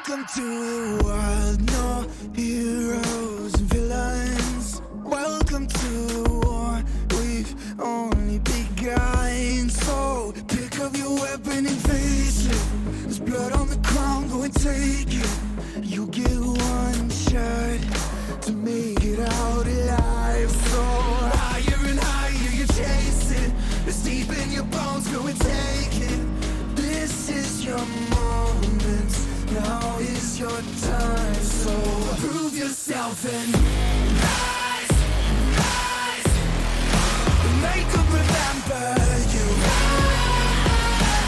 Welcome to the world, no heroes and villains. Welcome to the war, we've only begun. So pick up your weapon and face it. There's blood on the ground, go and take it. You get one shot to make it out alive. So higher and higher you chase it. It's deep in your bones, go and take it. This is your moment, now is your time. So prove yourself and rise, rise. Make them remember you.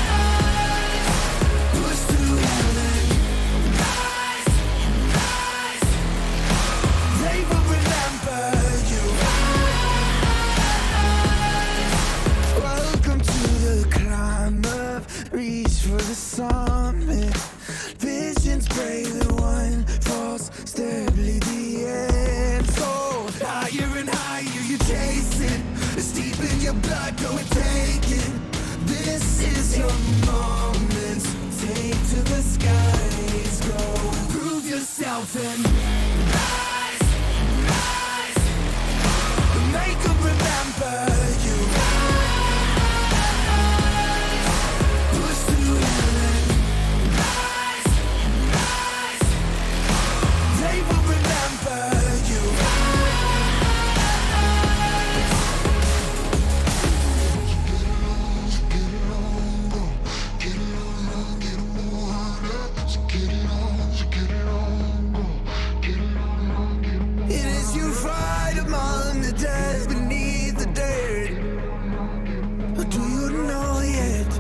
Rise, push through heaven. Rise, rise. They will remember you. Rise. Welcome to the climb up, reach for the summit. Visions break the one false step, lead the end. So higher and higher you chase it. It's deep in your blood, go and take it. This is your moment. Take to the skies, go prove yourself and rise, rise. Make them remember you. Push through heaven. Rise, rise. They will remember you. It is you fight among the dead beneath the dirt. Or do you know yet?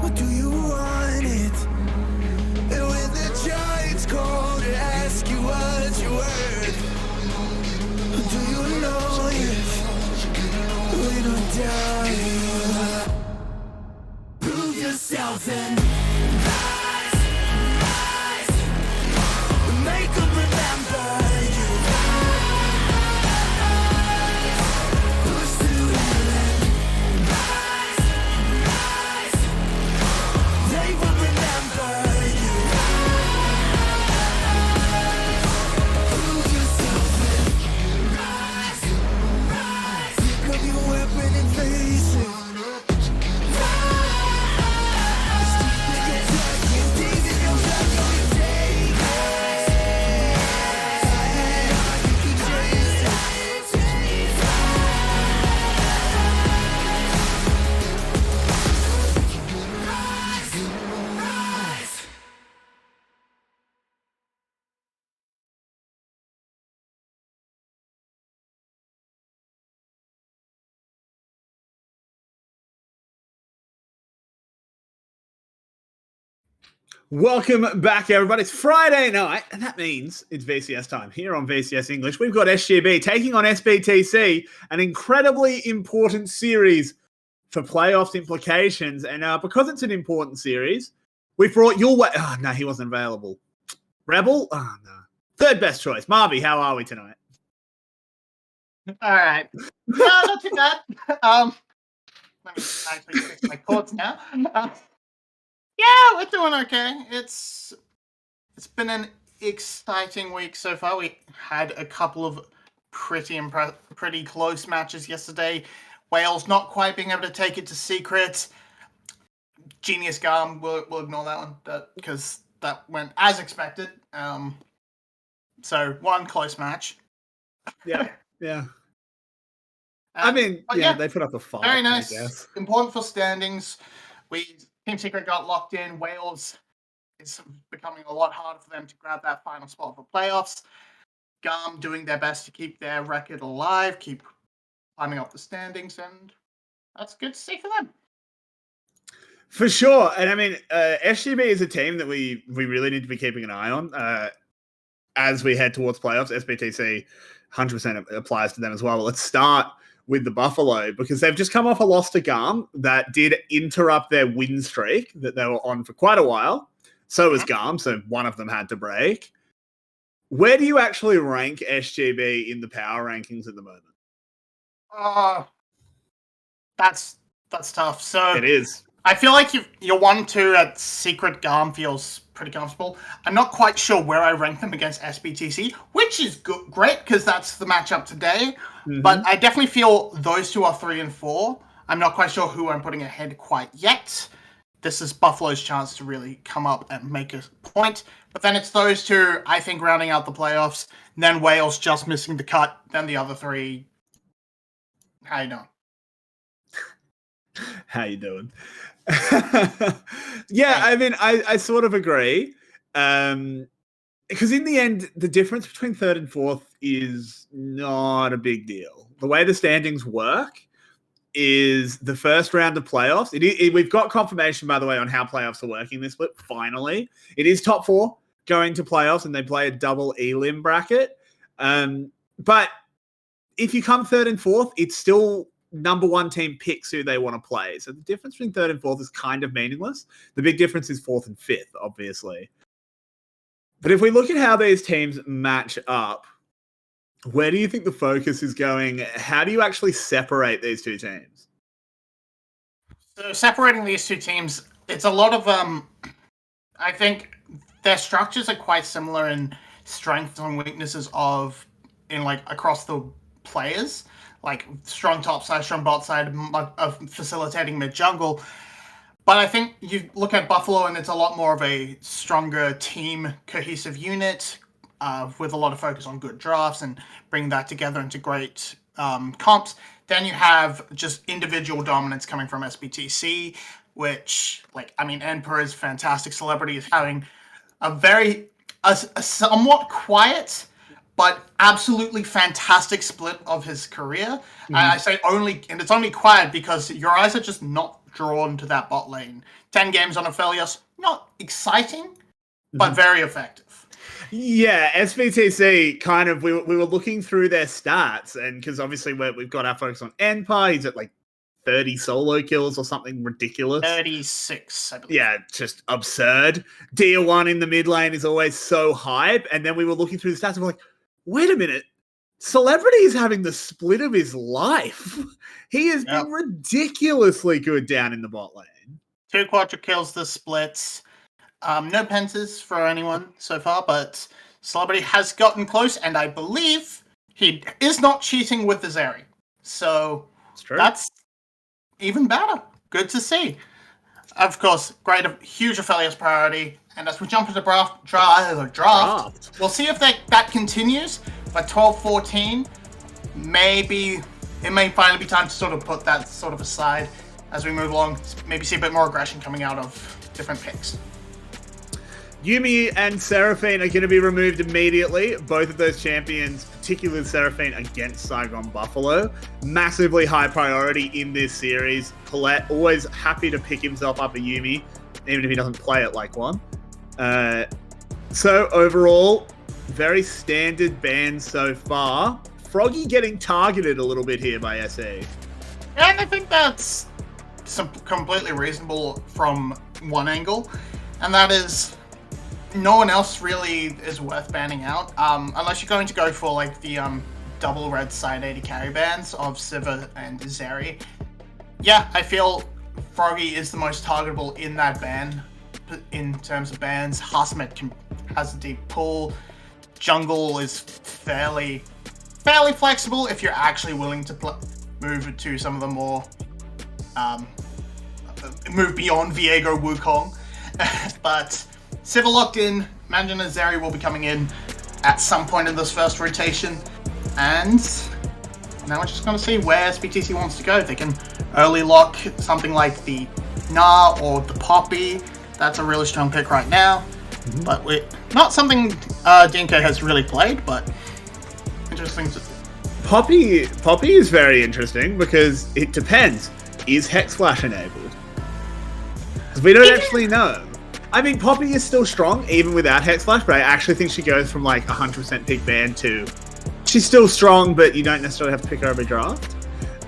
Or do you want it? And when the giants call to ask you what you're worth, or do you know yet? We don't die. Prove yourself and rise, rise. Make them remember you. Push through heaven. Rise, rise. They will remember you. Prove yourself and rise, rise. Pick up your weapon and face it. Welcome back, everybody. It's Friday night, and that means it's VCS time. Here on VCS English, we've got SGB taking on SBTC, an incredibly important series for playoffs implications. And because it's an important series, we brought your way. Oh, no, he wasn't available. Rebel? Oh, no. Third best choice. Marby, how are we tonight? All right. No, not too bad. Let me actually fix my cords now. Yeah, we're doing okay. It's been an exciting week so far. We had a couple of pretty close matches yesterday. Wales not quite being able to take it to secret. Genius Garm, we'll ignore that one because that went as expected. So one close match. Yeah. I mean, yeah, they put up a fight. Very nice. I guess. Important for standings. Team Secret got locked in. Wales is becoming a lot harder for them to grab that final spot for playoffs. Garm doing their best to keep their record alive, keep climbing up the standings, and that's good to see for them. For sure. And I mean, SGB is a team that we really need to be keeping an eye on as we head towards playoffs. SBTC 100% applies to them as well. Let's start with the Buffalo because they've just come off a loss to Garm that did interrupt their win streak that they were on for quite a while. So was Garm, so one of them had to break. Where do you actually rank SGB in the power rankings at the moment? That's tough. So it is. I feel like your 1-2 at Secret Garm feels pretty comfortable. I'm not quite sure where I rank them against SBTC, which is great because that's the matchup today. Mm-hmm. But I definitely feel those two are 3 and 4. I'm not quite sure who I'm putting ahead quite yet. This is Buffalo's chance to really come up and make a point. But then it's those two, I think, rounding out the playoffs. Then Wales just missing the cut. Then the other 3. How you doing? How you doing? Yeah, I mean, I sort of agree. Because in the end, the difference between 3rd and 4th is not a big deal. The way the standings work is the first round of playoffs. We've got confirmation, by the way, on how playoffs are working this split. Finally, it is top 4 going to playoffs, and they play a double elim bracket. But if you come 3rd and 4th, it's still number 1 team picks who they want to play. So the difference between 3rd and 4th is kind of meaningless. The big difference is 4th and 5th, obviously. But if we look at how these teams match up, where do you think the focus is going? How do you actually separate these two teams? So separating these two teams, it's a lot of I think their structures are quite similar in strengths and weaknesses across the players, like strong top side, strong bot side, facilitating mid jungle. But I think you look at Buffalo and it's a lot more of a stronger team, cohesive unit, with a lot of focus on good drafts and bring that together into great comps. Then you have just individual dominance coming from SBTC, which, Emperor is fantastic. Celebrity is having a somewhat quiet but absolutely fantastic split of his career. Mm-hmm. I say it's only quiet because your eyes are just not drawn to that bot lane. 10 games on Aphelios, not exciting, but very effective. Yeah, SBTC kind of, we were looking through their stats, and because obviously we've got our focus on Empire, he's at 30 solo kills or something ridiculous. 36, I believe. Yeah, just absurd. Dia1 in the mid lane is always so hype, and then we were looking through the stats and we're like, wait a minute, Celebrity is having the split of his life. He has been ridiculously good down in the bot lane. 2 quadra kills the splits. No pences for anyone so far, but Celebrity has gotten close, and I believe he is not cheating with the Zeri. So that's even better. Good to see. Of course, huge Aphelios priority. And as we jump into draft, we'll see if that continues. By 12-14, maybe it may finally be time to sort of put that sort of aside as we move along. Maybe see a bit more aggression coming out of different picks. Yuumi and Seraphine are going to be removed immediately. Both of those champions, particularly Seraphine against Saigon Buffalo, massively high priority in this series. Paulette always happy to pick himself up a Yuumi, even if he doesn't play it like one. So overall, very standard ban so far. Froggy getting targeted a little bit here by SE. And I think that's completely reasonable from one angle, and that is no one else really is worth banning out, unless you're going to go for the double red side 80 carry bans of Siva and Zeri. Yeah, I feel Froggy is the most targetable in that ban in terms of bans. Hasmet has a deep pull. Jungle is fairly flexible if you're actually willing to move to some of the more move beyond Viego Wukong. But Siva locked in. Manjin and Zeri will be coming in at some point in this first rotation, and now we're just going to see where SBTC wants to go. They can early lock something like the Na or the Poppy. That's a really strong pick right now. But not something DNK has really played, but interesting. Poppy is very interesting because it depends. Is Hex Flash enabled? Because we don't actually know. I mean, Poppy is still strong even without Hex Flash, but I actually think she goes from 100% pick ban to she's still strong, but you don't necessarily have to pick her every draft.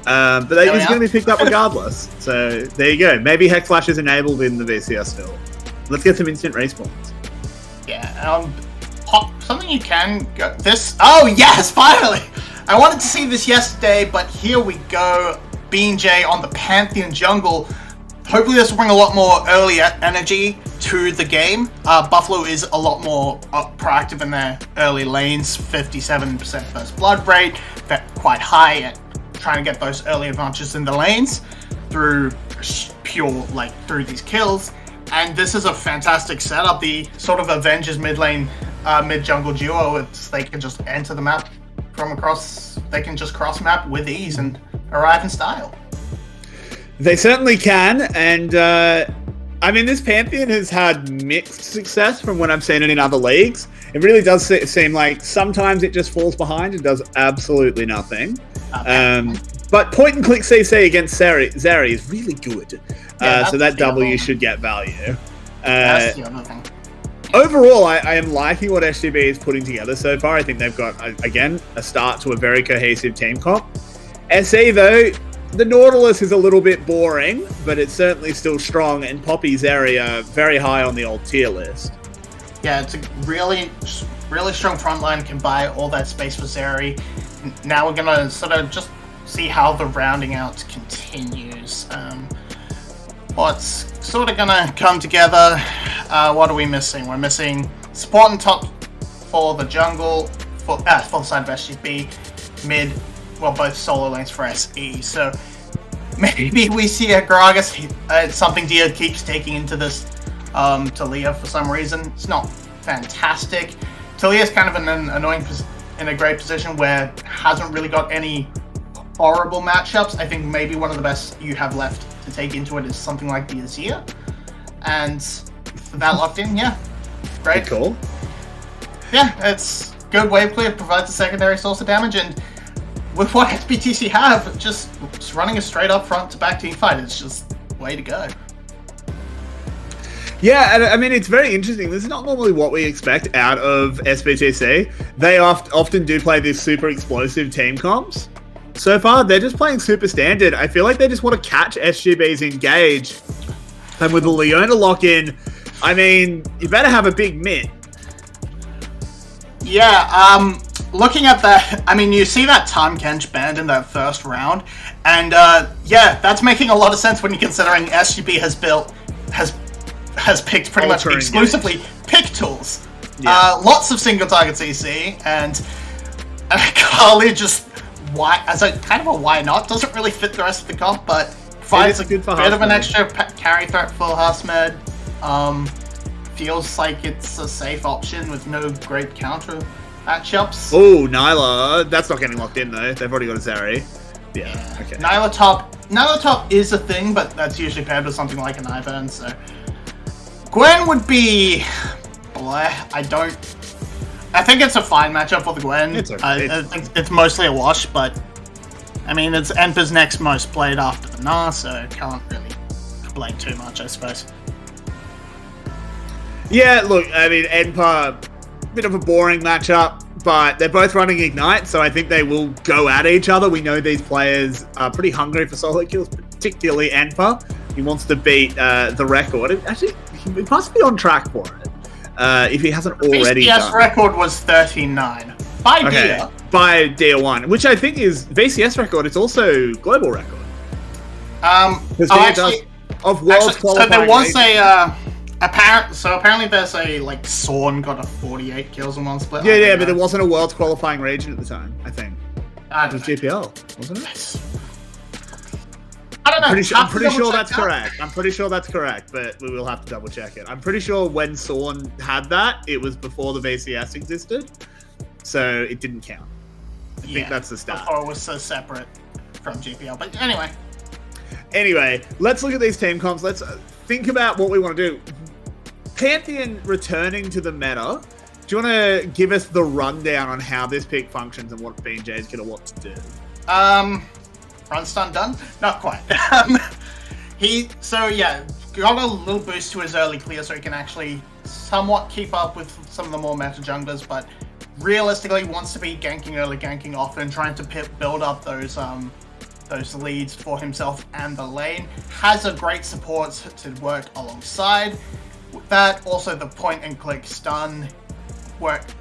But he's going to be picked up regardless. So there you go. Maybe Hex Flash is enabled in the VCS still. Let's get some instant respawns. Yeah, something you can go this. Oh yes, finally! I wanted to see this yesterday, but here we go. Bean J on the Pantheon jungle. hopefully this will bring a lot more early energy to the game. Buffalo is a lot more proactive in their early lanes, 57% first blood rate, quite high at trying to get those early advantages in the lanes through through these kills. And this is a fantastic setup. The sort of Avengers mid lane, mid jungle duo. They can just enter the map from across. They can just cross map with ease and arrive in style. They certainly can, and I mean, this Pantheon has had mixed success from when I've seen it in other leagues. It really does seem like sometimes it just falls behind and does absolutely nothing. But point and click CC against Zeri is really good. So that W should get value. That's the other thing. Overall, I am liking what SGB is putting together so far. I think they've got, again, a start to a very cohesive team comp. SE, though, the Nautilus is a little bit boring, but it's certainly still strong, and Poppy's area very high on the old tier list. Yeah, it's a really strong front line, can buy all that space for Zeri. Now we're going to sort of just see how the rounding out continues. What's sort of going to come together? What are we missing? We're missing support and top for the jungle, for the side of SGB, mid, well, both solo lanes for SE. So maybe we see a Gragas. It's something Dia keeps taking into this Talia for some reason. It's not fantastic. Talia's kind of in an annoying, in a great position where hasn't really got any horrible matchups. I think maybe one of the best you have left to take into it is something like the Azir. And that locked in, yeah. Great. Cool. Yeah, it's good wave clear, provides a secondary source of damage, and with what SBTC have, just running a straight up front to back team fight, it's just way to go. Yeah, and I mean, it's very interesting. This is not normally what we expect out of SBTC. They often do play these super explosive team comps. So far, they're just playing super standard. I feel like they just want to catch SGB's engage. And with the Leona lock-in, I mean, you better have a big mid. Yeah, looking at that, I mean, you see that Time Kench banned in that first round, and yeah, that's making a lot of sense when you're considering SGB has picked pretty much exclusively pick tools. Yeah. Lots of single target CC, and Kali just as a kind of a why not, doesn't really fit the rest of the comp, but provides a bit of an extra carry threat for Hasmed. Feels like it's a safe option with no great counter matchups. Oh, Nyla. That's not getting locked in, though. They've already got a Zeri. Yeah, okay. Nyla top is a thing, but that's usually paired with something like an Ivern, so... Gwen would be... I think it's a fine matchup for the Gwen. It's okay. I think it's mostly a wash, but... I mean, it's Emperor's next most played after the Gnar, so can't really complain too much, I suppose. Yeah, look, I mean, Enpa, bit of a boring matchup, but they're both running Ignite, so I think they will go at each other. We know these players are pretty hungry for solo kills, particularly Enpa. He wants to beat the record. Actually, he must be on track for it, if he hasn't already VCS done. record was 39. By Dia. By Dia 1, which I think is VCS record. It's also global record. Of world qualifying. So there was a... apparently there's a, like, Sorn got a 48 kills in one split. Yeah, but there wasn't a world qualifying region at the time, I think. It was GPL, wasn't it? I don't know. I'm pretty sure that's correct. I'm pretty sure that's correct, but we will have to double check it. I'm pretty sure when Sorn had that, it was before the VCS existed, so it didn't count. I think that's the stat. Before it was so separate from GPL, but anyway. Anyway, let's look at these team comps. Let's think about what we want to do. Pantheon returning to the meta. Do you want to give us the rundown on how this pick functions and what B&J is going to want to do? Run stun done? Not quite. Got a little boost to his early clear so he can actually somewhat keep up with some of the more meta junglers, but realistically wants to be ganking early, ganking often, trying to build up those leads for himself and the lane. Has a great support to work alongside. With that, also the point and click stun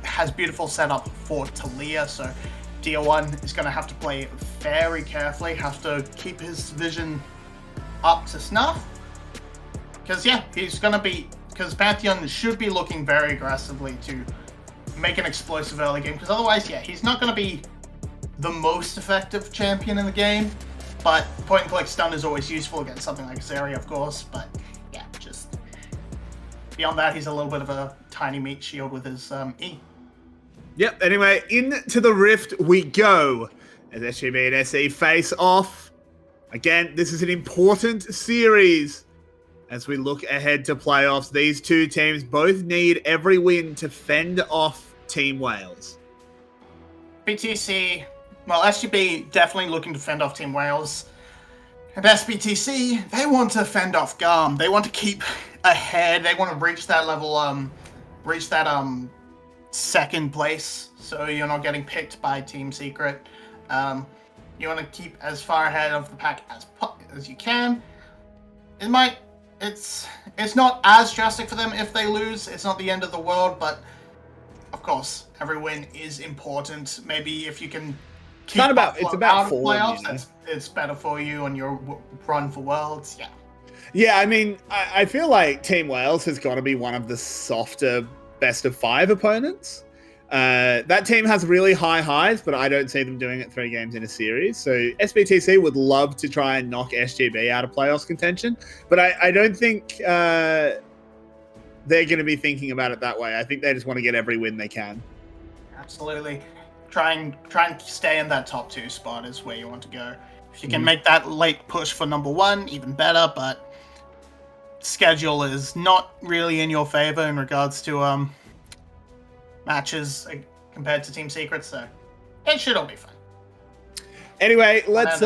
has beautiful setup for Talia, so Dia 1 is going to have to play very carefully, have to keep his vision up to snuff. Because he's gonna be, because Pantheon should be looking very aggressively to make an explosive early game. Because otherwise, he's not gonna be the most effective champion in the game. But point and click stun is always useful against something like Zarya, of course. But just beyond that, he's a little bit of a tiny meat shield with his E. Yep, anyway, into the Rift we go as SGB and SE face off. Again, this is an important series as we look ahead to playoffs. These two teams both need every win to fend off Team Wales. BTC, well, SGB definitely looking to fend off Team Wales. And SBTC, they want to fend off GARM. They want to keep ahead. They want to reach that level, second place, so you're not getting picked by Team Secret. You want to keep as far ahead of the pack as you can. It's not as drastic for them if they lose. It's not the end of the world, but of course, every win is important. Maybe if you can keep it's about form, playoffs, it's better for you on your run for Worlds. Yeah, I mean, I feel like Team Wales has got to be one of the softer best of 5 opponents. That team has really high highs, but I don't see them doing it 3 games in a series. So SBTC would love to try and knock SGB out of playoffs contention, but I don't think they're going to be thinking about it that way. I think they just want to get every win they can. Absolutely. Try and stay in that top 2 spot is where you want to go. If you can make that late push for number 1, even better, but schedule is not really in your favor in regards to matches compared to Team Secret, so it should all be fine. Anyway, let's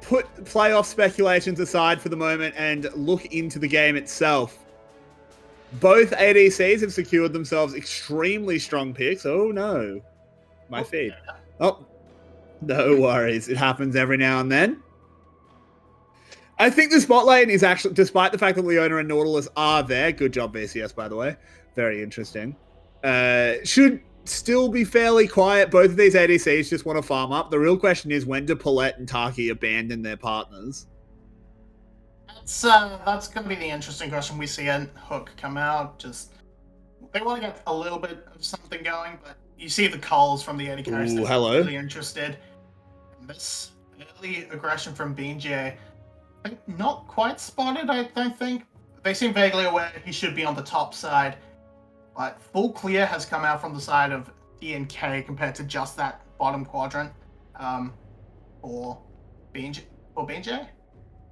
put playoff speculations aside for the moment and look into the game itself. Both ADCs have secured themselves extremely strong picks. Oh no, my feed. Oh, no worries. It happens every now and then. I think the spot lane is actually, despite the fact that Leona and Nautilus are there, good job VCS, by the way, very interesting, should still be fairly quiet. Both of these ADCs just want to farm up. The real question is, when do Paulette and Taki abandon their partners? That's going to be the interesting question. We see a Hook come out. They want to get a little bit of something going, but you see the calls from the AD carries. Ooh, hello. Really interested. And this early aggression from BJ, not quite spotted, I don't think. They seem vaguely aware he should be on the top side. But full clear has come out from the side of DNK compared to just that bottom quadrant for BJ.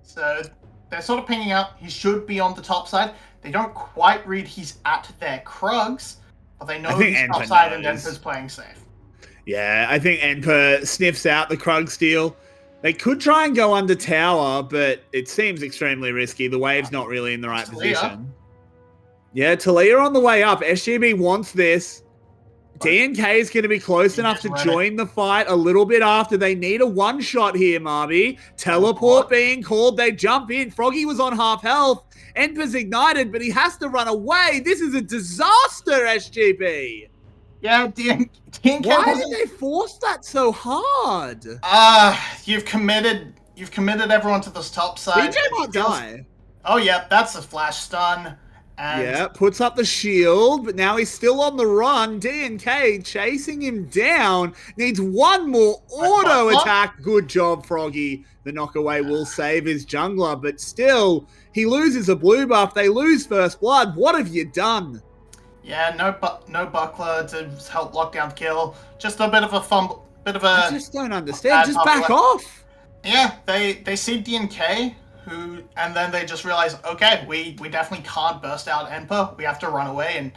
So they're sort of pinging out. He should be on the top side. They don't quite read he's at their Krugs, but they know he's top side and Enper's playing safe. Yeah, I think Enper sniffs out the Krug steal. They could try and go under tower, but it seems extremely risky. The wave's not really in the right position. Yeah, Talia on the way up. SGB wants this. DNK is going to be close enough to join the fight a little bit after. They need a one-shot here, Marby. Teleport being called. They jump in. Froggy was on half health. Enper's ignited, but he has to run away. This is a disaster, SGB. Yeah, DNK. Why did they force that so hard? You've committed everyone to this top side. BJ might die. Oh, yeah, that's a flash stun. And yeah, puts up the shield, but now he's still on the run. DNK chasing him down. Needs one more auto attack. Good job, Froggy. The knockaway will save his jungler, but still, he loses a blue buff. They lose first blood. What have you done? Yeah, no buckler to help lock down kill. Just a bit of a fumble. I just don't understand. Just back off. Yeah, they see DNK. And then they just realize, okay, we definitely can't burst out Enper. We have to run away, and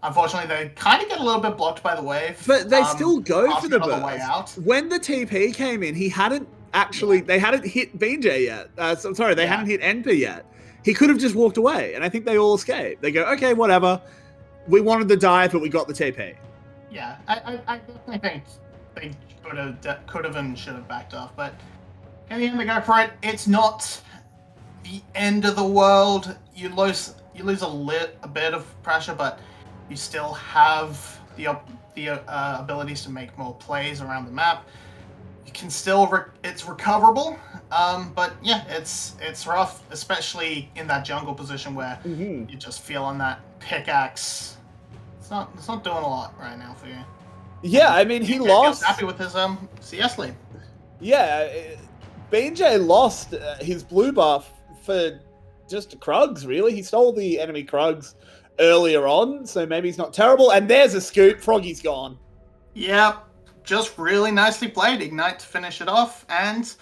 unfortunately, they kind of get a little bit blocked by the wave. But they still go for the burst. Way out. When the TP came in, they hadn't hit BJ yet. They hadn't hit Enper yet. He could have just walked away, and I think they all escaped. They go, okay, whatever. We wanted the dive, but we got the TP. Yeah, I definitely think they could have and should have backed off, but in the end, they go for it. It's not the end of the world. You lose a bit of pressure, but you still have the abilities to make more plays around the map. You can still it's recoverable. But yeah, it's rough, especially in that jungle position where Mm-hmm. you just feel on that pickaxe. It's not doing a lot right now for you. Yeah, I mean, he DNK feels lost. happy with his CS lead. Yeah, BJ lost his blue buff for just Krugs, really. He stole the enemy Krugs earlier on, so maybe he's not terrible. And there's a scoop. Froggy's gone. Yep, just really nicely played. Ignite to finish it off, and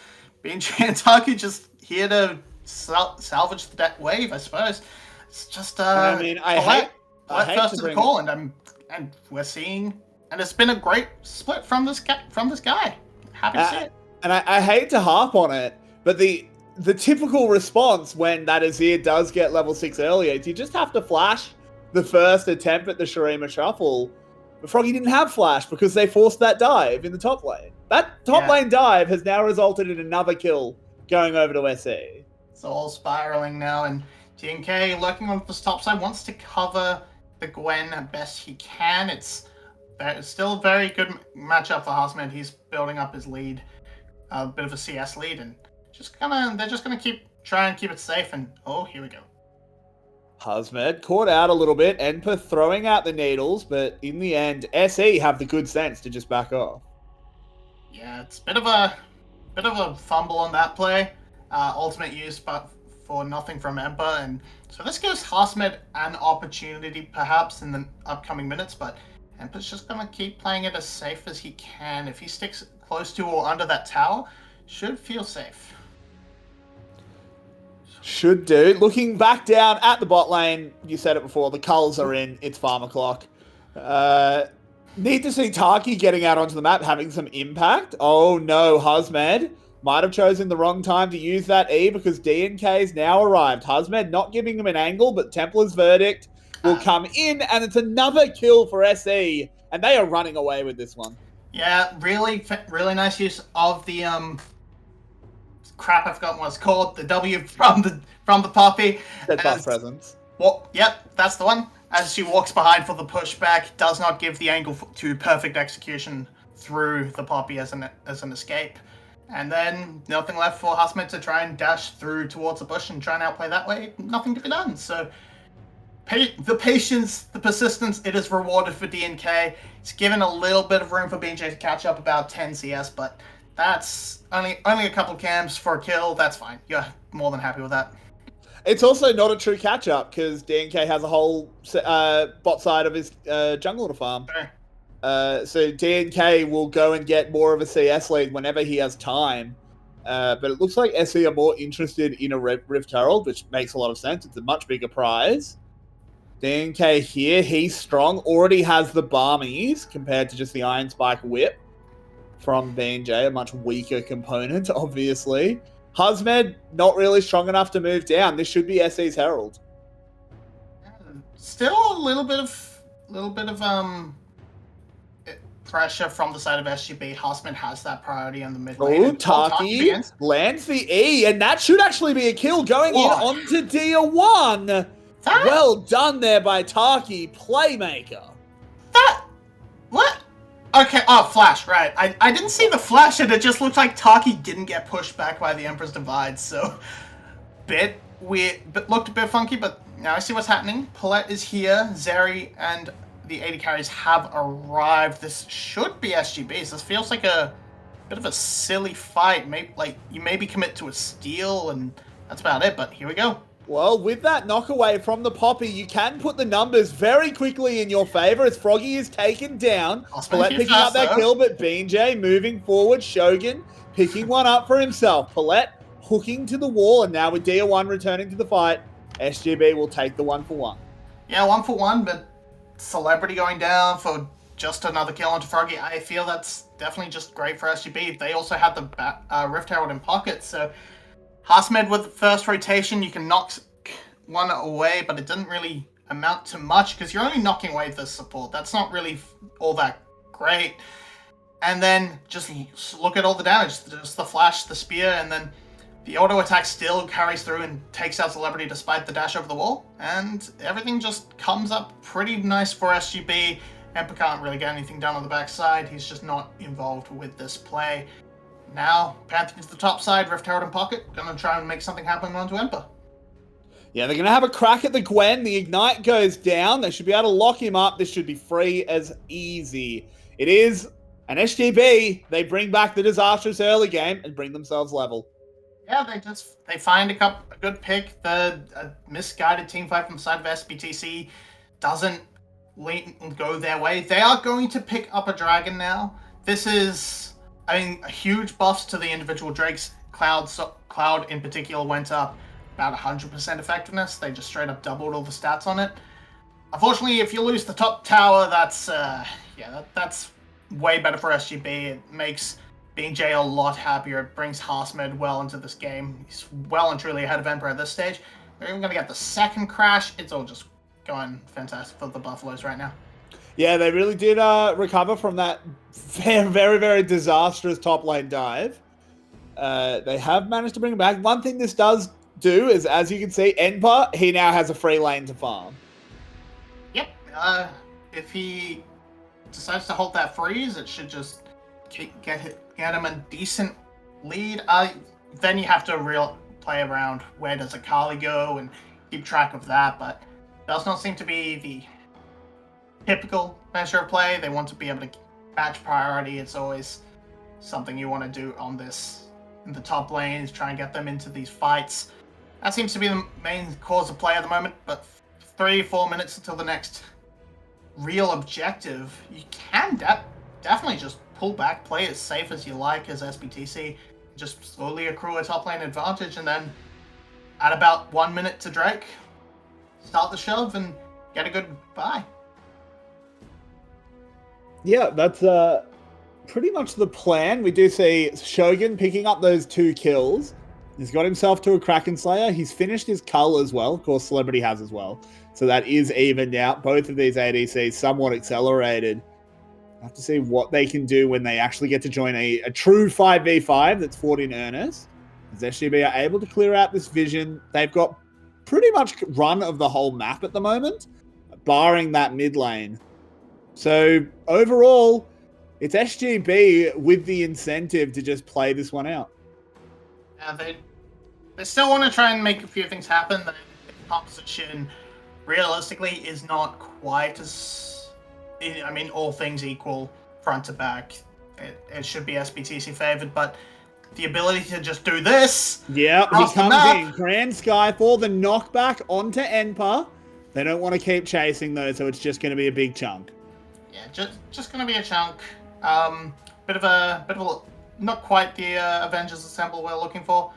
BJ and Taki just here to salvage that wave, I suppose. It's just I mean, I hate first to to the bring call, and we're seeing, and it's been a great split from this guy. Happy to see it. And I hate to harp on it, but the typical response when that Azir does get level 6 earlier is you just have to flash the first attempt at the Shurima Shuffle. But Froggy didn't have flash because they forced that dive in the top lane. That top lane dive has now resulted in another kill going over to SE. It's all spiraling now, and DNK lurking on the top side wants to cover the Gwen best he can. It's still a very good matchup for Hasmed. He's building up his lead, a bit of a CS lead, and they're just gonna try and keep it safe. And oh, here we go. Hasmed caught out a little bit, Enpa throwing out the needles, but in the end, SE have the good sense to just back off. Yeah, it's a bit of a fumble on that play. Ultimate use, but for nothing from Empa, and so this gives Hasmed an opportunity perhaps in the upcoming minutes, but Empa's just gonna keep playing it as safe as he can. If he sticks close to or under that tower, should feel safe. Should do. Looking back down at the bot lane, you said it before, the culls are in, it's farm o'clock. Need to see Taki getting out onto the map, having some impact. Oh no, Hasmed might have chosen the wrong time to use that E because DNK's now arrived. Hasmed not giving him an angle, but Templar's verdict will come in, and it's another kill for SE, and they are running away with this one. Yeah, really nice use of the crap, I forgot what it's called. The W from the Poppy. Steadfast presence. Well, yep, that's the one. As she walks behind for the pushback, does not give the angle to perfect execution through the Poppy as an escape. And then nothing left for Hasmed to try and dash through towards the bush and try and outplay that way. Nothing to be done. So the patience, the persistence, it is rewarded for DNK. It's given a little bit of room for BJ to catch up, about 10 CS, but that's only a couple camps for a kill. That's fine. You're more than happy with that. It's also not a true catch-up because DNK has a whole bot side of his jungle to farm. Sure. So DNK will go and get more of a CS lead whenever he has time. But it looks like SE are more interested in a Rift Herald, which makes a lot of sense. It's a much bigger prize. DNK here, he's strong. Already has the Barmies compared to just the Iron Spike Whip from BJ, a much weaker component, obviously. Hasmed, not really strong enough to move down. This should be SE's Herald. Still a little bit of pressure from the side of SGB. Hasmed has that priority in the mid lane. Oh, Taki lands the E, and that should actually be a kill going in onto Dia 1. Well done there by Taki, playmaker. What? Okay, flash, right. I didn't see the flash, and it just looked like Taki didn't get pushed back by the Emperor's Divide, so bit weird, but looked a bit funky, but now I see what's happening. Paulette is here, Zeri and the 80 carries have arrived. This should be SGB, so this feels like a bit of a silly fight. Maybe, you maybe commit to a steal, and that's about it, but here we go. Well, with that knockaway from the Poppy, you can put the numbers very quickly in your favor as Froggy is taken down. Paulette picking up that kill, but BJ moving forward. Shogun picking one up for himself. Paulette hooking to the wall, and now with Dia 1 returning to the fight, SGB will take the 1-for-1. Yeah, 1-for-1, but Celebrity going down for just another kill onto Froggy. I feel that's definitely just great for SGB. They also had the Rift Herald in pocket, so Hasmed with the first rotation, you can knock one away, but it doesn't really amount to much because you're only knocking away the support. That's not really all that great. And then just look at all the damage. Just the flash, the spear, and then the auto attack still carries through and takes out Celebrity despite the dash over the wall. And everything just comes up pretty nice for SGB. Empa can't really get anything done on the backside. He's just not involved with this play. now Pantheon's the top side, Rift Herald in pocket, gonna try and make something happen onto Emperor. Yeah, they're going to have a crack at the Gwen. The Ignite goes down. They should be able to lock him up. This should be free as easy. It is an SGB. They bring back the disastrous early game and bring themselves level. Yeah, they find a good pick. The misguided team fight from the side of SBTC doesn't go their way. They are going to pick up a dragon now. This is, I mean, a huge buffs to the individual Drakes. Cloud in particular went up about 100% effectiveness. They just straight up doubled all the stats on it. Unfortunately, if you lose the top tower, that's way better for SGB. It makes being Jay a lot happier. It brings Harsmed well into this game. He's well and truly ahead of Emperor at this stage. They're even going to get the second crash. It's all just going fantastic for the Buffaloes right now. Yeah, they really did recover from that very, very, very disastrous top lane dive. They have managed to bring it back. One thing this does do is, as you can see, Emperor, he now has a free lane to farm. Yep. If he decides to hold that freeze, it should just get him a decent lead. Then you have to play around where does Akali go and keep track of that, but it does not seem to be the typical measure of play. They want to be able to match priority. It's always something you want to do on this in the top lanes, try and get them into these fights. That seems to be the main cause of play at the moment, but 3-4 minutes until the next real objective, you can definitely just pull back, play as safe as you like as SBTC, just slowly accrue a top lane advantage, and then at about 1 minute to Drake, start the shove and get a good bye. Yeah, that's pretty much the plan. We do see Shogun picking up those 2 kills. He's got himself to a Kraken Slayer. He's finished his cull as well. Of course, Celebrity has as well. So that is evened out. Both of these ADCs somewhat accelerated. I have to see what they can do when they actually get to join a true 5v5 that's fought in earnest. As SGB are able to clear out this vision. They've got pretty much run of the whole map at the moment, barring that mid lane. So overall, it's SGB with the incentive to just play this one out. Yeah, they still want to try and make a few things happen. The composition, realistically, is not quite as... I mean, all things equal, front to back. It should be SBTC favored, but the ability to just do this... Yeah, he comes in. Grand Sky for the knockback onto Enpa. They don't want to keep chasing, though, so it's just going to be a big chunk. Yeah, just going to be a chunk. Bit of a not quite the Avengers Assemble we're looking for.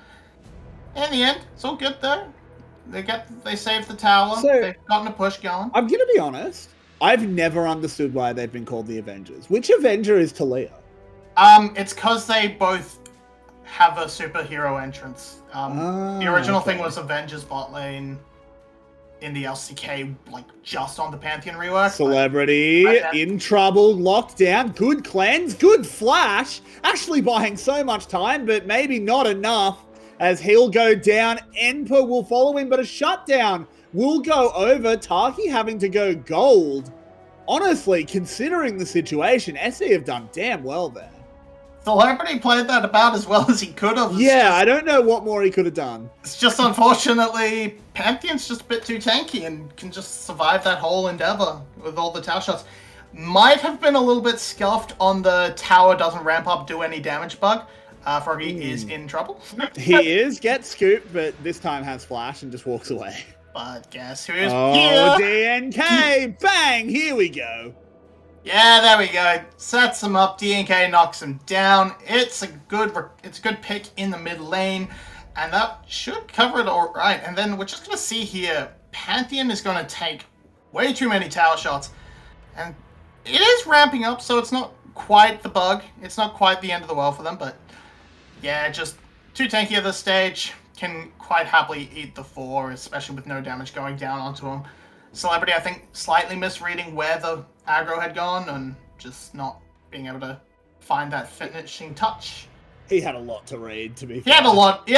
In the end, it's all good though. They saved the tower. So, they've gotten a push going. I'm gonna be honest. I've never understood why they've been called the Avengers. Which Avenger is Talia? It's because they both have a superhero entrance. The original thing was Avengers bot lane in the LCK, like just on the Pantheon rework. Celebrity in trouble, locked down, good cleanse, good flash. Actually buying so much time, but maybe not enough as he'll go down. Enpa will follow him, but a shutdown will go over. Taki having to go gold. Honestly, considering the situation, SE have done damn well there. Celebrity played that about as well as he could have. I don't know what more he could have done. It's just unfortunately, Pantheon's just a bit too tanky and can just survive that whole endeavor with all the tower shots. Might have been a little bit scuffed on the tower doesn't ramp up, do any damage bug. Froggy is in trouble. He is, gets scooped, but this time has flash and just walks away. But guess who's here? DNK! Bang! Here we go. Yeah, there we go. Sets him up. DNK knocks him down. It's a good pick in the mid lane, and that should cover it all right. And then we're just gonna see here, Pantheon is gonna take way too many tower shots, and it is ramping up. So it's not quite the bug. It's not quite the end of the world for them, but yeah, just too tanky at this stage. Can quite happily eat the 4, especially with no damage going down onto him. Celebrity, I think, slightly misreading where the aggro had gone and just not being able to find that finishing touch. He had a lot to read, to be fair. He had a lot to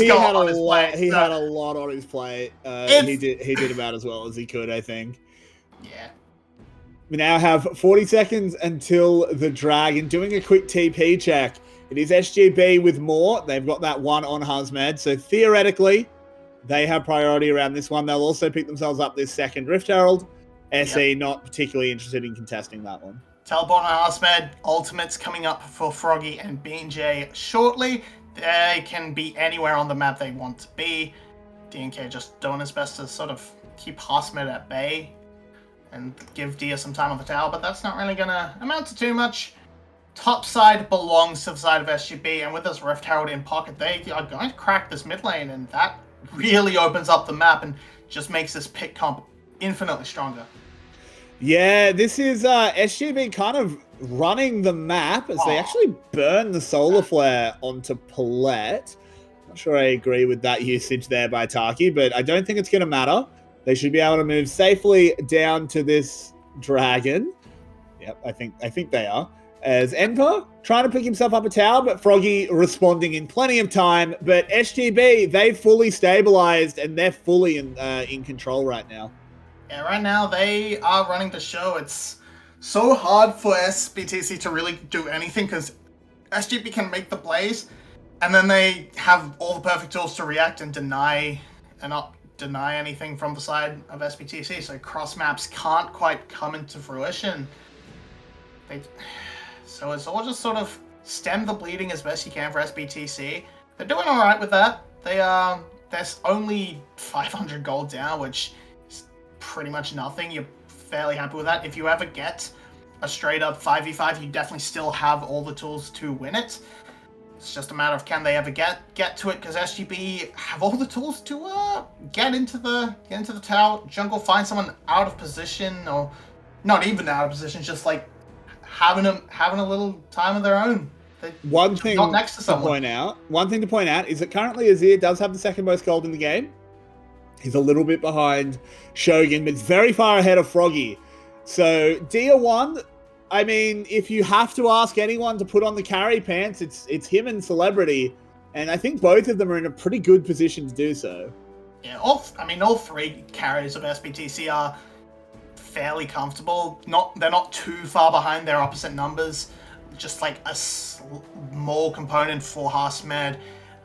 go on his plate. He had a lot on his plate. He did about as well as he could, I think. Yeah. We now have 40 seconds until the Dragon. Doing a quick TP check. It is SGB with more. They've got that one on Hazmed. So theoretically, they have priority around this one. They'll also pick themselves up this second Rift Herald. SE not particularly interested in contesting that one. Teleport on Hazmed. Ultimates coming up for Froggy and BJ shortly. They can be anywhere on the map they want to be. DNK just doing his best to sort of keep Hazmed at bay and give Dia some time on the tower, but that's not really going to amount to too much. Top side belongs to the side of SGB, and with this Rift Herald in pocket, they are going to crack this mid lane, and that really opens up the map and just makes this pick comp infinitely stronger. Yeah, this is SGB kind of running the map as they actually burn the Solar Flare onto Palette. Not sure I agree with that usage there by Taki, but I don't think it's going to matter. They should be able to move safely down to this dragon. Yep, I think they are. As Enper trying to pick himself up a tower, but Froggy responding in plenty of time. But SGB, they've fully stabilized and they're fully in control right now. Yeah, right now they are running the show. It's so hard for SBTC to really do anything because SGB can make the plays, and then they have all the perfect tools to react and deny anything from the side of SBTC. So cross maps can't quite come into fruition. So it's all just sort of stem the bleeding as best you can for SBTC. They're doing all right with that. There's only 500 gold down, which is pretty much nothing. You're fairly happy with that. If you ever get a straight up 5v5, you definitely still have all the tools to win it. It's just a matter of can they ever get to it, because SGB have all the tools to get into the tower, jungle, find someone out of position, or not even out of position, just like having a little time of their own. One thing not next to someone. One thing to point out is that currently Azir does have the second most gold in the game. He's a little bit behind Shogun, but it's very far ahead of Froggy. So Dia 1, I mean, if you have to ask anyone to put on the carry pants, it's him and Celebrity, and I think both of them are in a pretty good position to do so. Yeah, all three carriers of SBTC are fairly comfortable. They're not too far behind their opposite numbers. Just like a small component for Hazmed.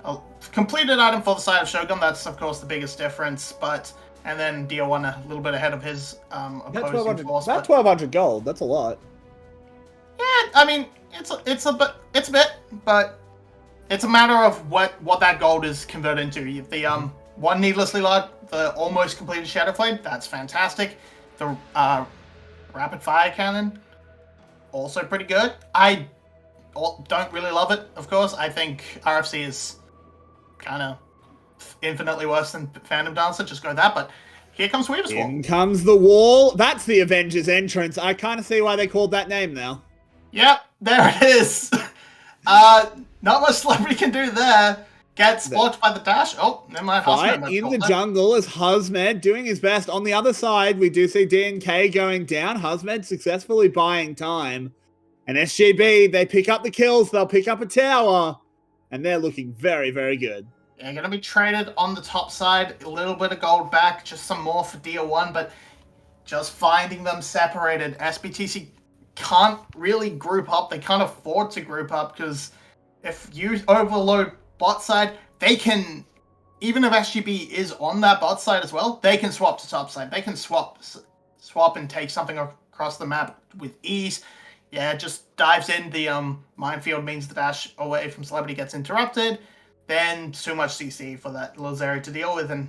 A completed item for the side of Shogun. That's of course the biggest difference. And then Dia 1 a little bit ahead of his opposing force. About 1,200 gold. That's a lot. Yeah, I mean it's a bit, but it's a matter of what that gold is converted into. The one needlessly large, the almost completed Shadow Flame, that's fantastic. The rapid fire cannon, also pretty good. I don't really love it, of course. I think RFC is kind of infinitely worse than Phantom Dancer. Just go that, but here comes Weaver's Wall. In comes the wall. That's the Avengers entrance. I kind of see why they called that name now. Yep, there it is. Not much Celebrity can do there. Gets blocked by the dash. Oh, never mind. Fight in the jungle as Hazmed doing his best. On the other side, we do see DNK going down. Hazmed successfully buying time. And SGB, they pick up the kills. They'll pick up a tower. And they're looking very, very good. Yeah, going to be traded on the top side. A little bit of gold back. Just some more for Dia 1. But just finding them separated. SBTC can't really group up. They can't afford to group up because if you overload bot side, they can, even if SGB is on that bot side as well, they can swap to top side. They can swap and take something across the map with ease. Yeah, just dives in. The minefield means the dash away from Celebrity gets interrupted. Then too much CC for that little Zeri to deal with, and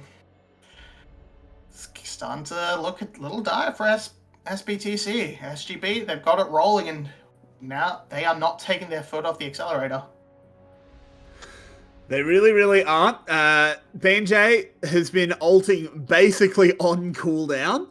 it's starting to look a little dire for SBTC. SGB, they've got it rolling, and now they are not taking their foot off the accelerator. They really, really aren't. BJ has been ulting basically on cooldown.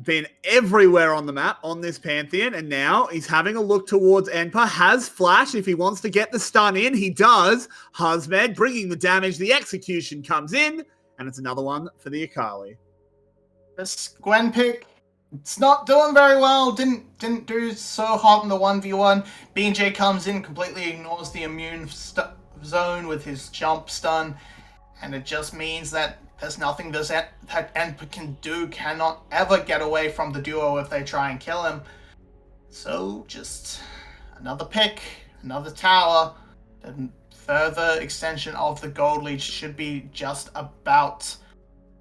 Been everywhere on the map on this Pantheon, and now he's having a look towards Enpa. Has flash if he wants to get the stun in. He does. Hazmed bringing the damage. The execution comes in, and it's another one for the Akali. This Gwen pick, it's not doing very well. Didn't do so hot in the 1v1. BJ comes in, completely ignores the immune zone with his jump stun, and it just means that there's nothing that Enpa can do. Cannot ever get away from the duo if they try and kill him. So just another pick, another tower. The further extension of the gold lead should be just about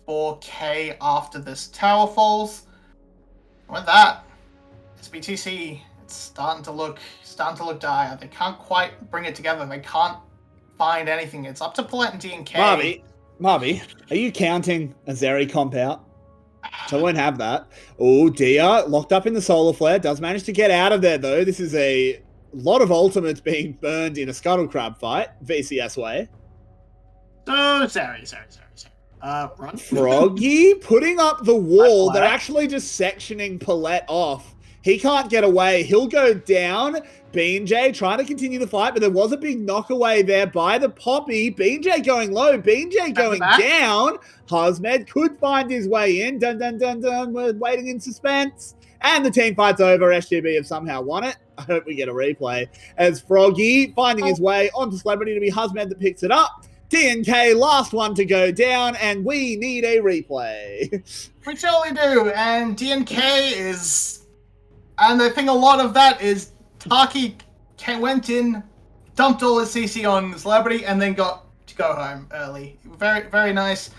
4K after this tower falls. With that, SBTC, it's starting to look dire. They can't quite bring it together. They can't find anything. It's up to Paulette and DNK. Marby, are you counting a Zeri comp out? So I won't have that. Oh, Dia locked up in the solar flare. Does manage to get out of there, though. This is a lot of ultimates being burned in a scuttle crab fight, VCS way. So, sorry. Run. Froggy putting up the wall. They're actually just sectioning Paulette off. He can't get away. He'll go down. BJ trying to continue the fight, but there was a big knockaway there by the Poppy. BJ going low. BJ going down. Hazmed could find his way in. Dun. We're waiting in suspense. And the team fight's over. SGB have somehow won it. I hope we get a replay. As Froggy finding his way onto Celebrity to be Hazmed that picks it up. DNK, last one to go down, and we need a replay. We totally do, and DNK is... And I think a lot of that is Taki went in, dumped all his CC on Celebrity, and then got to go home early. Very, very nice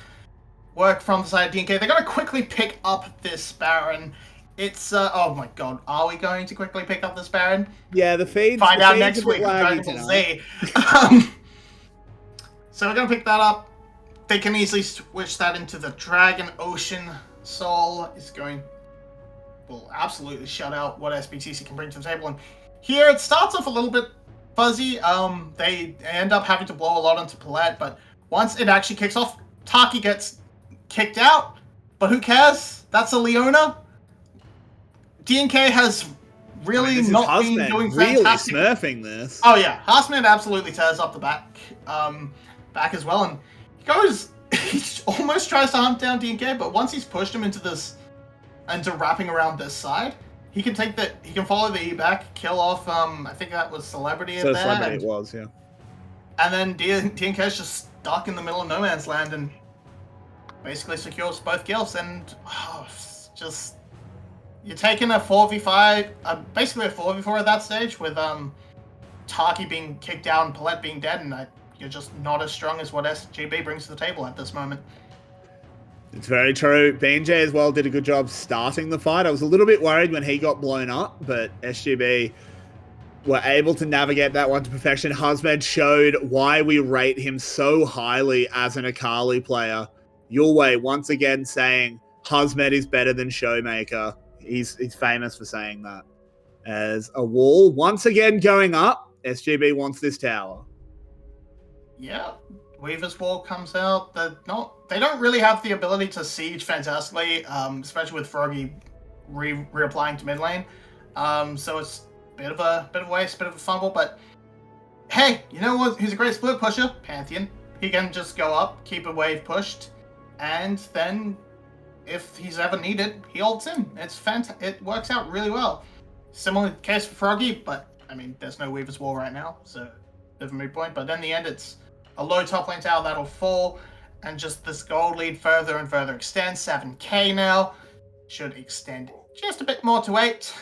work from the side of DNK. They're going to quickly pick up this Baron. It's, oh my god, are we going to quickly pick up this Baron? Yeah, the feed. Find out next week with Dragon Ball Z. So we're going to pick that up. They can easily switch that into the Dragon Ocean. Soul is going... will absolutely shut out what SBTC can bring to the table. And here it starts off a little bit fuzzy. They end up having to blow a lot onto Paulette, but once it actually kicks off, Taki gets kicked out. But who cares? That's a Leona. DNK has really not been doing fantastic. Really smurfing this. Oh yeah, Haasman absolutely tears up the back as well, and he almost tries to hunt down DNK, but once he's pushed him into wrapping around this side, he can follow the E back, kill off, I think that was Celebrity at there. Celebrity it was, yeah. And then DNK's just stuck in the middle of no man's land and basically secures both kills, and just... You're taking a 4v5, basically a 4v4 at that stage, with Taki being kicked out and Paulette being dead, and you're just not as strong as what SGB brings to the table at this moment. It's very true. BJ as well did a good job starting the fight. I was a little bit worried when he got blown up, but SGB were able to navigate that one to perfection. Hazmed showed why we rate him so highly as an Akali player. Yulwei once again saying Hazmed is better than Showmaker. He's famous for saying that. As a wall once again going up, SGB wants this tower. Yeah, Weaver's Wall comes out. They don't really have the ability to siege fantastically, especially with Froggy reapplying to mid lane. So it's a bit of a waste, bit of a fumble. But hey, you know what? Who's a great split pusher? Pantheon. He can just go up, keep a wave pushed, and then if he's ever needed, he ults in. It's fantastic. It works out really well. Similar case for Froggy, but I mean, there's no Weaver's Wall right now, so bit of a moot point. But in the end, it's a low top lane tower that'll fall, and just this gold lead further and further extends. 7k now. Should extend just a bit more to 8.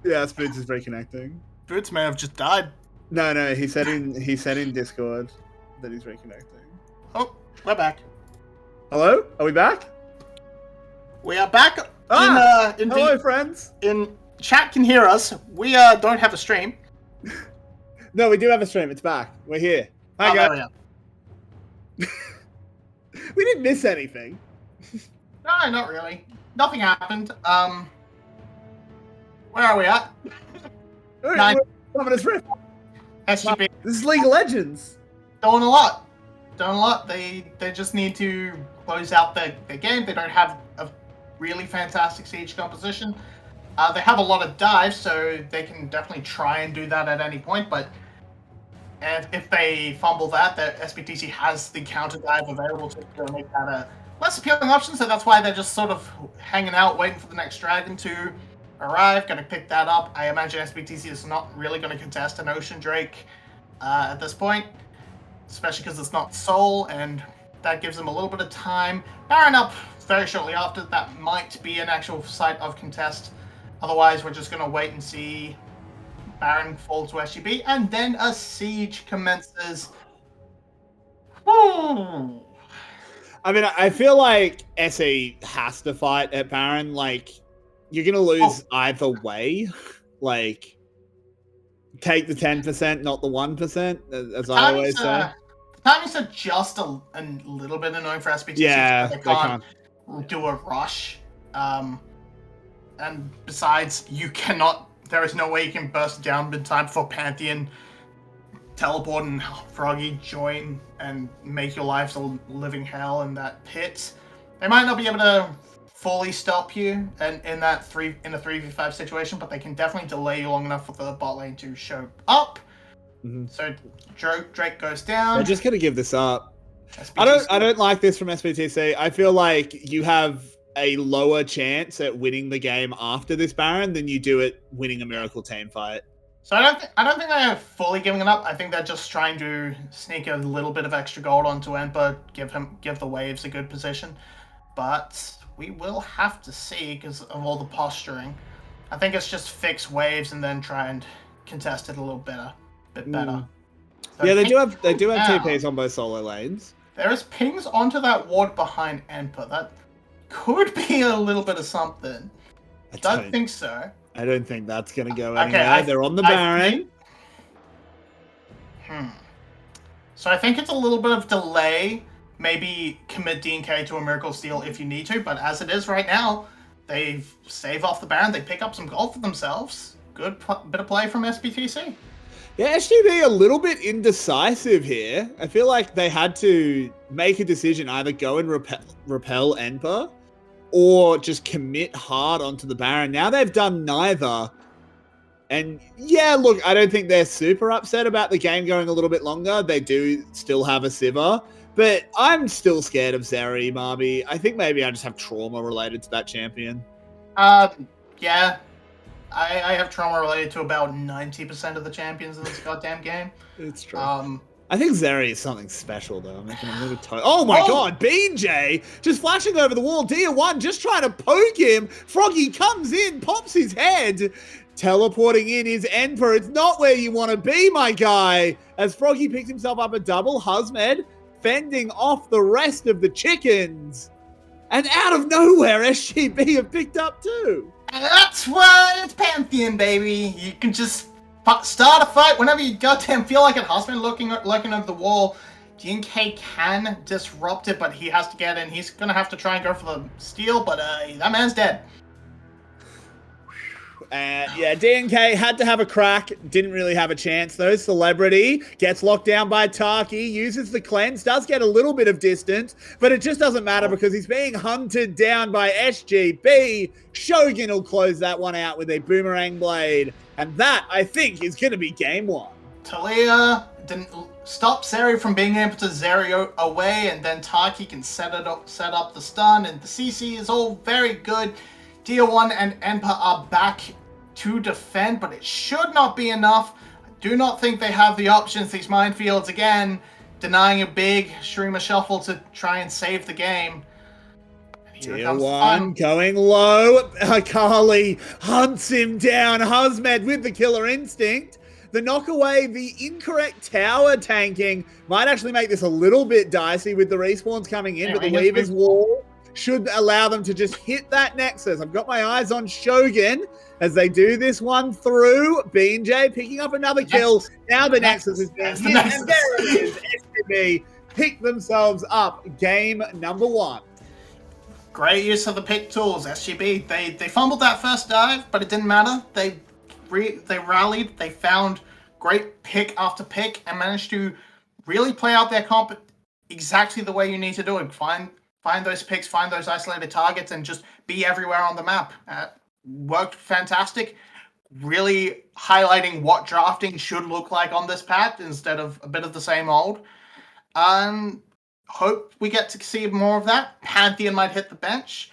Yeah, Spoots is reconnecting. Boots may have just died. No, he said in Discord that he's reconnecting. Oh, we're back. Hello? Are we back? We are back. Hello, friends. In chat can hear us. We don't have a stream. No, we do have a stream. It's back. We're here. Hi, There guys. we are. We didn't miss anything. No, not really. Nothing happened. Where are we at? Nine. Dominus Rift. SGB This is League of Legends. doing a lot. They just need to close out their game. They don't have a really fantastic siege composition. They have a lot of dives, so they can definitely try and do that at any point, but if they fumble that, the SBTC has the counter dive available to make that a less appealing option, so that's why they're just sort of hanging out, waiting for the next dragon to arrive, going to pick that up. I imagine SBTC is not really going to contest an Ocean Drake at this point, especially because it's not Soul, and that gives them a little bit of time. Baron up very shortly after. That might be an actual site of contest. Otherwise, we're just going to wait and see Baron fall to SGB, and then a siege commences. Woo! I mean, I feel like SE has to fight at Baron. Like, you're going to lose either way. Like, take the 10%, not the 1%, as I always say. Timings are just a little bit annoying for SBTC. Yeah, they can't do a rush. And besides, there is no way you can burst down in time for Pantheon, teleport, and Froggy join and make your lives a living hell in that pit. They might not be able to fully stop you in a 3v5 situation, but they can definitely delay you long enough for the bot lane to show up. Mm-hmm. So Drake goes down. They're just gonna give this up. I don't like this from SBTC. I feel like you have a lower chance at winning the game after this Baron than you do at winning a Miracle team fight. So I don't think they're fully giving it up. I think they're just trying to sneak a little bit of extra gold onto Emperor, give the waves a good position. But we will have to see because of all the posturing. I think it's just fix waves and then try and contest it a little bit better. So yeah, they do have TPs on both solo lanes. There is pings onto that ward behind Emperor. That could be a little bit of something. I don't think so. I don't think that's going to go anywhere. They're on the Baron. So I think it's a little bit of delay. Maybe commit DNK to a Miracle Steal if you need to. But as it is right now, they save off the Baron. They pick up some gold for themselves. Good bit of play from SBTC. Yeah, SGB a little bit indecisive here. I feel like they had to make a decision, either go and repel Emperor or just commit hard onto the Baron. Now they've done neither. And yeah, look, I don't think they're super upset about the game going a little bit longer. They do still have a Sivir. But I'm still scared of Zeri, Marby. I think maybe I just have trauma related to that champion. Yeah. I have trauma related to about 90% of the champions in this goddamn game. It's true. I think Zeri is something special, though. I'm making a little oh my god, Bean J just flashing over the wall. Dia 1 just trying to poke him. Froggy comes in, pops his head. Teleporting in is Emperor. It's not where you want to be, my guy. As Froggy picks himself up a double, Husmed fending off the rest of the chickens. And out of nowhere, SGB have picked up too. That's why it's Pantheon, baby. You can just start a fight whenever you goddamn feel like it. Husband looking over the wall. DNK can disrupt it, but he has to get in. He's going to have to try and go for the steal, but that man's dead. Yeah, DNK had to have a crack. Didn't really have a chance, though. Celebrity gets locked down by Taki, uses the cleanse, does get a little bit of distance, but it just doesn't matter because he's being hunted down by SGB. Shogun will close that one out with a boomerang blade, and that, I think, is going to be game one. Talia didn't stop Zeri from being able to Zeri away, and then Taki can set up the stun, and the CC is all very good. Dia 1 and Emperor are back to defend, but it should not be enough. I do not think they have the options. These minefields, again, denying a big streamer shuffle to try and save the game. Here Tier comes the 1 final. going low. Akali hunts him down. Hazmed with the killer instinct. The knockaway, the incorrect tower tanking might actually make this a little bit dicey with the respawns coming in, but the Weaver's wall should allow them to just hit that Nexus. I've got my eyes on Shogun as they do this one through. BJ picking up another kill. Now the Nexus is being hit, and there it is. SGB pick themselves up. Game number 1. Great use of the pick tools, SGB. They fumbled that first dive, but it didn't matter. They rallied. They found great pick after pick and managed to really play out their comp exactly the way you need to do it. Find those picks, find those isolated targets, and just be everywhere on the map. Worked fantastic. Really highlighting what drafting should look like on this patch instead of a bit of the same old. Hope we get to see more of that. Pantheon might hit the bench,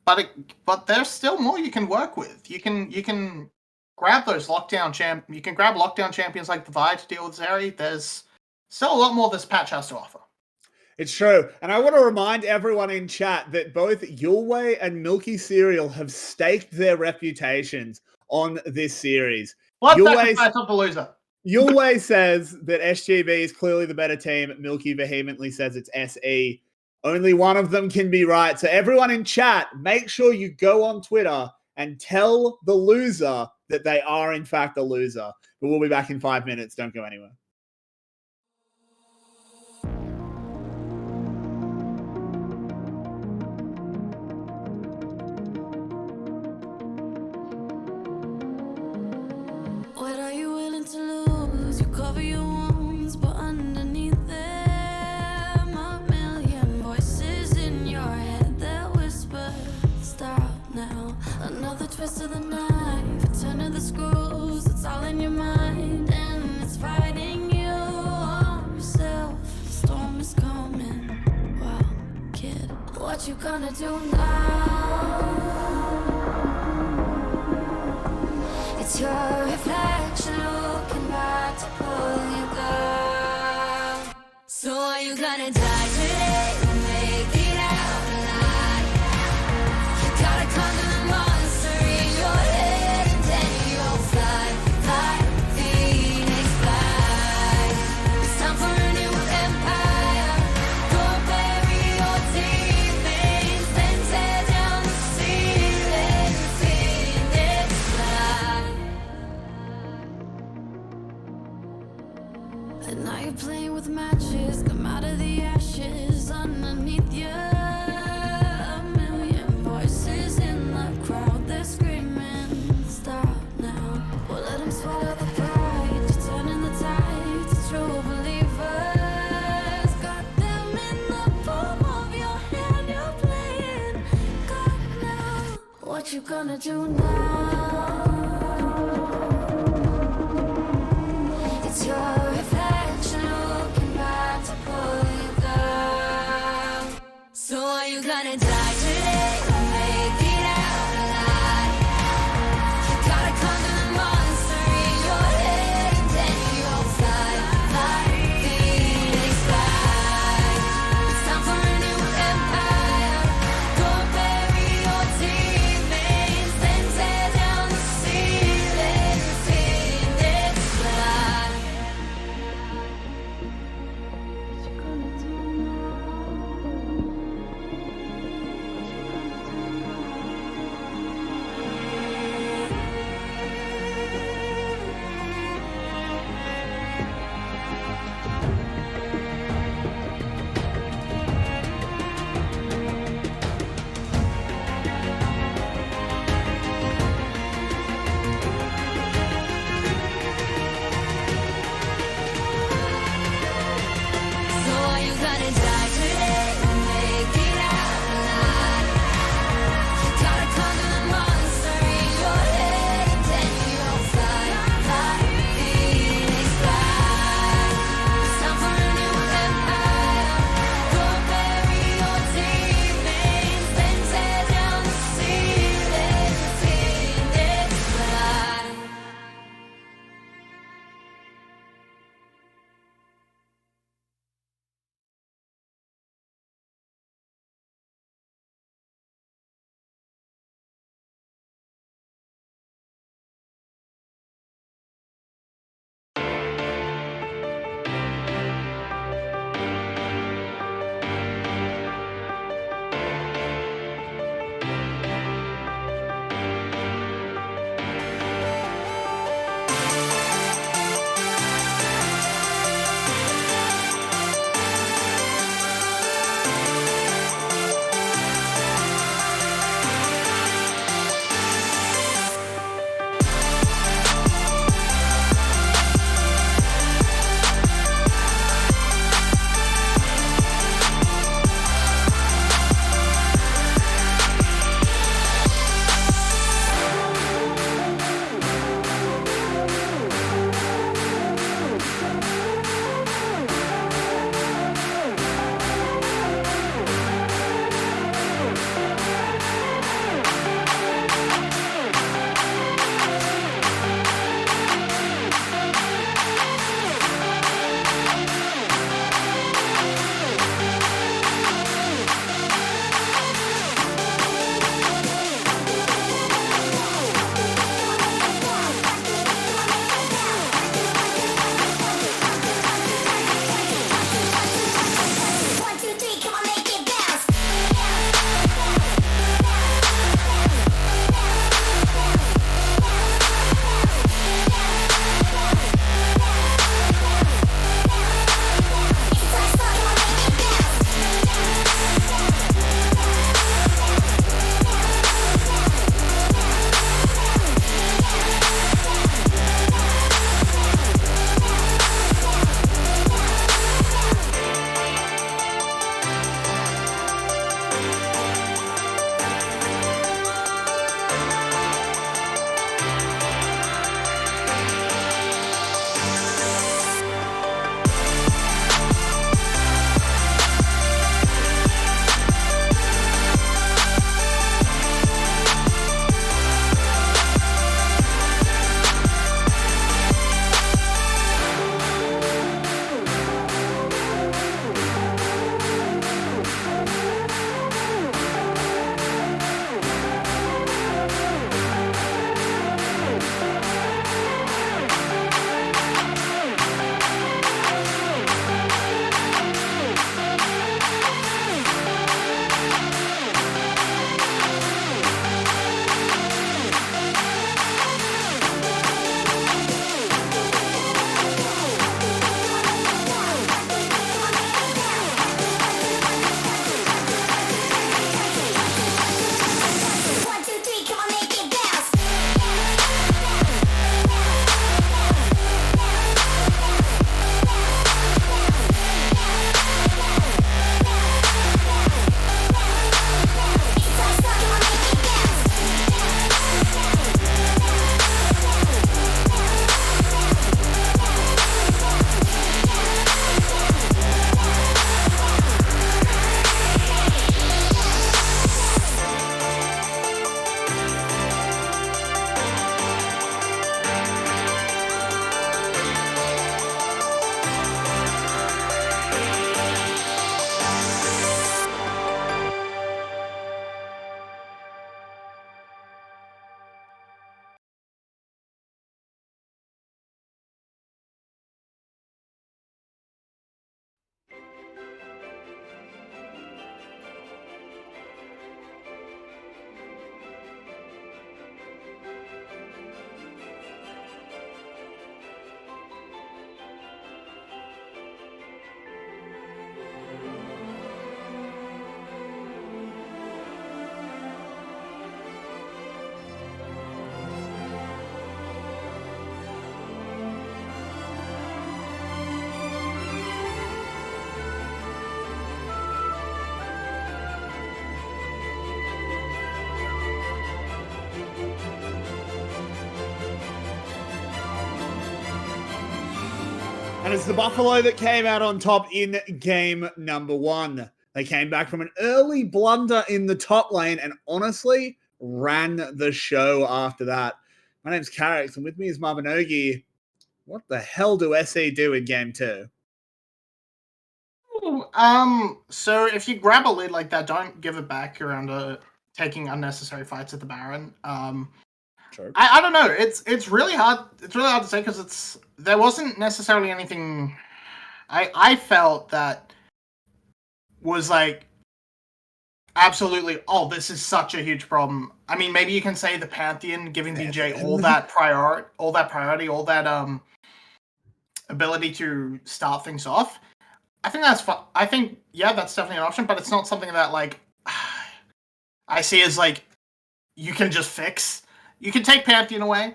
but there's still more you can work with. You can grab those lockdown champions like the Vi to deal with Zeri. There's still a lot more this patch has to offer. It's true. And I want to remind everyone in chat that both Yulway and Milky Cereal have staked their reputations on this series. What sacrifice of the loser? Yulway says that SGB is clearly the better team. Milky vehemently says it's SE. Only one of them can be right. So everyone in chat, make sure you go on Twitter and tell the loser that they are in fact a loser. But we'll be back in 5 minutes. Don't go anywhere. What are you willing to lose? You cover your wounds, but underneath them a million voices in your head that whisper, stop now. Another twist of the knife, a turn of the screws. It's all in your mind, and it's fighting you on yourself. The storm is coming. Wow, kid, what you gonna do now? It's your reflection looking back to pull you down. So are you gonna die today or make it out alive? You gotta conquer the monster in your head, and then you'll fly, fly, Phoenix fly. It's time for a new empire. Go bury your demons, then tear down the ceiling, Phoenix fly. And now you're playing with matches, come out of the ashes underneath you. A million voices in the crowd, they're screaming, stop now. Well, let them swallow the pride, you're turning the tide to true believers. Got them in the palm of your hand, you're playing God now. What you gonna do now? It's your reflection looking back to pull you down. So are you gonna die today or make it out alive? You gotta conquer the monster in your head, and then you'll fly, fly, Phoenix fly. It's time for a new empire. Go bury your demons, then tear down the ceiling, Phoenix fly. What you gonna do now? And it's the Buffalo that came out on top in game number 1. They came back from an early blunder in the top lane and honestly ran the show after that. My name's Carrix, and with me is Mabinogi. What the hell do SE do in game 2? So if you grab a lead like that, don't give it back around taking unnecessary fights at the Baron. Sure. I don't know. It's really hard. It's really hard to say because there wasn't necessarily anything I felt that was like absolutely, oh, this is such a huge problem. I mean, maybe you can say the Pantheon giving BJ all that priority, all that ability to start things off. I think that's fun. I think, yeah, that's definitely an option, but it's not something that, like, I see as, like, you can just fix. You can take Pantheon away.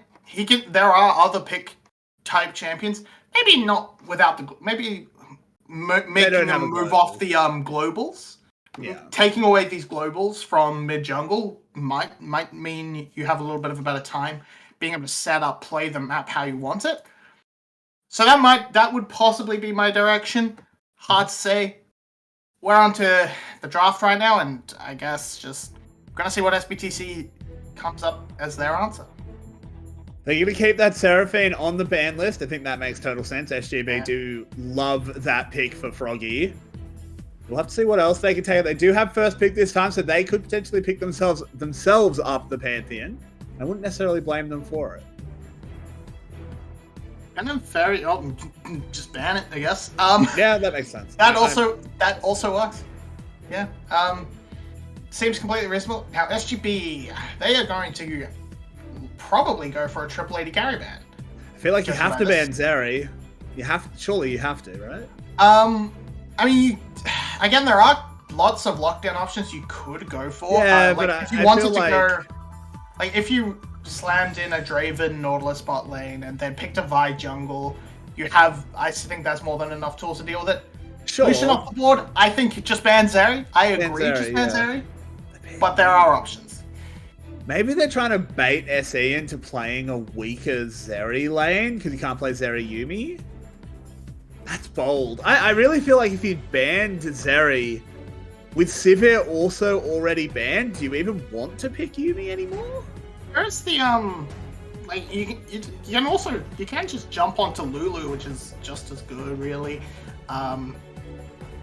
There are other pick type champions. Maybe not without making them move off the globals. Yeah. Taking away these globals from mid jungle might mean you have a little bit of a better time being able to set up, play the map how you want it. So that would possibly be my direction. Hard to say. We're on to the draft right now, and I guess just gonna see what SBTC comes up as their answer. They're going to keep that Seraphine on the ban list. I think that makes total sense. SGB do love that pick for Froggy. We'll have to see what else they can take. They do have first pick this time, so they could potentially pick themselves up the Pantheon. I wouldn't necessarily blame them for it. And then just ban it, I guess. Yeah, that makes sense. That also works. Yeah. Seems completely reasonable. Now SGB, they are going to probably go for a triple AD carry ban. I feel like you have to ban Zeri. Surely you have to, right? I mean, again, there are lots of lockdown options you could go for. Yeah, but if you wanted to go, like if you slammed in a Draven Nautilus bot lane and then picked a Vi jungle, I think that's more than enough tools to deal with it. Sure. Pushing off the board, I think just ban Zeri. I agree, just ban Zeri. But there are options. Maybe they're trying to bait SE into playing a weaker Zeri lane because you can't play Zeri Yuumi. That's bold. I really feel like if you'd banned Zeri with Sivir also already banned, do you even want to pick Yuumi anymore? There's the like you can just jump onto Lulu, which is just as good, really.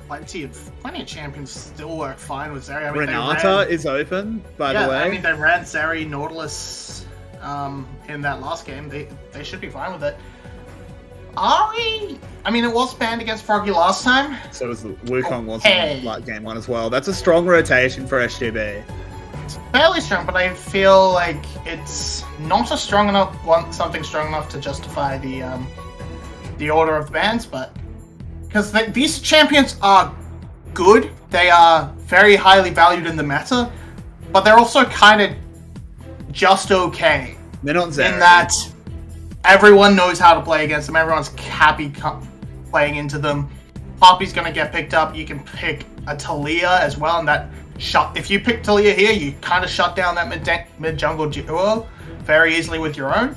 Plenty of champions still work fine with Zeri. I mean, Renata is open, by the way. I mean, they ran Zeri Nautilus in that last game. They should be fine with it. Ari, I mean, it was banned against Froggy last time. So was Wukong was in like game 1 as well. That's a strong rotation for SGB. It's fairly strong, but I feel like it's not something strong enough to justify the order of bans, but because these champions are good, they are very highly valued in the meta, but they're also kind of just okay. They're not Zeri. In that everyone knows how to play against them. Everyone's happy playing into them. Poppy's going to get picked up. You can pick a Talia as well, and if you pick Talia here, you kind of shut down that mid-jungle duo very easily with your own.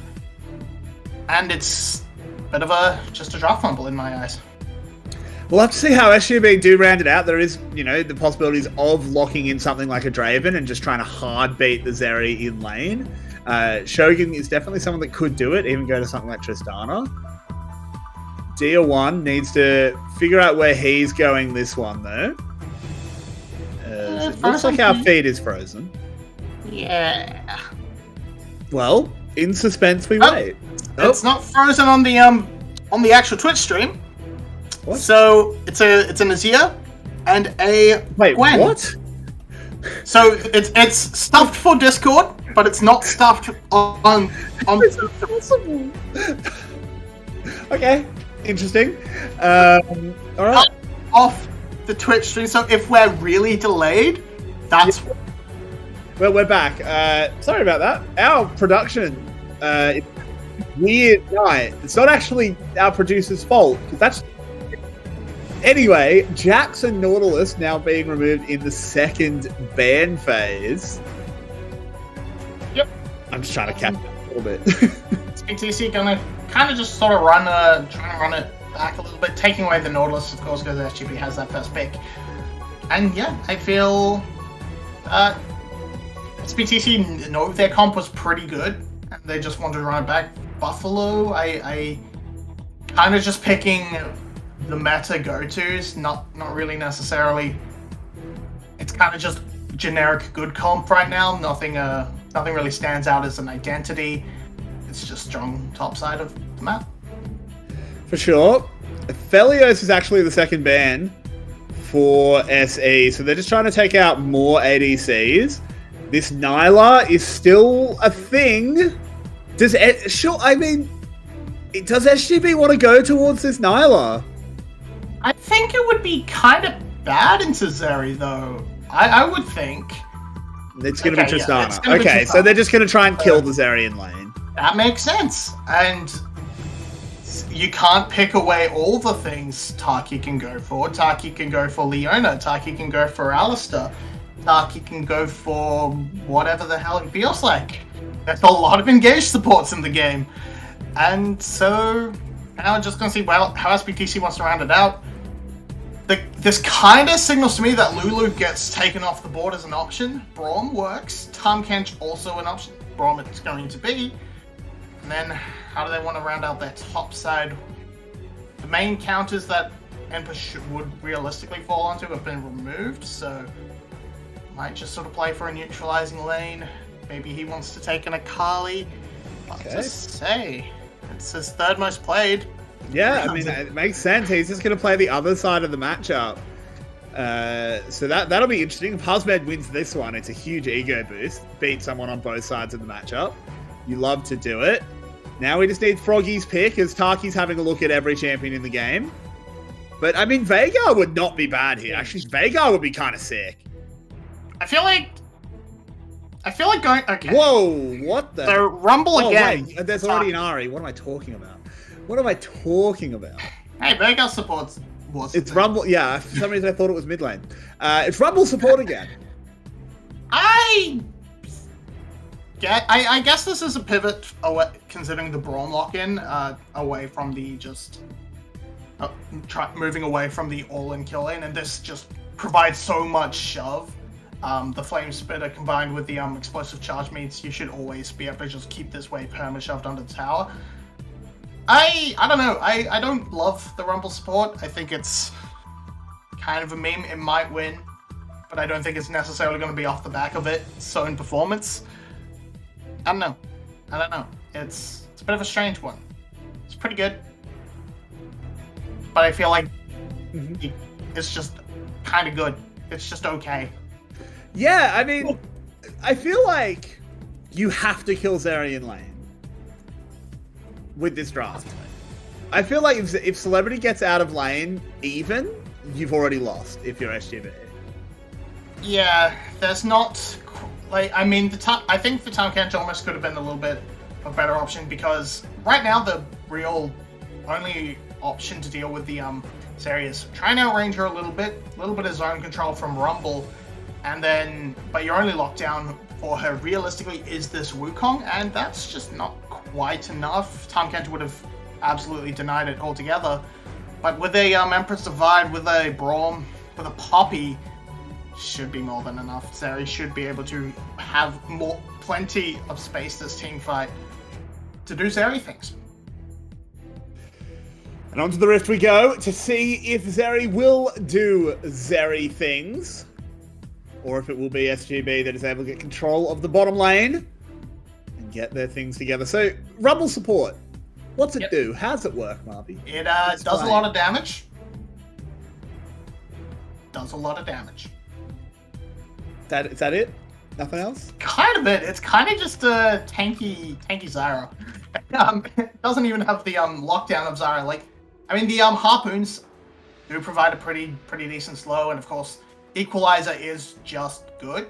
And it's a bit of just a draft fumble in my eyes. We'll have to see how SGB do round it out. There is, the possibilities of locking in something like a Draven and just trying to hard beat the Zeri in lane. Shogun is definitely someone that could do it, even go to something like Tristana. Dia1 needs to figure out where he's going this one, though. It looks like our feed is frozen. Yeah. Well, in suspense we wait. It's not frozen on the actual Twitch stream. What? So it's a Nazir and a Gwen. What? So it's stuffed for Discord, but it's not stuffed on. It's impossible. Okay, interesting. All right. Off the Twitch stream. So if we're really delayed, that's. Well, we're back. Sorry about that. Our production. Weird night. It's not actually our producer's fault. That's. Anyway, Jax and Nautilus now being removed in the second ban phase. Yep. I'm just trying to catch up a little bit. SBTC gonna kind of just sort of trying to run it back a little bit, taking away the Nautilus, of course, because SGB has that first pick. And yeah, I feel SBTC know their comp was pretty good, and they just wanted to run it back. Buffalo, I kind of just picking the meta go-tos, not really necessarily. It's kind of just generic good comp right now. Nothing really stands out as an identity. It's just strong top side of the map. For sure. Felios is actually the second ban for SE, so they're just trying to take out more ADCs. This Nyla is still a thing. Does SGB want to go towards this Nyla? I think it would be kind of bad into Zeri, though. I would think. It's going to be Tristana. Yeah, okay, so they're just going to try and kill the Zeri in lane. That makes sense. And you can't pick away all the things Taki can go for. Taki can go for Leona. Taki can go for Alistar. Taki can go for whatever the hell it feels like. There's a lot of engaged supports in the game. And so, now we're just going to see how SBTC wants to round it out. This kind of signals to me that Lulu gets taken off the board as an option. Braum works. Tahm Kench also an option. Braum it's going to be. And then, how do they want to round out their top side? The main counters that Emperor would realistically fall onto have been removed, so might just sort of play for a neutralizing lane. Maybe he wants to take an Akali. What to say? It's his third most played. Yeah, I mean, it makes sense. He's just going to play the other side of the matchup. So that'll be interesting. If Husband wins this one, it's a huge ego boost. Beat someone on both sides of the matchup. You love to do it. Now we just need Froggy's pick, as Taki's having a look at every champion in the game. But, I mean, Veigar would not be bad here. Actually, Veigar would be kind of sick. I feel like going... Okay. Whoa, what the... So, Rumble again. Wait, there's already an Ari. What am I talking about? Hey, Veigar supports... It's Rumble... Yeah, for some reason I thought it was mid lane. It's Rumble support again. I guess this is a pivot away, considering the Braum lock-in, away from the just... moving away from the all-in kill lane, and this just provides so much shove. The Flame Spitter combined with the explosive charge means you should always be able to just keep this wave perma-shoved under the tower. I don't know. I don't love the Rumble support. I think it's kind of a meme. It might win, but I don't think it's necessarily going to be off the back of its own performance. I don't know. It's a bit of a strange one. It's pretty good, but I feel like it's just kind of good. It's just okay. Yeah, I mean, I feel like you have to kill Zeri in lane with this draft. I feel like if Celebrity gets out of lane even, you've already lost if you're SGB. Yeah, there's not... Like, I mean, I think the Tahm Kench almost could have been a little bit a better option, because right now the real only option to deal with the Zeri is try and outrange her a little bit of zone control from Rumble, and then, but your only lockdown for her realistically is this Wukong, and that's just not quite enough. Tahm Kench would have absolutely denied it altogether. But with a Empress Divide, with a Braum, with a Poppy, should be more than enough. Zeri should be able to have plenty of space this team fight to do Zeri things. And onto the Rift we go to see if Zeri will do Zeri things, or if it will be SGB that is able to get control of the bottom lane and get their things together. So, Rumble support. What's it do? How does it work, Marby? It does a lot of damage. Is that it? Nothing else? Kind of it. It's kind of just a tanky Zyra. It doesn't even have the lockdown of Zyra. Like, I mean, the harpoons do provide a pretty decent slow, and of course, Equalizer is just good.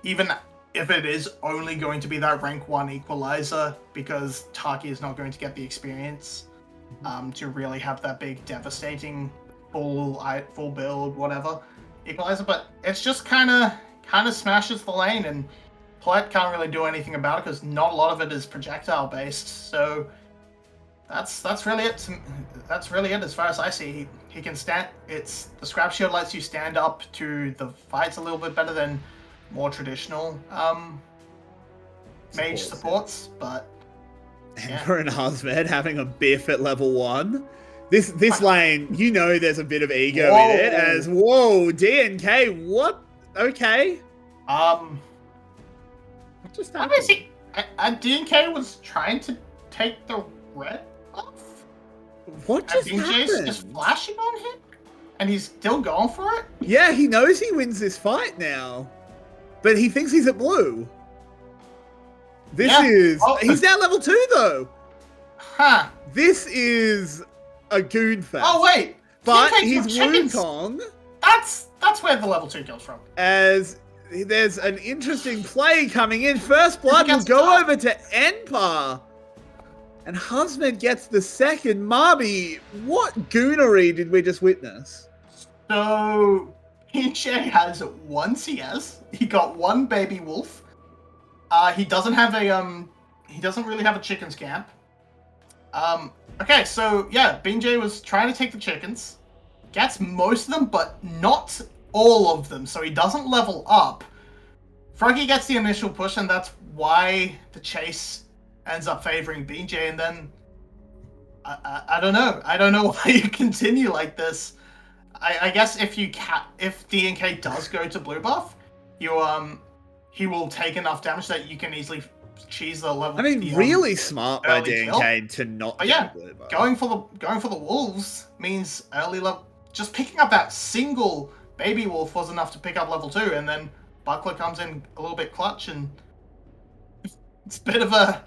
Even if it is only going to be that rank 1 Equalizer, because Taki is not going to get the experience to really have that big devastating full build whatever Equalizer, but it's just kind of smashes the lane, and Plet can't really do anything about it because not a lot of it is projectile based. So that's really it. That's really it as far as I see. He can stand. The scrap shield lets you stand up to the fights a little bit better than more traditional mage supports. But Emperor and Husband having a biff at level 1. This lane, you know, there's a bit of ego in it. As DNK, what? Okay. What just happened? DNK was trying to take the red off. What just BJ's happened? just flashing on him, and he's still going for it. Yeah, he knows he wins this fight now, but he thinks he's at blue. He's now level 2 though. Huh. This is a goon fest. Oh wait, but he's Wukong. That's where the level 2 comes from. As there's an interesting play coming in. First blood will go over to Enpa. And Husband gets the second. Marby, what goonery did we just witness? So, PJ has 1 CS. He got 1 baby wolf. He doesn't have he doesn't really have a chickens camp. Okay, so yeah, BJ was trying to take the chickens. Gets most of them, but not all of them, so he doesn't level up. Froggy gets the initial push, and that's why the chase ends up favoring BJ, and then I don't know. I don't know why you continue like this. I guess if DNK does go to blue buff, he will take enough damage that you can easily cheese the level. I mean, really smart by DNK to not get blue buff. Going for the wolves means early level. Just picking up that single baby wolf was enough to pick up level 2, and then Buckler comes in a little bit clutch, and it's a bit of a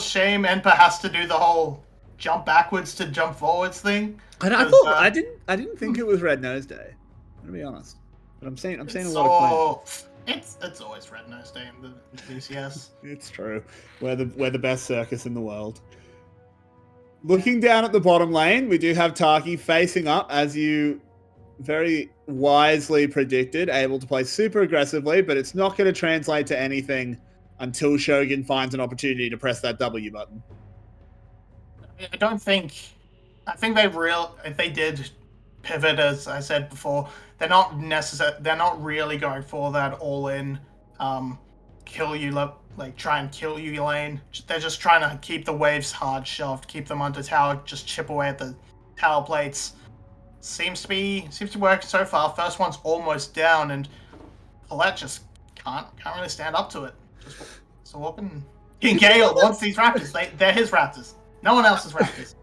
shame. Enpa has to do the whole jump backwards to jump forwards thing. And I didn't think it was Red Nose Day. To be honest, but I'm seeing a lot of claims. It's always Red Nose Day in the VCS. It's true. We're the best circus in the world. Looking down at the bottom lane, we do have Taki facing up, as you very wisely predicted, able to play super aggressively, but it's not going to translate to anything until Shogun finds an opportunity to press that W button. I think if they did pivot, as I said before, they're not really going for that all-in try and kill you lane. They're just trying to keep the waves hard shoved, keep them under tower, just chip away at the tower plates. Seems to be working so far. First one's almost down, and Colette just can't really stand up to it. So walking. King Gale wants these raptors. They're his raptors. No one else's raptors.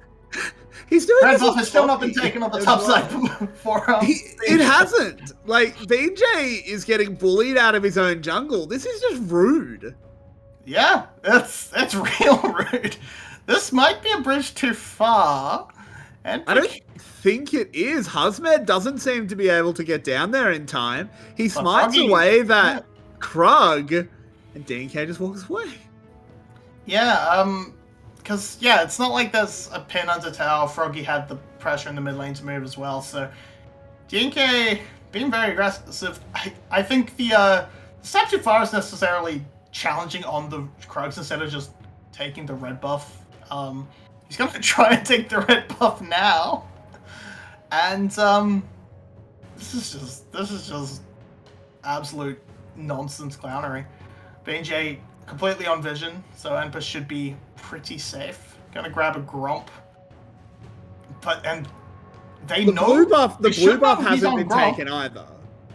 He's doing Red buff has still not been taken on the top side for it hasn't. Like, BJ is getting bullied out of his own jungle. This is just rude. Yeah, that's real rude. This might be a bridge too far. And I don't think it is. Husmed doesn't seem to be able to get down there in time. He smites away that Krug, and DNK just walks away. Yeah, because, it's not like there's a pin under tower. Froggy had the pressure in the mid lane to move as well, so DNK being very aggressive. I think the step too far is necessarily challenging on the Krugs instead of just taking the red buff. He's going to try and take the red buff now, and this is just absolute nonsense clownery. BJ completely on vision, so Enpa should be pretty safe. Gonna grab a Gromp, they know the blue buff hasn't been taken either.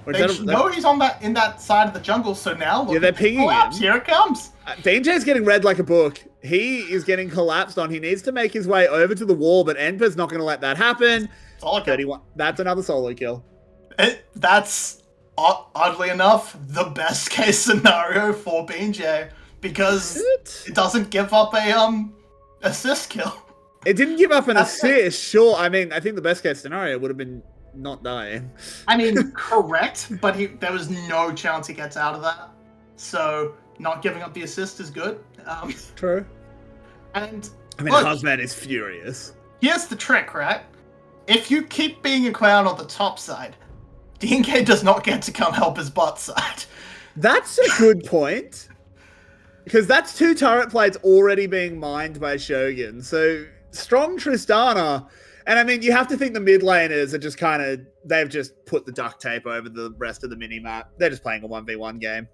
They know he's in that side of the jungle, so now look, they're pinging him. Here it comes. BJ's getting read like a book. He is getting collapsed on. He needs to make his way over to the wall, but Enpa's not going to let that happen. Solo 31. That's another solo kill. That's oddly enough the best case scenario for BJ, because it doesn't give up a assist kill. It didn't give up an assist, sure. I mean, I think the best case scenario would have been not dying. I mean, correct, but there was no chance he gets out of that. So not giving up the assist is good. True. And I mean, Husband is furious. Here's the trick, right? If you keep being a clown on the top side, DNK does not get to come help his bot side. That's a good point. Because that's 2 turret plates already being mined by Shogun. So strong Tristana. And I mean, you have to think the mid laners are just kind of, they've just put the duct tape over the rest of the mini map. They're just playing a 1v1 game.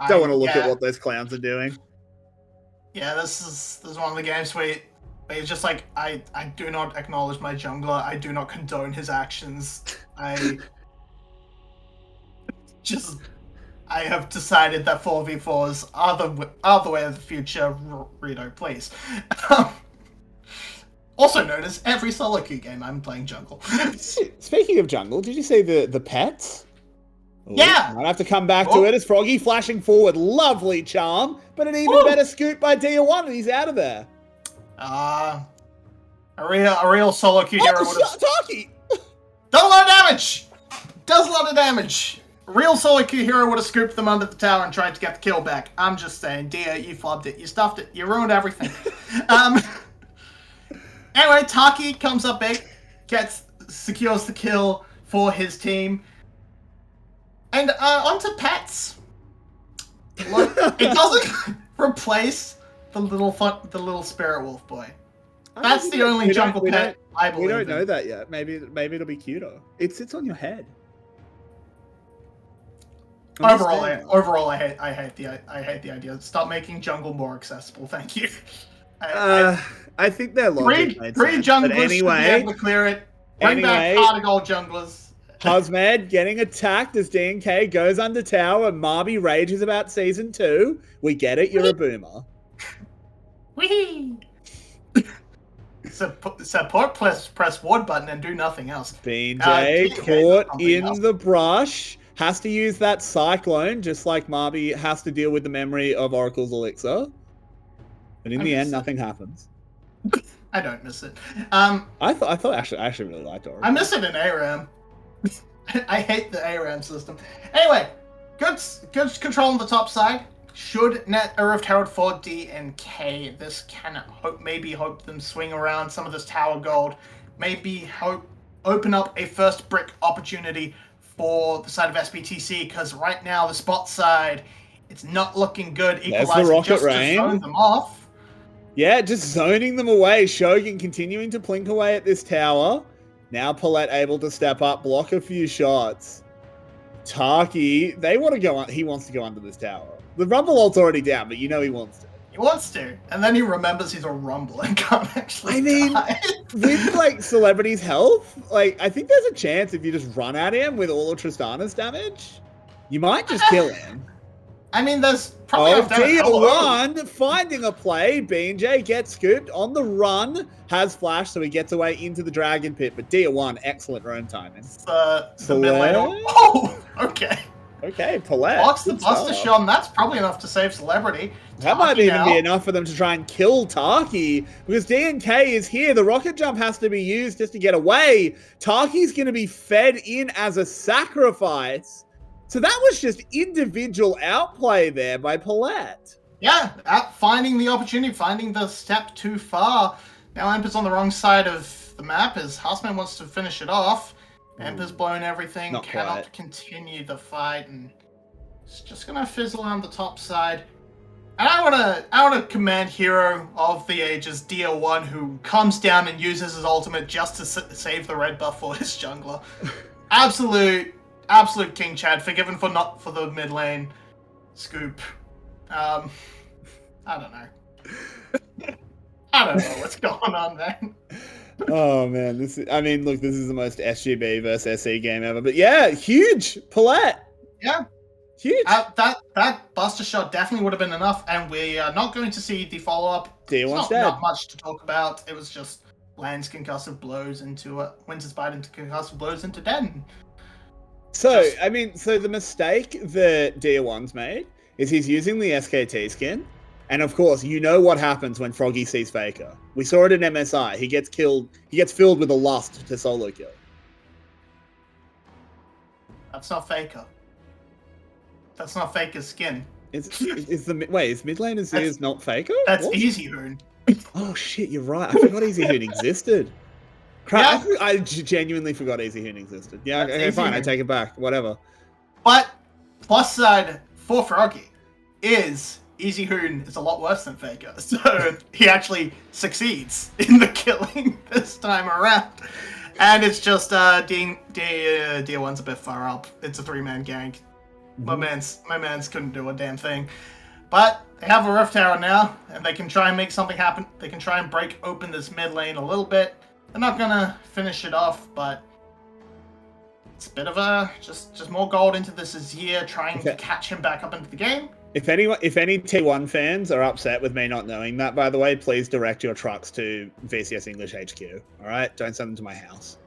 Don't want to look at what those clowns are doing. Yeah, this is one of the games where it's just like, I do not acknowledge my jungler. I do not condone his actions. I have decided that 4v4s are the way of the future. Rito, please. Also known as every solo queue game, I'm playing jungle. Speaking of jungle, did you see the pets? Ooh, Yeah! Might have to come back to it. It's Froggy flashing forward. Lovely charm, but an even better scoop by Dia1, and he's out of there. A real solo queue hero would have... Taki! Does a lot of damage! Does a lot of damage! A real solo queue hero would have scooped them under the tower and tried to get the kill back. I'm just saying, Dia, you flubbed it. You stuffed it. You ruined everything. Anyway, Taki comes up big, secures the kill for his team. And onto pets. Look, it doesn't replace the little spirit wolf boy. That's the only jungle pet I believe. We don't know that yet. Maybe it'll be cuter. It sits on your head. Overall, I hate the idea. Stop making jungle more accessible. Thank you. I think they're logic. Three junglers should be able to clear it. Bring back harder gold junglers. Husmed getting attacked as D&K goes under tower and Marby rages about season 2. We get it, you're a boomer. Whee! Support press ward button and do nothing else. BJ caught in the brush. Has to use that cyclone, just like Marby has to deal with the memory of Oracle's elixir. But in the end, nothing happens. I don't miss it. I actually really liked Oracle. I miss it in ARAM. I hate the ARAM system. Anyway, good control on the top side. Should net a Rift Herald for D and K. This can hope them swing around some of this tower gold. Maybe open up a first brick opportunity for the side of SBTC, because right now the spot side, it's not looking good. Equalizer just to zone them off. Yeah, just zoning them away. Shogun continuing to plink away at this tower. Now Paulette able to step up, block a few shots. Taki, he wants to go under this tower. The Rumble ult's already down, but you know he wants to. He wants to, and then he remembers he's a Rumble and can't actually die. With like celebrity's health, like I think there's a chance if you just run at him with all of Tristana's damage, you might just kill him. I mean, there's probably Dia1 finding a play. BJ gets scooped on the run, has flash, so he gets away into the dragon pit. But Dia1, excellent roam timing. The mid lane. Oh, okay. Okay, Paulette. Blocks the Buster Shot. That's probably enough to save Celebrity. That might even be enough for them to try and kill Taki, because D&K is here. The rocket jump has to be used just to get away. Taki's going to be fed in as a sacrifice. So that was just individual outplay there by Paulette. Yeah, finding the opportunity, finding the step too far. Now Emper's on the wrong side of the map as Hassman wants to finish it off. Emper's blown everything, cannot continue the fight, and it's just gonna fizzle on the top side. And I wanna commend hero of the ages, Dia1, who comes down and uses his ultimate just to save the red buff for his jungler. Absolute King Chad, forgiven for the mid lane scoop. I don't know. I don't know what's going on there. Oh man, this is the most SGB versus SE game ever. But yeah, huge Paulette. Yeah. Huge. That Buster Shot definitely would have been enough, and we are not going to see the follow-up. It's not much to talk about. It was just Land's concussive blows into Winter's Bite into concussive blows into Den. So the mistake that Dia1's made is he's using the SKT skin. And of course, you know what happens when Froggy sees Faker. We saw it in MSI. He gets killed. He gets filled with a lust to solo kill. That's not Faker. That's not Faker's skin. Is mid lane is not Faker? That's Easy Hoon. Oh shit, you're right. I forgot Easy Hoon existed. Crap, yeah. I genuinely forgot Easy Hoon existed. Yeah, okay, fine. I take it back. Whatever. But plus side for Froggy is Easy Hoon is a lot worse than Faker, so he actually succeeds in the killing this time around. And it's just D1's a bit far up. It's a 3-man gank. My man's couldn't do a damn thing. But they have a Rift Tower now, and they can try and make something happen. They can try and break open this mid lane a little bit. They're not gonna finish it off, but it's a bit of a just more gold into this Azir, trying to catch him back up into the game. If any T1 fans are upset with me not knowing that, by the way, please direct your trucks to VCS English HQ. All right, don't send them to my house.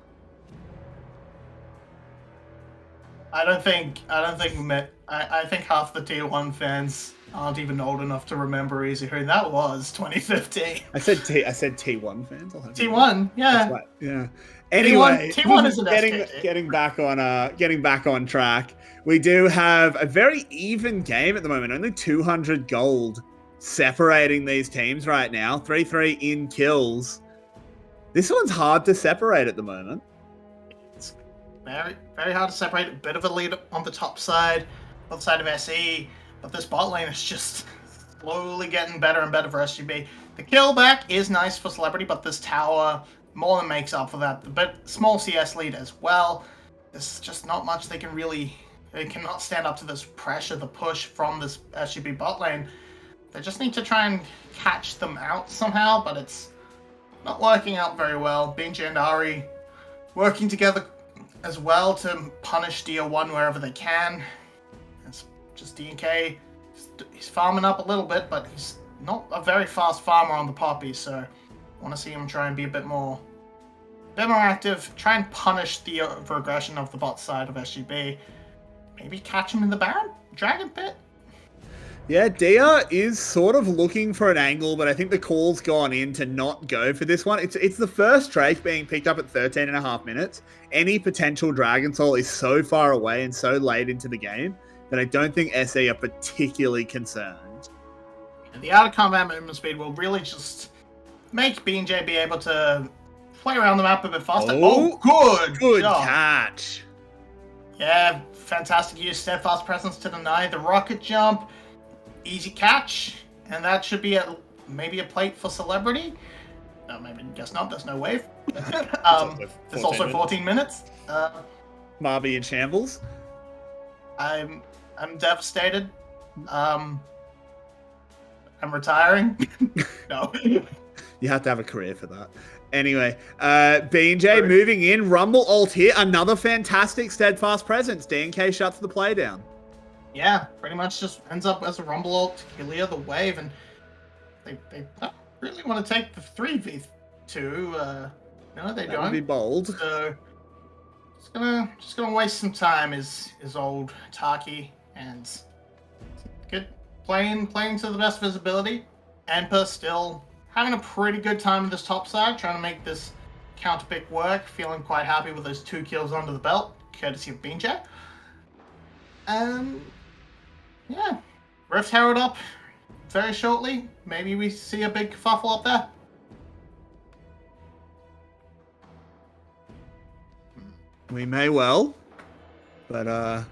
I think half the T1 fans aren't even old enough to remember Easy Hoon. That was 2015. I said T1 fans. T1, yeah. That's right, yeah. Anyway, T1 is an SGB. Getting back on track. We do have a very even game at the moment. Only 200 gold separating these teams right now. 3-3 in kills. This one's hard to separate at the moment. It's very, very hard to separate. A bit of a lead on the top side, on the side of SE, but this bot lane is just slowly getting better and better for SGB. The kill back is nice for Celebrity, but this tower more than makes up for that. The small CS lead as well. There's just not much they can really... They cannot stand up to this pressure, the push from this SGB bot lane. They just need to try and catch them out somehow, but it's not working out very well. BNJ and Ari working together as well to punish DR1 wherever they can. It's just DK. He's farming up a little bit, but he's not a very fast farmer on the Poppy, so I want to see him try and be a bit more active, try and punish the overaggression of the bot side of SGB. Maybe catch him in the Baron Dragon Pit. Yeah, Dia is sort of looking for an angle, but I think the call's gone in to not go for this one. It's the first Drake being picked up at 13.5 minutes. Any potential Dragon Soul is so far away and so late into the game that I don't think SE are particularly concerned. And the out of combat movement speed will really just make BNJ be able to play around the map a bit faster. Oh, good job. Catch. Yeah, fantastic use. Steadfast presence to deny the rocket jump. Easy catch. And that should be maybe a plate for Celebrity. No, maybe, guess not. There's no wave. There's also 14 minutes. Marby in shambles. I'm devastated. I'm retiring. No. You have to have a career for that. Anyway, BNJ moving in. Rumble ult here. Another fantastic steadfast presence. DNK shuts the play down. Yeah, pretty much just ends up as a Rumble ult to clear the wave, and they don't really want to take the 3v2. No, they don't. Would be bold. So just gonna waste some time is old Taki, and good playing to the best visibility. Emper still having a pretty good time in this top side, trying to make this counter pick work. Feeling quite happy with those 2 kills under the belt, courtesy of BNJ. Yeah, Rift Herald up very shortly. Maybe we see a big kerfuffle up there. We may well, but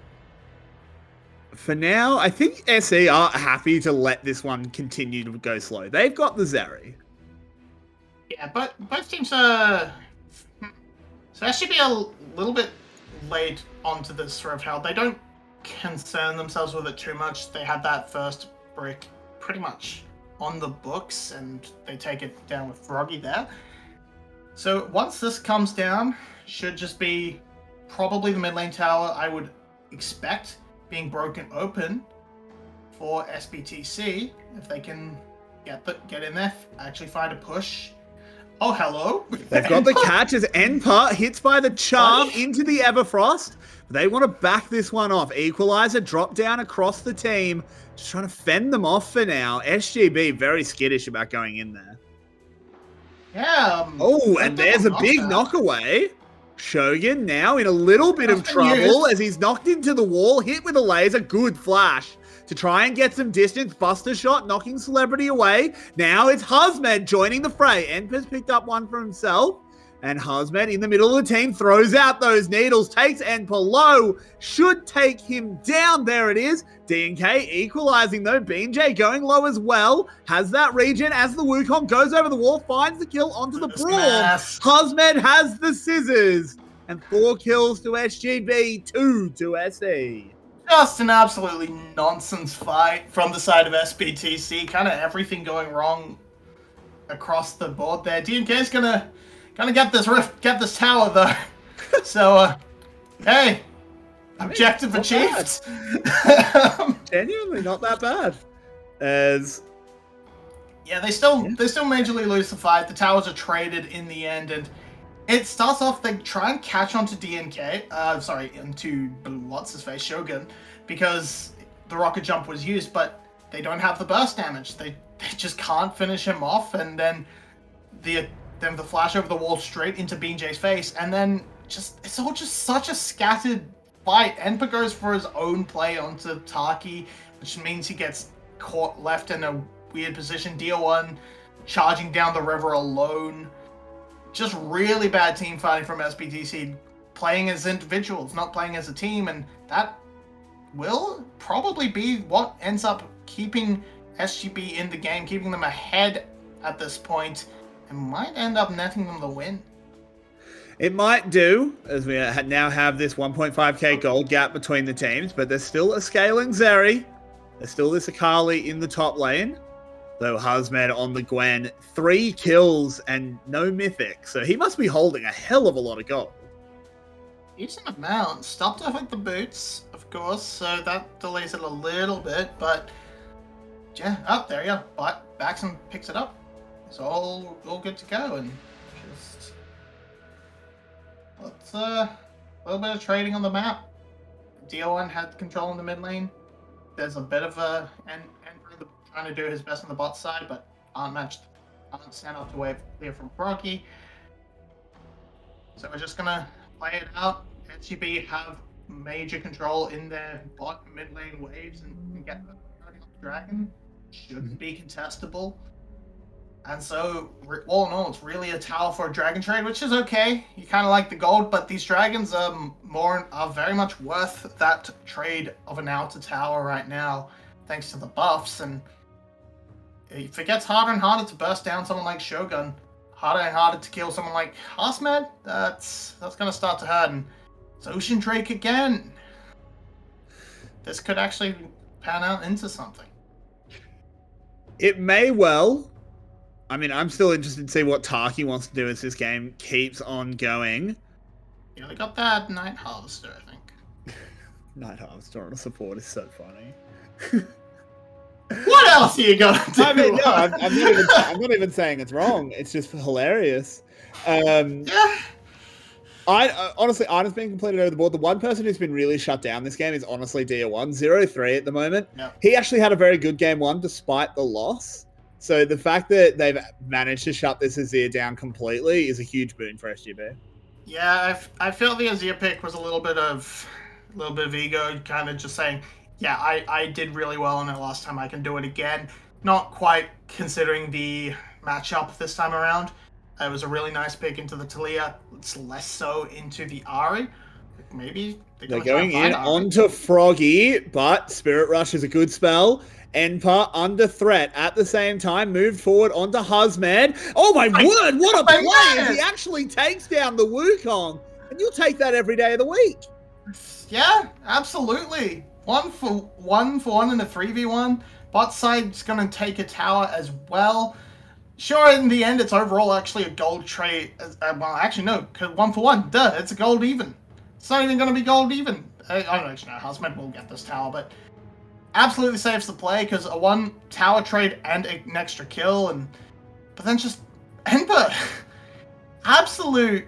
for now, I think SE are happy to let this one continue to go slow. They've got the Zeri. Yeah, but both teams are... So SGB a little bit late onto this Rift Herald. They don't concern themselves with it too much. They had that first brick pretty much on the books, and they take it down with Froggy there. So once this comes down, should just be probably the mid lane tower, I would expect, being broken open for SBTC if they can get in there, actually find a push. Oh, hello. They've got the catch as Enpa hits by the charm into the Everfrost. They want to back this one off. Equalizer drop down across the team, just trying to fend them off for now. SGB very skittish about going in there. Yeah. Oh, and there's a big knockaway. Shogun now in a little bit of trouble as he's knocked into the wall, hit with a laser. Good flash to try and get some distance. Buster shot, knocking Celebrity away. Now it's Huzmed joining the fray. Enpa's picked up one for himself And Hazmed in the middle of the team throws out those needles, takes Enpa low, should take him down. There it is. DNK equalizing though. BJ going low as well. Has that regen as the Wukong goes over the wall, finds the kill onto the Brawl. Hazmed has the scissors. And 4 kills to SGB, 2 to SE. Just an absolutely nonsense fight from the side of SBTC. Kind of everything going wrong across the board there. DNK's gonna get this tower though. So, hey, objective achieved. Genuinely not that bad. As yeah, they still majorly lose the fight. The towers are traded in the end, and it starts off, they try and catch onto DNK, into what's-his-face, Shogun, because the rocket jump was used, but they don't have the burst damage. They just can't finish him off, and then the flash over the wall straight into BJ's face, and then it's all just such a scattered fight. Enpa goes for his own play onto Taki, which means he gets caught left in a weird position. DO1 charging down the river alone. Just really bad team fighting from SBTC, playing as individuals, not playing as a team, and that will probably be what ends up keeping SGB in the game, keeping them ahead at this point, and might end up netting them the win. It might do, as we now have this 1.5k gold gap between the teams, but there's still a scaling Zeri. There's still this Akali in the top lane. Though Hazmed on the Gwen, 3 kills and no mythic. So he must be holding a hell of a lot of gold. Decent amount. Stopped off at the boots, of course, so that delays it a little bit, but yeah, there you go. But Baxton picks it up. It's all good to go, and just let's a little bit of trading on the map. DO1 had control in the mid lane. There's a bit of a trying to do his best on the bot side, but aren't stand up to wave clear from Froggy. So we're just gonna play it out. SGB have major control in their bot mid lane waves and get the dragon. Shouldn't be contestable. And so, all in all, it's really a tower for a dragon trade, which is okay. You kind of like the gold, but these dragons are very much worth that trade of an outer tower right now, thanks to the buffs. And if it gets harder and harder to burst down someone like Shogun, harder and harder to kill someone like Hazmed, that's going to start to hurt. And it's Ocean Drake again. This could actually pan out into something. It may well. I mean, I'm still interested to see what Taki wants to do as this game keeps on going. Yeah, they got that Night Harvester, I think. Night Harvester on a support is so funny. What else are you gonna do? I mean, no, I'm not even saying it's wrong. It's just hilarious. Yeah. Honestly, Arna's being completed over the board. The one person who's been really shut down this game is honestly DO1, 0-3 at the moment. Yep. He actually had a very good game 1 despite the loss. So the fact that they've managed to shut this Azir down completely is a huge boon for SGB. Yeah, I feel the Azir pick was a little bit of ego, kind of just saying, yeah, I did really well on it last time, I can do it again. Not quite considering the matchup this time around. It was a really nice pick into the Talia. It's less so into the Ahri. Maybe they're going in onto Froggy, but Spirit Rush is a good spell. Enpa under threat at the same time, moved forward onto Hazmed. Oh my word, what a play as he actually takes down the Wukong. And you'll take that every day of the week. Yeah, absolutely. 1-for-1 in a 3v1. Bot side's going to take a tower as well. Sure, in the end, it's overall actually a gold trade. Well, actually, no, because 1-for-1, duh, it's a gold even. It's not even going to be gold even. I don't actually know. Hazmed will get this tower, but absolutely saves the play because a 1 tower trade and an extra kill, but then just Enpa, absolute,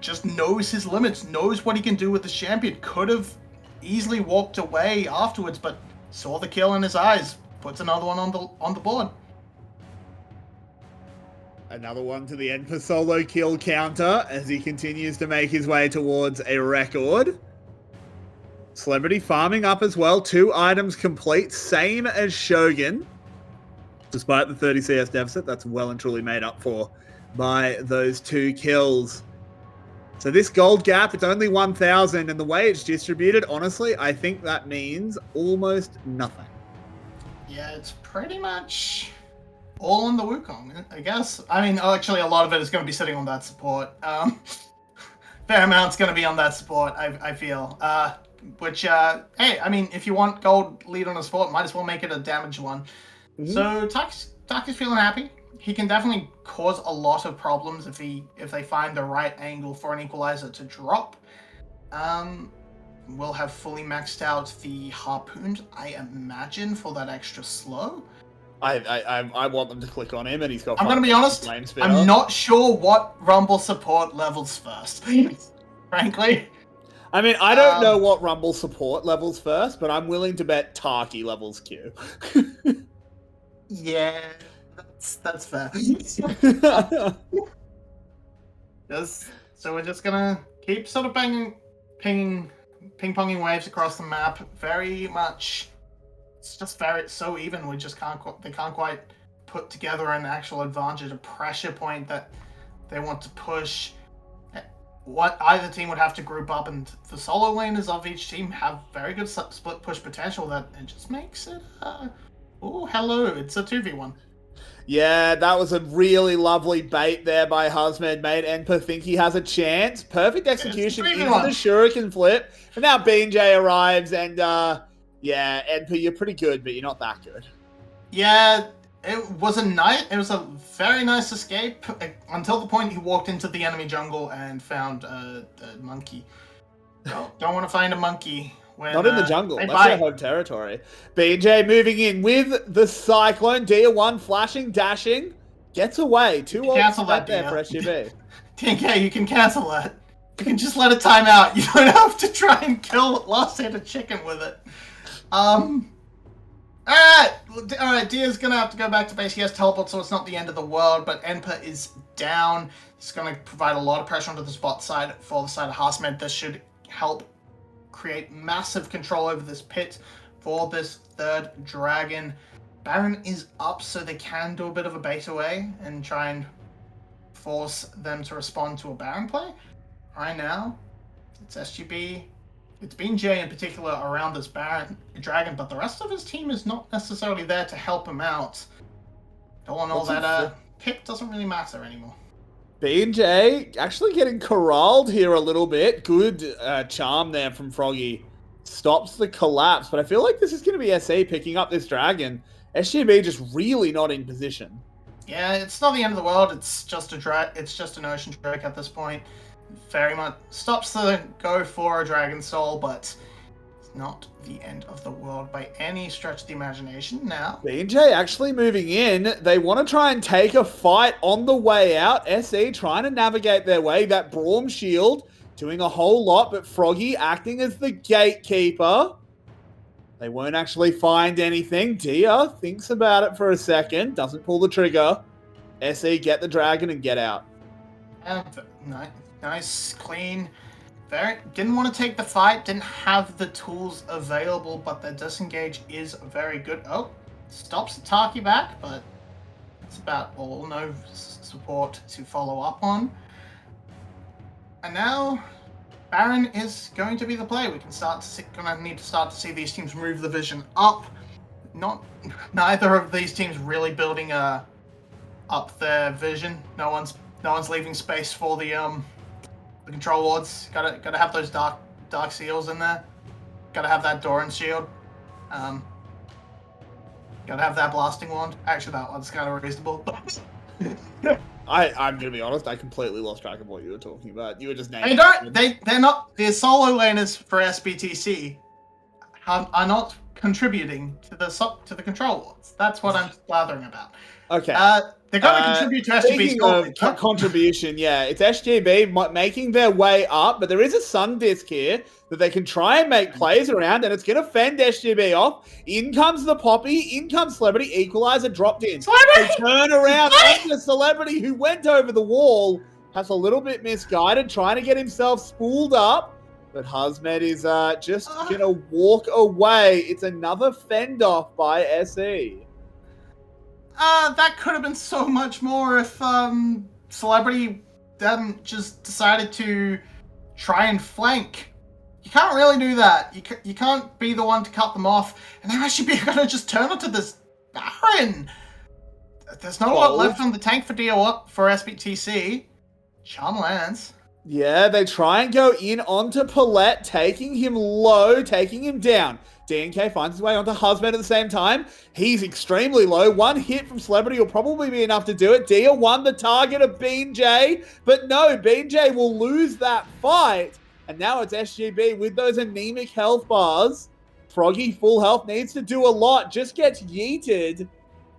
just knows his limits, knows what he can do with the champion. Could have easily walked away afterwards, but saw the kill in his eyes. Puts another one on the board. Another one to the Enpa solo kill counter as he continues to make his way towards a record. Celebrity farming up as well. 2 items complete, same as Shogun. Despite the 30 CS deficit, that's well and truly made up for by those 2 kills. So this gold gap, it's only 1,000, and the way it's distributed, honestly, I think that means almost nothing. Yeah, it's pretty much all on the Wukong, I guess. I mean, actually, a lot of it is going to be sitting on that support. Fair amount's going to be on that support, I feel. Which, hey, I mean, if you want gold lead on a support, might as well make it a damage one. Mm-hmm. So Tak is feeling happy. He can definitely cause a lot of problems if they find the right angle for an equalizer to drop. We'll have fully maxed out the harpoons, I imagine, for that extra slow. I want them to click on him, and he's got. I'm gonna be honest. I'm not sure what Rumble support levels first. Frankly. I mean, I don't know what Rumble support levels first, but I'm willing to bet Taki levels Q. Yeah, that's fair. So we're just gonna keep sort of ping-ponging waves across the map. Very much, it's just so even. We just they can't quite put together an actual advantage, a pressure point that they want to push. What either team would have to group up, and the solo laners of each team have very good split push potential. That it just makes it. Oh, hello! It's a 2v1. Yeah, that was a really lovely bait there by Husmed. Made Enper think he has a chance. Perfect execution into the shuriken flip. And now BJ arrives, and yeah, Enper, you're pretty good, but you're not that good. Yeah, it was a very nice escape until the point he walked into the enemy jungle and found a monkey. Don't want to find a monkey. Not in the jungle. That's their home territory. BJ moving in with the Cyclone. Dia 1 flashing, dashing. Gets away. 2 ults right there for SGB. TNK, you can cancel that. You can just let it time out. You don't have to try and kill last hit of chicken with it. Alright, Dia's gonna have to go back to base. He has teleport, so it's not the end of the world, but Enper is down. It's gonna provide a lot of pressure onto the spot side for the side of Harsmed. This should help create massive control over this pit for this third dragon. Baron is up, so they can do a bit of a bait away and try and force them to respond to a Baron play. Right now, it's SGB. It's been Jay in particular around this Baron dragon, but the rest of his team is not necessarily there to help him out. All in all, that pick doesn't really matter anymore. BJ actually getting corralled here a little bit. Good charm there from Froggy. Stops the collapse, but I feel like this is going to be SE picking up this dragon. SGB just really not in position. Yeah, it's not the end of the world. It's just it's just an ocean drake at this point. Very much stops the go for a dragon soul, but it's not the end of the world by any stretch of the imagination now. BJ actually moving in. They want to try and take a fight on the way out. SE trying to navigate their way. That Braum shield doing a whole lot, but Froggy acting as the gatekeeper. They won't actually find anything. Dia thinks about it for a second. Doesn't pull the trigger. SE get the dragon and get out. Nice, clean. Didn't want to take the fight, didn't have the tools available, but the disengage is very good. Oh, stops the Taki back, but it's about all. No support to follow up on. And now, Baron is going to be the play. We can gonna need to start to see these teams move the vision up. Neither of these teams really building up their vision. No one's leaving space for the control wards. Gotta have those dark seals in there. Gotta have that Doran shield. Gotta have that blasting wand. Actually, that one's kind of reasonable. I'm gonna be honest. I completely lost track of what you were talking about. You were just naming. They're not. The solo laners for SBTC are not contributing to the control wards. That's what I'm blathering about. Okay. They're going to contribute to SGB's contribution, yeah. It's SGB making their way up, but there is a Sun Disc here that they can try and make plays around, and it's going to fend SGB off. In comes the Poppy, in comes Celebrity, Equalizer dropped in. They turn around, and the Celebrity who went over the wall has a little bit misguided, trying to get himself spooled up, but Husmed is just going to walk away. It's another fend off by SE. That could have been so much more if Celebrity just decided to try and flank. You can't really do that. You can't be the one to cut them off. And they're actually going to just turn onto this Baron. There's no one left on the tank for SBTC. Charm lands. Yeah, they try and go in onto Paulette, taking him low, taking him down. DNK finds his way onto Husband at the same time. He's extremely low. One hit from Celebrity will probably be enough to do it. Dia won the target of Bean J, but no, Bean J will lose that fight. And now it's SGB with those anemic health bars. Froggy, full health, needs to do a lot, just gets yeeted.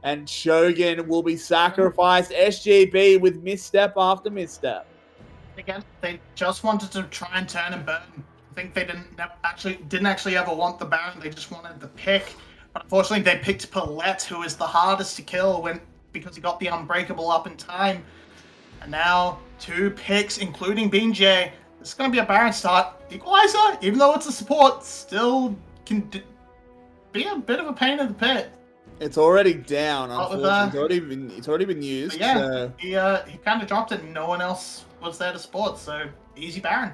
And Shogun will be sacrificed. SGB with misstep after misstep. Again, they just wanted to try and turn and burn. I think they didn't actually ever want the Baron. They just wanted the pick. But unfortunately, they picked Paulette, who is the hardest to kill because he got the Unbreakable up in time. And now 2 picks, including Bean J. This is going to be a Baron start. Equalizer, even though it's a support, still can be a bit of a pain in the pit. It's already down, unfortunately. It's already been used. Yeah, so. he kind of dropped it and no one else was there to support, so easy Baron.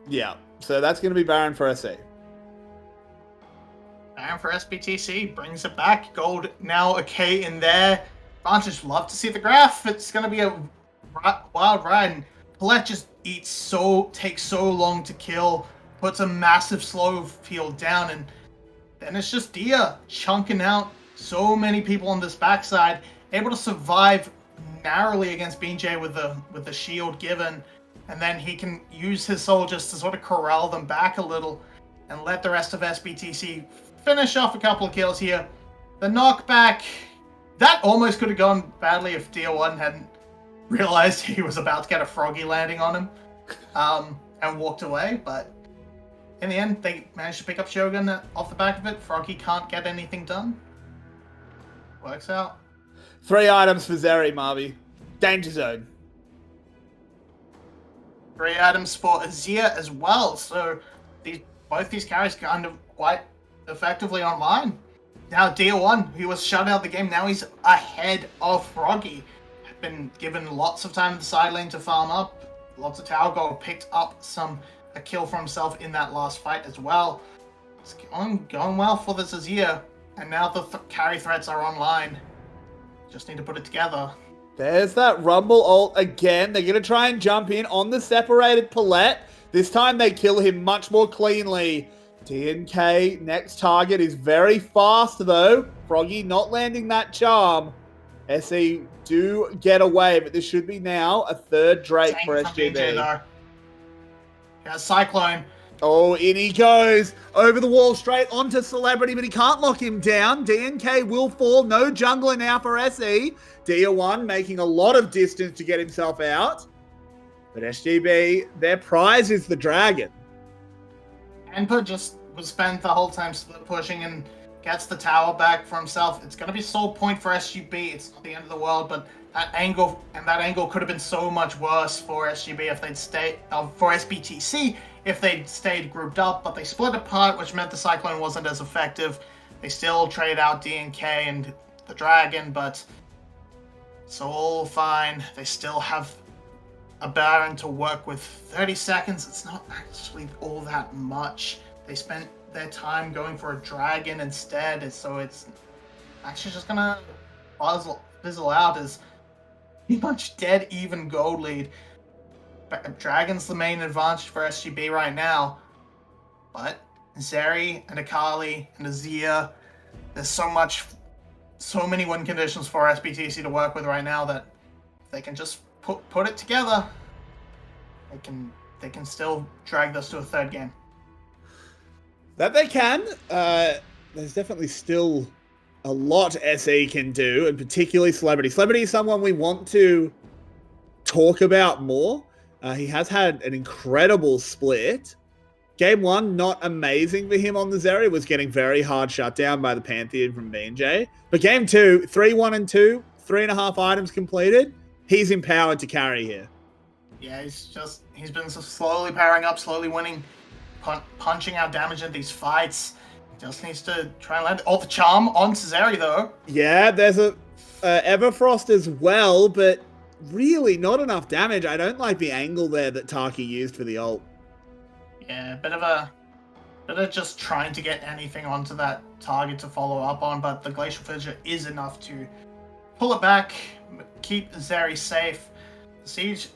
Yeah, so that's going to be Baron for SE. Baron for SBTC brings it back. Gold now a K in there. Advantage, love to see the graph. It's going to be a wild ride. And Paulette just takes so long to kill, puts a massive slow field down, and then it's just Dia chunking out so many people on this backside, able to survive narrowly against Bean J with the shield given, and then he can use his soldiers to sort of corral them back a little and let the rest of SBTC finish off a couple of kills here. The knockback, that almost could have gone badly if Dia1 hadn't realized he was about to get a Froggy landing on him and walked away, but in the end, they managed to pick up Shogun off the back of it. Froggy can't get anything done. Works out. 3 items for Zeri, Marby. Danger zone. 3 items for Azir as well. So both these carries kind of quite effectively online. Now Dia1, who was shut out of the game, now he's ahead of Froggy. Been given lots of time in the side lane to farm up. Lots of tower gold, picked up a kill for himself in that last fight as well. It's going well for this Azir. And now the carry threats are online. Just need to put it together. There's that Rumble ult again. They're going to try and jump in on the separated Paulette. This time they kill him much more cleanly. TNK, next target, is very fast though. Froggy not landing that charm. SE do get away, but this should be now a 3rd Drake for SGB. Yeah, Cyclone. Oh, in he goes. Over the wall, straight onto Celebrity, but he can't lock him down. DNK will fall. No jungler now for SE. Dia1 making a lot of distance to get himself out. But SGB, their prize is the dragon. Anpa just was spent the whole time split pushing and gets the tower back for himself. It's going to be soul point for SGB. It's not the end of the world, but that angle could have been so much worse for SGB if they'd stayed, for SBTC if they'd stayed grouped up, but they split apart, which meant the Cyclone wasn't as effective. They still trade out DNK and the Dragon, but it's all fine. They still have a Baron to work with. 30 seconds, it's not actually all that much. They spent their time going for a Dragon instead, so it's actually just gonna fizzle out as pretty much dead even gold lead. Dragon's the main advantage for SGB right now, but Zeri and Akali and Azir, there's so many win conditions for SBTC to work with right now that if they can just put it together, they can still drag this to a 3rd game. That they can. There's definitely still a lot SE can do, and particularly Celebrity. Celebrity is someone we want to talk about more. He has had an incredible split. Game 1, not amazing for him on the Zeri. Was getting very hard shut down by the Pantheon from BJ. But Game 2, 3-1-2, 3.5 items completed. He's empowered to carry here. Yeah, he's been slowly powering up, slowly winning, punching out damage in these fights. Just needs to try and land the charm on Zeri though. Yeah, there's a Everfrost as well, but really not enough damage. I don't like the angle there that Taki used for the ult. Yeah, bit of just trying to get anything onto that target to follow up on, but the Glacial Fissure is enough to pull it back, keep Zeri safe. The Siege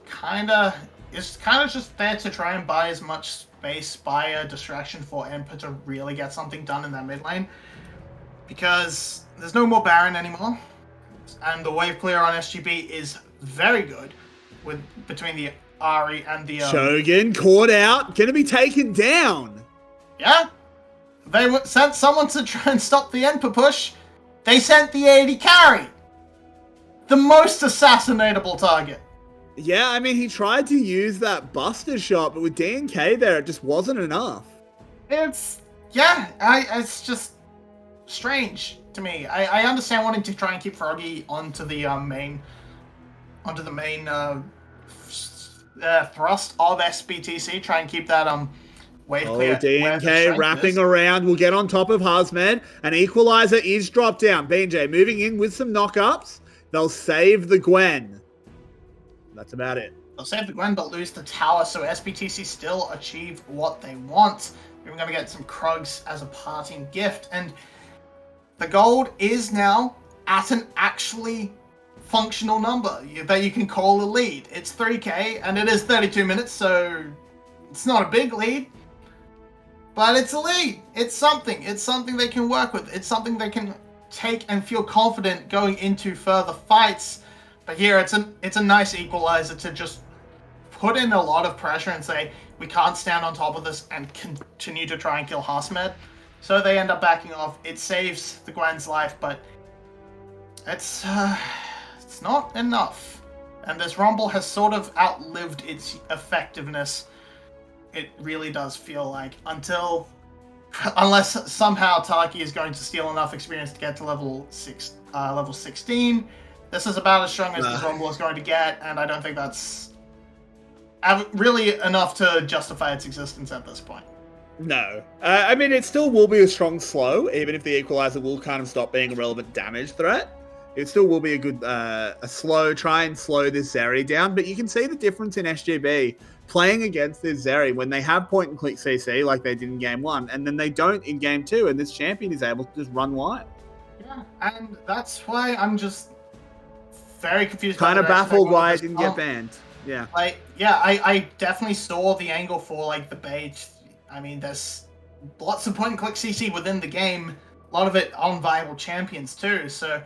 is just there to try and buy as much space, buy a distraction for Emperor to really get something done in that mid lane, because there's no more Baron anymore, and the wave clear on SGB is very good between the Ahri and the Shogun caught out, gonna be taken down. Yeah, they sent someone to try and stop the Emperor push. They sent the AD carry, the most assassinatable target. Yeah, I mean, he tried to use that Buster shot, but with DNK there, it just wasn't enough. It's just strange to me. I understand wanting to try and keep Froggy onto the main thrust of SBTC, try and keep that wave clear. DNK wrapping around, will get on top of Hazmed. An equalizer is dropped down. BJ moving in with some knock-ups. They'll save the Gwen. That's about it. They'll save the Gwen, but lose the tower, so SBTC still achieve what they want. We're going to get some Krugs as a parting gift, and the gold is now at an actually functional number that you can call a lead. It's 3k, and it is 32 minutes, so it's not a big lead, but it's a lead. It's something. It's something they can work with. It's something they can take and feel confident going into further fights. But here, it's a nice equalizer to just put in a lot of pressure and say, we can't stand on top of this and continue to try and kill Hasmed. So they end up backing off. It saves the Gwen's life, but it's not enough. And this Rumble has sort of outlived its effectiveness. It really does feel like, unless somehow Taki is going to steal enough experience to get to level 16. This is about as strong as this Rumble is going to get, and I don't think that's really enough to justify its existence at this point. No. I mean, it still will be a strong slow, even if the equalizer will kind of stop being a relevant damage threat. It still will be a good slow, try and slow this Zeri down, but you can see the difference in SGB playing against this Zeri when they have point-and-click CC like they did in Game 1, and then they don't in Game 2, and this champion is able to just run wide. Yeah, and that's why I'm just very confused. Kind of baffled why it didn't get banned. Yeah. I definitely saw the angle for like the bait. I mean, there's lots of point and click CC within the game. A lot of it on viable champions too. So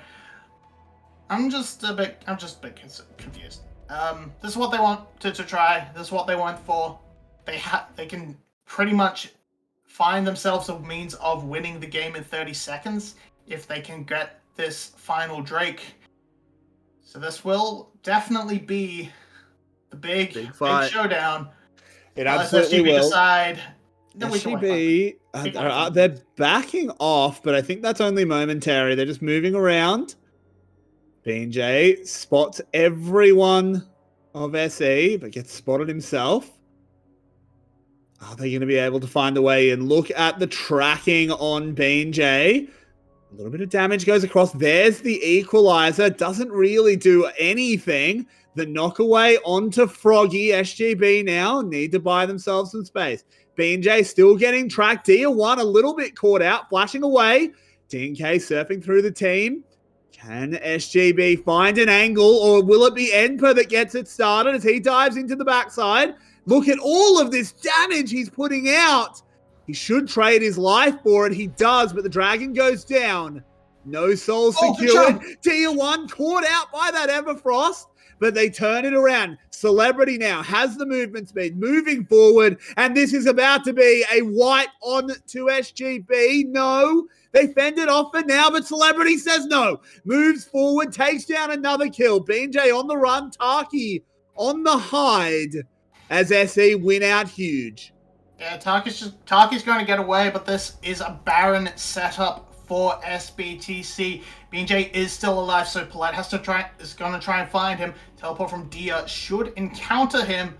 I'm just a bit confused. This is what they want to try. This is what they went for. They can pretty much find themselves a means of winning the game in 30 seconds if they can get this final Drake. So this will definitely be the big showdown. It absolutely SGB will. Decide. SGB, they're backing off, but I think that's only momentary. They're just moving around. BJ spots everyone of SE, but gets spotted himself. Are they going to be able to find a way in? Look at the tracking on BJ. A little bit of damage goes across. There's the equalizer. Doesn't really do anything. The knockaway onto Froggy. SGB now need to buy themselves some space. BJ still getting tracked. Dia1 a little bit caught out. Flashing away. DNK surfing through the team. Can SGB find an angle, or will it be Enper that gets it started as he dives into the backside? Look at all of this damage he's putting out. He should trade his life for it. He does, but the dragon goes down. No soul secured. Dia1 caught out by that Everfrost, but they turn it around. Celebrity now has the movement speed, moving forward, and this is about to be a wipe on to SGB. No, they fend it off for now, but Celebrity says no. Moves forward, takes down another kill. BJ on the run, Taki on the hide as SE win out huge. Yeah, Taki's going to get away, but this is a Baron setup for SBTC. BJ is still alive, so Polite is going to try and find him. Teleport from Dia should encounter him,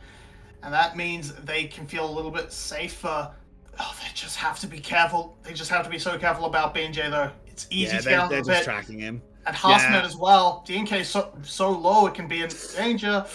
and that means they can feel a little bit safer. Oh, they just have to be careful. They just have to be so careful about BJ, though. It's easy Yeah, to get on they're the just pit. tracking him. And Haasmed Yeah. as well. DNK is so low, it can be in danger.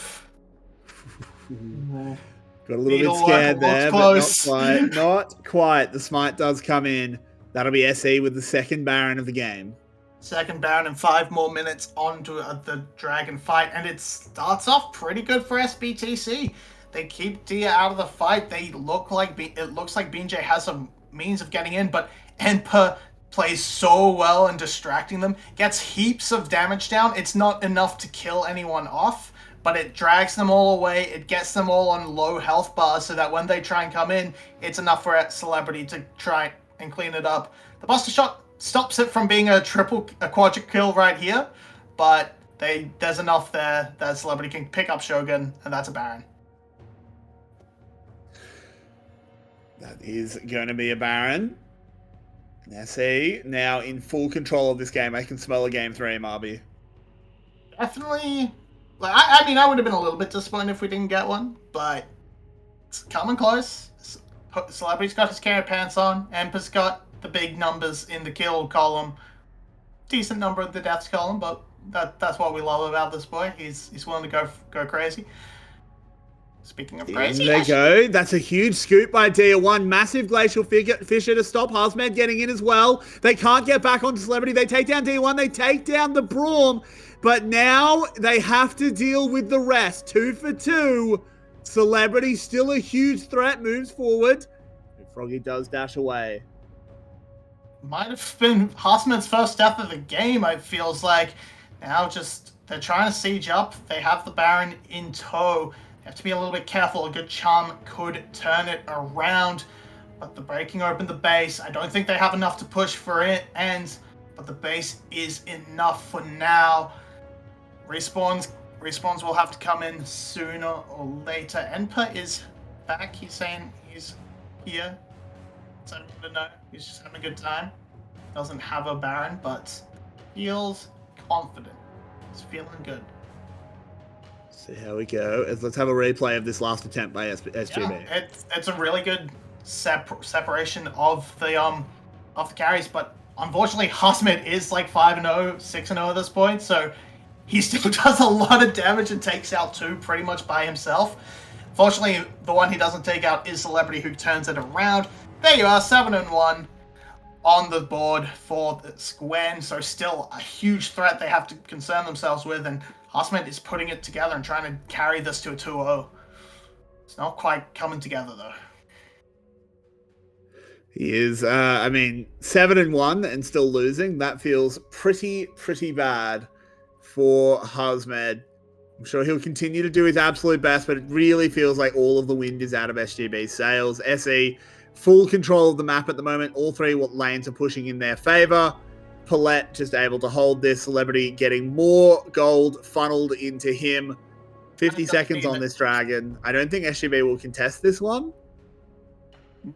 Got a little bit Needle scared work there, looks but not close. quite. Not quite. The smite does come in. That'll be SE with the second Baron of the game. Second Baron and 5 more minutes onto the Dragon fight, and it starts off pretty good for SBTC. They keep Dia out of the fight. It looks like BJ has some means of getting in, but Enpa plays so well in distracting them, gets heaps of damage down. It's not enough to kill anyone off, but it drags them all away. It gets them all on low health bars so that when they try and come in, it's enough for a Celebrity to try and clean it up. The Buster Shot stops it from being a quadruple kill right here, but there's enough there that Celebrity can pick up Shogun, and that's a Baron. That is going to be a Baron. SE now in full control of this game. I can smell a game 3, Marby. Definitely. I mean, I would have been a little bit disappointed if we didn't get one, but it's coming close. Celebrity's got his carry pants on. Empa's got the big numbers in the kill column. Decent number in the deaths column, but that's what we love about this boy. He's willing to go crazy. Speaking of crazy, there go. That's a huge scoop by Dia. One massive glacial fissure to stop Haasmed getting in as well. They can't get back onto Celebrity. They take down D1. They take down the Braum. But now they have to deal with the rest. 2 for 2. Celebrity still a huge threat. Moves forward. Froggy does dash away. Might have been Haasmed's first death of the game, it feels like. Now they're trying to siege up. They have the Baron in tow. Have to be a little bit careful. A good charm could turn it around, but they're breaking open the base. I don't think they have enough to push for it, but the base is enough for now. Respawns will have to come in sooner or later. Enpa is back. He's saying he's here. So I don't know. He's just having a good time. Doesn't have a Baron, but feels confident. He's feeling good. See how we go. Let's have a replay of this last attempt by SGB. Yeah, it's a really good separation of the carries, but unfortunately Haasmed is like 5-0, 6-0 at this point, so he still does a lot of damage and takes out 2 pretty much by himself. Fortunately, the one he doesn't take out is Celebrity, who turns it around. There you are, 7-1 on the board for Gwen, so still a huge threat they have to concern themselves with, and Haasmed is putting it together and trying to carry this to a 2-0. It's not quite coming together, though. He is, 7-1 and still losing. That feels pretty bad for Haasmed. I'm sure he'll continue to do his absolute best, but it really feels like all of the wind is out of SGB's sails. SE, full control of the map at the moment. All 3 lanes are pushing in their favor. Paulette just able to hold this. Celebrity getting more gold funneled into him. 50 seconds on this dragon. I don't think SGB will contest this one.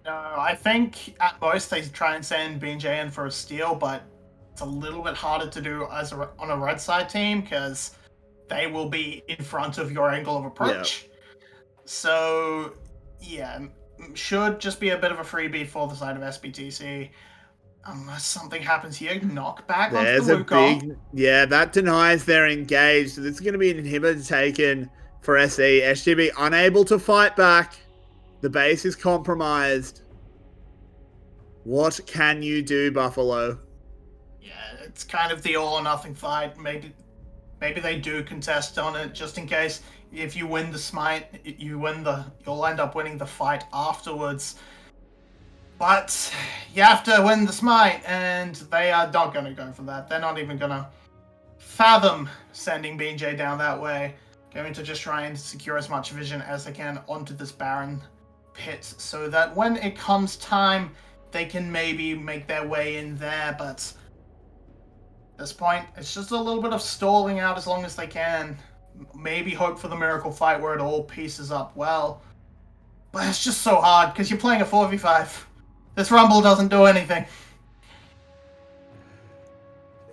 No, I think at most they try and send BJ in for a steal, but it's a little bit harder to do on a red side team because they will be in front of your angle of approach. Yep. So, yeah, should just be a bit of a freebie for the side of SBTC. Unless something happens here, knockback onto the Wukong. Yeah, that denies they're engaged. So this is going to be an inhibitor taken for SE. SGB unable to fight back. The base is compromised. What can you do, Buffalo? Yeah, it's kind of the all or nothing fight. Maybe they do contest on it just in case. If you win the smite, you'll end up winning the fight afterwards. But you have to win the smite, and they are not going to go for that. They're not even going to fathom sending BJ down that way. Going to just try and secure as much vision as they can onto this Baron pit, so that when it comes time, they can maybe make their way in there. But at this point, it's just a little bit of stalling out as long as they can. Maybe hope for the miracle fight where it all pieces up well. But it's just so hard, because you're playing a 4v5. This Rumble doesn't do anything.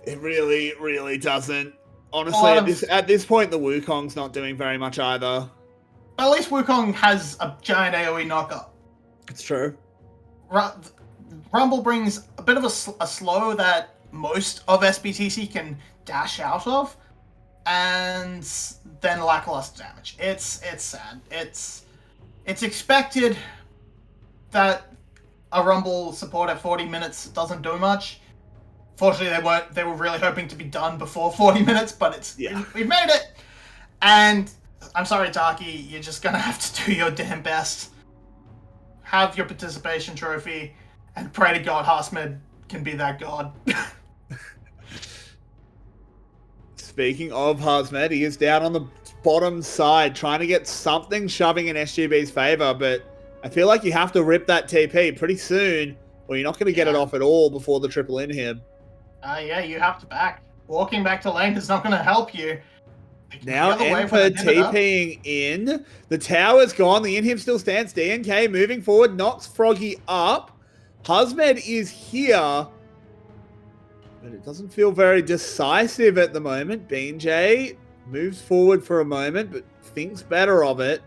It really doesn't. Honestly, at this point, the Wukong's not doing very much either. But at least Wukong has a giant AoE knockup. It's true. Rumble brings a bit of a slow that most of SBTC can dash out of, and then lackluster damage. It's sad. It's expected that a Rumble support at 40 minutes doesn't do much. Fortunately, they were really hoping to be done before 40 minutes, but we've made it. And I'm sorry, Taki, you're just gonna have to do your damn best. Have your participation trophy, and pray to God Harsmed can be that god. Speaking of Harsmed, he is down on the bottom side, trying to get something shoving in SGB's favor, but I feel like you have to rip that TP pretty soon, or you're not going to get it off at all before the triple inhib. Yeah, you have to back. Walking back to lane is not going to help you. Now Emperor TPing in. The tower's gone. The inhib still stands. DNK moving forward, knocks Froggy up. Harsmed is here, but it doesn't feel very decisive at the moment. BJ moves forward for a moment, but thinks better of it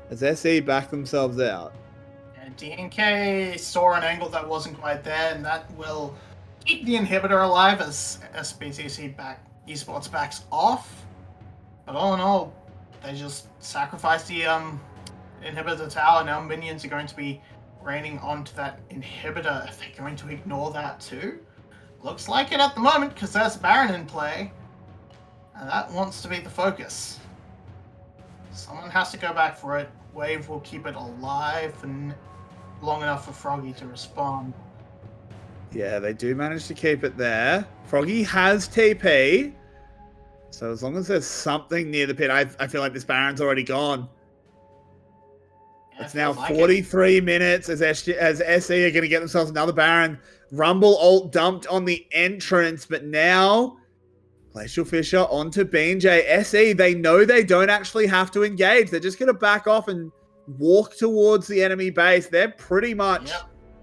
as SE back themselves out. And DNK saw an angle that wasn't quite there, and that will keep the inhibitor alive as SBTC Esports backs off. But all in all, they just sacrificed the inhibitor tower. Now minions are going to be raining onto that inhibitor. Are they going to ignore that too? Looks like it at the moment, because there's Baron in play. And that wants to be the focus. Someone has to go back for it. Wave will keep it alive and long enough for Froggy to respond. Yeah, they do manage to keep it there. Froggy has TP. So as long as there's something near the pit, I feel like this Baron's already gone. It's now 43 minutes as SE are going to get themselves another Baron. Rumble ult dumped on the entrance, but now Glacial Fisher onto BJ. SE, they know they don't actually have to engage. They're just going to back off and walk towards the enemy base. They're pretty much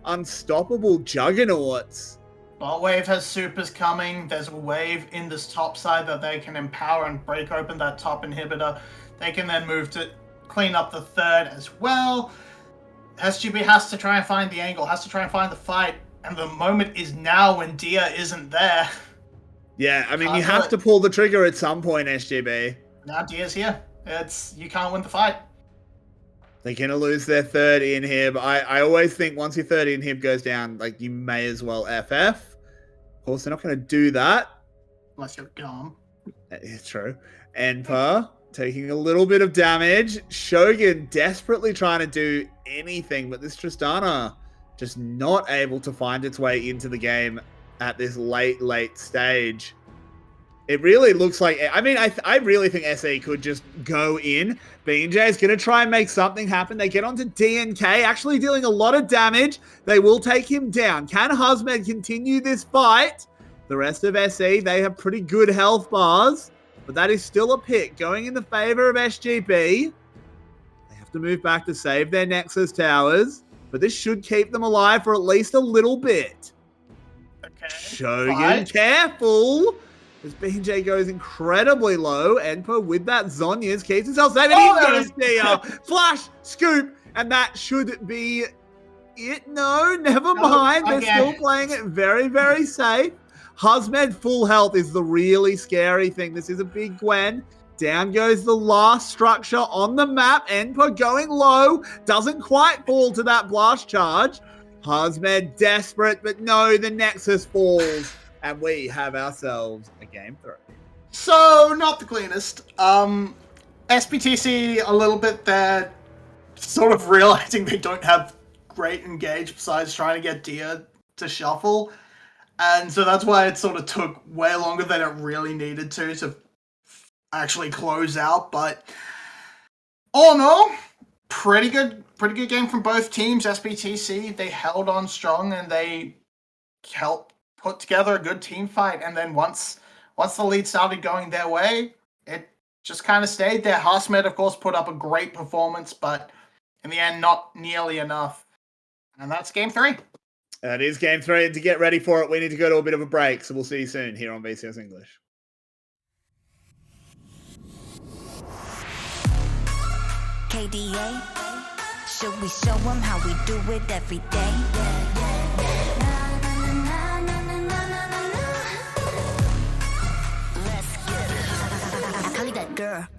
unstoppable juggernauts. Bot wave has supers coming. There's a wave in this top side that they can empower and break open that top inhibitor. They can then move to clean up the third as well. SGB has to try and find the angle, has to try and find the fight, and the moment is now when Dia isn't there. Yeah, I mean, you have to pull the trigger at some point, SGB. Now Dia's here. You can't win the fight. They're going to lose their third inhib. I always think once your third inhib goes down, like, you may as well FF. Of course, they're not going to do that. Unless you're dumb. It's true. Enper taking a little bit of damage. Shogun desperately trying to do anything, but this Tristana just not able to find its way into the game at this late stage. It really looks like... I mean, I really think SE could just go in. BJ is going to try and make something happen. They get onto DNK, actually dealing a lot of damage. They will take him down. Can Harsmed continue this fight? The rest of SE, they have pretty good health bars, but that is still a pick going in the favor of SGB. They have to move back to save their Nexus towers, but this should keep them alive for at least a little bit. Okay. Shogun, careful! As BJ goes incredibly low, Enpo with that Zhonya's keeps himself safe, and he's going to steal. Flash, scoop, and that should be it. No, never mind. They're still playing it very, very safe. Harsmed full health is the really scary thing. This is a big Gwen. Down goes the last structure on the map. Enpo going low. Doesn't quite fall to that blast charge. Harsmed desperate, but no, the Nexus falls. And we have ourselves a game 3. So, not the cleanest. SBTC, a little bit there, sort of realizing they don't have great engage besides trying to get Dia to shuffle. And so that's why it sort of took way longer than it really needed to actually close out. But all in all, pretty good game from both teams. SBTC, they held on strong and they helped put together a good team fight, and then once the lead started going their way, it just kind of stayed there. Harsmed, of course, put up a great performance, but in the end, not nearly enough. And that's game 3. That is game 3, and to get ready for it, we need to go to a bit of a break, so we'll see you soon here on VCS English. KDA, should we show them how we do it every day?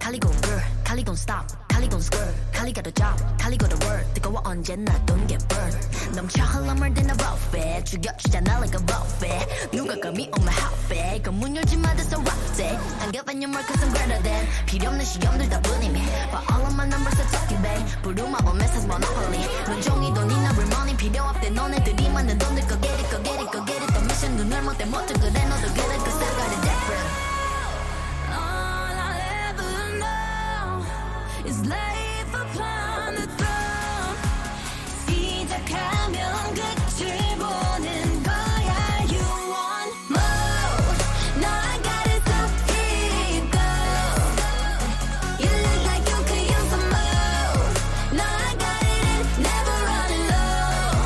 Kali gon' girl, Kali gon' stop, Kali gon' skirt, Kali got a job, Kali got a word. 뜨거워 언제나 don't get burned. 넘쳐 흘러물 든 a buffet, 죽여주잖아 like a buffet. 누가 감히 on my hotbed, 그 문 열지 마, that's a rock day. I'm giving you more cause I'm greater than. 필요 없는 시험들 다 뿐이미. But all of my numbers are talking babe. 부루마법 메시지 monopoly. 눈종이 돈이 나 money 필요 없대. 너네들이 만든 돈들 go get it, go get it, go get it. 또 미션 눈을 못대 못해 그래 너도 그래 cause I got it different. All I ever know is life upon the throne. 시작하면 끝을 보는 거야. You want more? No, I got it, so keep going. You look like you could use some more. No, I got it and never running low.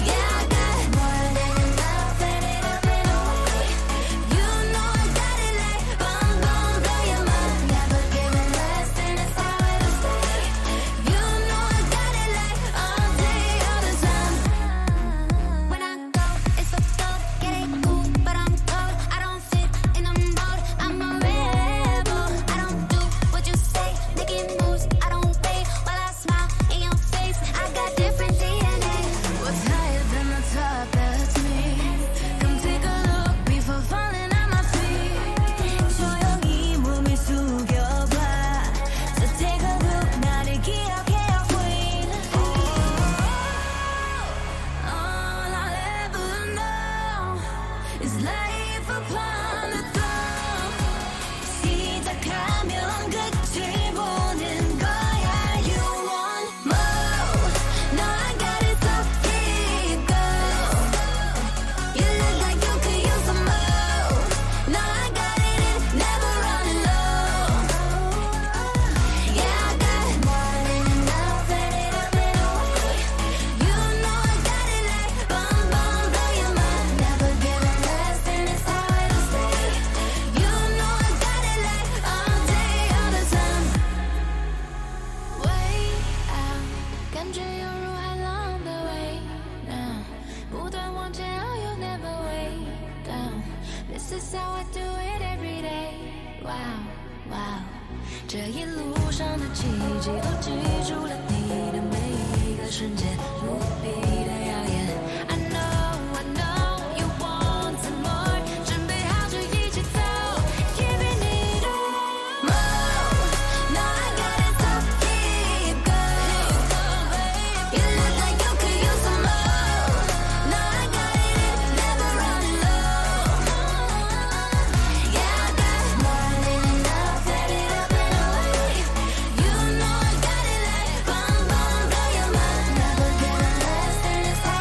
Yeah, I got more than enough, let it up and away. You know I got it like boom, boom, blow your mind. Never giving less, and that's how it'll stay. You know I got it like all day, all the time. When I go, it's so cold, get it cool, but I'm cold. I don't fit in a mold, I'm a rebel. I don't do what you say, making moves, I don't wait while I smile in your face. I got different DNA. What's higher than the top? That's me. Come take a look before falling on my feet. 조용히 몸을 숙여봐. So take a look, 나를 기억해요, queen. All I ever know is life upon the throne. 시작하면 끝을 보는 거야. You want more? No, I got it, so keep going. You look like you could use some more. No, I got it and never running low. Yeah, I got more than enough, let it up and away. You know I got it like boom, boom, blow your mind. Never giving less, and that's how it'll stay. You know I got it like all day, all the time. Way out，感觉犹如海浪的微浪，不断往前，oh you never way down。This is how I do it every day。Wow wow，这一路上的奇迹都记住了你的每一个瞬间，无比的耀眼。I know you want some more，准备好就一起走，Giving it all more。No, I got it, so keep going. You look like you could use some more. No, I got it and never running low. Yeah, I got more than enough, let it up and away. You know I got it like boom, boom, blow your mind. Never giving less, and that's how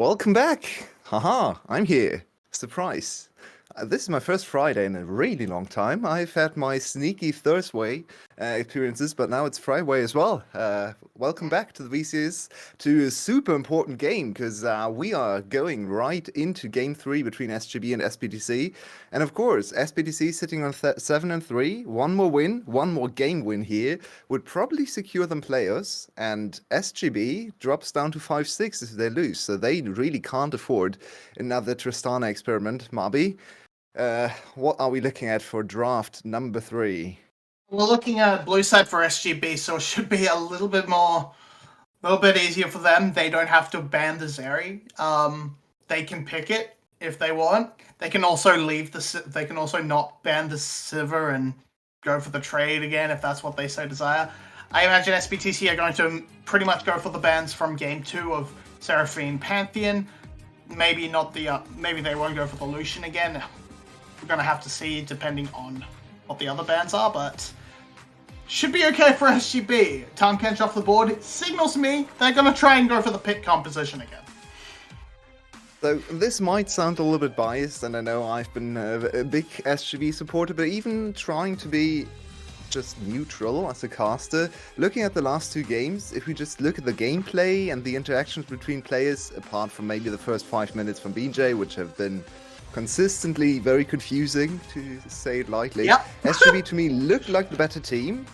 Welcome back. Haha, I'm here. Surprise. This is my first Friday in a really long time. I've had my sneaky Thursday experiences, but now it's Friday as well. Welcome back to the VCS, to a super important game, because we are going right into Game 3 between SGB and SBTC. And of course, SBTC sitting on 7-3, one more win, one more game win here, would probably secure them players, and SGB drops down to 5-6 if they lose, so they really can't afford another Tristana experiment. Mabi, what are we looking at for draft number 3? We're looking at blue side for SGB, so it should be a little bit easier for them. They don't have to ban the Zeri. They can pick it if they want. They can also they can also not ban the Sivir and go for the trade again if that's what they so desire. I imagine SBTC are going to pretty much go for the bans from game 2 of Seraphine Pantheon. Maybe not the. Maybe they won't go for the Lucian again. We're gonna have to see depending on what the other bans are, but should be okay for SGB. Time Kench off the board signals me they're gonna try and go for the pick composition again. So this might sound a little bit biased, and I know I've been a big SGB supporter, but even trying to be just neutral as a caster, looking at the last 2 games, if we just look at the gameplay and the interactions between players, apart from maybe the first 5 minutes from BJ, which have been consistently very confusing, to say it lightly. Yep. SGB to me looked like the better team.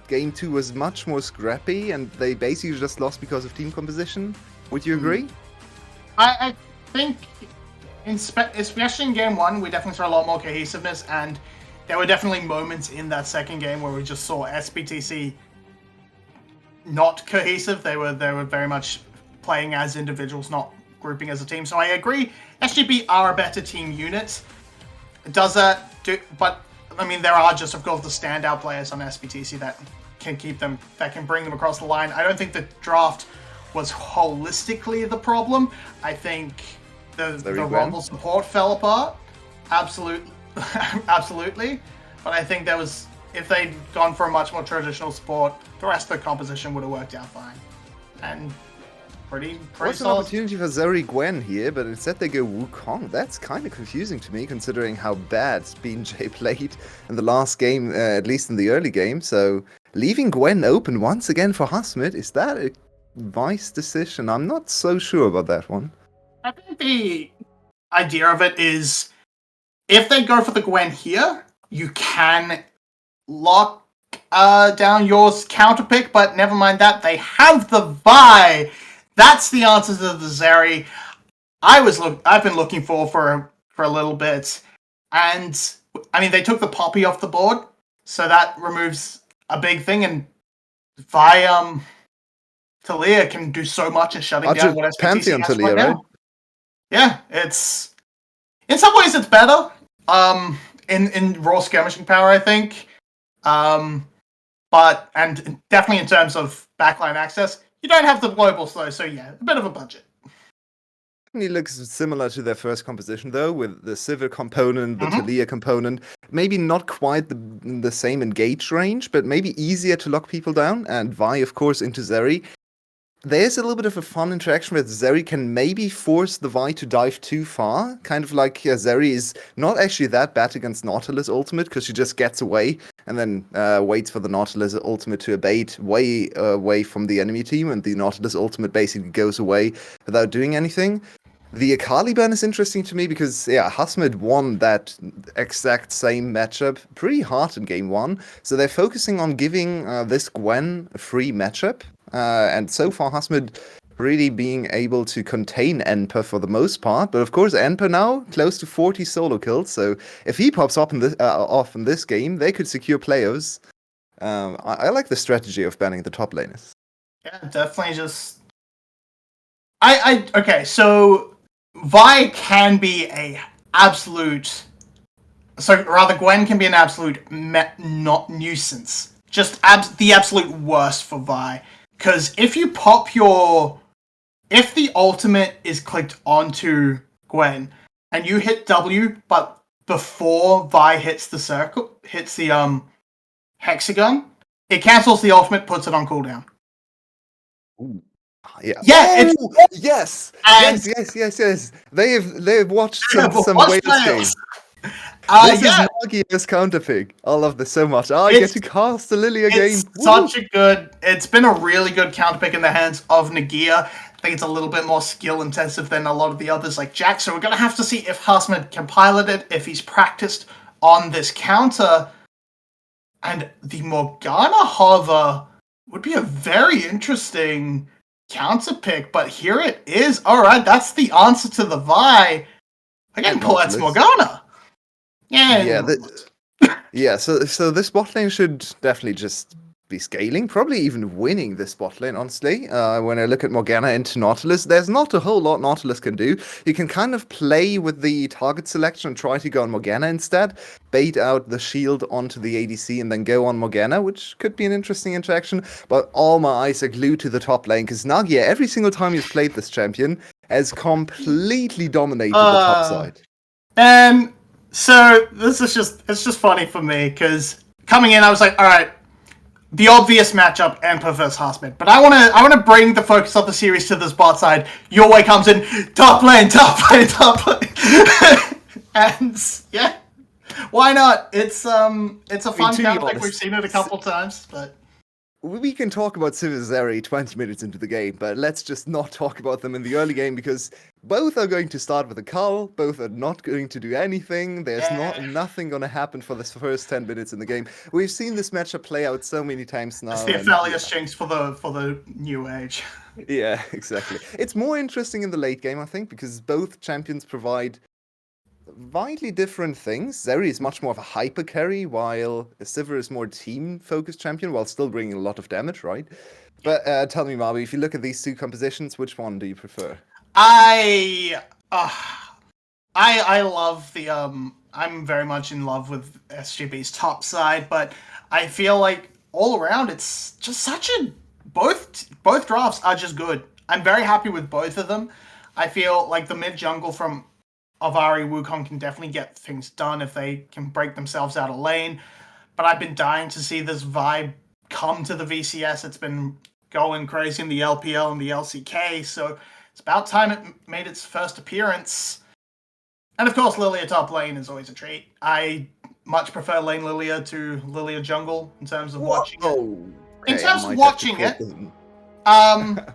Game 2 was much more scrappy, and they basically just lost because of team composition. Would you agree? I think, especially in game 1, we definitely saw a lot more cohesiveness, and there were definitely moments in that second game where we just saw SBTC not cohesive. They were very much playing as individuals, not grouping as a team. So I agree, SGB are a better team unit. Does that do? But I mean, there are just of course the standout players on SBTC that can bring them across the line. I don't think the draft was holistically the problem. I think the Rumble support fell apart. Absolutely. But I think if they'd gone for a much more traditional support, the rest of the composition would have worked out fine. And pretty What's an solid. opportunity for Zeri Gwen here, but instead they go Wukong. That's kind of confusing to me, considering how bad BJ played in the last game, at least in the early game. So leaving Gwen open once again for Hasmid, is that a wise decision? I'm not so sure about that one. I think the idea of it is, if they go for the Gwen here, you can lock down your counter pick, but never mind that. They have the Vi. That's the answer to the Zeri. I've been looking for a little bit, and I mean they took the Poppy off the board, so that removes a big thing. And Vi Talia can do so much in shutting down what SBTC Pantheon has Talia, right now. right? Yeah, it's in some ways it's better. In raw skirmishing power, I think. But definitely in terms of backline access, you don't have the globals though, so yeah, a bit of a budget. It looks similar to their first composition though, with the Sivir component, the Talia component. Maybe not quite the same engage range, but maybe easier to lock people down. And Vi, of course, into Zeri. There's a little bit of a fun interaction where Zeri can maybe force the Vi to dive too far. Kind of like Zeri is not actually that bad against Nautilus ultimate, because she just gets away and then waits for the Nautilus ultimate to abate way away from the enemy team, and the Nautilus ultimate basically goes away without doing anything. The Akali ban is interesting to me because, yeah, Hasmid won that exact same matchup pretty hard in game 1. So they're focusing on giving this Gwen a free matchup. And so far, Hasmid really being able to contain Enper for the most part. But of course, Enper now close to 40 solo kills. So if he pops up off in this game, they could secure players. I like the strategy of banning the top laners. Yeah, definitely just... Okay, so Vi can be a absolute... So rather, Gwen can be an absolute not nuisance. Just the absolute worst for Vi. Because if you pop if the ultimate is clicked onto Gwen and you hit W, but before Vi hits the hexagon, it cancels the ultimate, puts it on cooldown. Ooh. Yeah. Yeah, Oh, yes. And- Yes. They've watched some Watch Wales playoffs. games. This Yeah, is Nagia's counterpick. I love this so much. I get It's- to cast the Lily again. it's been a really good counterpick in the hands of Nagia. I think it's a little bit more skill intensive than a lot of the others like Jack. So we're going to have to see if Hasmed can pilot it, if he's practiced on this counter. And the Morgana hover would be a very interesting counter pick, but here it is. All right, that's the answer to the Vi. Again, Colette's Morgana. Yeah. So this bot lane should definitely just be scaling, probably even winning this bot lane. Honestly, when I look at Morgana into Nautilus, there's not a whole lot Nautilus can do. You can kind of play with the target selection and try to go on Morgana instead, bait out the shield onto the ADC, and then go on Morgana, which could be an interesting interaction. But all my eyes are glued to the top lane because Nagia, every single time he's played this champion, has completely dominated the top side. And so this is it's just funny for me because coming in I was like, all right, the obvious matchup, Emperor versus Hasmed. But I wanna bring the focus of the series to this bot side. Your way comes in, top lane. And yeah, why not? It's a fun counter. We've seen it a couple times, but we can talk about Civilizary 20 minutes into the game, but let's just not talk about them in the early game because both are going to start with a cull, both are not going to do anything. There's nothing going to happen for this first 10 minutes in the game. We've seen this matchup play out so many times now. It's the Aphelios Jinx for the new age. Yeah, exactly. It's more interesting in the late game, I think, because both champions provide widely different things. Zeri is much more of a hyper carry, while Sivir is more team-focused champion, while still bringing a lot of damage, right? But tell me, Marby, if you look at these two compositions, which one do you prefer? I love the I'm very much in love with SGB's top side, but I feel like all around it's just such a both drafts are just good. I'm very happy with both of them. I feel like the mid jungle from Avari Wukong can definitely get things done if they can break themselves out of lane. But I've been dying to see this vibe come to the VCS. It's been going crazy in the LPL and the LCK, so it's about time it made its first appearance. And of course, Lilia top lane is always a treat. I much prefer lane Lilia to Lilia jungle in terms of watching it. Okay, in terms of watching it, I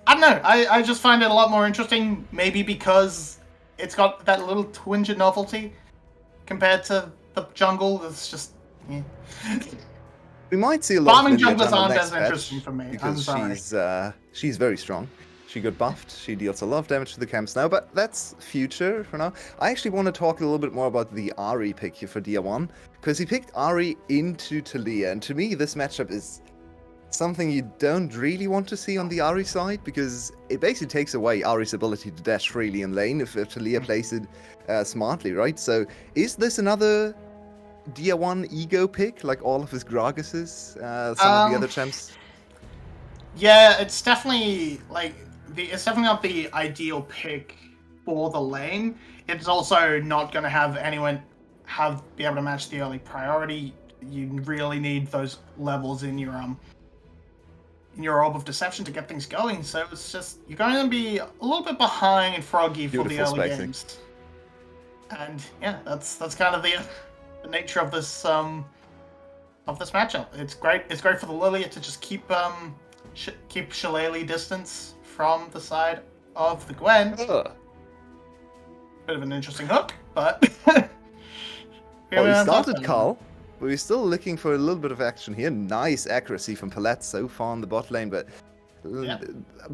don't know. I just find it a lot more interesting, maybe because it's got that little twinge of novelty compared to the jungle. It's just, yeah. We might see a lot Farming of Lilia junglers jungle aren't next as patch interesting for me. I'm because sorry. she's very strong. She got buffed. She deals a lot of damage to the camps now, but that's future for now. I actually want to talk a little bit more about the Ahri pick here for DR1, because he picked Ahri into Talia, and to me, this matchup is something you don't really want to see on the Ahri side, because it basically takes away Ahri's ability to dash freely in lane if Talia plays it smartly, right? So, is this another DR1 ego pick, like all of his Gragas's, some of the other champs? Yeah, it's definitely it's definitely not the ideal pick for the lane. It's also not going to have anyone be able to match the early priority. You really need those levels in your Orb of Deception to get things going. So it's just you're going to be a little bit behind Froggy for the early games. And yeah, that's kind of the nature of this matchup. It's great. It's great for the Lilia to just keep Shillelagh distance from the side of the Gwen. Bit of an interesting hook, but well, we started Carl, but we're still looking for a little bit of action here. Nice accuracy from Palette so far on the bot lane, but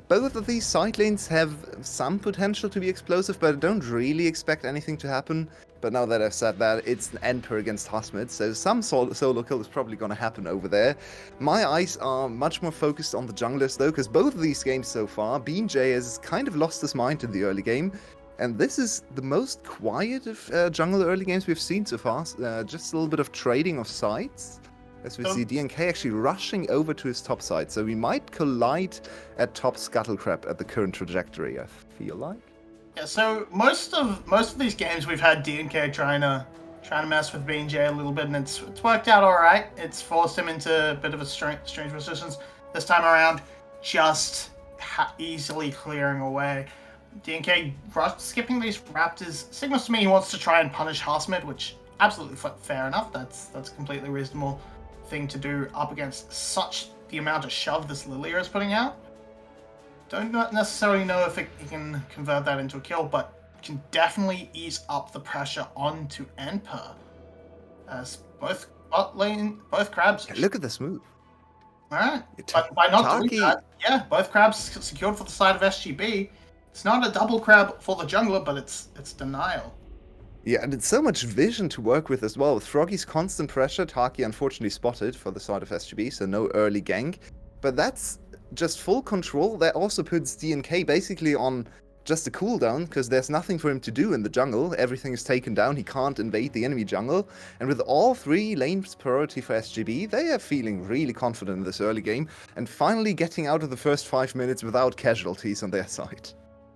both of these side lanes have some potential to be explosive, but I don't really expect anything to happen. But now that I've said that, it's an Emperor against Hasmed, so some solo kill is probably going to happen over there. My eyes are much more focused on the junglers, though, because both of these games so far, BJ has kind of lost his mind in the early game, and this is the most quiet of jungle early games we've seen so far. Just a little bit of trading of sides, as we see DNK actually rushing over to his top side, so we might collide at top Scuttlecrab at the current trajectory, I feel like. Yeah, so most of these games we've had DNK trying to mess with BJ a little bit, and it's worked out all right. It's forced him into a bit of a strange positions. This time around, just easily clearing away. DNK skipping these Raptors signals to me he wants to try and punish Hasmid, which absolutely fair enough. That's a completely reasonable thing to do up against such the amount of shove this Lilia is putting out. Don't necessarily know if he can convert that into a kill, but can definitely ease up the pressure onto Enper. As both crabs. Look at this move. Alright, but by not doing that, yeah, both crabs secured for the side of SGB. It's not a double crab for the jungler, but it's denial. Yeah, and it's so much vision to work with as well. With Froggy's constant pressure, Taki unfortunately spotted for the side of SGB, so no early gank. But that's just full control. That also puts DNK basically on just a cooldown, because there's nothing for him to do in the jungle. Everything is taken down. He can't invade the enemy jungle. And with all 3 lanes priority for SGB, they are feeling really confident in this early game, and finally getting out of the first 5 minutes without casualties on their side.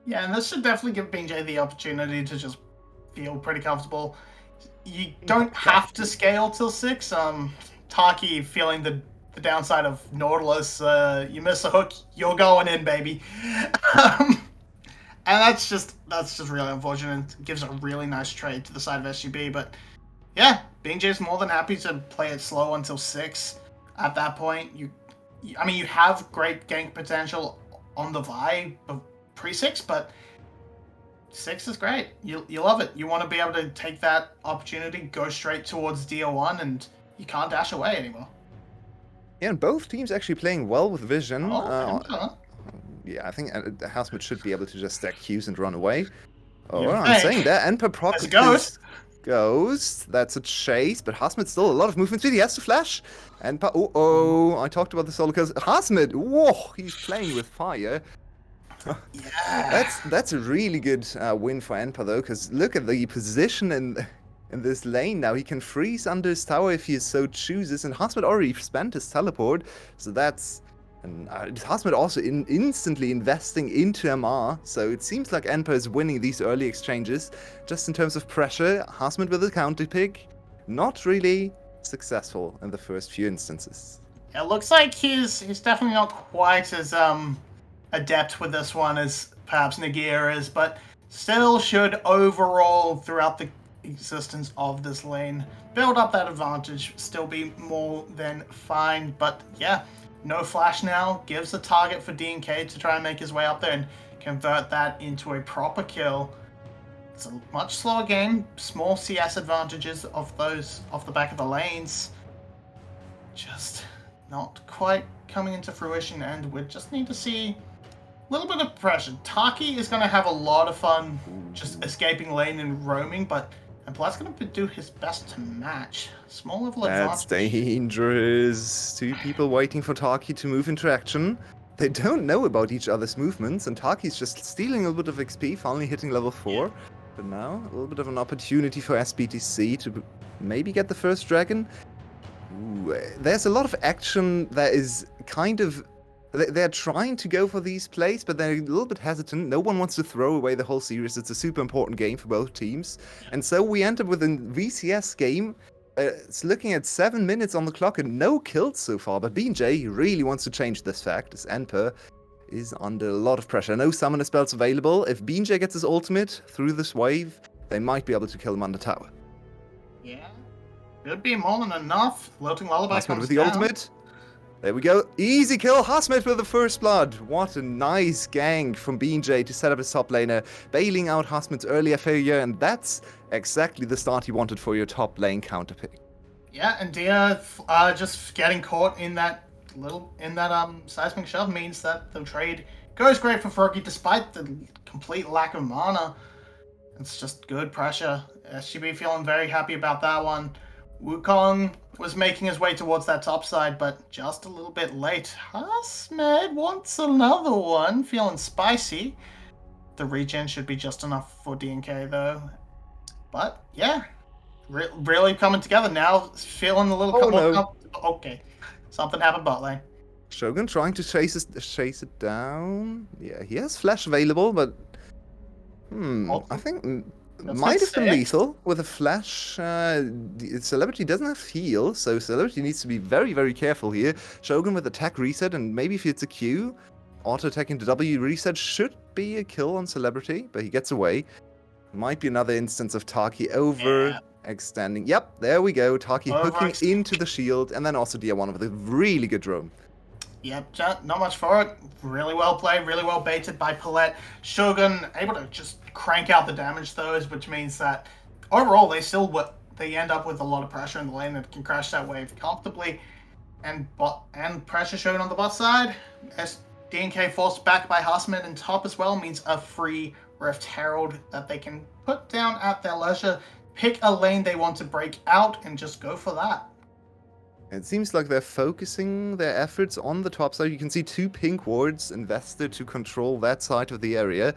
Yeah, and this should definitely give BJ the opportunity to just feel pretty comfortable. You don't have to scale till 6. Taki feeling the downside of Nautilus. You miss a hook, you're going in, baby. And that's just really unfortunate. It gives a really nice trade to the side of SGB. But yeah, BJ's more than happy to play it slow until 6. At that point, you have great gank potential on the Vi pre-6, but 6 is great. You love it. You want to be able to take that opportunity, go straight towards DO1, and you can't dash away anymore. Yeah, and both teams actually playing well with vision. Yeah, I think Hasmid should be able to just stack Qs and run away. Oh, I'm saying that. Enper proc goes. That's a chase, but Hasmid still a lot of movement speed. He has to flash. Enper, I talked about the solo kills. Hasmid, whoa, he's playing with fire. Yeah. That's a really good win for Enper though, because look at the position in this lane now. He can freeze under his tower if he so chooses, and Hasmid already spent his teleport, so that's... And Hasmid also instantly investing into MR, so it seems like Enper is winning these early exchanges. Just in terms of pressure, Hasmid with a counter pick, not really successful in the first few instances. It looks like he's definitely not quite as adept with this one as perhaps Nagira is, but still should overall throughout the existence of this lane build up that advantage, still be more than fine. But yeah, no flash now, gives the target for DNK to try and make his way up there and convert that into a proper kill. It's a much slower game, small CS advantages of those off the back of the lanes. Just not quite coming into fruition, and we just need to see a little bit of pressure. Taki is going to have a lot of fun just escaping lane and roaming, but Emplat's going to do his best to match. Small level advantage. That's dangerous. 2 people waiting for Taki to move into action. They don't know about each other's movements, and Taki's just stealing a little bit of XP, finally hitting level 4. But now, a little bit of an opportunity for SBTC to maybe get the first dragon. Ooh, there's a lot of action that is kind of... They're trying to go for these plays, but they're a little bit hesitant. No one wants to throw away the whole series. It's a super important game for both teams. And so we end up with a VCS game. It's looking at 7 minutes on the clock and no kills so far. But BJ really wants to change this fact, as Enper is under a lot of pressure. No summoner spells available. If BJ gets his ultimate through this wave, they might be able to kill him on the tower. Yeah, could be more than enough. Floating Lullaby comes with the down. ultimate. There we go. Easy kill. Hasmid with the first blood. What a nice gank from BJ to set up his top laner, bailing out Hasmid's earlier failure, and that's exactly the start you wanted for your top lane counter pick. Yeah, and Dia just getting caught in that seismic shove means that the trade goes great for Froggy despite the complete lack of mana. It's just good pressure. SGB feeling very happy about that one. Wukong was making his way towards that top side, but just a little bit late. Hasmid wants another one, feeling spicy. The regen should be just enough for DNK though. But yeah, really coming together now. Feeling a little okay, something happened bot lane. Shogun trying to chase it down. Yeah, he has flash available, but I think might have been lethal with a flash. Celebrity doesn't have heal, so Celebrity needs to be very, very careful here. Shogun with attack reset, and maybe if it's a Q. auto-attack into W reset should be a kill on Celebrity, but he gets away. Might be another instance of Taki over extending. Yep, there we go. Taki hooking into the shield, and then also Dia1 with a really good drone. Yep, not much for it. Really well played, really well baited by Paulette. Shogun able to just crank out the damage though, which means that overall they end up with a lot of pressure in the lane that can crash that wave comfortably. And pressure Shogun on the bot side. As DNK forced back by Hassman in top as well means a free Rift Herald that they can put down at their leisure, pick a lane they want to break out, and just go for that. It seems like they're focusing their efforts on the top side. You can see 2 pink wards invested to control that side of the area.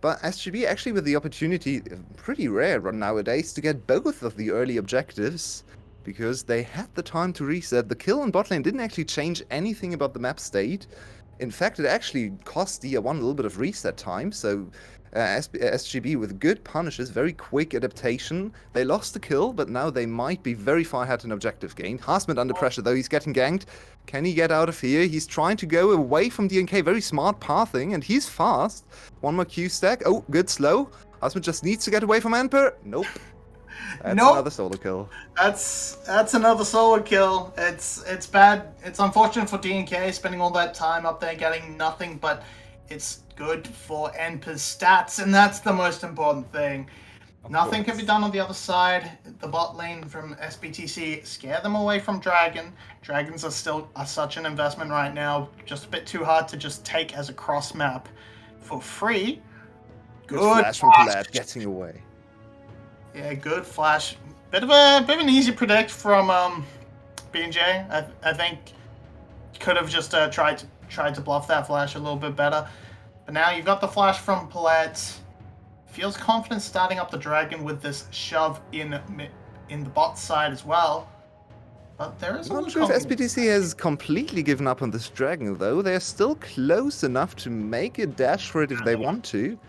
But SGB actually with the opportunity, pretty rare nowadays, to get both of the early objectives, because they had the time to reset. The kill in bot lane didn't actually change anything about the map state. In fact, it actually cost Dia1 a little bit of reset time, so SGB with good punishes, very quick adaptation. They lost the kill, but now they might be very far ahead in objective gain. Harsman under pressure though, he's getting ganked. Can he get out of here? He's trying to go away from DNK, very smart pathing, and he's fast. One more Q stack. Oh, good slow. Harsman just needs to get away from Emperor. Nope. That's another solo kill. That's another solo kill. It's bad. It's unfortunate for DNK spending all that time up there getting nothing, but it's good for Emperor's stats, and that's the most important thing. Nothing can be done on the other side. The bot lane from SBTC scare them away from Dragon. Dragons are such an investment right now. Just a bit too hard to just take as a cross map for free. Good flash from Palat getting away. Yeah, good flash. Bit of an easy predict from B&J. I think could have just tried to bluff that flash a little bit better. But now you've got the flash from Palat. Feels confident starting up the Dragon with this shove in the bot side as well. But there is I'm not sure if SBTC has completely given up on this Dragon though. They're still close enough to make a dash for it if they want to.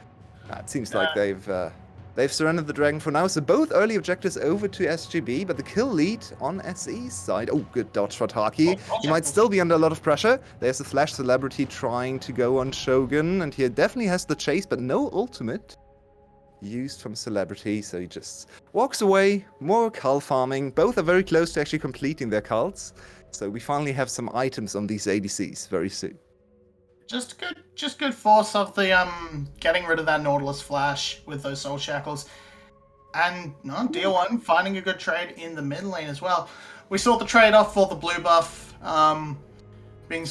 It seems like they've surrendered the Dragon for now, so both early objectives over to SGB, but the kill lead on SE's side. Oh, good dodge for Taki. He might still be under a lot of pressure. There's the Flash Celebrity trying to go on Shogun, and he definitely has the chase, but no ultimate used from Celebrity, so he just walks away. More cull farming. Both are very close to actually completing their cults, so we finally have some items on these ADCs very soon. Just good force of the getting rid of that Nautilus flash with those soul shackles, and DL1 finding a good trade in the mid lane as well. We saw the trade off for the blue buff being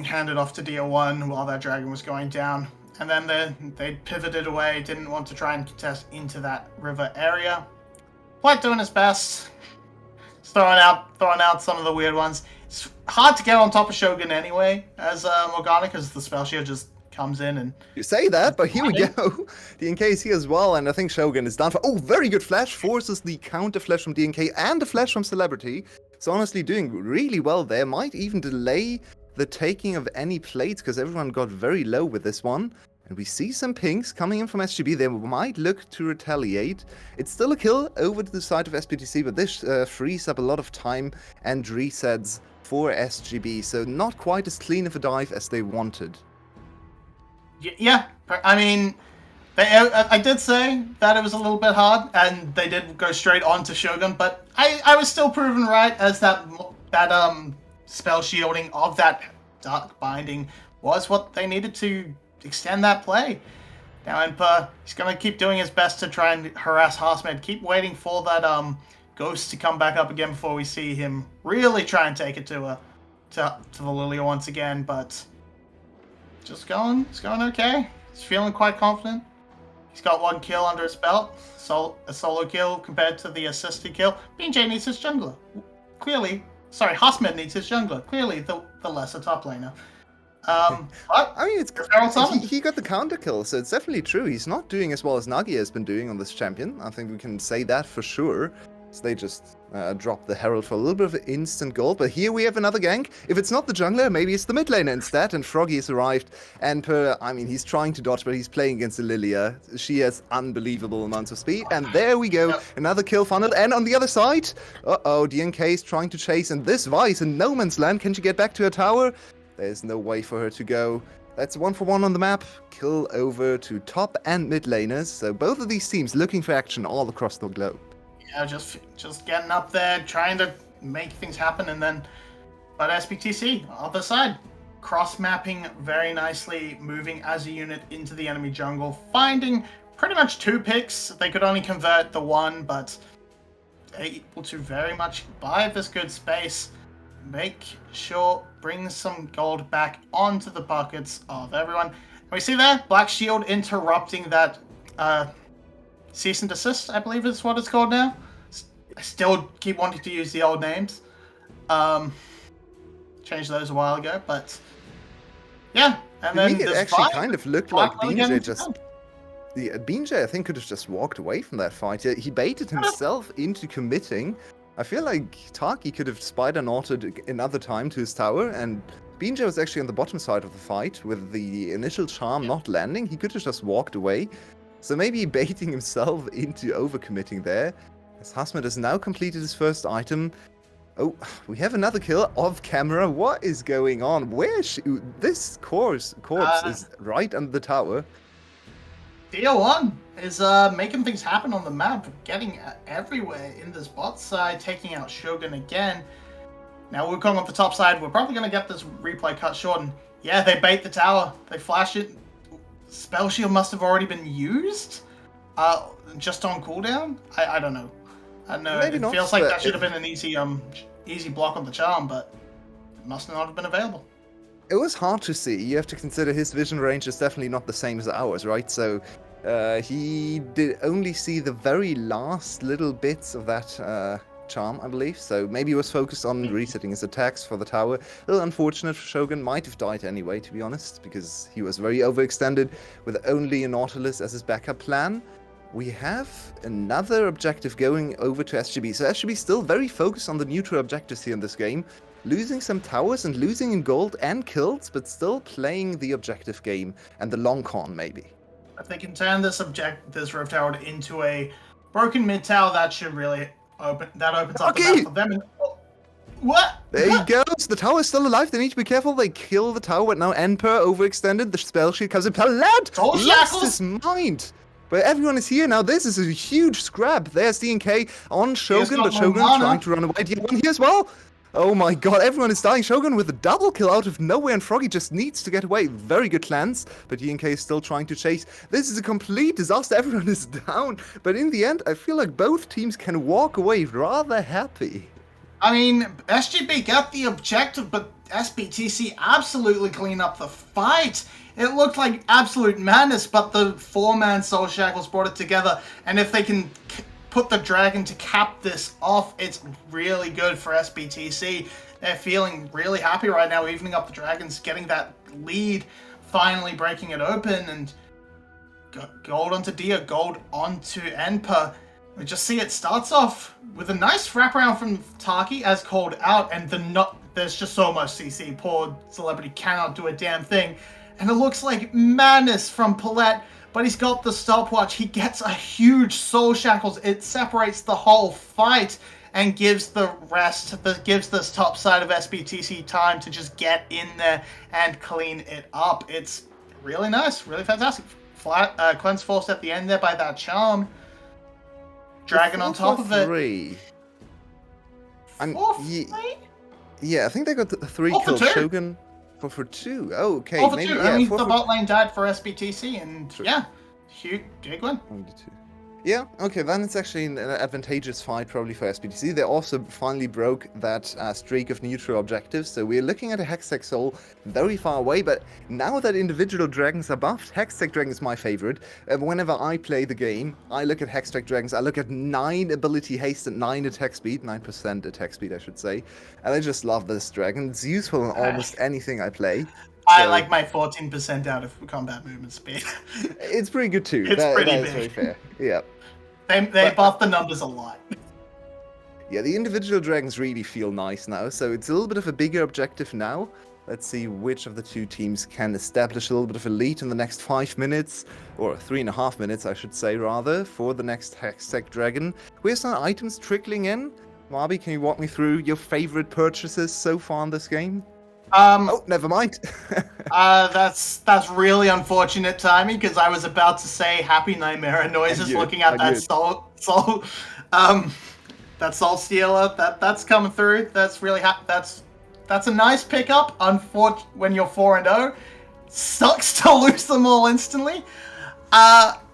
handed off to DL1 while that Dragon was going down, and then they pivoted away, didn't want to try and contest into that river area. White doing his best, throwing out some of the weird ones. It's hard to get on top of Shogun anyway, as Morgana, because the spell shield just comes in and... You say that, but here we go. DNK is here as well, and I think Shogun is down for... Oh, very good flash. Forces the counter flash from DNK and the flash from Celebrity. So honestly, doing really well there. Might even delay the taking of any plates, because everyone got very low with this one. And we see some pinks coming in from SGB. They might look to retaliate. It's still a kill over to the side of SBTC, but this frees up a lot of time and resets for SGB, so not quite as clean of a dive as they wanted. Yeah, I mean, I did say that it was a little bit hard, and they did go straight on to Shogun, but I was still proven right, as that spell shielding of that Dark Binding was what they needed to extend that play. Now Emperor, he's going to keep doing his best to try and harass Harsmed, keep waiting for that Ghost to come back up again before we see him really try and take it to the Lilia once again, but it's going okay. He's feeling quite confident. He's got 1 kill under his belt, a solo kill compared to the assisted kill. BJ needs his jungler. Harsmed needs his jungler. Clearly the lesser top laner. But I mean, he got the counter kill, so it's definitely true. He's not doing as well as Nagi has been doing on this champion. I think we can say that for sure. So they just dropped the Herald for a little bit of instant gold. But here we have another gank. If it's not the jungler, maybe it's the mid laner instead. And Froggy has arrived. And he's trying to dodge, but he's playing against the Lilia. She has unbelievable amounts of speed. And there we go. Another kill funnel. And on the other side, DNK is trying to chase. And this Vice in no man's land. Can she get back to her tower? There's no way for her to go. That's 1-for-1 on the map. Kill over to top and mid laners. So both of these teams looking for action all across the globe. Yeah, just getting up there, trying to make things happen, and then, but SBTC, other side, cross-mapping very nicely, moving as a unit into the enemy jungle, finding pretty much 2 picks. They could only convert the 1, but able to very much buy this good space, make sure, bring some gold back onto the buckets of everyone. And we see there, Black Shield interrupting that cease and desist, I believe is what it's called now. I still keep wanting to use the old names. Changed those a while ago, but yeah. And To then me, it this actually fight, kind of looked like Black again BJ to just... go. Yeah, BJ, I think, could have just walked away from that fight. He baited himself into committing. I feel like Taki could have spider knotted another time to his tower, and BJ was actually on the bottom side of the fight with the initial charm not landing. He could have just walked away. So maybe baiting himself into overcommitting there. As Hasmet has now completed his first item. Oh, we have another kill off camera. What is going on? This corpse is right under the tower. DO1 is making things happen on the map, getting everywhere in this bot side, taking out Shogun again. Now Wukong on the top side, we're probably going to get this replay cut short, and yeah, they bait the tower, they flash it. Spell Shield must have already been used, just on cooldown? I don't know. I don't know, Maybe it not, feels like but that should have been an easy block on the charm, but it must not have been available. It was hard to see. You have to consider his vision range is definitely not the same as ours, right? So he did only see the very last little bits of that charm, I believe. So maybe he was focused on resetting his attacks for the tower. A little unfortunate for Shogun. Might have died anyway, to be honest, because he was very overextended with only a Nautilus as his backup plan. We have another objective going over to SGB. So SGB still very focused on the neutral objectives here in this game. Losing some towers and losing in gold and kills, but still playing the objective game and the long con, maybe. If they can turn this Rift Tower into a broken mid tower, that should really opens up the map for them. And, what? There he goes. The tower is still alive. They need to be careful. They kill the tower, but now Enper overextended. The spell shield comes in. Palad lost his mind. But everyone is here now. This is a huge scrap. There's DNK on Shogun, but Shogun trying to run away. DN1 here as well. Oh my god, everyone is dying. Shogun with a double kill out of nowhere, and Froggy just needs to get away. Very good cleanse, but DNK is still trying to chase. This is a complete disaster. Everyone is down. But in the end, I feel like both teams can walk away rather happy. I mean, SGB got the objective, but SBTC absolutely cleaned up the fight. It looked like absolute madness, but the 4-man Soul Shackles brought it together. And if they can put the dragon to cap this off, it's really good for SBTC. They're feeling really happy right now, evening up the dragons, getting that lead, finally breaking it open, and gold onto Dia, gold onto Enper. We just see it starts off with a nice wraparound from Taki as called out, and there's just so much CC. Poor Celebrity cannot do a damn thing. And it looks like madness from Paulette, but he's got the stopwatch. He gets a huge Soul Shackles. It separates the whole fight and gives gives this top side of SBTC time to just get in there and clean it up. It's really nice, really fantastic. Cleanse forced at the end there by that charm. Dragon on top of it. 3. Yeah, I think they got the 3 4 for kills. 2. Shogun for 2. Oh, okay. 4 for maybe, 2. Yeah, I mean, 4 the for... bot lane died for SBTC, and True. yeah, huge big win. Only 2. Yeah, okay, then it's actually an advantageous fight probably for SBTC. They also finally broke that streak of neutral objectives, so we're looking at a Hextech Soul very far away, but now that individual dragons are buffed, Hextech Dragon is my favorite. Whenever I play the game, I look at Hextech Dragons, I look at 9 ability haste and 9 attack speed, 9% attack speed I should say, and I just love this dragon. It's useful in almost anything I play. I like my 14% out of combat movement speed. It's pretty good too. It's pretty that is big. very fair. Yeah. They buff the numbers a lot. Yeah, the individual dragons really feel nice now, so it's a little bit of a bigger objective now. Let's see which of the two teams can establish a little bit of a lead in the next 5 minutes, or 3.5 minutes, I should say, rather, for the next Hextech Dragon. We have some items trickling in. Marby, can you walk me through your favorite purchases so far in this game? Oh, never mind. That's really unfortunate timing because I was about to say happy Nightmare noises looking at that that soul stealer that's coming through. That's really that's a nice pickup. When you're 4-0, sucks to lose them all instantly.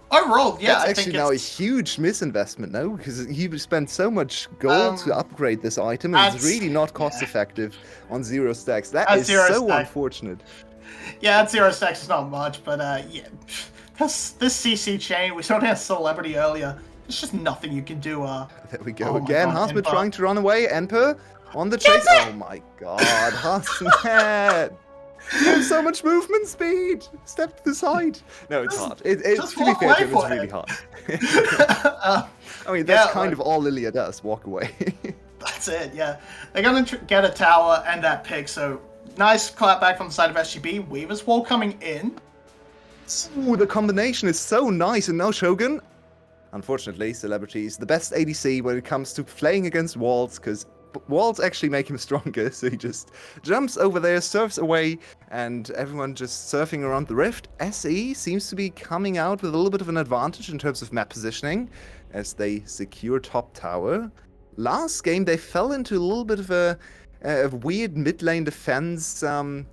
Overall, yeah, That's I actually think now a it's huge misinvestment, no? Because you spent so much gold to upgrade this item, and it's really not cost effective on 0 stacks. That At is 0 so stack. Unfortunate. Yeah, at 0 stacks is not much, but yeah, this CC chain. We saw it as Celebrity earlier. There's just nothing you can do. There we go Oh my again. God, Hasmet Enpa. trying to run away. Enper on the chase. Oh my god, Hasmet! You have so much movement speed. Step to the side. No, it's hard. To be walk fair away to him, for it's really it. hard. I mean, that's kind of all Lilia does. Walk away. That's it. Yeah, they're gonna get a tower and that pick. So nice clap back from the side of SGB. Weaver's wall coming in. Ooh, the combination is so nice, and now Shogun. Unfortunately, Celebrity is the best ADC when it comes to playing against walls, because walls actually make him stronger, so he just jumps over there, surfs away, and everyone just surfing around the rift. SE seems to be coming out with a little bit of an advantage in terms of map positioning, as they secure top tower. Last game, they fell into a little bit of a weird mid lane defense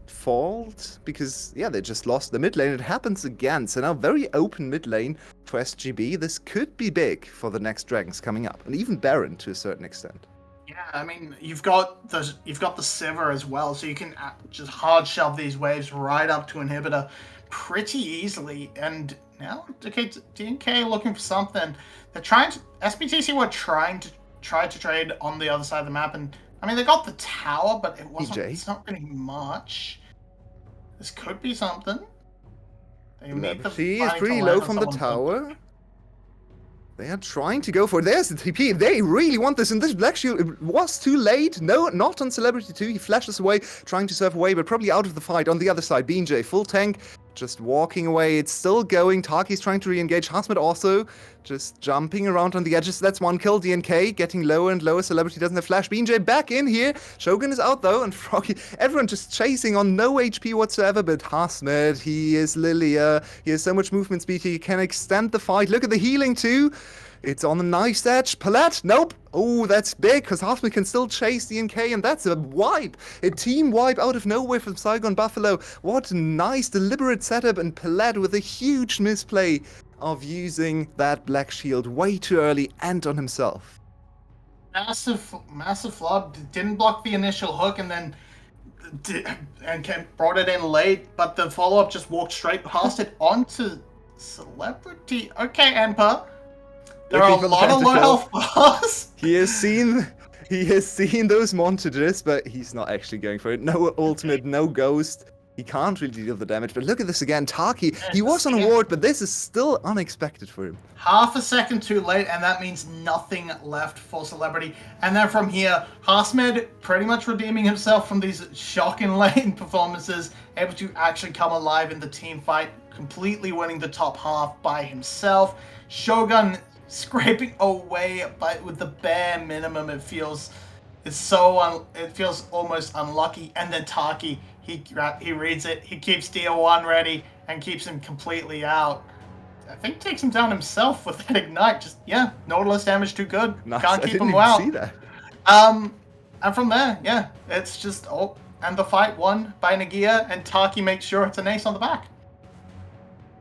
fault, because yeah, they just lost the mid lane. It happens again, so now very open mid lane for SGB. This could be big for the next dragons coming up, and even Baron to a certain extent. Yeah, I mean you've got the Sivir as well, so you can just hard shove these waves right up to inhibitor pretty easily. And now, okay, DNK looking for something. They're trying to SBTC were trying to trade on the other side of the map, and I mean, they got the tower, but it wasn't. It's not really much. This could be something. He is pretty low from the tower. They are trying to go for it. There's the TP. They really want this, and this Black Shield, it was too late. No, not on Celebrity 2. He flashes away, trying to surf away, but probably out of the fight. On the other side, BJ, full tank, just walking away. It's still going. Taki's trying to re-engage. Hasmet also just jumping around on the edges. That's one kill. DNK getting lower and lower. Celebrity doesn't have flash. BJ back in here. Shogun is out though, and Froggy. Everyone just chasing on no HP whatsoever, but Hasmet, he is Lilia. He has so much movement speed. He can extend the fight. Look at the healing too. It's on the nice edge. Palette, nope. Oh, that's big, because Hasmet can still chase DNK, and that's a wipe. A team wipe out of nowhere from Saigon Buffalo. What a nice, deliberate setup, and Palette with a huge misplay of using that Black Shield way too early and on himself. Massive flop. Didn't block the initial hook, and then brought it in late, but the follow-up just walked straight past it onto Celebrity. Okay, Enpa. There are a lot of low health bars. He has seen those montages, but he's not actually going for it. No ultimate, no ghost. He can't really deal the damage. But look at this again. Taki, he was on a ward, but this is still unexpected for him. Half a second too late, and that means nothing left for Celebrity. And then from here, Hasmed pretty much redeeming himself from these shocking lane performances, able to actually come alive in the team fight, completely winning the top half by himself. Shogun scraping away, but with the bare minimum, it feels almost unlucky. And then Taki, he reads it, he keeps DO1 ready and keeps him completely out. I think takes him down himself with that ignite. Just Nautilus damage too good. Nice. Can't keep him even out. See that. And from there, it's just and the fight won by Nagia, and Taki makes sure it's an ace on the back.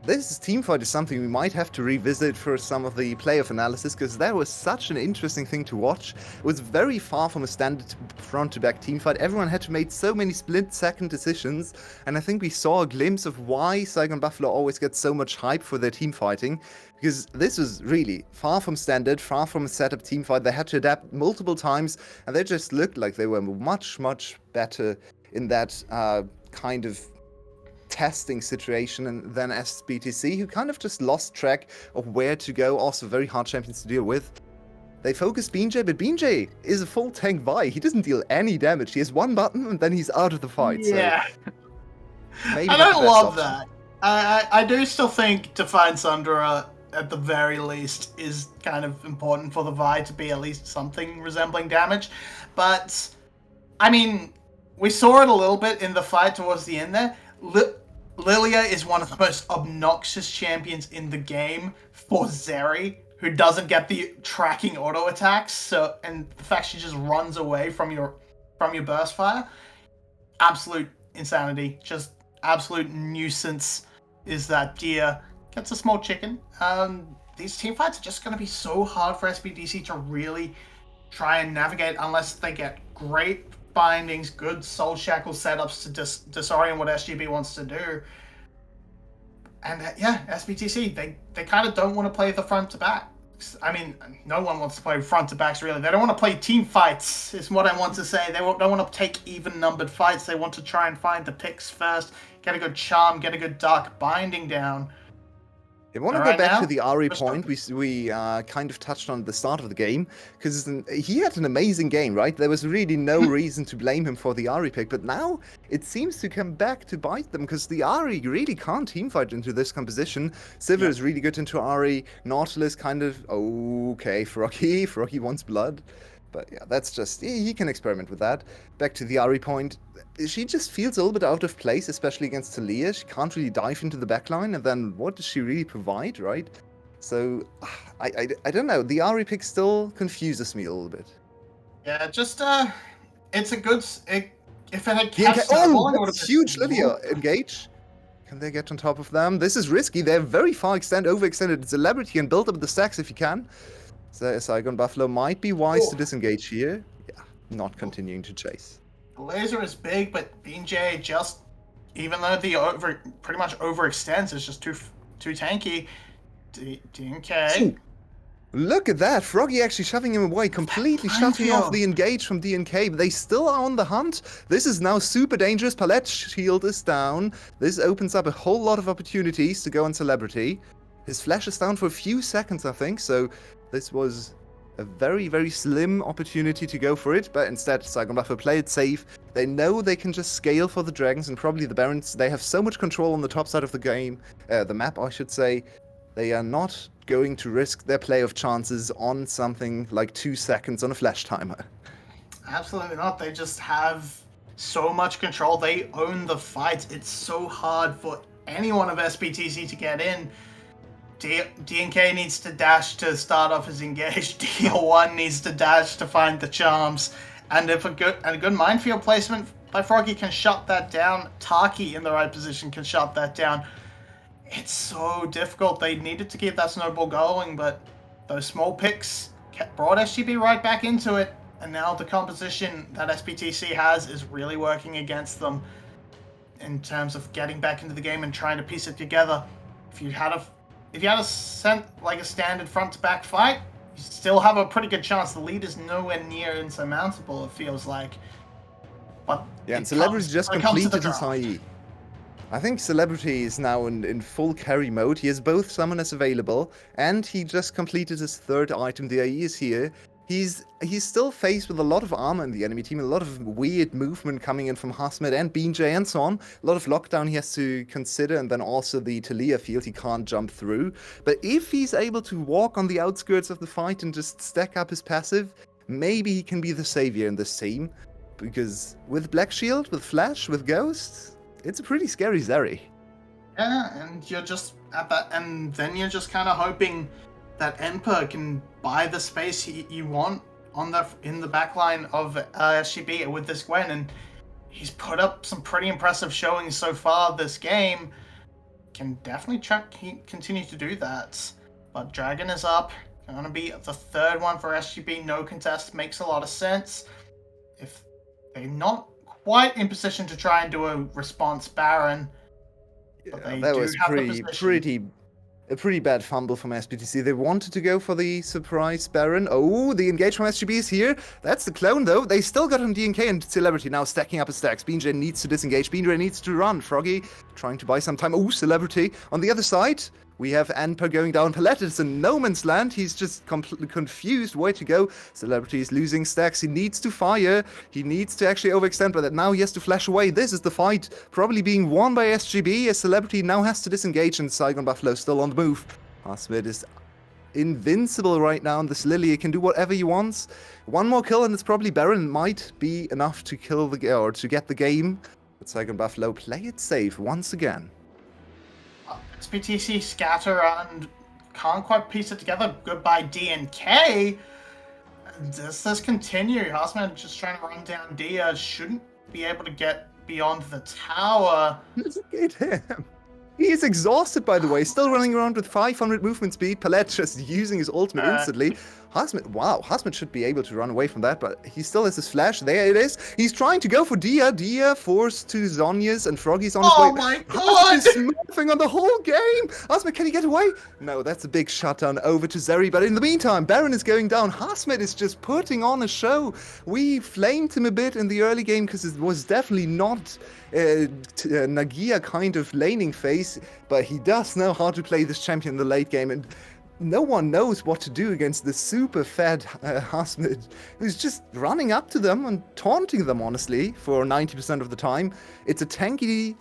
This teamfight is something we might have to revisit for some of the playoff analysis, because that was such an interesting thing to watch. It was very far from a standard front-to-back teamfight. Everyone had to make so many split-second decisions, and I think we saw a glimpse of why Saigon Buffalo always gets so much hype for their team fighting, because this was really far from standard, far from a set-up teamfight. They had to adapt multiple times, and they just looked like they were much, much better in that kind of testing situation than SBTC, who kind of just lost track of where to go. Also very hard champions to deal with. They focused BJ, but BJ is a full tank Vi. He doesn't deal any damage. He has one button and then he's out of the fight. Yeah. So maybe I don't love that. I do still think to find Sundra at the very least is kind of important for the Vi to be at least something resembling damage. But I mean, we saw it a little bit in the fight towards the end there. Lilia is one of the most obnoxious champions in the game for Zeri, who doesn't get the tracking auto attacks. So, and the fact she just runs away from your burst fire, absolute insanity. Just absolute nuisance is that deer. Gets a small chicken. These team fights are just going to be so hard for SBTC to really try and navigate unless they get great bindings, good soul shackle setups to disorient what SGB wants to do. And SBTC, they kind of don't want to play the front to back. I mean, no one wants to play front to backs really. They don't want to play team fights, is what I want to say. They don't want to take even numbered fights. They want to try and find the picks first, get a good charm, get a good dark binding down. I want to go back to the Ari point we kind of touched on at the start of the game, because he had an amazing game, right? There was really no reason to blame him for the Ari pick, but now it seems to come back to bite them, because the Ari really can't teamfight into this composition. Sivir is really good into Ari, Nautilus kind of, okay, Froggy wants blood. But yeah, that's just, he can experiment with that. Back to the Ari point, she just feels a little bit out of place, especially against Talia. She can't really dive into the backline, and then what does she really provide, right? So, I don't know. The Ari pick still confuses me a little bit. Yeah, just, it's a good, if it had kept that's huge, Lydia. Engage. Can they get on top of them? This is risky. They're very far overextended. Celebrity and build up the stacks if you can. So Saigon Buffalo might be wise to disengage here. Yeah, not continuing to chase. The laser is big, but BJ just, even though the pretty much overextends, is just too tanky. DNK. Ooh, look at that! Froggy actually shoving him away, completely shutting off the engage from DNK. But they still are on the hunt. This is now super dangerous. Palette's shield is down. This opens up a whole lot of opportunities to go on Celebrity. His flash is down for a few seconds, I think, so this was a very, very slim opportunity to go for it, but instead Saigon Buffalo play it safe. They know they can just scale for the Dragons and probably the Barons. They have so much control on the top side of the game, the map, I should say. They are not going to risk their play of chances on something like 2 seconds on a flash timer. Absolutely not. They just have so much control. They own the fight. It's so hard for anyone of SBTC to get in. DNK needs to dash to start off his engage. DL1 needs to dash to find the charms. And if a good minefield placement by Froggy can shut that down, Taki in the right position can shut that down. It's so difficult. They needed to keep that snowball going, but those small picks brought SGB right back into it. And now the composition that SBTC has is really working against them in terms of getting back into the game and trying to piece it together. If you had a standard front to back fight, you still have a pretty good chance. The lead is nowhere near insurmountable, it feels like. But yeah, and Celebrity just completed his IE. I think Celebrity is now in full carry mode. He has both summoners available, and he just completed his third item. The IE is here. He's still faced with a lot of armor in the enemy team, a lot of weird movement coming in from Hasmed and BJ and so on. A lot of lockdown he has to consider, and then also the Talia field he can't jump through. But if he's able to walk on the outskirts of the fight and just stack up his passive, maybe he can be the savior in this team. Because with Black Shield, with Flash, with Ghost, it's a pretty scary Zeri. Yeah, and you're just at that, and then you're just kind of hoping that Emperor can buy the space you want in the backline of SGB with this Gwen, and he's put up some pretty impressive showings so far this game. Can definitely continue to do that. But Dragon is up. Gonna be the third one for SGB. No contest makes a lot of sense. If they're not quite in position to try and do a response Baron, but they that do was have the position. A pretty bad fumble from SBTC. They wanted to go for the surprise Baron. Oh, the engage from SGB is here. That's the clone, though. They still got him DNK and Celebrity now stacking up his stacks. BJ needs to disengage. BJ needs to run. Froggy trying to buy some time. Oh, Celebrity. On the other side, we have Anpa going down. Palette is in no man's land. He's just completely confused where to go. Celebrity is losing stacks. He needs to fire. He needs to actually overextend, but now he has to flash away. This is the fight probably being won by SGB, as Celebrity now has to disengage, and Saigon Buffalo still on the move. Hasmed is invincible right now, and this Lilia can do whatever he wants. One more kill, and it's probably Baron might be enough to kill or to get the game. But Saigon Buffalo play it safe once again. SBTC scatter and can't quite piece it together. Goodbye DNK. Does this continue? Harsman just trying to run down Dia. Shouldn't be able to get beyond the tower. Look at him. He is exhausted, by the way. Still running around with 500 movement speed. Palette just using his ultimate instantly. Harsman, wow, Harsman should be able to run away from that, but he still has his flash. There it is. He's trying to go for Dia. Dia forced to Zhonya's, and Froggy's on his way. Oh my god! Harsman is smurfing on the whole game. Harsman, can he get away? No, that's a big shutdown over to Zeri. But in the meantime, Baron is going down. Harsman is just putting on a show. We flamed him a bit in the early game because it was definitely not Nagia kind of laning phase, but he does know how to play this champion in the late game, and no one knows what to do against the super fed Harsman, who's just running up to them and taunting them, honestly, for 90% of the time. It's a tanky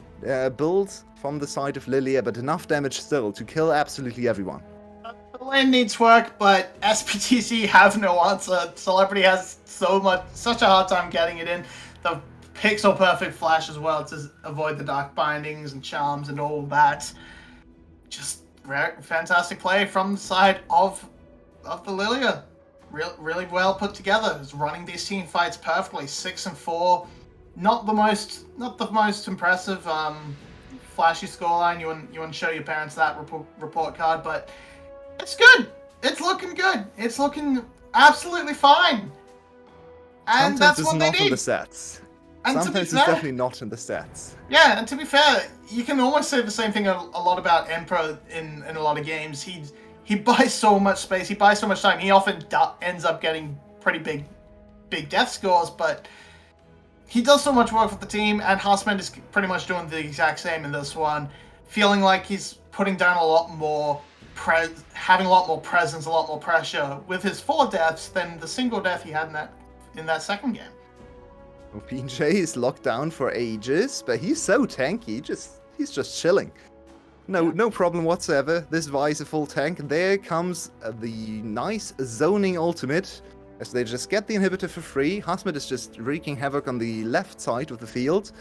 build from the side of Lilia, but enough damage still to kill absolutely everyone. The lane needs work, but SBTC have no answer. Celebrity has such a hard time getting it in. The pixel perfect flash as well to avoid the dark bindings and charms and all that. Just fantastic play from the side of the Lilia. Really well put together. Is running these team fights perfectly. 6-4. Not the most impressive flashy scoreline. You want to show your parents that report card, but it's good. It's looking good. It's looking absolutely fine. And Sometimes that's it's what they not in need. the sets. And Sometimes it's definitely not in the stats. Yeah, and to be fair, you can almost say the same thing a lot about Emperor in a lot of games. He buys so much space, he buys so much time. He often ends up getting pretty big death scores, but he does so much work for the team, and Harsman is pretty much doing the exact same in this one. Feeling like he's putting down a lot more, having a lot more presence, a lot more pressure with his 4 deaths than the single death he had in that second game. PJ is locked down for ages, but he's so tanky, he's just chilling. No problem whatsoever. This Vi is a full tank. There comes the nice zoning ultimate, as they just get the inhibitor for free. Harsman is just wreaking havoc on the left side of the field.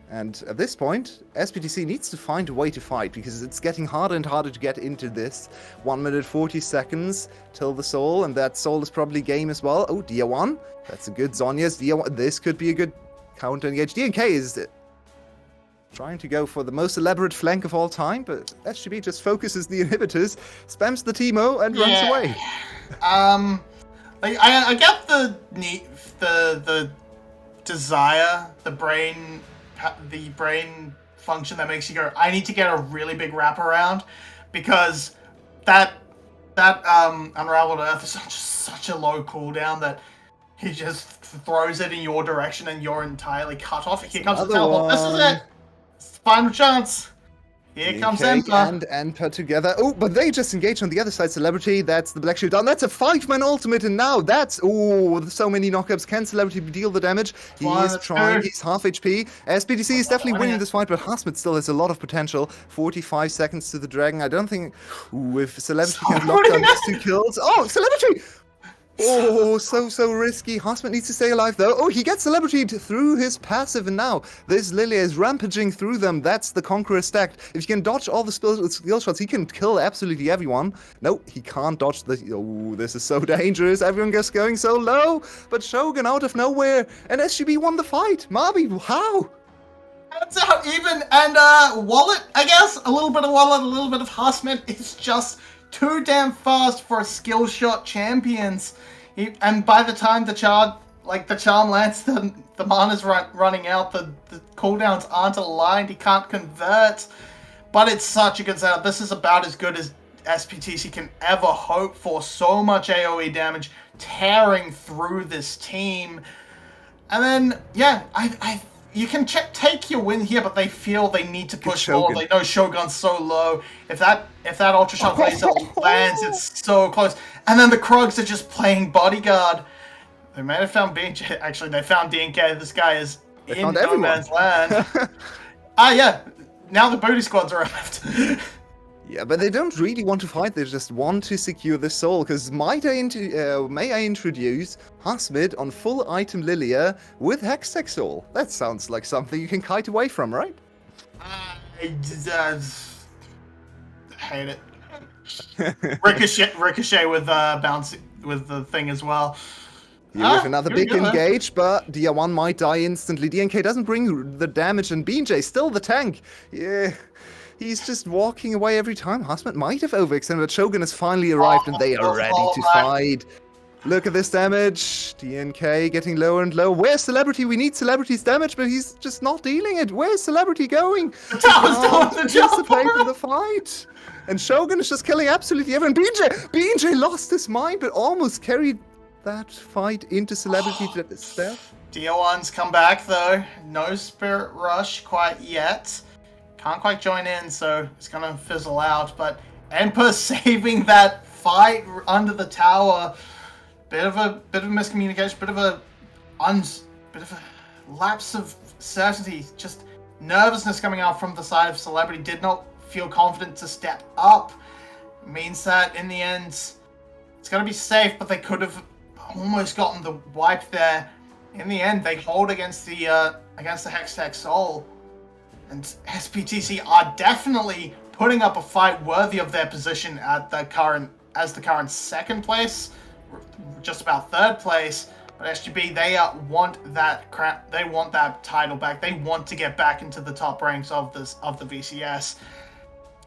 And at this point, SBTC needs to find a way to fight, because it's getting harder and harder to get into this. 1 minute 40 seconds till the soul, and that soul is probably game as well. Oh, Dia 1. That's a good Zhonya's. Dia 1. This could be a good counter engage. DNK is trying to go for the most elaborate flank of all time, but SGB just focuses the inhibitors, spams the Teemo, and runs away. I get the desire, the brain function that makes you go, I need to get a really big wraparound, because that Unraveled Earth is just such a low cooldown that he just throws it in your direction and you're entirely cut off. Here comes the teleport. This is it. Final chance. Here comes Emperor. And Emperor together. Oh, but they just engaged on the other side. Celebrity, that's the Black Shooter. That's a 5-man ultimate, and now that's... Oh, so many knockups. Can Celebrity deal the damage? He is trying. He's half HP. SBTC is definitely winning this fight, but Harsman still has a lot of potential. 45 seconds to the Dragon. I don't think... Ooh, if Celebrity can lock down these 2 kills... Oh, Celebrity! Oh, so risky. Harsman needs to stay alive, though. Oh, he gets Celebrity through his passive, and now this Lilia is rampaging through them. That's the Conqueror stacked. If he can dodge all the skill shots, he can kill absolutely everyone. No, he can't dodge the... Oh, this is so dangerous. Everyone gets going so low. But Shogun out of nowhere, and SGB won the fight. Marby, how? That's out even, and Wallet, I guess. A little bit of Wallet, a little bit of Harsman. It's just too damn fast for skill shot champions. And by the time the charm lands, the mana's running out, the cooldowns aren't aligned, he can't convert. But it's such a good setup. This is about as good as SBTC can ever hope for. So much AoE damage tearing through this team. And then, yeah, you can take your win here, but they feel they need to push more. They know Shogun's so low. If that Ultra Shot laser lands, it's so close. And then the Krugs are just playing bodyguard. They may have found BJ. Actually, they found DNK. This guy is in no man's land. Yeah. Now the booty squads are left. Yeah, but they don't really want to fight. They just want to secure the soul. Because may I introduce Hasmid on full item Lilia with Hextech Soul? That sounds like something you can kite away from, right? I hate it. Ricochet with bounce with the thing as well. Here with another big good. engage, but Dia1 might die instantly. DNK doesn't bring the damage, and BJ still the tank. Yeah, he's just walking away every time. Hasmid might have overextended, but Shogun has finally arrived, and they are ready to fight. Look at this damage. DNK getting lower and lower. Where's Celebrity? We need Celebrity's damage, but he's just not dealing it. Where's Celebrity going? The tower's doing the job. Participate in the fight. And Shogun is just killing absolutely everyone. BJ lost his mind, but almost carried that fight into Celebrity death. Dia1's come back though. No Spirit Rush quite yet. Can't quite join in, so it's gonna fizzle out. But Emperor saving that fight under the tower. Bit of a miscommunication. Bit of a lapse of certainty. Just nervousness coming out from the side of Celebrity. Did not feel confident to step up. Means that in the end, it's gonna be safe. But they could have almost gotten the wipe there. In the end, they hold against the Hextech Soul, and SBTC are definitely putting up a fight worthy of their position at the current second place, just about third place. But SGB, they want that title back. They want to get back into the top ranks of the VCS.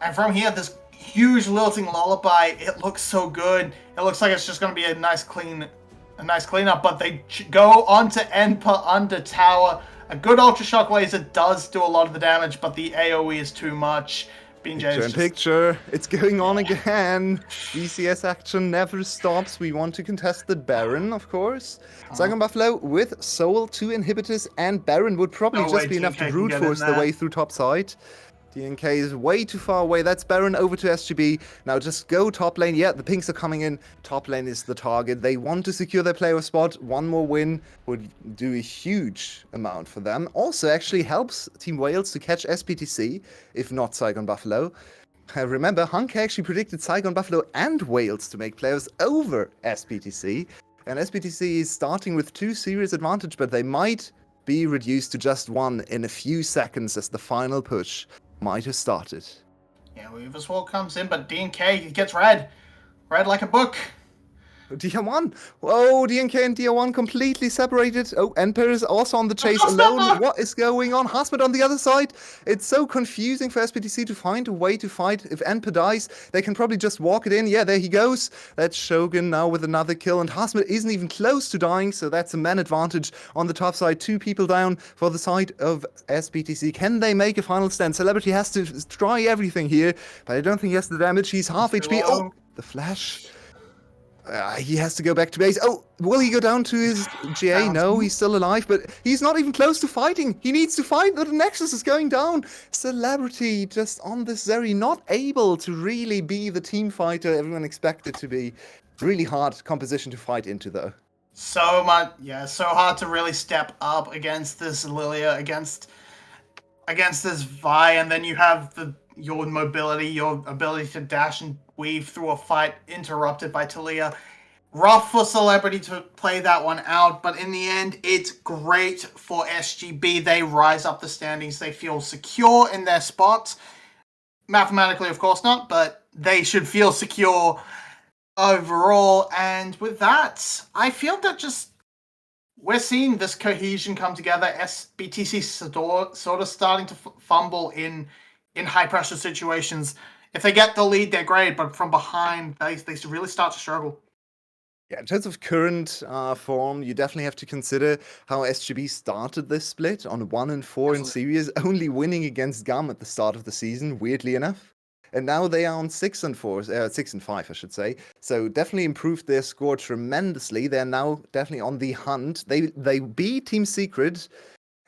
And from here, this huge lilting lullaby, it looks so good. It looks like it's just going to be a nice cleanup, but they go onto Enpa under tower. A good Ultra Shock Laser does do a lot of the damage, but the AoE is too much. Picture. It's going on again. VCS action never stops. We want to contest the Baron, of course. Saigon Buffalo with Soul, 2 inhibitors, and Baron would probably just be enough to brute force the way through top side. DNK is way too far away. That's Baron over to SGB. Now just go top lane. Yeah, the pinks are coming in. Top lane is the target. They want to secure their player spot. One more win would do a huge amount for them. Also actually helps Team Wales to catch SBTC, if not Saigon Buffalo. Remember, Hunk actually predicted Saigon Buffalo and Wales to make playoffs over SBTC. And SBTC is starting with 2 serious advantage, but they might be reduced to just 1 in a few seconds as the final push might have started. Yeah, Weaver's Wall comes in, but DNK, he gets red like a book. Dia1. Whoa, DNK and Dia1 completely separated. Oh, Emperor is also on the chase alone. What is going on? Hasmid on the other side. It's so confusing for SBTC to find a way to fight. If Emperor dies, they can probably just walk it in. Yeah, there he goes. That's Shogun now with another kill, and Hasmid isn't even close to dying, so that's a man advantage on the top side. 2 people down for the side of SBTC. Can they make a final stand? Celebrity has to try everything here, but I don't think he has the damage. He's half HP. Oh, the flash. He has to go back to base. Oh, will he go down to his GA? No, he's still alive, but he's not even close to fighting. He needs to fight, but the Nexus is going down. Celebrity just on this Zeri, not able to really be the team fighter everyone expected to be. Really hard composition to fight into, though. So hard to really step up against this Lilia, against this Vi, and then you have your mobility, your ability to dash and weave through a fight interrupted by Talia. Rough for Celebrity to play that one out, but in the end, it's great for SGB. They rise up the standings. They feel secure in their spots. Mathematically, of course not, but they should feel secure overall. And with that, I feel that we're seeing this cohesion come together. SBTC sort of starting to fumble in high-pressure situations. If they get the lead, they're great, but from behind, they really start to struggle. Yeah, in terms of current form, you definitely have to consider how SGB started this split on 1-4 in series, only winning against GUM at the start of the season, weirdly enough. And now they are on 6-5, I should say. So definitely improved their score tremendously. They're now definitely on the hunt. They beat Team Secret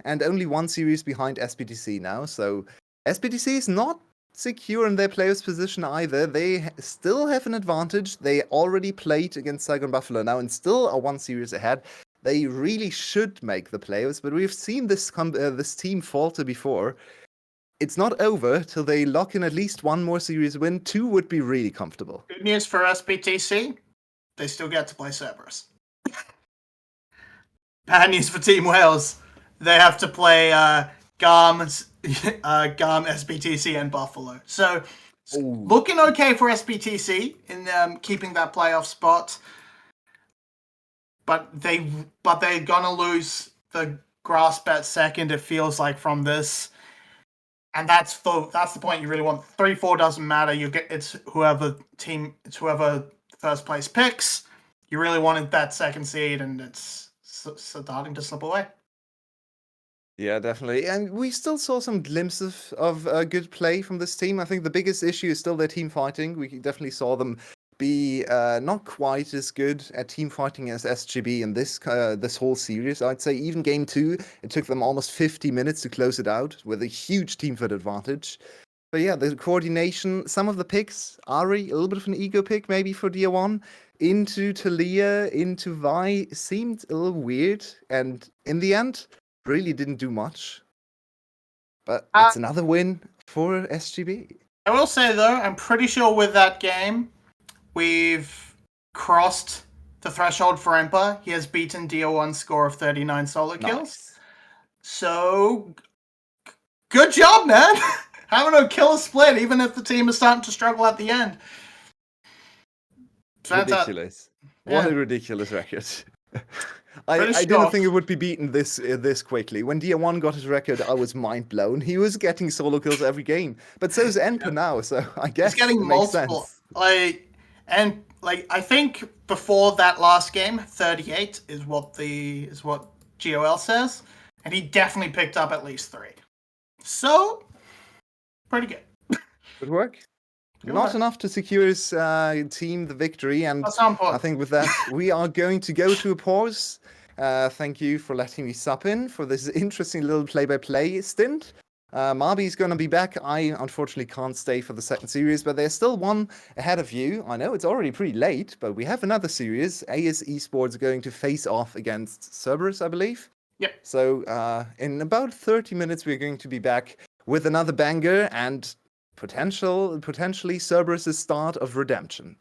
and only 1 series behind SBTC now. So SBTC is not secure in their players' position either. They still have an advantage. They already played against Saigon Buffalo now and still are 1 series ahead. They really should make the playoffs, but we've seen this team falter before. it's not over till they lock in at least one more series win. 2 would be really comfortable. Good news for SBTC, they still get to play Cerberus. Bad news for Team Wales, they have to play GARM, SBTC, and Buffalo. So, looking okay for SBTC in keeping that playoff spot. But they're gonna lose the grasp at second, it feels like, from this. And that's the point you really want. 3-4 doesn't matter. It's whoever first place picks. You really wanted that second seed, and it's starting to slip away. Yeah, definitely. And we still saw some glimpses of good play from this team. I think the biggest issue is still their team fighting. We definitely saw them be not quite as good at team fighting as SGB in this whole series. I'd say even game 2, it took them almost 50 minutes to close it out with a huge team fight advantage. But yeah, the coordination, some of the picks, Ari, a little bit of an ego pick maybe for DR1, into Talia, into Vi, seemed a little weird. And in the end, really didn't do much. But it's another win for SGB. I will say, though, I'm pretty sure with that game, we've crossed the threshold for Emperor. He has beaten DR1's score of 39 solo kills. So, good job, man! Having a killer split, even if the team is starting to struggle at the end. Ridiculous. Yeah. What a ridiculous record. I didn't think it would be beaten this quickly. When DR1 got his record, I was mind blown. He was getting solo kills every game. But so is Emperor now, so I guess he's getting multiple. I think before that last game, 38 is what GOL says, and he definitely picked up at least 3. So, pretty good. Good work. Not enough to secure his team the victory, and I think with that we are going to go to a pause. Thank you for letting me sup in for this interesting little play-by-play stint. Marby's going to be back. I unfortunately can't stay for the second series, but there's still one ahead of you. I know it's already pretty late, but we have another series. AS Esports going to face off against Cerberus, I believe. Yep. So in about 30 minutes, we're going to be back with another banger and potentially Cerberus' start of redemption.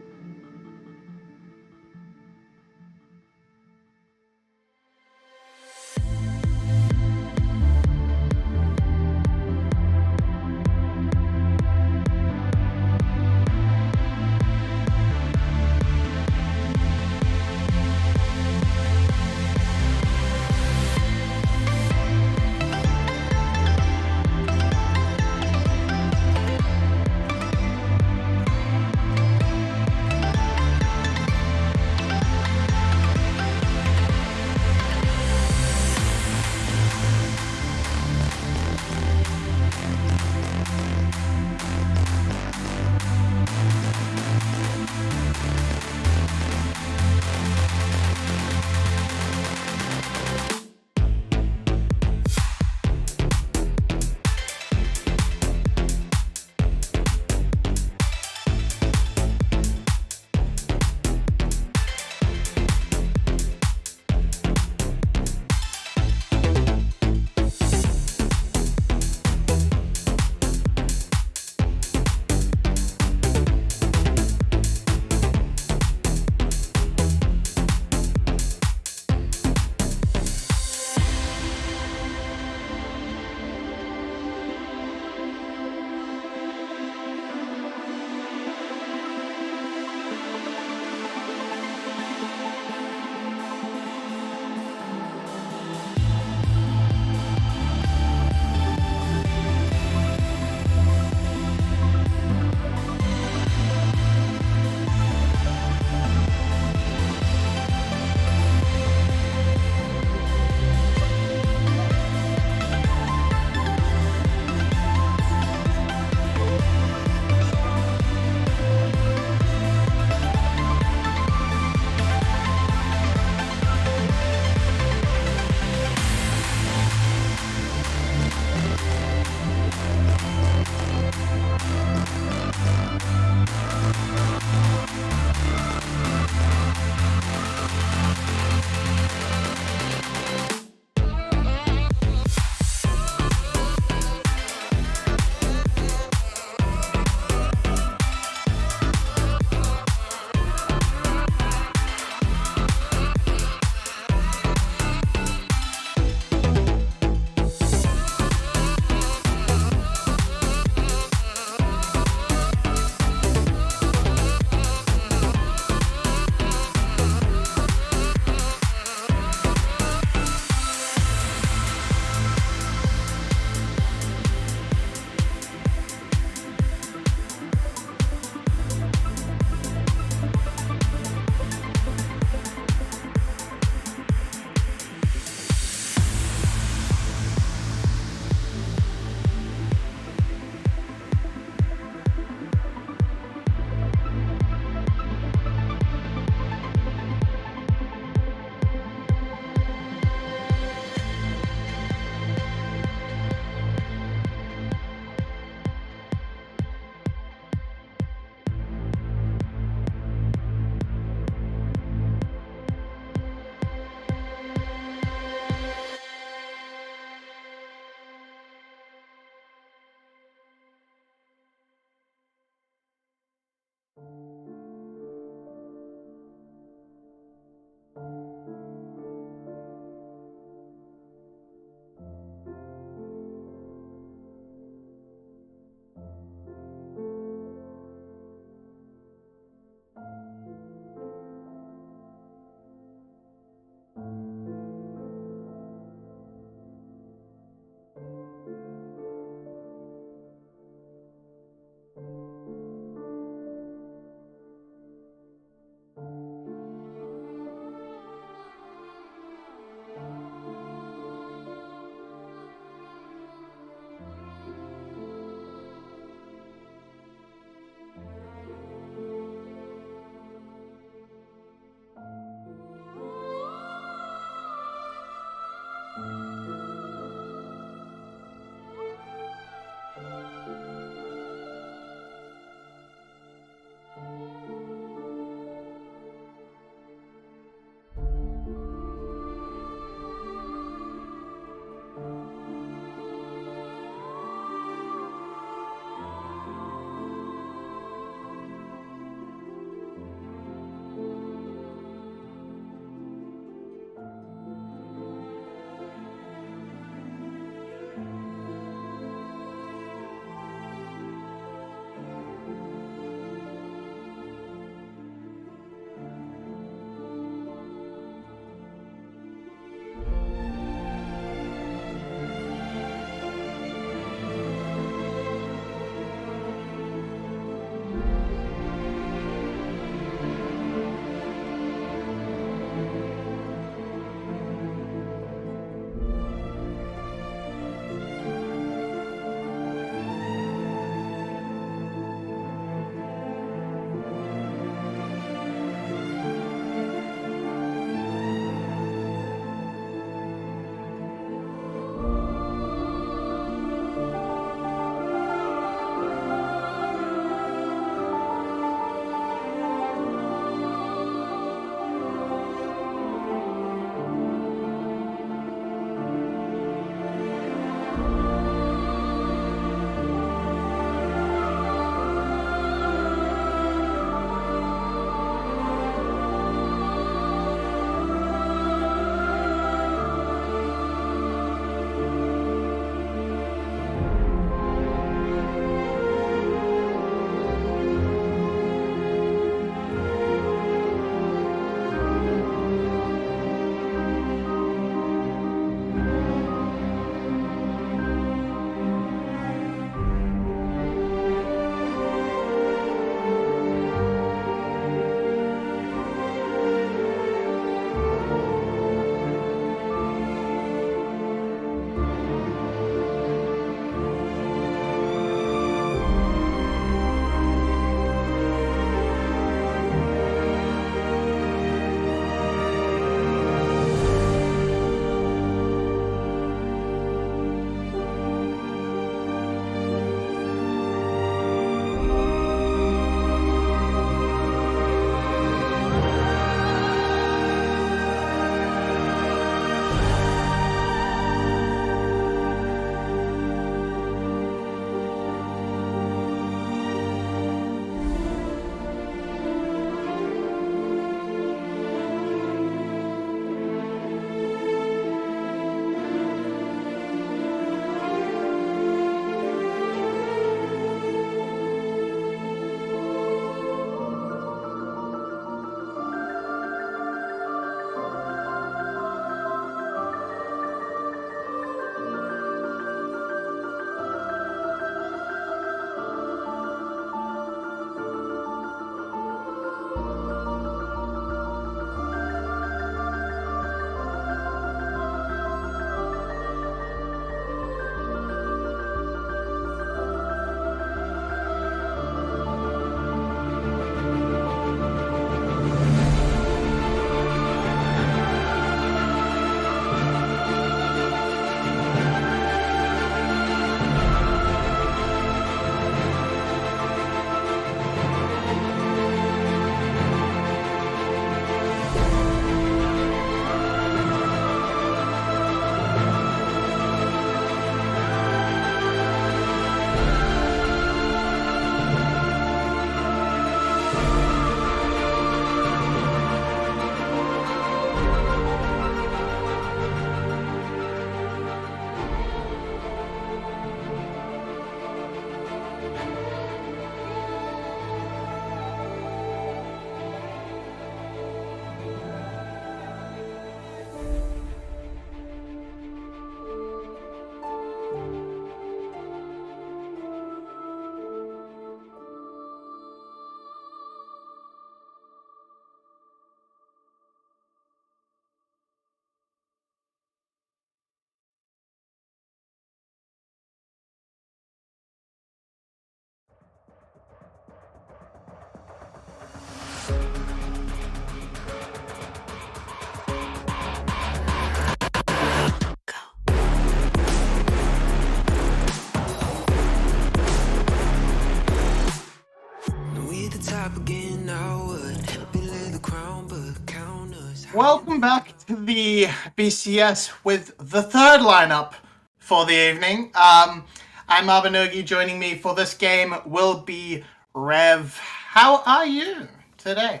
Welcome back to the VCS with the third lineup for the evening. I'm Mabinogi. Joining me for this game will be Rev. How are you today?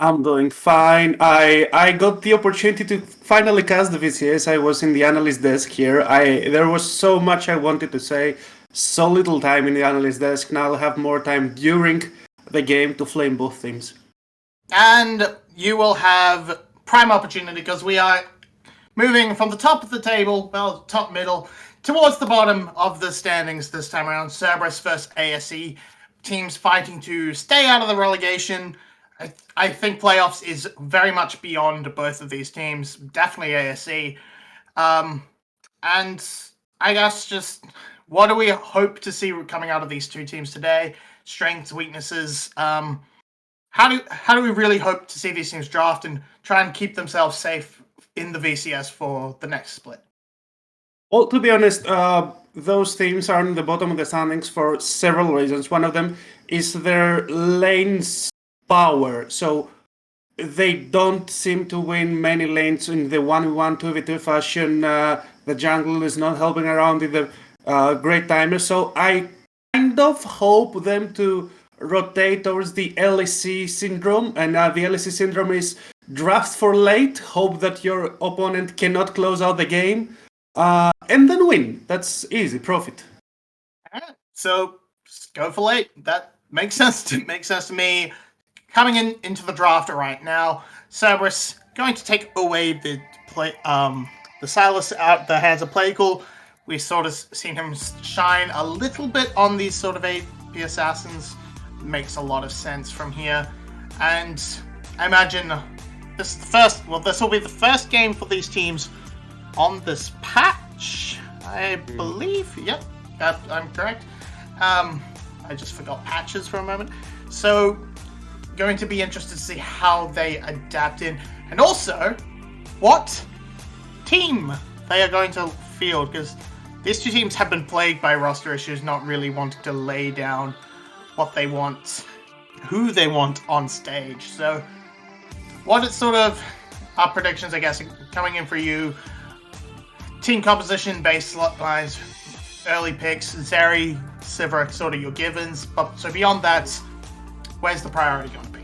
I'm doing fine. I got the opportunity to finally cast the VCS. I was in the analyst desk here. There was so much I wanted to say, so little time in the analyst desk. Now I'll have more time during the game to flame both teams. And you will have prime opportunity because we are moving from the top of the table, well, top middle, towards the bottom of the standings this time around. Cerberus versus ASE, teams fighting to stay out of the relegation. I think playoffs is very much beyond both of these teams, definitely ASE. And I guess just what do we hope to see coming out of these two teams today? Strengths, weaknesses. How do we really hope to see these teams draft and try and keep themselves safe in the VCS for the next split? Well, to be honest, those teams are in the bottom of the standings for several reasons. One of them is their lanes power. So they don't seem to win many lanes in the 1v1, 2v2 fashion. The jungle is not helping around with the great timers. So I kind of hope them to rotate towards the LEC syndrome. And the LEC syndrome is draft for late, hope that your opponent cannot close out the game, and then win. That's easy, profit. All right, so just go for late. That makes sense to me. Coming into the draft right now, Cerberus going to take away the Silas out the hands of Playcool. We've sort of seen him shine a little bit on these sort of AP assassins. Makes a lot of sense from here. And I imagine this will be the first game for these teams on this patch. I believe, yep, I'm correct. I just forgot patches for a moment. So going to be interested to see how they adapt in, and also what team they are going to field, because these two teams have been plagued by roster issues, not really wanting to lay down what they want, who they want on stage. So what is sort of our predictions, I guess, coming in for you? Team composition, baselines, early picks, Zeri, Sivir, sort of your givens. But so beyond that, where's the priority going to be?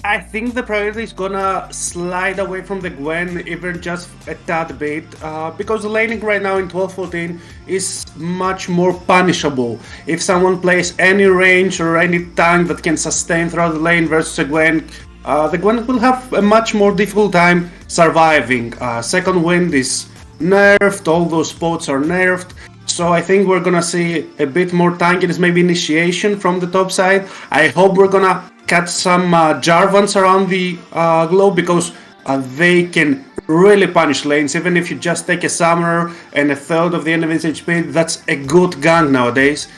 I think the priority is gonna slide away from the Gwen even just a tad bit, because the laning right now in 12-14 is much more punishable. If someone plays any range or any tank that can sustain throughout the lane versus a Gwen, the Gwen will have a much more difficult time surviving. Second wind is nerfed, all those spots are nerfed. So I think we're gonna see a bit more tankiness, maybe initiation from the top side. I hope we're gonna catch some Jarvans around the globe, because they can really punish lanes. Even if you just take a Summoner and a third of the enemy's HP, that's a good gank nowadays.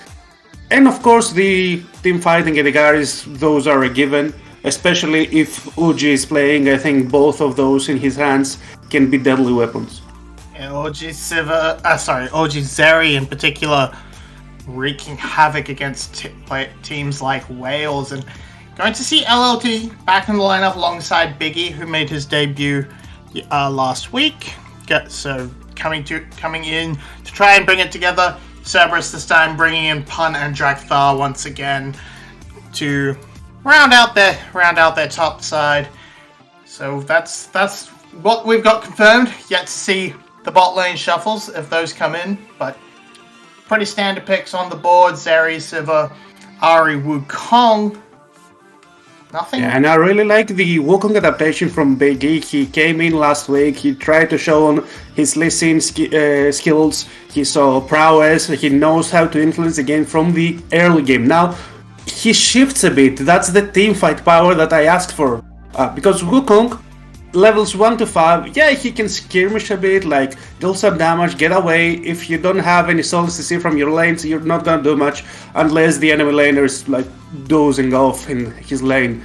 And of course the team fighting Edgaris, those are a given. Especially if Uji is playing, I think both of those in his hands can be deadly weapons. OG Zeri in particular wreaking havoc against teams like Wales, and going to see LLT back in the lineup alongside Biggie, who made his debut last week. So coming in to try and bring it together. Cerberus this time bringing in Pun and Drakthar once again to round out their top side. So that's what we've got confirmed. Yet to see the bot lane shuffles, if those come in, but pretty standard picks on the board. Zeri, Sivir, Ari, Wukong. Nothing. Yeah, and I really like the Wukong adaptation from Biggie. He came in last week, he tried to show on his Lee Sin skills, he saw prowess, he knows how to influence the game from the early game. Now, he shifts a bit, that's the teamfight power that I asked for. Because Wukong, levels 1 to 5, yeah, he can skirmish a bit, like deal some damage, get away. If you don't have any Soul CC from your lanes, you're not gonna do much unless the enemy laner is like dozing off in his lane.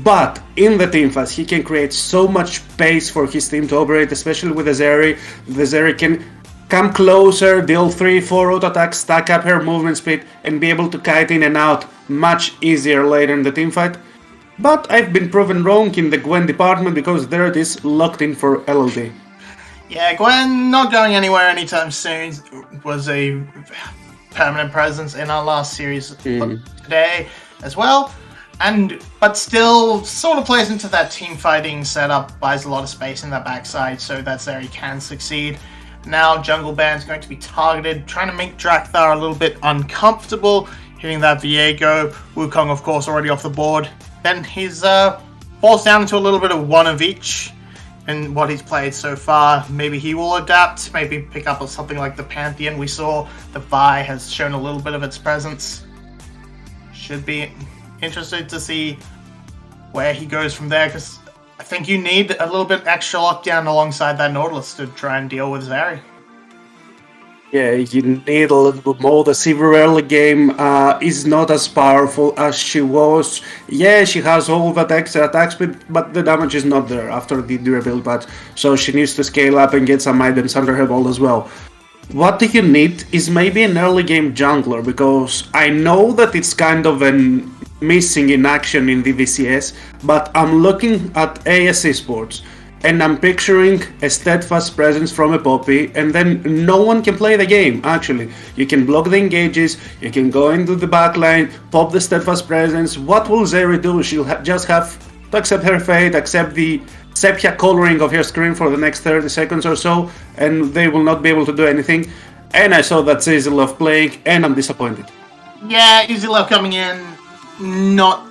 But in the teamfights, he can create so much space for his team to operate, especially with the Zeri. The Zeri can come closer, deal 3-4 auto attacks, stack up her movement speed, and be able to kite in and out much easier later in the teamfight. But I've been proven wrong in the Gwen department because there it is locked in for LLD. Yeah, Gwen not going anywhere anytime soon. Was a permanent presence in our last series today as well. But still sort of plays into that team fighting setup, buys a lot of space in that backside, so that's there he can succeed. Now Jungle Band's going to be targeted, trying to make Drakthar a little bit uncomfortable, hitting that Viego. Wukong, of course, already off the board. Then he's falls down into a little bit of one of each in what he's played so far. Maybe he will adapt, maybe pick up on something like the Pantheon. We saw the Vi has shown a little bit of its presence. Should be interested to see where he goes from there, because I think you need a little bit extra lockdown alongside that Nautilus to try and deal with Zeri. Yeah, you need a little bit more. The Sivir early game is not as powerful as she was. Yeah, she has all that extra attack speed, but the damage is not there after the durability patch. So she needs to scale up and get some items under her belt as well. What you need is maybe an early game jungler, because I know that it's kind of an missing in action in the VCS, but I'm looking at AS Esports and I'm picturing a steadfast presence from a Poppy, and then no one can play the game. Actually, you can block the engages, you can go into the backline, pop the steadfast presence. What will Zeri do? She'll just have to accept her fate, accept the sepia coloring of her screen for the next 30 seconds or so, and they will not be able to do anything. And I saw that Zizilov playing, and I'm disappointed. Yeah, Zizilov coming in, not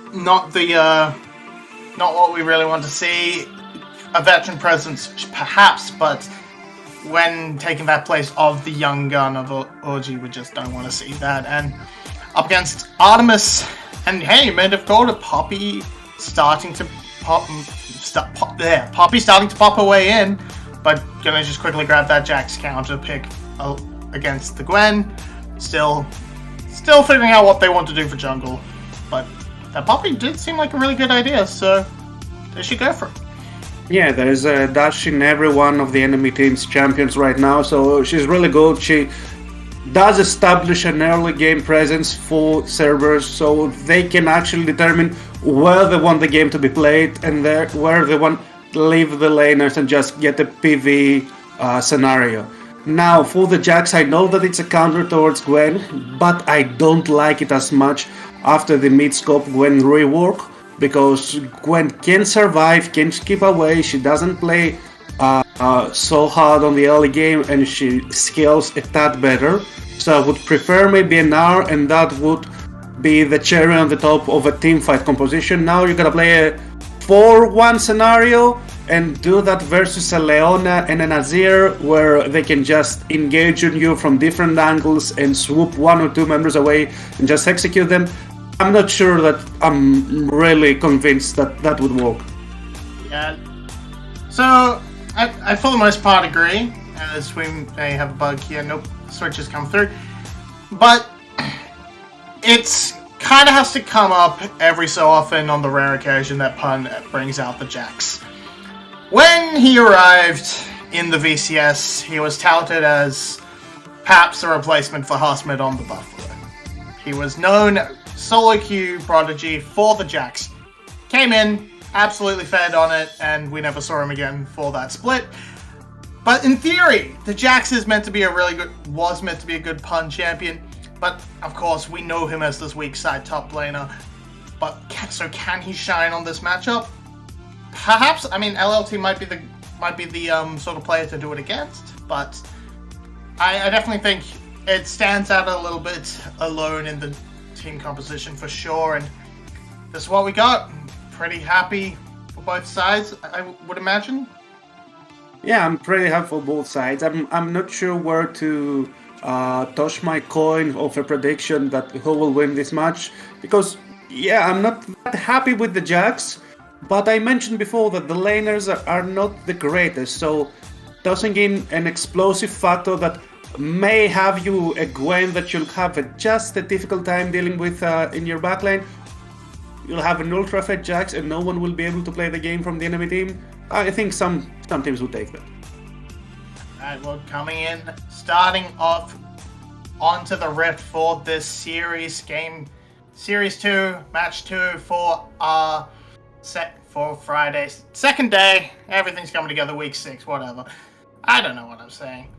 what we really want to see. A veteran presence, perhaps, but when taking that place of the young gun of Orgy, we just don't want to see that. And up against Artemis, and hey, may have called it Poppy starting to Poppy starting to pop her way in, but gonna just quickly grab that Jax counter pick against the Gwen. Still figuring out what they want to do for jungle, but that Poppy did seem like a really good idea, so they should go for it. Yeah, there's a dash in every one of the enemy team's champions right now, so she's really good. She does establish an early game presence for servers, so they can actually determine where they want the game to be played and where they want to leave the laners and just get a PV scenario. Now, for the Jax, I know that it's a counter towards Gwen, but I don't like it as much after the mid-scope Gwen rework, because Gwen can survive, can keep away, she doesn't play so hard on the early game, and she scales a tad better. So I would prefer maybe an R, and that would be the cherry on the top of a teamfight composition. Now you gotta play a 4-1 scenario and do that versus a Leona and an Azir, where they can just engage on you from different angles and swoop 1 or 2 members away and just execute them. I'm not sure that I'm really convinced that that would work. Yeah. So, I for the most part agree. As we may have a bug here. Nope, switches come through. But it's kind of has to come up every so often on the rare occasion that Pun brings out the Jax. When he arrived in the VCS, he was touted as perhaps a replacement for Husmid on the Buffalo. He was known solo queue prodigy for the Jax. Came in, absolutely fed on it, and we never saw him again for that split. But in theory, the Jax was meant to be a good Pun champion. But of course, we know him as this weak side top laner. But so can he shine on this matchup? Perhaps. I mean, LLT might be the sort of player to do it against. But I definitely think it stands out a little bit alone in the team composition for sure. And this is what we got. Pretty happy for both sides, I would imagine. Yeah, I'm pretty happy for both sides. I'm not sure where to toss my coin of a prediction that who will win this match, because yeah, I'm not that happy with the Jax, but I mentioned before that the laners are not the greatest, so tossing in an explosive factor that may have you a Gwen that you'll have just a difficult time dealing with in your backline. You'll have an ultra fed Jax and no one will be able to play the game from the enemy team. I think some teams will take that. Alright, well, coming in, starting off onto the Rift for this series game, Series 2, Match 2 for our set for Friday. Second day, everything's coming together. Week 6, whatever. I don't know what I'm saying.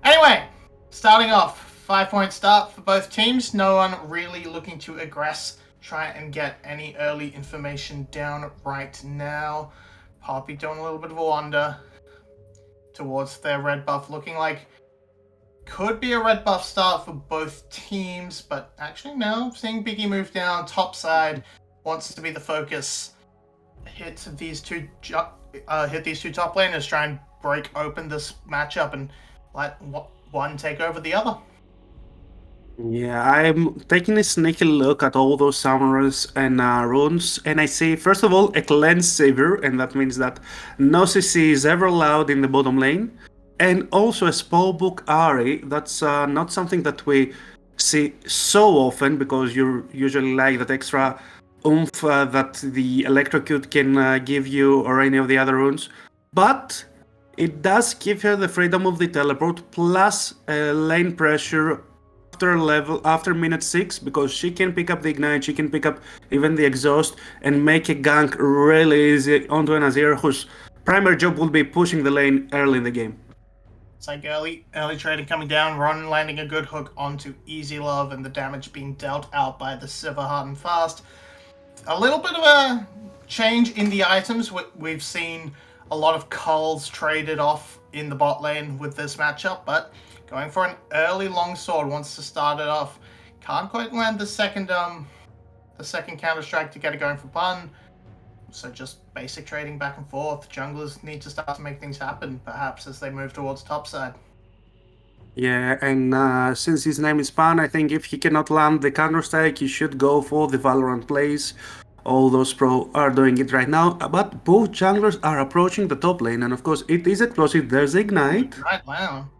Anyway, starting off, 5-point start for both teams. No one really looking to aggress, try and get any early information down right now. Poppy doing a little bit of a wander towards their red buff, looking like could be a red buff start for both teams, but actually no, seeing Biggie move down top side, wants to be the focus. Hit these two top laners, try and break open this matchup and let one take over the other. Yeah, I'm taking a sneaky look at all those summoners and runes, and I see, first of all, a cleanse saver, and that means that no CC is ever allowed in the bottom lane, and also a spellbook Ari. That's not something that we see so often, because you usually like that extra oomph that the electrocute can give you, or any of the other runes, but it does give her the freedom of the teleport plus lane pressure after minute 6, because she can pick up the ignite, she can pick up even the exhaust and make a gank really easy onto an Azir whose primary job will be pushing the lane early in the game. It's like early trading coming down, Ron landing a good hook onto Easy Love, and the damage being dealt out by the Sivir hard and fast. A little bit of a change in the items. We've seen a lot of culls traded off in the bot lane with this matchup, but going for an early longsword, wants to start it off. Can't quite land the second counter strike to get it going for Pun. So just basic trading back and forth. Junglers need to start to make things happen, perhaps, as they move towards topside. Yeah, and since his name is Pan, I think if he cannot land the counter strike, he should go for the Valorant plays. All those pro are doing it right now, but both junglers are approaching the top lane, and of course it is explosive. There's Ignite. Right now.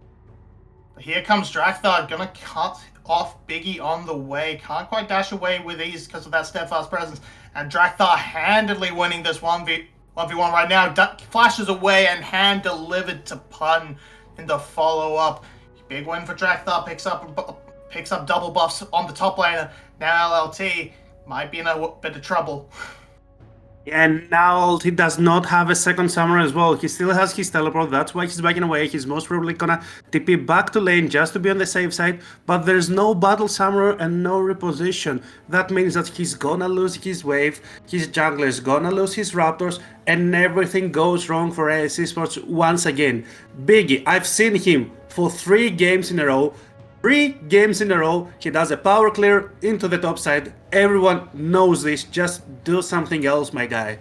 Here comes Drakthar, gonna cut off Biggie on the way. Can't quite dash away with ease because of that steadfast presence. And Drakthar handedly winning this 1v1 right now. Flashes away and hand delivered to Pun in the follow-up. Big win for Drakthar, picks up double buffs on the top laner. Now LLT might be in a bit of trouble. And now he does not have a second summoner as well. He still has his teleport, that's why he's backing away. He's most probably gonna TP back to lane just to be on the safe side. But there's no battle summoner and no reposition. That means that he's gonna lose his wave, his jungler is gonna lose his raptors, and everything goes wrong for AS Esports once again. Biggie, I've seen him for 3 games in a row. 3 games in a row, he does a power clear into the top side. Everyone knows this. Just do something else, my guy.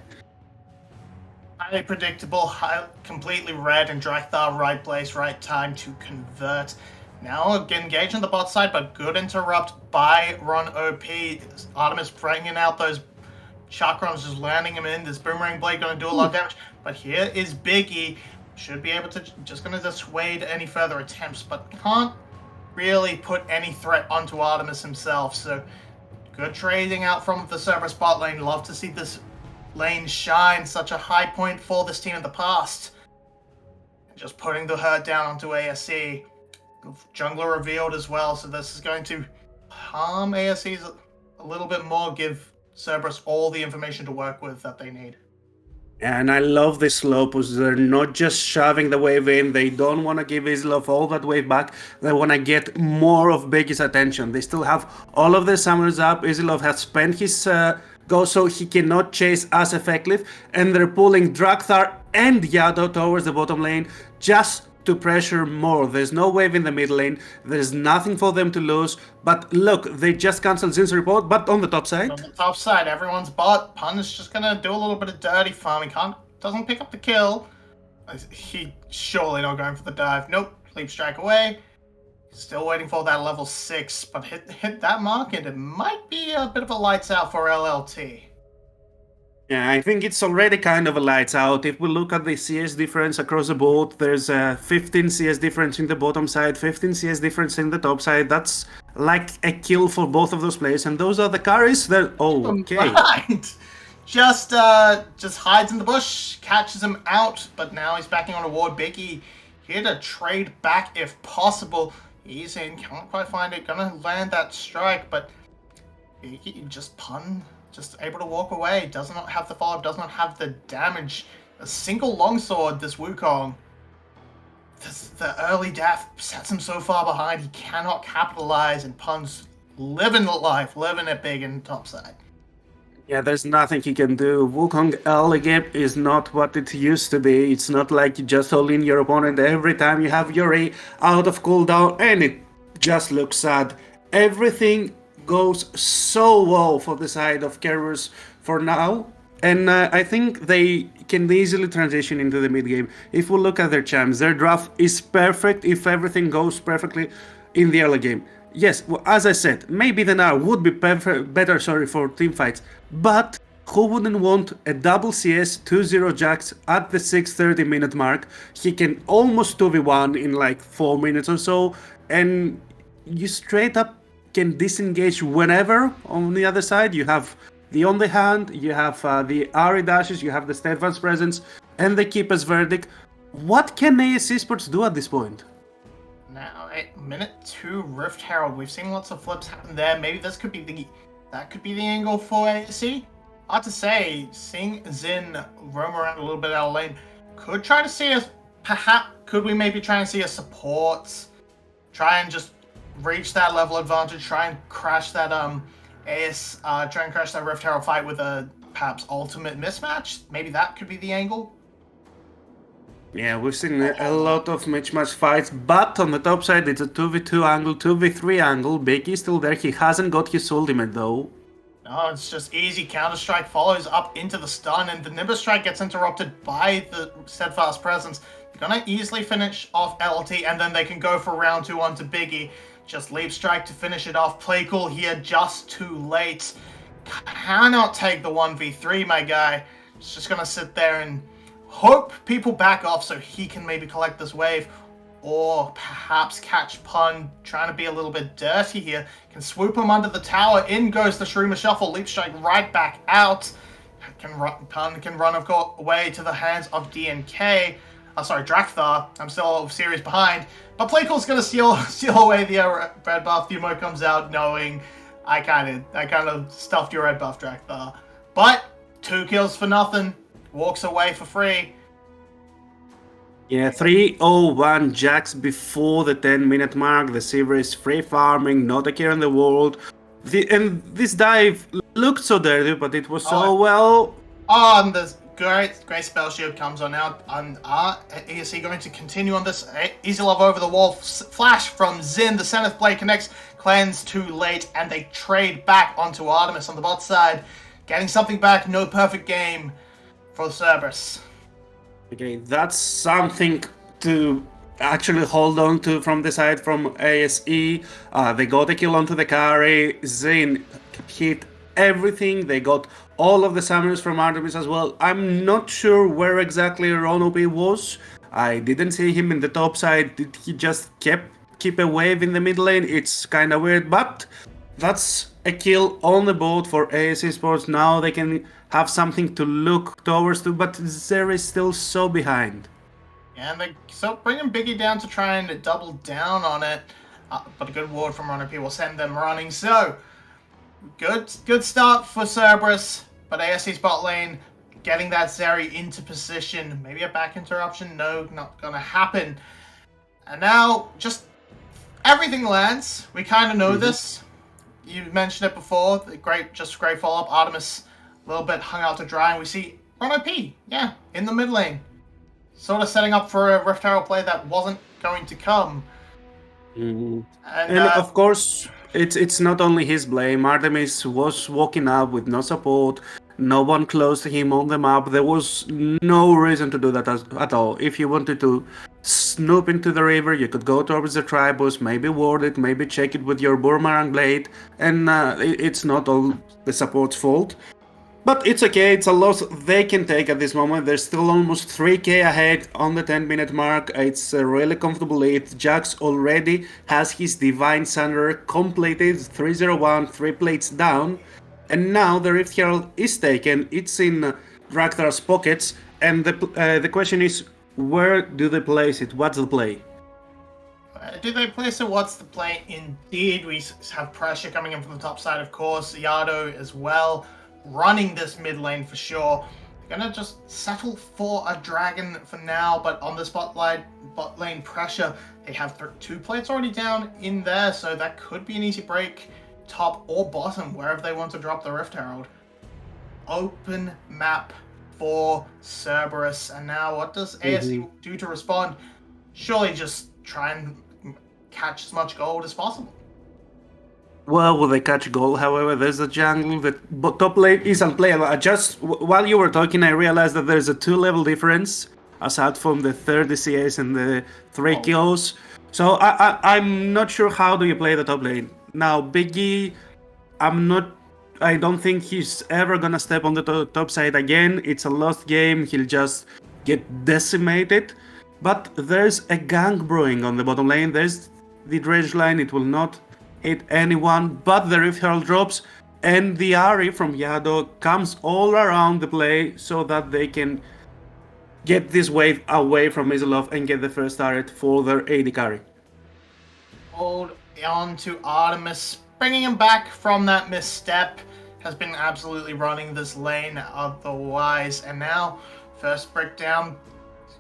Highly predictable, completely red, and Drakthar right place, right time to convert. Now engage on the bot side, but good interrupt by Ron OP. Artemis bringing out those chakrams, just landing him in. This Boomerang Blade going to do a lot of damage. But here is Biggie. Should be able to, just going to dissuade any further attempts, but can't really put any threat onto Artemis himself. So good trading out from the Cerberus bot lane. Love to see this lane shine. Such a high point for this team in the past. Just putting the hurt down onto ASE. Jungler revealed as well, so this is going to harm ASE's a little bit more, give Cerberus all the information to work with that they need. And I love this slow push. They're not just shoving the wave in. They don't want to give Islov all that wave back. They want to get more of Biggie's attention. They still have all of their summoners up. Islov has spent his go, so he cannot chase as effective. And they're pulling Drakthar and Yado towards the bottom lane just to pressure more. There's no wave in the mid lane. There's nothing for them to lose. But look, they just cancelled Zin's report, but on the top side. On the top side, everyone's bot. Pun is just going to do a little bit of dirty farming. Doesn't pick up the kill. He surely not going for the dive. Nope. Leap strike away. Still waiting for that level 6, but hit that mark and it might be a bit of a lights out for LLT. Yeah, I think it's already kind of a lights out. If we look at the CS difference across the board, there's a 15 CS difference in the bottom side, 15 CS difference in the top side. That's like a kill for both of those players, and those are the carries. They're okay. Right. Just hides in the bush, catches him out, but now he's backing on a ward. Biggie here to trade back if possible. He's in, can't quite find it, gonna land that strike, but Biggie just Pun just able to walk away. Does not have the follow-up, does not have the damage. A single longsword, this Wukong. The early death sets him so far behind, he cannot capitalize, and Pun's living the life, living it big in topside. Yeah, there's nothing he can do. Wukong early game is not what it used to be. It's not like you just hold in your opponent every time you have your A out of cooldown, and it just looks sad. Everything goes so well for the side of carriers for now, and I think they can easily transition into the mid game. If we look at their champs, their draft is perfect if everything goes perfectly in the early game. Yes, well, as I said, maybe the Gnar would be better for team fights, but who wouldn't want a double CS 2-0 Jax at the 6:30 minute mark? He can almost 2v1 in like 4 minutes or so, and you straight up can disengage whenever. On the other side, you have the On the Hand, you have the Ari dashes, you have the Steadfast Presence, and the Keeper's Verdict. What can AS Esports do at this point? Now, at minute 2, Rift Herald. We've seen lots of flips happen there. Maybe this could be the angle for ASE. Hard to say. Seeing Xin roam around a little bit out of lane, could try to see us. Could we maybe try and see a support? Try and just reach that level advantage. Try and crash that try and crash that Rift Herald fight with a perhaps ultimate mismatch. Maybe that could be the angle. Yeah, we've seen a lot of mismatch fights, but on the top side it's a 2v2 angle, 2v3 angle. Biggie still there, he hasn't got his ultimate though. No, it's just easy. Counter-Strike follows up into the stun, and the Nimbus Strike gets interrupted by the Steadfast Presence. They're gonna easily finish off LT, and then they can go for round 2 onto Biggie. Just Leap Strike to finish it off. Play cool here, just too late. Cannot take the 1v3, my guy. It's just gonna sit there and hope people back off so he can maybe collect this wave, or perhaps catch Pun trying to be a little bit dirty here. Can swoop him under the tower. In goes the Shroomer Shuffle. Leap Strike right back out. Pun can run away to the hands of DNK. Drakthar. I'm still a series behind. But Playcool's gonna steal away the red buff. Thumo comes out knowing I kind of stuffed your red buff, Drakthar. But 2 kills for nothing. Walks away for free. Yeah, 301 Jax before the 10-minute mark. The Sivir is free farming, not a care in the world. And this dive looked so dirty, but it was so well. And the great spell shield comes on out. Is he going to continue on this? Easy love over the wall. Flash from Xin. The Zenith Blade connects. Cleanse too late, and they trade back onto Artemis on the bot side. Getting something back. No perfect game for Cerberus. Okay, that's something to actually hold on to from the side from ASE. They got a kill onto the carry. Zayn hit everything. They got all of the summoners from Artemis as well. I'm not sure where exactly Ronobi was. I didn't see him in the top side. Did he just keep a wave in the mid lane? It's kind of weird, but that's a kill on the boat for AS Esports. Now they can have something to look towards to, but Zer is still so behind. And so bringing Biggie down to try and double down on it, but a good ward from Ronopi will send them running. So good start for Cerberus, but ASC's bot lane getting that Zeri into position. Maybe a back interruption. No, not gonna happen. And now just everything lands. We kind of know this. You mentioned it before. Great follow-up. Artemis a little bit hung out to dry, and we see Ronopi, in the mid lane. Sort of setting up for a Rift Herald play that wasn't going to come. And of course, it's not only his blame. Artemis was walking up with no support, no one close to him on the map. There was no reason to do that at all. If you wanted to snoop into the river, you could go towards the tribus, maybe ward it, maybe check it with your Boomerang Blade, and it's not all the support's fault. But it's okay, it's a loss they can take at this moment. They're still almost 3k ahead on the 10-minute mark. It's a really comfortable lead. Jax already has his Divine Sunder completed, 301, 3 plates down. And now the Rift Herald is taken. It's in Draktar's pockets. And the question is, where do they place it? What's the play? Do they place it? What's the play? Indeed, we have pressure coming in from the top side, of course. Yado as well. running this mid lane for sure. They're gonna just settle for a dragon for now, but on the bot lane pressure, they have 2 plates already down in there, so that could be an easy break, top or bottom, wherever they want to drop the Rift Herald. Open map for Cerberus, and now what does ASE do to respond? Surely just try and catch as much gold as possible. Well, will they catch gold? However, there's a jungle that top lane is unplayable. While you were talking, I realized that there's a 2-level difference aside from the 3rd VCS and the 3 kills. So I'm not sure how do you play the top lane. Now, Biggie, I don't think he's ever gonna step on the top side again. It's a lost game. He'll just get decimated. But there's a gank brewing on the bottom lane. There's the dredge line. It will not hit anyone, but the Rift Herald drops, and the Ahri from Yado comes all around the play so that they can get this wave away from Isilov and get the first turret for their AD carry. Hold on to Artemis, bringing him back from that misstep. Has been absolutely running this lane otherwise, and now first breakdown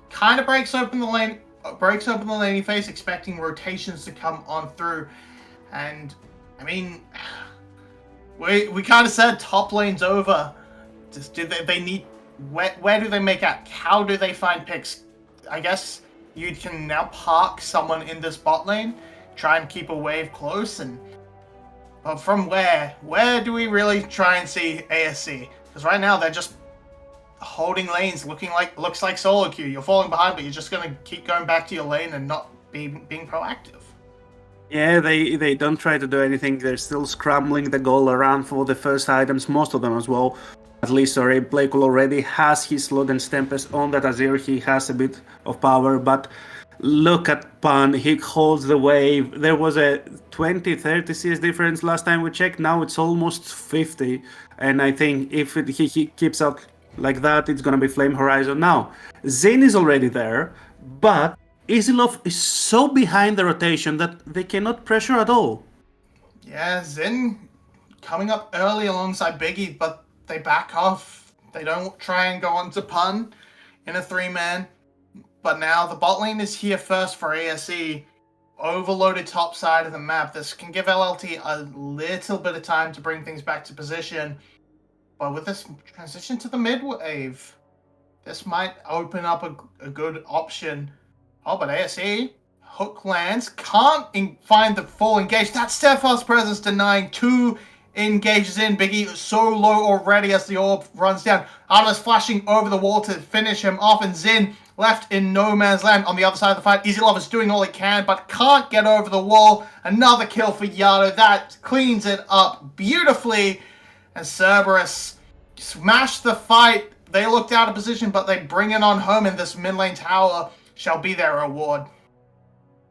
kind of breaks open the laning phase, expecting rotations to come on through. And I mean, we kind of said top lane's over. Just they need where do they make out? How do they find picks? I guess you can now park someone in this bot lane, try and keep a wave close, but from where do we really try and see ASC? Because right now they're just holding lanes, looks like solo queue. You're falling behind, but you're just gonna keep going back to your lane and not being proactive. Yeah, they don't try to do anything. They're still scrambling the goal around for the first items, most of them as well. At least Playcool already has his Loden's Tempest on that Azir. He has a bit of power, but look at Pan. He holds the wave. There was a 20-30 CS difference last time we checked. Now it's almost 50. And I think if he keeps up like that, it's going to be Flame Horizon. Now, Zane is already there, but Isilov is so behind the rotation that they cannot pressure at all. Yeah, Zin coming up early alongside Biggie, but they back off. They don't try and go on to Pun in a 3-man. But now the bot lane is here first for ASE. Overloaded top side of the map. This can give LLT a little bit of time to bring things back to position. But with this transition to the mid wave, this might open up a good option. Oh, but ASE, hook lands, can't find the full engage. That steadfast presence denying 2 engages in. Biggie so low already as the orb runs down. Artemis flashing over the wall to finish him off, and Zin left in no man's land on the other side of the fight. Easylove is doing all he can, but can't get over the wall. Another kill for Yado. That cleans it up beautifully. And Cerberus smashed the fight. They looked out of position, but they bring it on home, and this mid lane tower shall be their reward.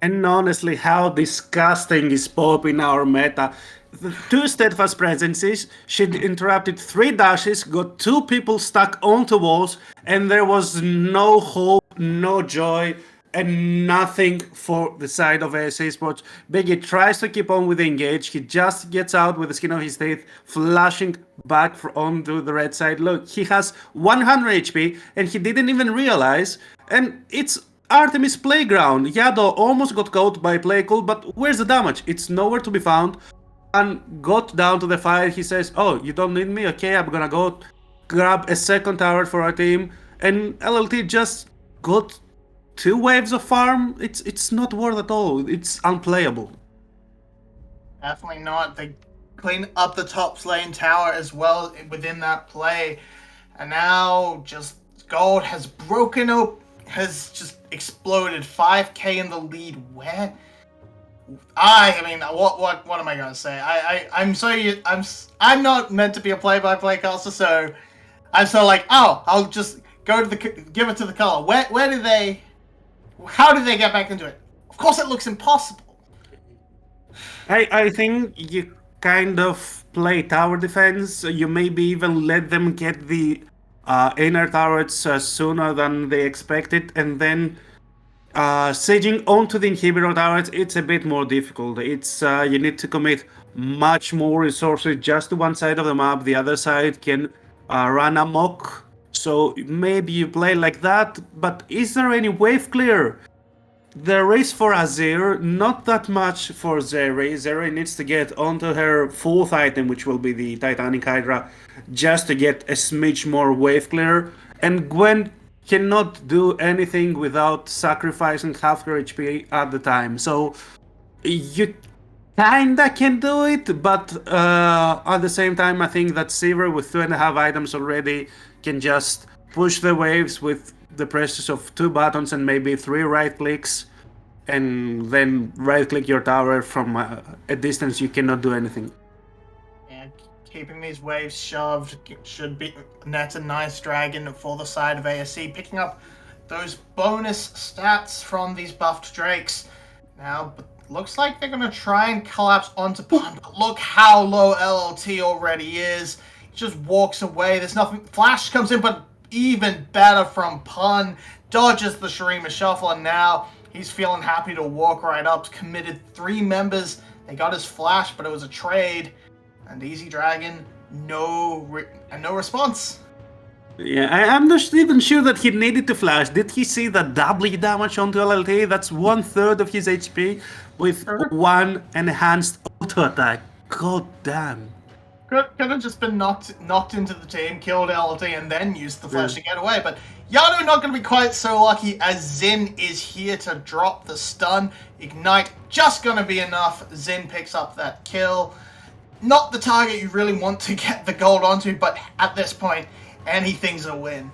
And honestly, how disgusting is Pop in our meta? The 2 steadfast presences, she interrupted 3 dashes, got 2 people stuck onto walls, and there was no hope, no joy, and nothing for the side of AS Esports. Biggie tries to keep on with the engage. He just gets out with the skin of his teeth, flashing back onto the red side. Look, he has 100 HP, and he didn't even realize, and it's Artemis Playground. Yado almost got caught by Playcool, but where's the damage? It's nowhere to be found. And got down to the fire. He says, oh, you don't need me? Okay, I'm gonna go grab a second tower for our team. And LLT just got 2 waves of farm. It's not worth at all. It's unplayable. Definitely not. They clean up the top lane tower as well within that play. And now just gold has broken up, has just exploded. 5k in the lead. Where? I mean, what am I gonna say? I'm not meant to be a play-by-play caster, so I'm so like, oh, I'll just go to give it to the color. How do they get back into it? Of course, it looks impossible. I think you kind of play tower defense. You maybe even let them get the inner turrets sooner than they expected, and then sieging onto the inhibitor towers, it's a bit more difficult. It's you need to commit much more resources just to one side of the map. The other side can run amok. So maybe you play like that. But is there any wave clear? There is for Azir, not that much for Zeri. Zeri needs to get onto her 4th item, which will be the Titanic Hydra, just to get a smidge more wave clear. And Gwen cannot do anything without sacrificing half her HP at the time. So you kinda can do it, but at the same time, I think that Sivir with 2.5 items already can just push the waves with the presses of 2 buttons and maybe 3 right clicks, and then right click your tower from a distance you cannot do anything. Yeah, keeping these waves shoved should be net a nice dragon for the side of ASC, picking up those bonus stats from these buffed drakes. Now, but looks like they're going to try and collapse onto Pun, but look how low LLT already is. He just walks away. There's nothing. Flash comes in, but even better from Pun. Dodges the Shurima Shuffle, and now he's feeling happy to walk right up. Committed 3 members. They got his flash, but it was a trade. And Easy Dragon, no response. Yeah, I'm not even sure that he needed to flash. Did he see the W damage onto LLT? That's 1/3 of his HP with 1 enhanced auto attack. God damn. Could have just been knocked into the team, killed LLT, and then used the flash to get away. But Yano not going to be quite so lucky, as Xin is here to drop the stun. Ignite just going to be enough. Xin picks up that kill. Not the target you really want to get the gold onto, but at this point, anything's a win.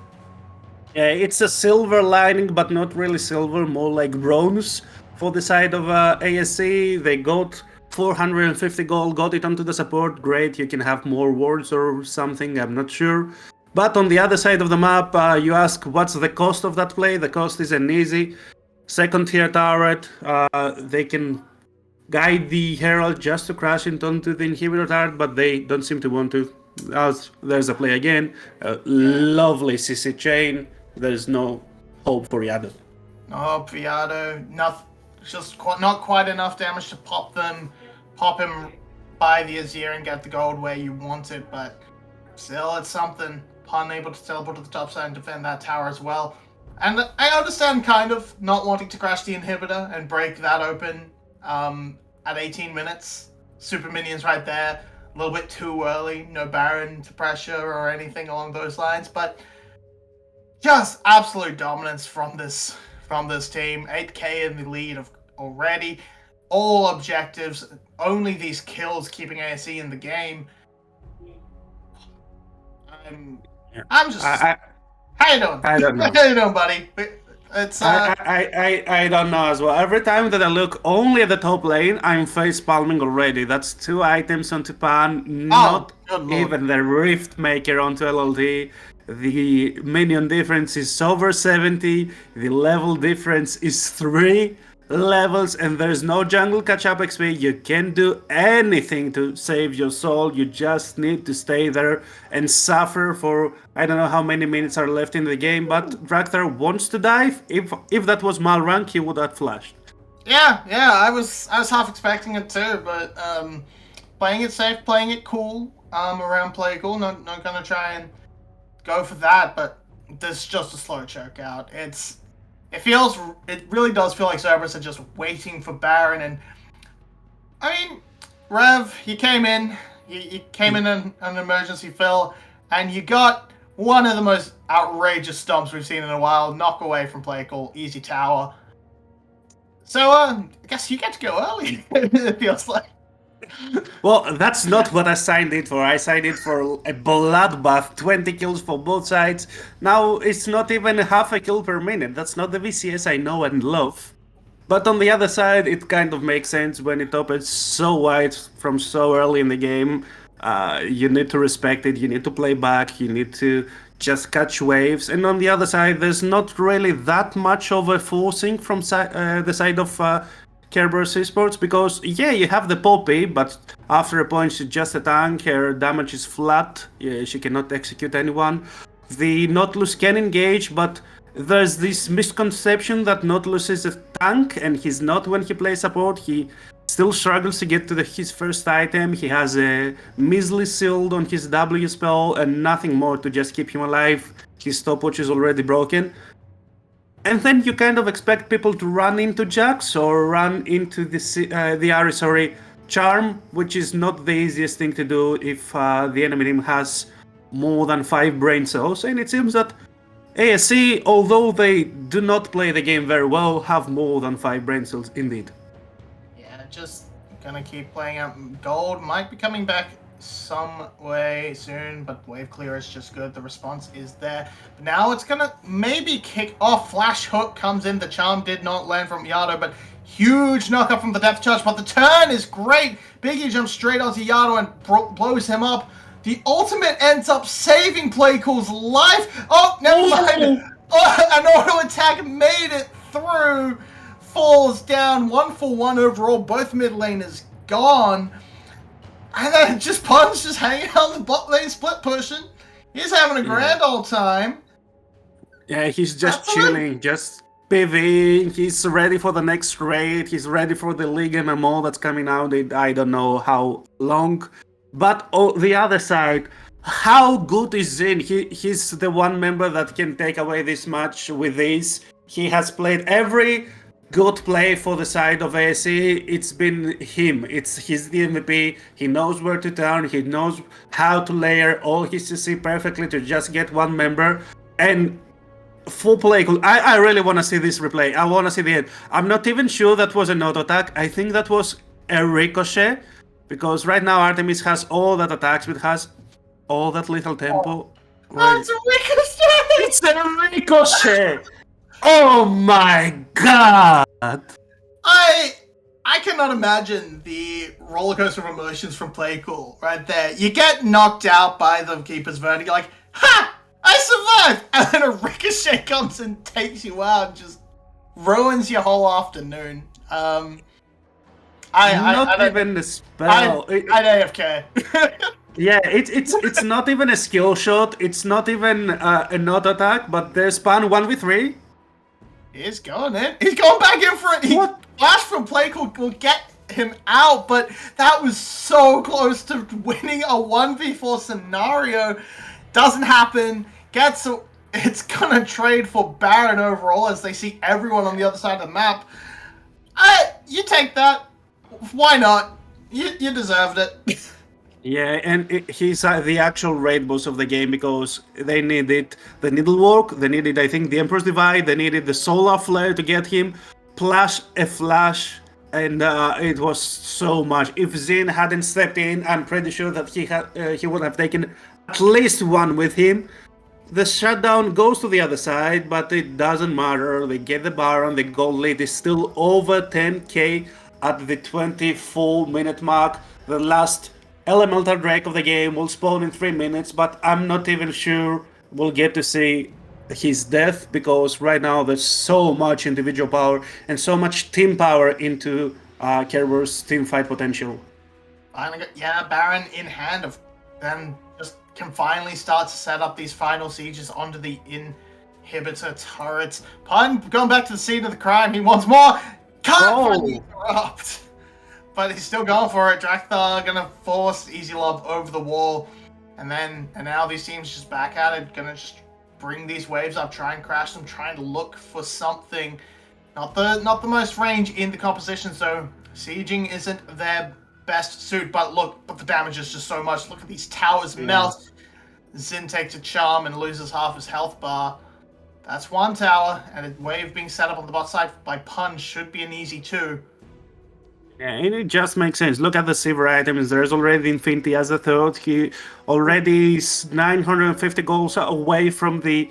Yeah, it's a silver lining, but not really silver, more like bronze for the side of ASC. They got 450 gold, got it onto the support. Great, you can have more wards or something, I'm not sure. But on the other side of the map, you ask what's the cost of that play. The cost is an easy 2nd tier turret. They can guide the Herald just to crash into the inhibitor turret, but they don't seem to want to. There's a play again. Lovely CC chain. There's no hope for Yado. No hope for Yado. Just not quite enough damage to pop him by the Azir and get the gold where you want it, but still it's something. Pun able to teleport to the top side and defend that tower as well. And I understand kind of not wanting to crash the inhibitor and break that open at 18 minutes. Super minions right there. A little bit too early. No Baron to pressure or anything along those lines. But just absolute dominance from this team. 8k in the lead already. All objectives. Only these kills keeping ASE in the game. I'm just... how you doing? I don't know. How you doing, buddy? It's I don't know as well. Every time that I look only at the top lane, I'm face palming already. That's 2 items onto Pan, not even the Rift Maker onto LLD. The minion difference is over 70. The level difference is 3 levels, and there's no jungle catch-up XP. You can't do anything to save your soul. You just need to stay there and suffer for I don't know how many minutes are left in the game. But Drakthar wants to dive. If that was Malrank, he would have flashed. Yeah, I was half expecting it too, but playing it safe, playing it cool, around play cool. Not gonna try and go for that, but this is just a slow choke out. It really does feel like Cerberus are just waiting for Baron, and I mean, Rev, you came in an emergency fill, and you got one of the most outrageous stomps we've seen in a while. Knock away from play call, easy tower. So I guess you get to go early. It feels like. Well, that's not what I signed it for. I signed it for a bloodbath, 20 kills for both sides. Now it's not even half a kill per minute. That's not the VCS I know and love. But on the other side, it kind of makes sense when it opens so wide from so early in the game. You need to respect it, you need to play back, you need to just catch waves. And on the other side, there's not really that much of a forcing from the side of Kerberos Esports, because yeah, you have the Poppy, but after a point she's just a tank, her damage is flat, she cannot execute anyone. The Nautilus can engage, but there's this misconception that Nautilus is a tank, and he's not when he plays support. He still struggles to get to his first item. He has a measly shield on his W spell and nothing more to just keep him alive. His stopwatch is already broken. And then you kind of expect people to run into Jax or run into the Ari, Charm, which is not the easiest thing to do if the enemy team has more than 5 brain cells. And it seems that ASC, although they do not play the game very well, have more than 5 brain cells indeed. Yeah, just gonna keep playing out. Gold might be coming back some way soon, but wave clear is just good. The response is there. But now it's gonna maybe kick off. Flash hook comes in. The charm did not land from Yado, but huge knockup from the depth charge. But the turn is great. Biggie jumps straight onto Yado and blows him up. The ultimate ends up saving Playcool's life. Oh, never mind. Oh, an auto attack made it through. Falls down. 1-for-1 overall. Both mid laners gone. And then just Punch just hanging out in the bot lane split pushing. He's having a grand old time. Yeah, he's just chilling, just PvEing. He's ready for the next raid. He's ready for the League MMO that's coming out in I don't know how long. But on the other side, how good is Zin? He's the one member that can take away this match with ease. He has played every good play for the side of ASE. It's been him. He's the MVP. He knows where to turn. He knows how to layer all his CC perfectly to just get one member. And full play. I really want to see this replay. I want to see the end. I'm not even sure that was an auto attack. I think that was a ricochet. Because right now Artemis has all that attacks, but has all that little tempo. Oh, it's a ricochet! It's a ricochet! Oh my god! I cannot imagine the roller coaster of emotions from Playcool right there. You get knocked out by the Keeper's Verdict, you're like, ha! I survived! And then a ricochet comes and takes you out and just ruins your whole afternoon. Not even a spell. I'd AFK. Yeah, it's not even a skill shot. It's not even an auto attack, but there's span 1v3. He's going in. He's going back in for it. What? Flash from Playcool will get him out, but that was so close to winning a 1v4 scenario. Doesn't happen. It's gonna trade for Baron overall as they see everyone on the other side of the map. You take that. Why not? You deserved it. Yeah, and he's the actual raid boss of the game because they needed the Needlework, they needed, I think, the Emperor's Divide, they needed the Solar Flare to get him, plus a Flash, and it was so much. If Zin hadn't stepped in, I'm pretty sure that he would have taken at least one with him. The shutdown goes to the other side, but it doesn't matter. They get the Baron, the gold lead is still over 10k at the 24-minute mark. The last Elemental Drake of the game will spawn in 3 minutes, but I'm not even sure we'll get to see his death because right now there's so much individual power and so much team power into Kerber's team fight potential. Finally, Baron in hand then just can finally start to set up these final sieges onto the inhibitor turrets. Pun going back to the scene of the crime. He wants more. Can't interrupt. But he's still going for it. Drakthar gonna force Easy Love over the wall. And now these teams just back at it. Gonna just bring these waves up, try and crash them, trying to look for something. Not the most range in the composition, so sieging isn't their best suit. But the damage is just so much. Look at these towers melt. Zin takes a charm and loses half his health bar. That's one tower, and a wave being set up on the bot side by Pun should be an easy 2. Yeah, and it just makes sense. Look at the silver items. There's already Infinity as a third. He already is 950 goals away from the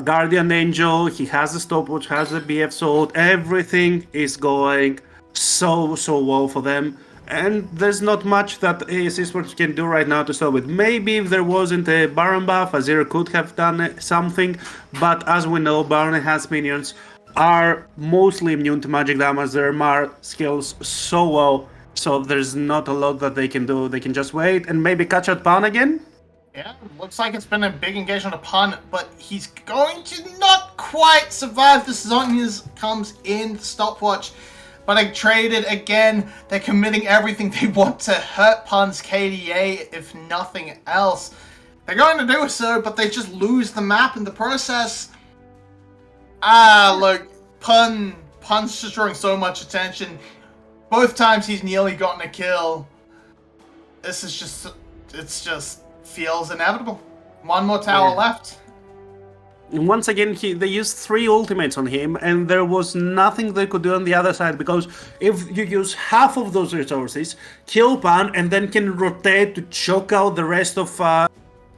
Guardian Angel. He has the stopwatch, has the BF sword. Everything is going so well for them. And there's not much that AS Esports can do right now to stop it. Maybe if there wasn't a Baron buff, Azir could have done something. But as we know, Baron has minions are mostly immune to magic damage. Their Mar skills so well, so there's not a lot that they can do. They can just wait and maybe catch out Pan again. Yeah, looks like it's been a big engagement upon, but he's going to not quite survive. The Zonias comes in, stopwatch, but I traded again. They're committing everything they want to hurt Pun's KDA, if nothing else. They're going to do so, but they just lose the map in the process. Look, Pun's just drawing so much attention. Both times he's nearly gotten a kill. This is just feels inevitable. One more tower left. Once again, they used 3 ultimates on him, and there was nothing they could do on the other side, because if you use half of those resources, kill Pan, and then can rotate to choke out the rest of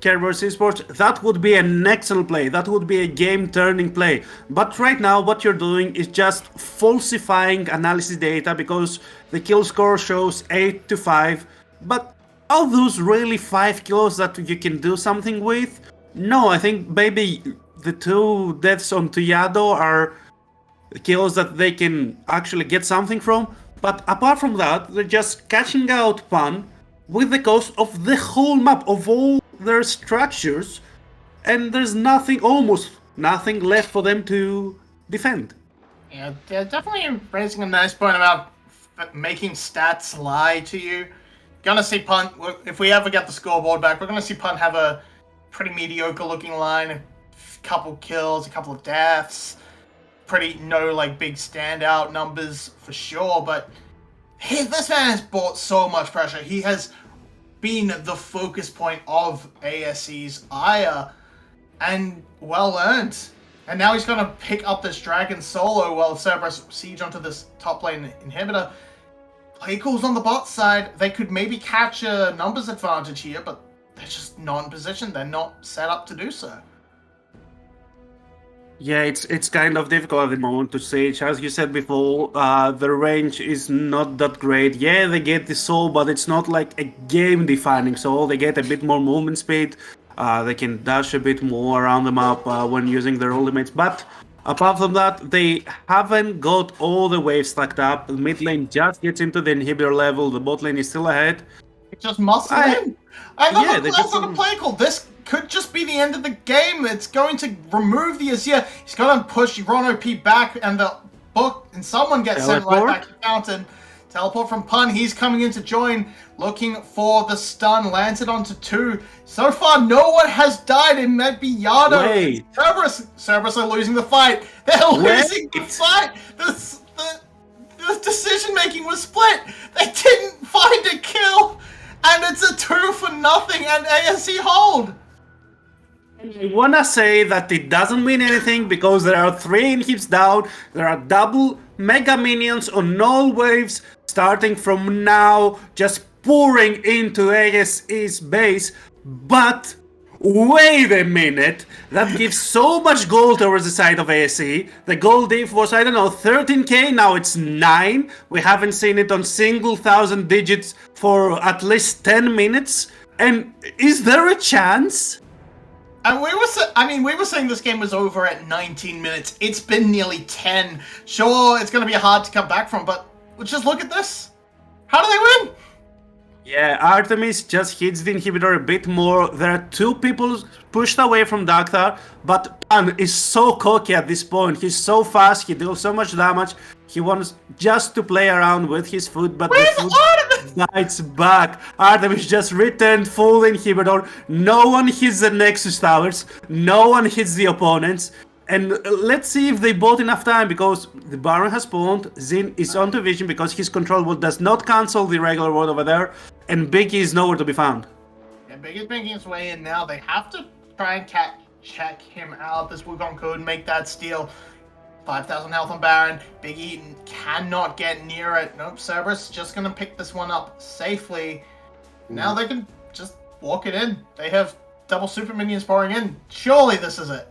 Kerber's Esports, that would be an excellent play. That would be a game-turning play. But right now, what you're doing is just falsifying analysis data, because the kill score shows 8-5, but are those really 5 kills that you can do something with? No, I think maybe the 2 deaths on Tuyado are kills that they can actually get something from. But apart from that, they're just catching out Pan with the cost of the whole map, of all their structures, and there's almost nothing left for them to defend. Yeah, they're definitely raising a nice point about making stats lie to you. Gonna see Punt, if we ever get the scoreboard back, we're gonna see Punt have a pretty mediocre looking line, a couple kills, a couple of deaths, no big standout numbers for sure, but this man has brought so much pressure. He has been the focus point of ASE's ire, and well earned. And now he's gonna pick up this dragon solo while Cerberus siege onto this top lane inhibitor. Play calls on the bot side. They could maybe catch a numbers advantage here, but they're just not in position. They're not set up to do so. Yeah, it's kind of difficult at the moment to Sage. As you said before, the range is not that great. Yeah, they get the soul, but it's not like a game-defining soul. They get a bit more movement speed. They can dash a bit more around the map when using their ultimates. But apart from that, they haven't got all the waves stacked up. The mid lane just gets into the inhibitor level. The bot lane is still ahead. It just muscle in. And that's not a play call. This could just be the end of the game. It's going to remove the Azir. He's going to push Ron OP back, and the book, and someone gets sent right back to Fountain. Teleport from Pun. He's coming in to join, looking for the stun. Lands it onto 2. So far, no one has died. It might be Yado. Wait. Cerberus are losing the fight. They're losing the fight. The decision making was split. They didn't find a kill, and it's a 2-0, and ASE hold. I wanna say that it doesn't mean anything, because there are 3 inhibs down, there are double mega minions on all waves starting from now, just pouring into ASE's base, but wait a minute, that gives so much gold towards the side of ASE. The gold diff was, I don't know, 13k, now it's 9. We haven't seen it on single 1,000 digits for at least 10 minutes, and is there a chance? And we were saying this game was over at 19 minutes. It's been nearly 10. Sure, it's going to be hard to come back from, but just look at this. How do they win? Yeah, Artemis just hits the inhibitor a bit more. There are 2 people pushed away from Daktar, but Pan is so cocky at this point. He's so fast, he deals so much damage. He wants just to play around with his foot, but Where's the foot bites back. Artemis just returned full inhibitor. No one hits the Nexus towers. No one hits the opponents. And let's see if they bought enough time, because the Baron has spawned. Zin is onto vision because his control ward does not cancel the regular ward over there. And Biggie is nowhere to be found. Yeah, Biggie's making his way in now. They have to try and check him out. This Wukong could make that steal. 5,000 health on Baron. Biggie cannot get near it. Nope, Cerberus just going to pick this one up safely. Now they can just walk it in. They have double super minions pouring in. Surely this is it.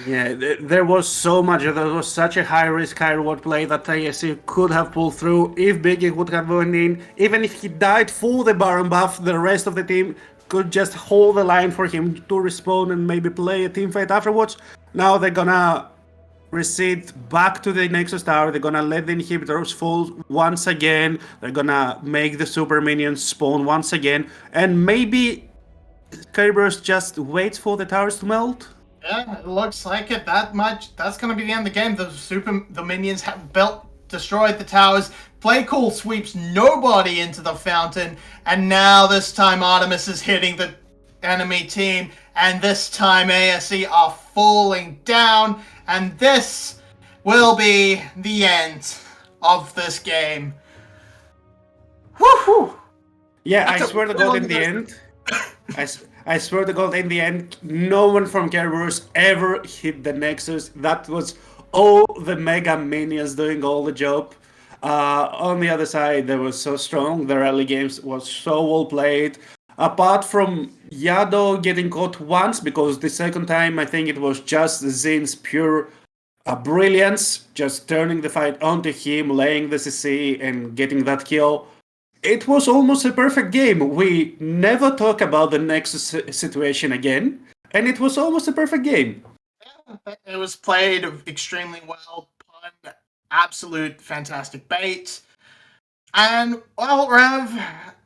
Yeah, there was such a high risk, high reward play that ASE could have pulled through if Biggie would have went in. Even if he died for the Baron buff, the rest of the team could just hold the line for him to respawn and maybe play a team fight afterwards. Now they're gonna recede back to the Nexus Tower. They're gonna let the inhibitors fall once again. They're gonna make the super minions spawn once again. And maybe Kerberos just waits for the towers to melt? Yeah, it looks like it. That's going to be the end of the game. The minions have destroyed the towers. Play Cool sweeps nobody into the fountain, and now this time Artemis is hitting the enemy team, and this time ASE are falling down, and this will be the end of this game. Woohoo! Yeah, I swear to God, in the end, I swear to God, in the end, no one from Kerberos ever hit the Nexus. That was all the Mega Minions doing all the job. On the other side, they were so strong. The early games was so well played. Apart from Yado getting caught once, because the second time I think it was just Zin's pure brilliance, just turning the fight onto him, laying the CC and getting that kill. It was almost a perfect game. We never talk about the Nexus situation again, and it was almost a perfect game. It was played extremely well. Pun, absolute fantastic bait. And, well, Rev,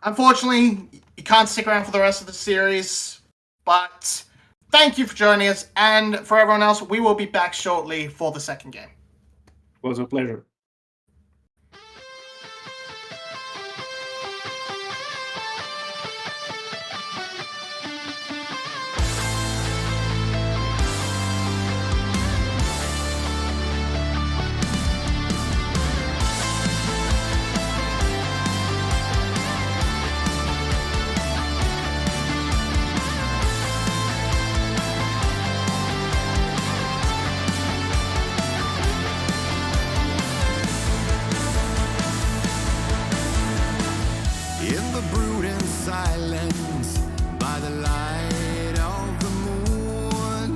unfortunately, you can't stick around for the rest of the series, but thank you for joining us, and for everyone else, we will be back shortly for the second game. It was a pleasure. In the brooding silence, by the light of the moon,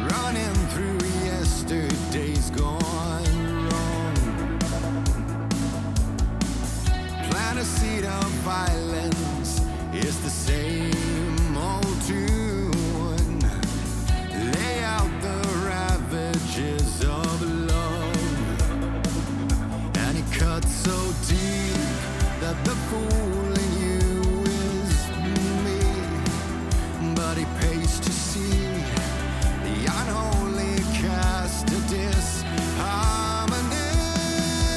running through yesterday's gone wrong. Plant a seed of violence, it's the same old tune. Lay out the ravages of love, and it cuts so deep that the fool in you is me, but he pays to see the unholy cast a disharmony.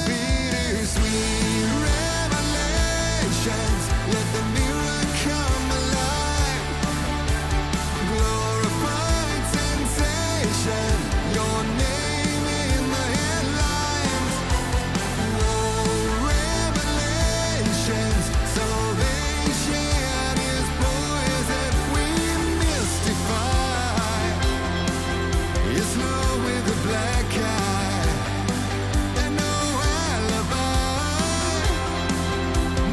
Bittersweet revelations, let the mirror come alive. Glorified sensation, your name in the headlines. Oh, revelations, salvation is poison we mystify. It's love with a black eye and no alibi,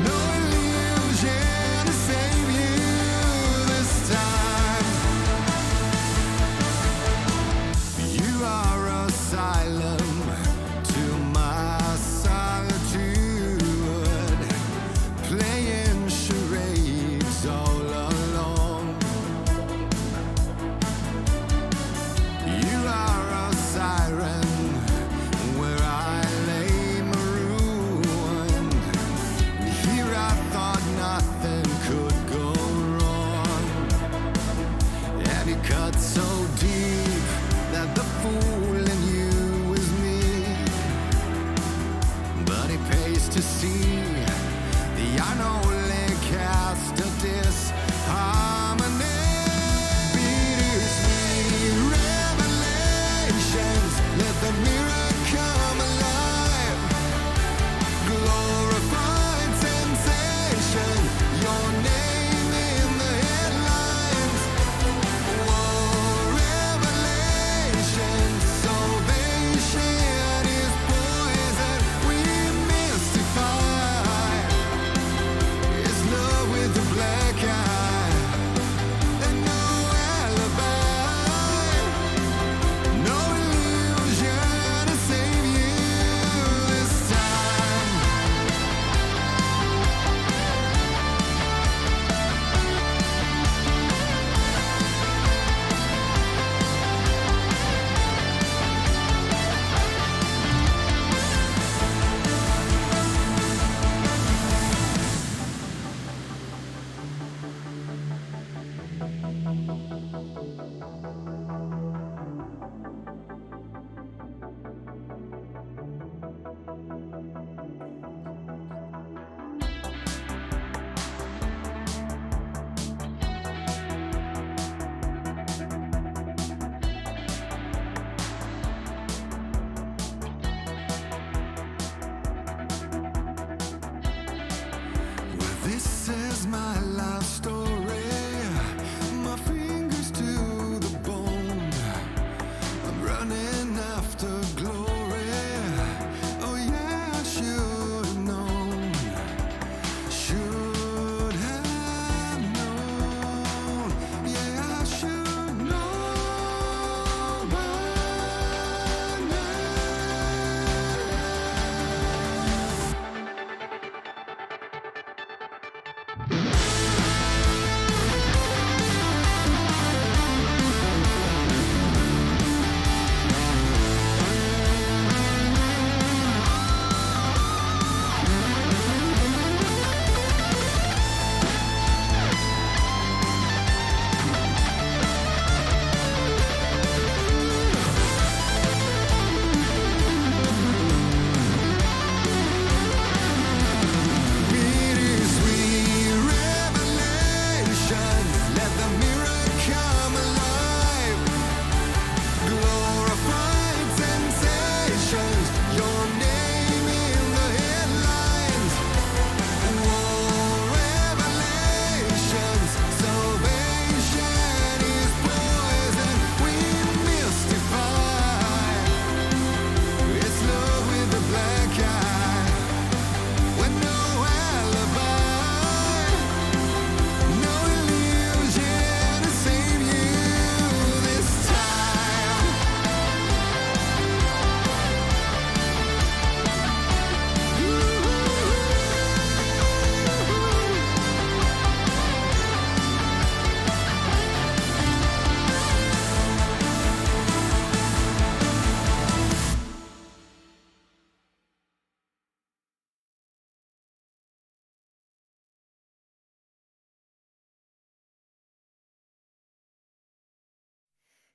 no illusion to save you this time. You are asylum to my solitude, playing charades all along. You are a siren where I lay marooned. Here I thought nothing could go wrong, and it cut so deep that the fool in you is me, but it pays to see the unholy cast a disharmony. Bittersweet revelations, let the mirror come alive. Glorified sensation, your name in the headlines. War revelations, salvation is poison we mystify.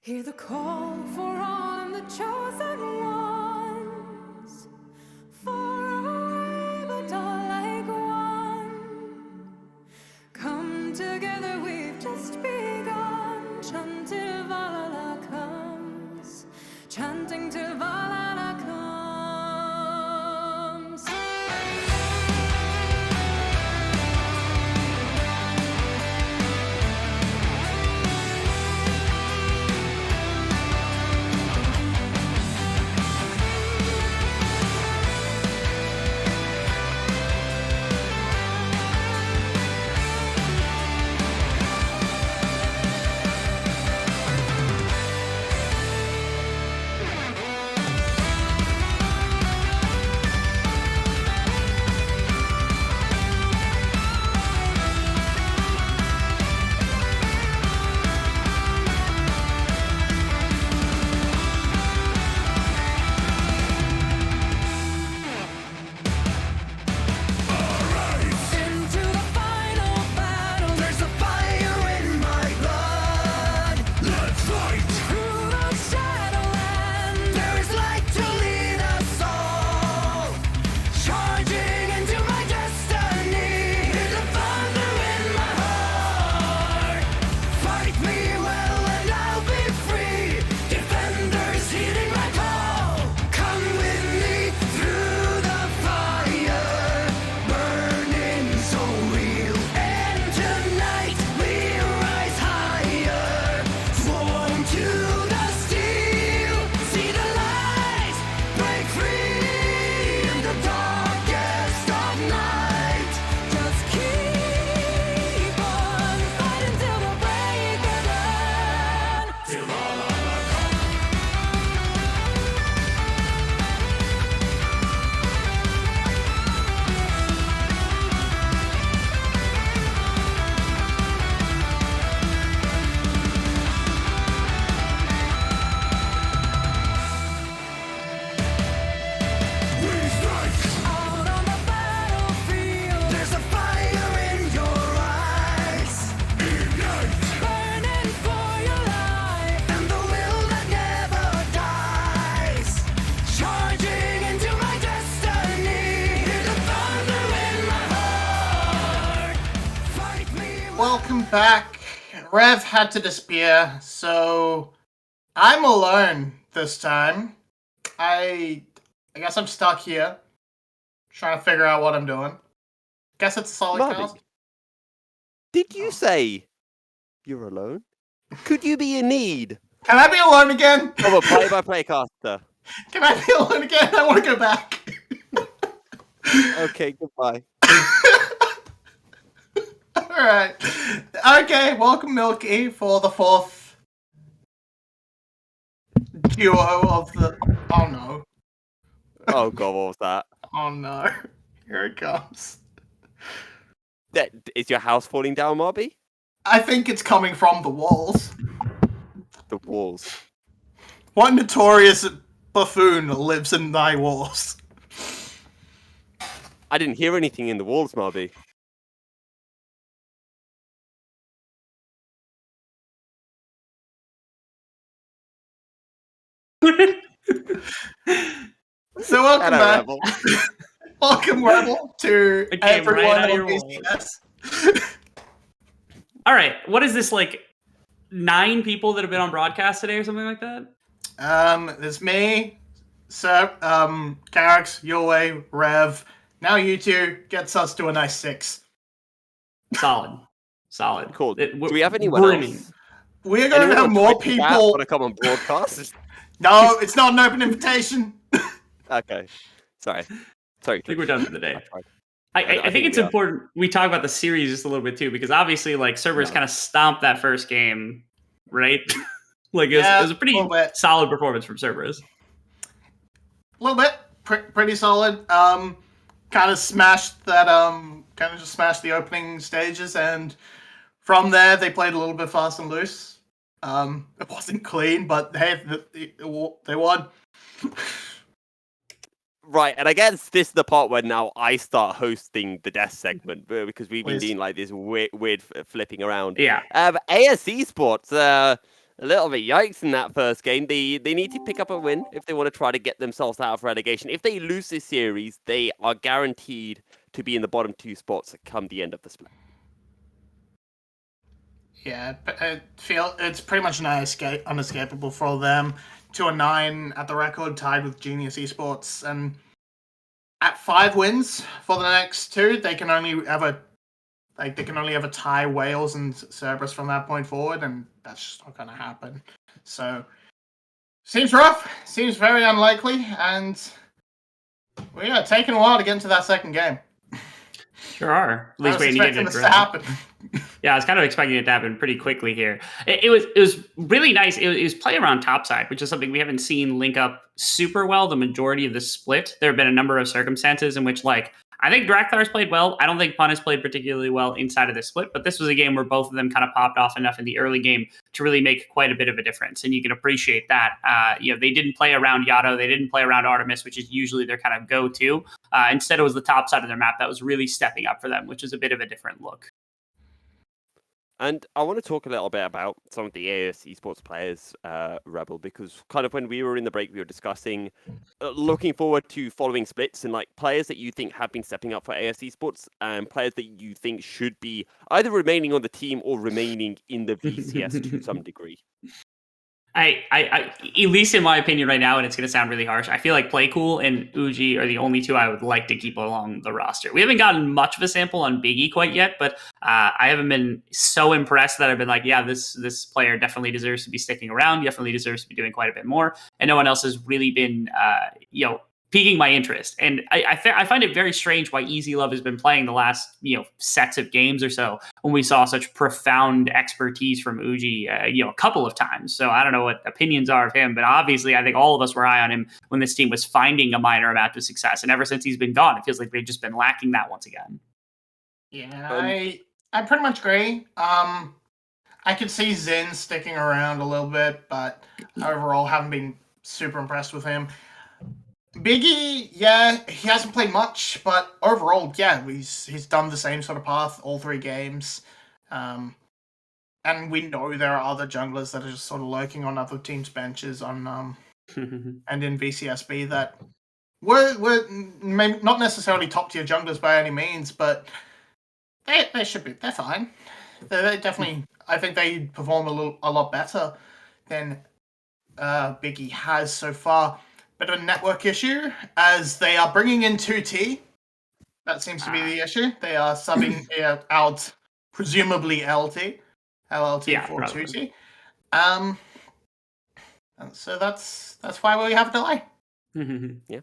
Hear the call for all and the chosen ones. Far away, but all like one. Come together, we've just begun. Chant till Valhalla comes. Chanting till Valhalla comes. Into the final battle, there's a fire in my blood. Let's fight through the shadowland. There is light to lead us all. Charging into my destiny. Hear the thunder in my heart. Fight me well and I'll be free. Defenders heeding my call. Come with me through the fire. Burning so real. And tonight we rise higher. Sworn to the steel. See the light. Break free in the darkest of night. Just keep on fighting till the break of dawn. Till Valhalla comes. We strike out on the battlefield. There's a fire in your eyes. Ignite, burning for your life, and the will that never dies. Charging into my destiny. Hear the thunder in my heart. Fight me. Welcome back. Rev had to disappear, so I'm alone this time. I guess I'm stuck here, trying to figure out what I'm doing. Guess it's a solid Marby, cast. did you say you're alone? Could you be in need Can I be alone again? of a play-by-play caster? Can I be alone again? I want to go back. Okay, goodbye. Alright. Okay, welcome Milky for the fourth duo of the... Oh no. Oh god, what was that? Oh no. Here it comes. Is your house falling down, Marby? I think it's coming from the walls. The walls. What notorious buffoon lives in thy walls? I didn't hear anything in the walls, Marby. So welcome Hello, back. Rebel. Welcome, Rebel, to It came right everyone out of on your walls. VCS. All right, what is this, like 9 people that have been on broadcast today or something like that? There's me, Sir, Carrix, Yulway, Rev. Now you two gets us to a nice 6. Solid. Cool. It- Do we have anyone brimming. else? We're going to Anyone have on more Twitch chat people. want to come on broadcast? No, it's not an open invitation. Okay. Sorry. I think we're done for the day. That's fine. I think it's we are. important we talk about the series just a little bit too, because obviously, like, Cerberus kind of stomped that first game, right? Like, it was a pretty little bit. solid performance from Cerberus. A little bit. Pretty solid. Kind of smashed that, kind of just smashed the opening stages, and from there, they played a little bit fast and loose. It wasn't clean, but hey, they won. Right, and I guess this is the part where now I start hosting the death segment because we've been Please. doing like this weird flipping around. Yeah. AS Esports, a little bit yikes in that first game. They need to pick up a win if they want to try to get themselves out of relegation. If they lose this series, they are guaranteed to be in the bottom 2 spots come the end of the split. Yeah, I feel it's pretty much unescapable for them. 2-9 at the record, tied with Genius Esports, and at 5 wins for the next 2, they can only ever tie Wales and Cerberus from that point forward, and that's just not going to happen. So, seems rough, seems very unlikely, and we are taking a while to get into that second game. Sure are. At least waiting to get it this to happen. Yeah, I was kind of expecting it to happen pretty quickly here. It was really nice. It was play around topside, which is something we haven't seen link up super well the majority of the split. There have been a number of circumstances in which, like, I think Drakthar's played well. I don't think Pun has played particularly well inside of the split, but this was a game where both of them kind of popped off enough in the early game to really make quite a bit of a difference, and you can appreciate that. They didn't play around Yado, they didn't play around Artemis, which is usually their kind of go-to. Instead, it was the top side of their map that was really stepping up for them, which is a bit of a different look. And I want to talk a little bit about some of the AS Esports players, Rebel, because kind of when we were in the break, we were discussing looking forward to following splits and like players that you think have been stepping up for AS Esports and players that you think should be either remaining on the team or remaining in the VCS to some degree. I, at least in my opinion right now, and it's going to sound really harsh, I feel like Playcool and Uji are the only 2 I would like to keep along the roster. We haven't gotten much of a sample on Biggie quite yet, but I haven't been so impressed that I've been like, yeah, this player definitely deserves to be sticking around, definitely deserves to be doing quite a bit more, and no one else has really been, piquing my interest. And I find it very strange why Easy Love has been playing the last, sets of games or so when we saw such profound expertise from Uji, a couple of times. So I don't know what opinions are of him, but obviously I think all of us were high on him when this team was finding a minor amount of success. And ever since he's been gone, it feels like they've just been lacking that once again. Yeah, I pretty much agree. I could see Zin sticking around a little bit, but overall haven't been super impressed with him. Biggie, yeah, he hasn't played much, but overall, yeah, he's done the same sort of path all 3 games. And we know there are other junglers that are just sort of lurking on other teams' benches on and in VCSB that were maybe not necessarily top tier junglers by any means, but they should be. They're fine. They definitely. I think they perform a lot better than Biggie has so far. Bit of a network issue as they are bringing in 2T. That seems to be the issue. They are subbing out presumably LLT for probably. 2T. And so that's why we have a delay. Yeah.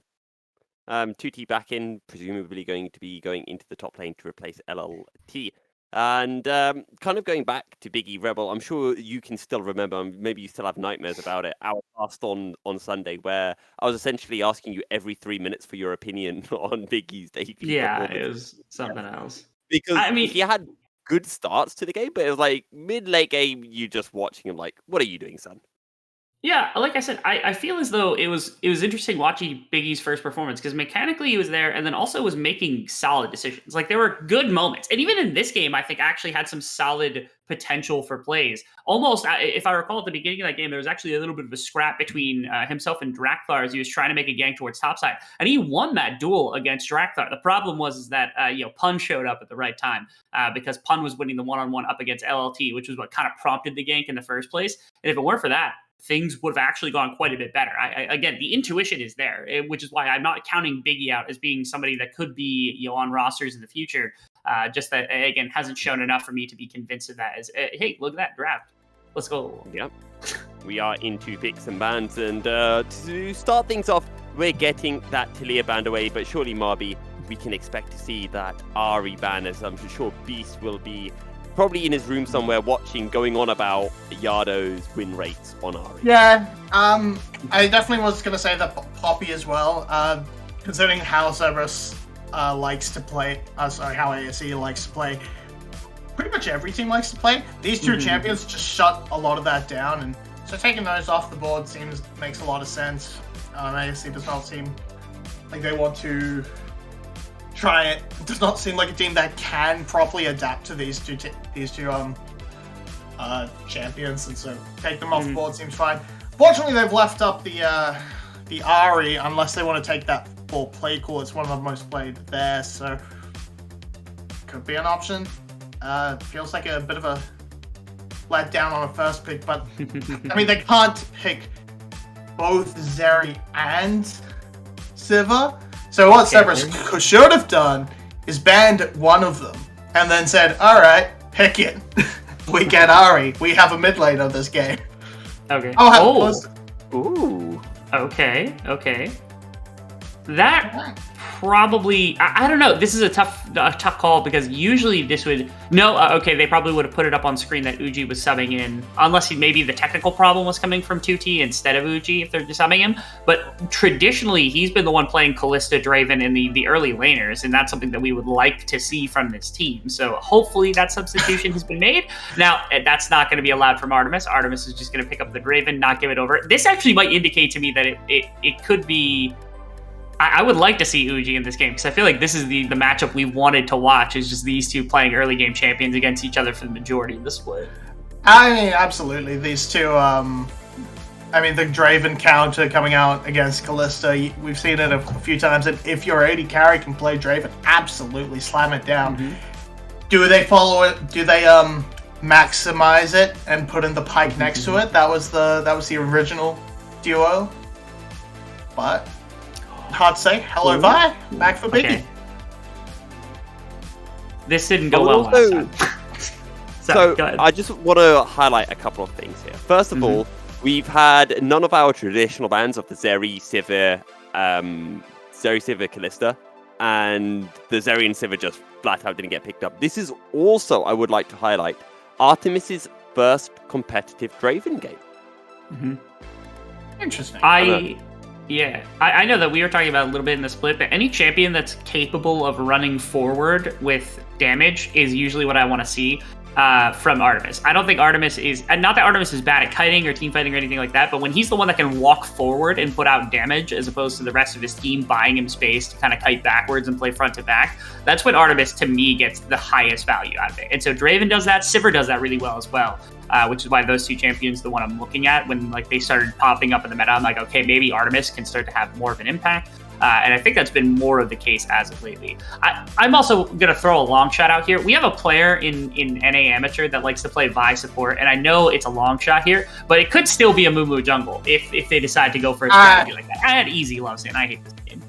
2T back in, presumably going to be going into the top lane to replace LLT. And kind of going back to Biggie Rebel, I'm sure you can still remember, maybe you still have nightmares about it, our cast on Sunday, where I was essentially asking you every 3 minutes for your opinion on Biggie's debut. Yeah, it was something else. Because he had good starts to the game, but it was like mid-late game, you just watching him like, what are you doing, son? Yeah, like I said, I feel as though it was interesting watching Biggie's first performance because mechanically he was there and then also was making solid decisions. Like there were good moments. And even in this game, I think actually had some solid potential for plays. Almost, if I recall at the beginning of that game, there was actually a little bit of a scrap between himself and Drakthar as he was trying to make a gank towards topside. And he won that duel against Drakthar. The problem was that Pun showed up at the right time because Pun was winning the one-on-one up against LLT, which was what kind of prompted the gank in the first place. And if it weren't for that, things would have actually gone quite a bit better. Again, the intuition is there, which is why I'm not counting Biggie out as being somebody that could be on rosters in the future. Just that, again, hasn't shown enough for me to be convinced of that as, hey, look at that draft. Let's go. Yep. We are into picks and bans, and to start things off, we're getting that Talia banned away, but surely, Marby, we can expect to see that Ari ban, as I'm sure Beast will be probably in his room somewhere watching, going on about Yado's win rates on Ari. Yeah, I definitely was going to say that Poppy as well, considering how Cerberus likes to play, how ASE likes to play. Pretty much every team likes to play. These two champions just shut a lot of that down, and so taking those off the board makes a lot of sense. ASE does not seem like they want to try it. It does not seem like a team that can properly adapt to these two champions, and so take them off the board seems fine. Fortunately, they've left up the Ahri, unless they want to take that for play cool. It's one of the most played there, so could be an option. Feels like a bit of a letdown on a first pick, but I mean, they can't pick both Zeri and Siva. So what Cerberus should have done is banned one of them and then said, all right, pick it. We get Ahri. We have a mid laner this game. Okay. Ooh. Okay. That probably, I don't know. This is a tough call because usually this would they probably would have put it up on screen that Uji was subbing in, unless maybe the technical problem was coming from 2T instead of Uji if they're just subbing him. But traditionally, he's been the one playing Kalista Draven in the early laners, and that's something that we would like to see from this team. So hopefully that substitution has been made. Now, that's not going to be allowed from Artemis. Artemis is just going to pick up the Draven, not give it over. This actually might indicate to me that it could be. I would like to see Uji in this game because I feel like this is the matchup we wanted to watch, is just these two playing early game champions against each other for the majority of the split. I mean, absolutely. These two, the Draven counter coming out against Kalista, we've seen it a few times. And if your AD carry can play Draven, absolutely slam it down. Mm-hmm. Do they follow it? Do they maximize it and put in the Pyke next to it? That was the original duo. But hard to say. Hello, bye. Back for Biggie. Okay. This didn't go well last time. So I just want to highlight a couple of things here. First of all, we've had none of our traditional bans of the Zeri, Sivir, Kalista, and the Zeri and Sivir just flat out didn't get picked up. This is also, I would like to highlight, Artemis's first competitive Draven game. Mm-hmm. Interesting. I know that we were talking about a little bit in the split, but any champion that's capable of running forward with damage is usually what I want to see from Artemis. I don't think Artemis is, and not that Artemis is bad at kiting or team fighting or anything like that, but when he's the one that can walk forward and put out damage as opposed to the rest of his team buying him space to kind of kite backwards and play front to back, that's when Artemis, to me, gets the highest value out of it. And so Draven does that, Sivir does that really well as well. Which is why those two champions, the one I'm looking at, when they started popping up in the meta, I'm like, okay, maybe Artemis can start to have more of an impact. And I think that's been more of the case as of lately. I'm also going to throw a long shot out here. We have a player in NA Amateur that likes to play Vi support, and I know it's a long shot here, but it could still be a Mumu jungle if they decide to go for a strategy like that. I had Easy loves it, and I hate this game.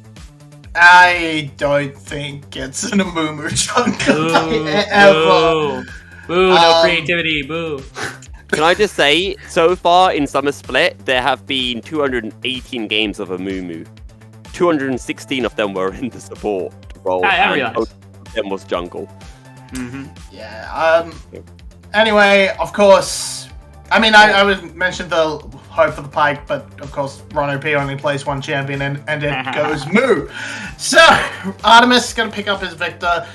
I don't think it's an Mumu jungle ever. Boo, no creativity, boo. Can I just say, so far in Summer Split, there have been 218 games of a Mumu. 216 of them were in the support role. I realize. Most of them was jungle. Mm-hmm. Yeah. Anyway, of course, I would mention the hope for the Pyke, but of course, Ron OP only plays one champion, and it goes Moo. So, Artemis is going to pick up his Victor.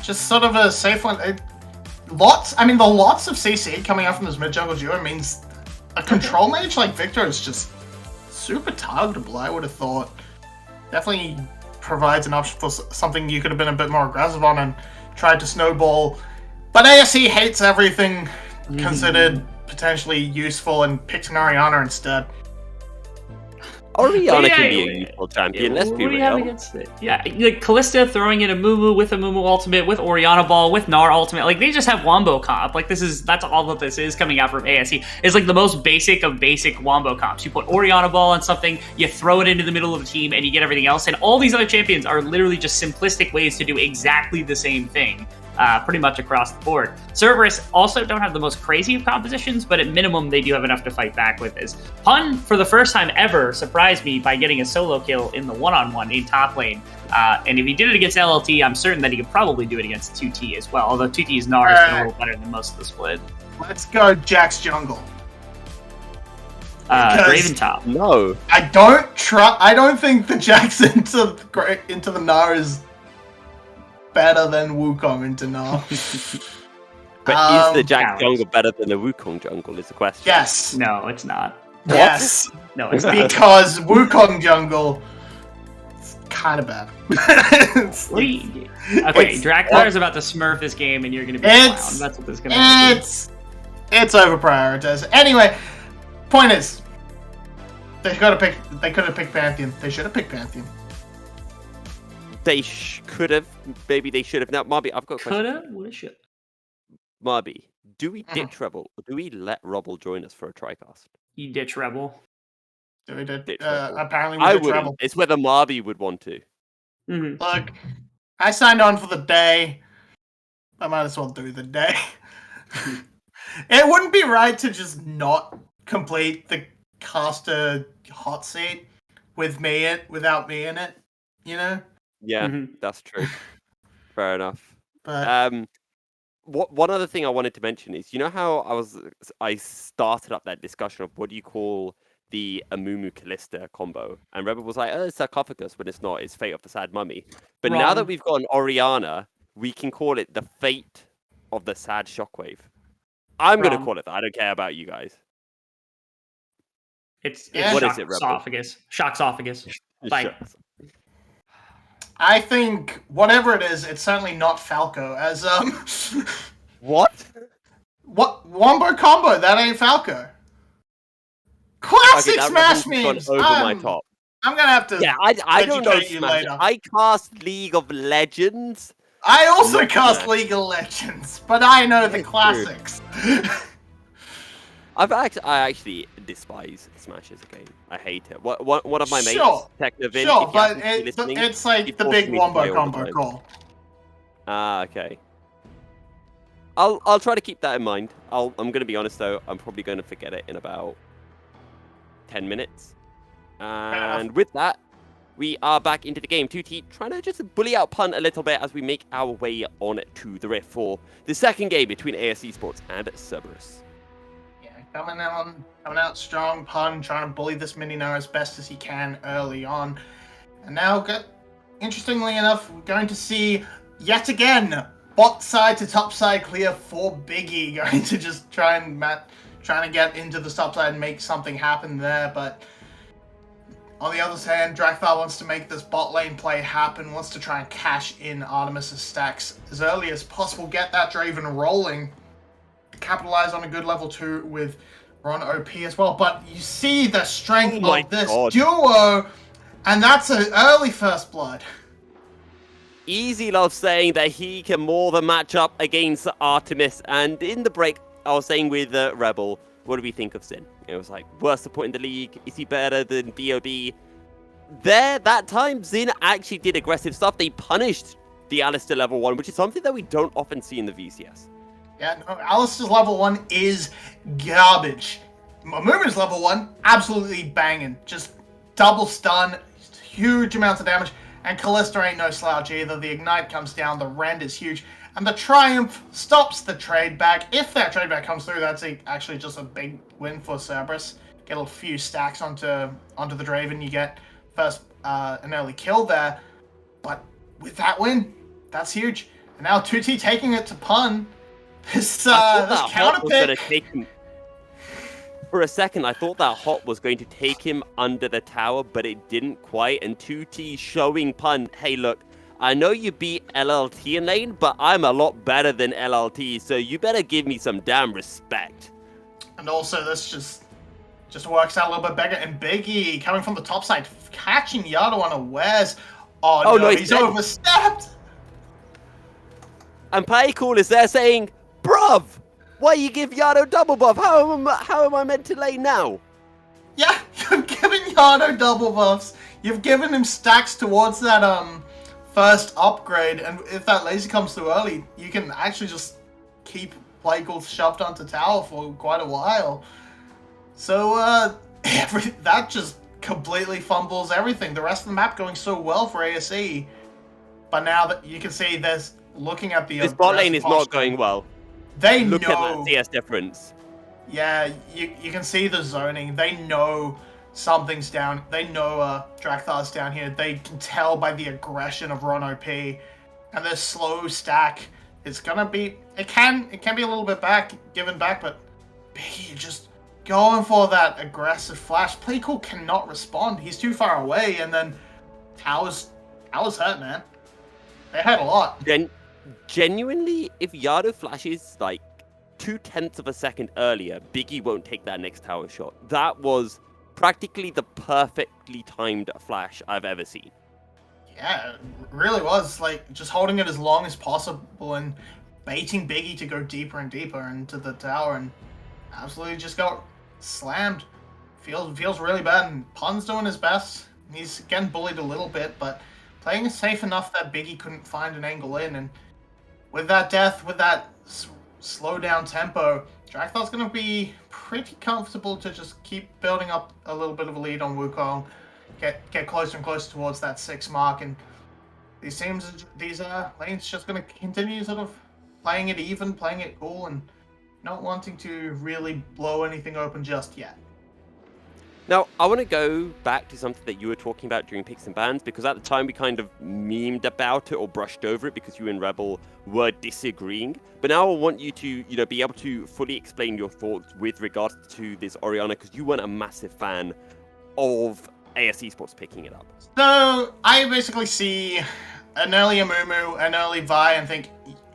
Just sort of a safe one. The lots of CC coming out from this mid-jungle duo means a control mage like Victor is just super targetable, I would have thought. Definitely provides an option for something you could have been a bit more aggressive on and tried to snowball. But ASE hates everything considered potentially useful and picks an Orianna instead. Orianna can be a useful champion, let's be real. Against it? Yeah, like Kalista throwing in a Mumu with a Mumu ultimate, with Orianna Ball, with Gnar ultimate. Like, they just have Wombo comp. Like, that's all that this is coming out from ASE. It's like the most basic of basic Wombo comps. You put Orianna Ball on something, you throw it into the middle of the team, and you get everything else. And all these other champions are literally just simplistic ways to do exactly the same thing. Pretty much across the board. Cerberus also don't have the most crazy of compositions, but at minimum, they do have enough to fight back with this. Pun, for the first time ever, surprised me by getting a solo kill in the one-on-one in top lane. And if he did it against LLT, I'm certain that he could probably do it against 2T as well, although 2T's Gnar has been a little better than most of the split. Let's go Jack's jungle. Draven top. No. I don't think the Jack's into the Gnar is better than Wukong into Gnar. But is the Jack jungle better than the Wukong jungle is the question. Yes. No, it's not. Yes. No, it's not. Because Wukong jungle is kind of bad. Okay, Drakthar is about to smurf this game and you're going to be a clown. That's what this is going to be. It's over prioritized. Anyway, point is, they could have picked Pantheon. They should have picked Pantheon. They could have. Maybe they should have. Now, Marby, I've got a question. Coulda, woulda, shoulda. Marby, do we ditch Rebel, or do we let Rebel join us for a tricast? You ditch Rebel. We did. Ditch Rebel. Apparently, I we did wouldn't. Rebel. It's whether Marby would want to. Mm-hmm. Look, I signed on for the day. I might as well do the day. It wouldn't be right to just not complete the caster hot seat without me in it, you know? Yeah, Mhm. that's true. Fair enough. But One other thing I wanted to mention is, you know how I started up that discussion of what do you call the Amumu Callista combo, and Rebel was like, "Oh, it's sarcophagus," when it's not. It's Fate of the Sad Mummy. But now Wrong. that we've got an Oriana, we can call it the Fate of the Sad Shockwave. I'm gonna Wrong. call it that. I don't care about you guys. It's Yeah. What is it, Rebel? Shockophagus. Shockophagus. Like, Shucks. I think whatever it is, it's certainly not Falco. As What? what Wombo combo? That ain't Falco. Classic that Smash reference has memes. gone over my top. I'm gonna have to. Yeah, I don't know educate you Smash. later. I cast League of Legends. I also Not cast Smash. League of Legends, but I know the It's true. classics. I actually despise Smash as a game. I hate it. One of my mates, Sure. Technovin, Sure, if you but happen to be listening, it's he like the forced big me to play Wombo all the combo time. call. Okay. I'll try to keep that in mind. I'm gonna be honest though. I'm probably going to forget it in about 10 minutes. And with that, we are back into the game. 2T trying to just bully out Pun a little bit as we make our way on to the Rift for the second game between AS Esports and Cerberus. Yeah, coming out strong. Pun trying to bully this Minino as best as he can early on, and now, interestingly enough, we're going to see yet again bot side to top side clear for Biggie, going to just trying to get into the top side and make something happen there, but. On the other hand, Drakthar wants to make this bot lane play happen, wants to try and cash in Artemis' stacks as early as possible, get that Draven rolling, capitalize on a good level 2 with Ron OP as well. But you see the strength of this duo, and that's an early first blood. Easy Love saying that he can more than match up against Artemis, and in the break, I was saying with Rebel, what do we think of Sin? It was like, worst support in the league. Is he better than BOB? That time, Sin actually did aggressive stuff. They punished the Alistair level 1, which is something that we don't often see in the VCS. Yeah, no, Alistair's level 1 is garbage. Amumu's level 1, absolutely banging. Just double stun, huge amounts of damage. And Callista ain't no slouch either. The Ignite comes down, the Rend is huge. And the Triumph stops the trade back. If that trade back comes through, that's actually just a big win for Cerberus. Get a few stacks onto the Draven. You get first an early kill there. But with that win, that's huge. And now 2T taking it to Pun. This counter pick. For a second, I thought that Hot was going to take him under the tower, but it didn't quite. And 2T showing Pun, hey, look, I know you beat LLT in lane, but I'm a lot better than LLT, so you better give me some damn respect. And also, this just works out a little bit better. And Biggie coming from the top side, catching Yado unawares. Oh no, he's overstepped. And Paycool is there saying, bruv, why you give Yado double buff? How am I meant to lane now? Yeah, you've given Yado double buffs. You've given him stacks towards that first upgrade, and if that laser comes through early, you can actually just keep Playcool shoved onto tower for quite a while. So that just completely fumbles everything. The rest of the map going so well for ASE, but now that you can see, there's looking at the this bot lane is not going well. They look know. At that CS difference. Yeah, you can see the zoning. They know something's down. They know Drakthar's down here. They can tell by the aggression of Ron OP, and this slow stack. It's gonna be. It can be a little bit given back, but Biggie just going for that aggressive flash. Playcool cannot respond. He's too far away, and then Tower's hurt, man. They hurt a lot. Genuinely, if Yado flashes like 2/10 of a second earlier, Biggie won't take that next tower shot. That was practically the perfectly timed flash I've ever seen. Yeah, it really was. Like, just holding it as long as possible and baiting Biggie to go deeper and deeper into the tower, and absolutely just got slammed. Feels really bad, and Pun's doing his best. He's getting bullied a little bit, but playing it safe enough that Biggie couldn't find an angle in, and with that death, with that slow down tempo, Drakthar's going to be pretty comfortable to just keep building up a little bit of a lead on Wukong, get closer and closer towards that 6 mark, and these lanes just going to continue sort of playing it even, playing it cool, and not wanting to really blow anything open just yet. Now, I want to go back to something that you were talking about during Picks and Bans, because at the time we kind of memed about it or brushed over it because you and Rebel were disagreeing. But now I want you to, be able to fully explain your thoughts with regards to this Orianna, because you weren't a massive fan of AS Esports picking it up. So, I basically see an early Amumu, an early Vi,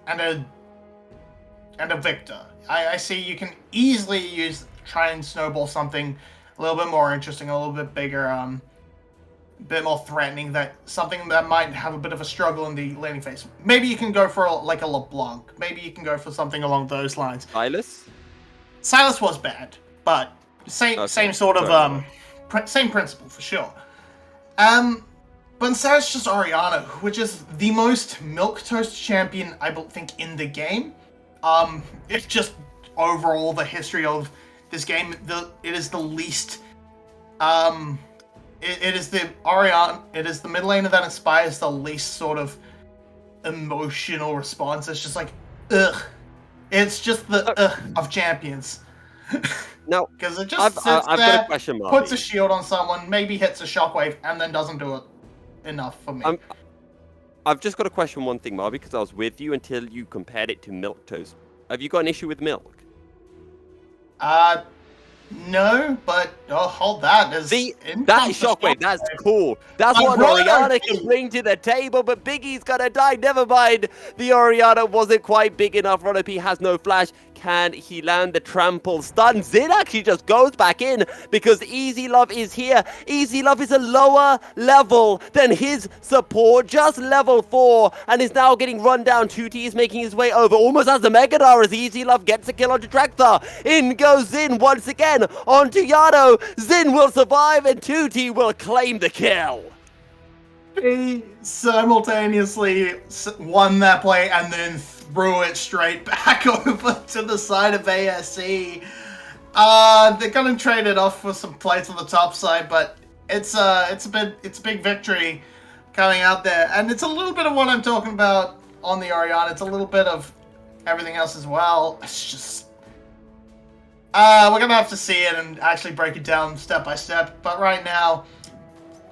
and a Victor. I see you can easily try and snowball something a little bit more interesting, a little bit bigger, a bit more threatening, something that might have a bit of a struggle in the laning phase. Maybe you can go for a LeBlanc. Maybe you can go for something along those lines. Silas was bad, but same sort of same principle for sure. But instead it's just Orianna, which is the most milquetoast champion I think in the game. It's just overall the history of this game, it is the least, it is the Orianna, it is the mid laner that inspires the least sort of emotional response. It's just like, ugh. It's just the ugh of champions. No, because it just sits there, got a question, puts a shield on someone, maybe hits a shockwave, and then doesn't do it enough for me. I've just got to question one thing, Marby, because I was with you until you compared it to milquetoast. Have you got an issue with milk? No, but hold that. That is shockwave. That's cool. That's what Orianna can bring to the table, but Biggie's gonna die. Never mind. The Orianna wasn't quite big enough. Ronopi has no flash. Can he land the trample stun? Zin actually just goes back in because Easy Love is here. Easy Love is a lower level than his support, just level 4, and is now getting run down. 2T is making his way over, almost as the Megadar as Easy Love gets a kill onto Drakthar. In goes Zin once again onto Yano. Zin will survive and 2T will claim the kill. He simultaneously won that play and then threw it straight back over to the side of ASE. They're gonna trade it off for some plates on the top side, but it's a big victory coming out there, and it's a little bit of what I'm talking about on the Orianna. It's a little bit of everything else as well. It's just we're gonna have to see it and actually break it down step by step. But right now,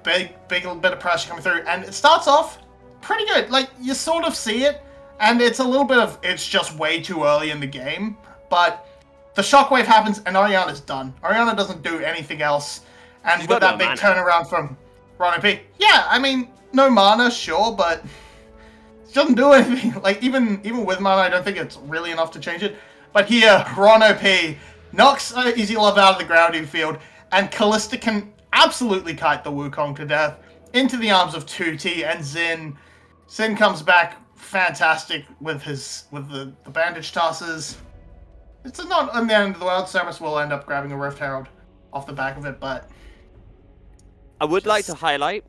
big little bit of pressure coming through, and it starts off pretty good. Like, you sort of see it, and it's a little bit of, it's just way too early in the game, but the shockwave happens and Orianna's done. Orianna doesn't do anything else, and with that big turnaround from Ronopi, yeah, I mean, no mana, sure, but it doesn't do anything. Like, even with mana, I don't think it's really enough to change it. But here, Ronopi knocks Easy Love out of the grounding field, and Kalista can absolutely kite the Wukong to death into the arms of 2T, and Zin. Zin comes back fantastic with the bandage tosses. It's not on the end of the world. Samus will end up grabbing a Rift Herald off the back of it, but I would like to highlight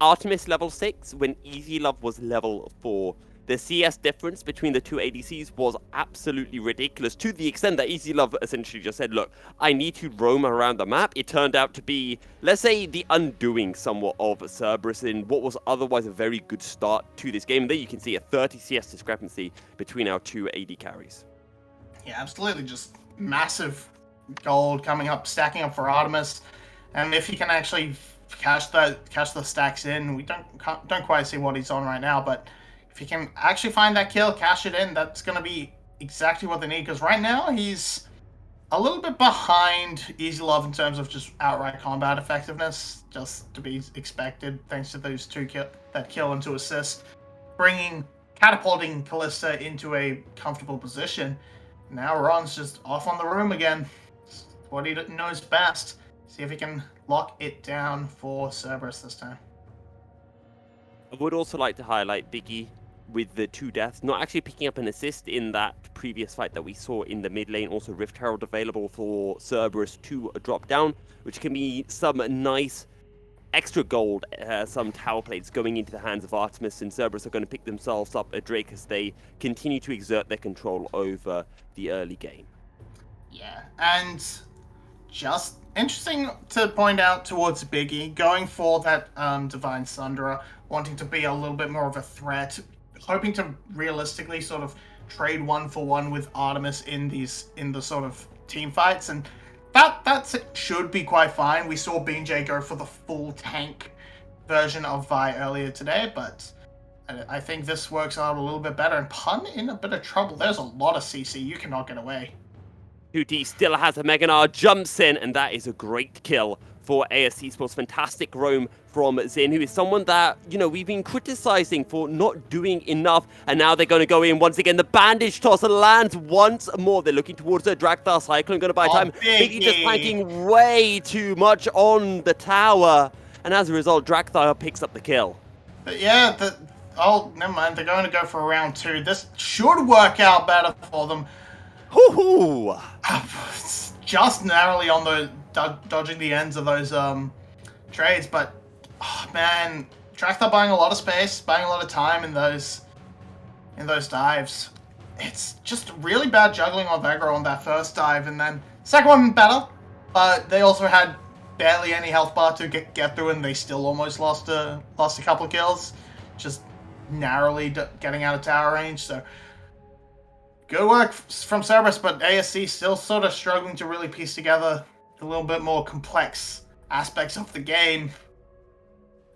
Artemis level 6 when Easy Love was level 4. The CS difference between the two ADCs was absolutely ridiculous, to the extent that Easy Love essentially just said, look, I need to roam around the map. It turned out to be, let's say, the undoing somewhat of Cerberus in what was otherwise a very good start to this game. There you can see a 30 CS discrepancy between our two AD carries. Yeah, absolutely. Just massive gold coming up, stacking up for Artemis. And if he can actually cash the stacks in, we don't quite see what he's on right now, but if he can actually find that kill, cash it in, that's going to be exactly what they need. Because right now, he's a little bit behind Easy Love in terms of just outright combat effectiveness, just to be expected, thanks to those that kill and 2 assist, catapulting Kalista into a comfortable position. Now Ron's just off on the room again. It's what he knows best. See if he can lock it down for Cerberus this time. I would also like to highlight Biggie with the 2 deaths, not actually picking up an assist in that previous fight that we saw in the mid lane. Also Rift Herald available for Cerberus to drop down, which can be some nice extra gold, some tower plates going into the hands of Artemis, and Cerberus are going to pick themselves up a Drake as they continue to exert their control over the early game. Yeah, and just interesting to point out towards Biggie, going for that Divine Sunderer, wanting to be a little bit more of a threat, hoping to realistically sort of trade 1-for-1 with Artemis in the sort of team fights, and that should be quite fine. We saw BJ go for the full tank version of Vi earlier today, but I think this works out a little bit better. And Pun in a bit of trouble. There's a lot of CC. You cannot get away. 2T still has a Meganar, jumps in, and that is a great kill for AS Esports. Fantastic roam from Zin, who is someone that, we've been criticizing for not doing enough, and now they're going to go in once again. The bandage toss lands once more. They're looking towards the Drakthar Cyclone, going to buy time. Biggie just flanking way too much on the tower, and as a result, Drakthar picks up the kill. But yeah, never mind. They're going to go for round 2. This should work out better for them. Hoo-hoo! Just narrowly on the dodging the ends of those trades, but man, Drakthar buying a lot of space, buying a lot of time in those dives. It's just really bad juggling on Vegro on that first dive, and then second one better, but they also had barely any health bar to get through, and they still almost lost a couple of kills, just narrowly getting out of tower range. So good work from Cerberus, but ASC still sort of struggling to really piece together a little bit more complex aspects of the game.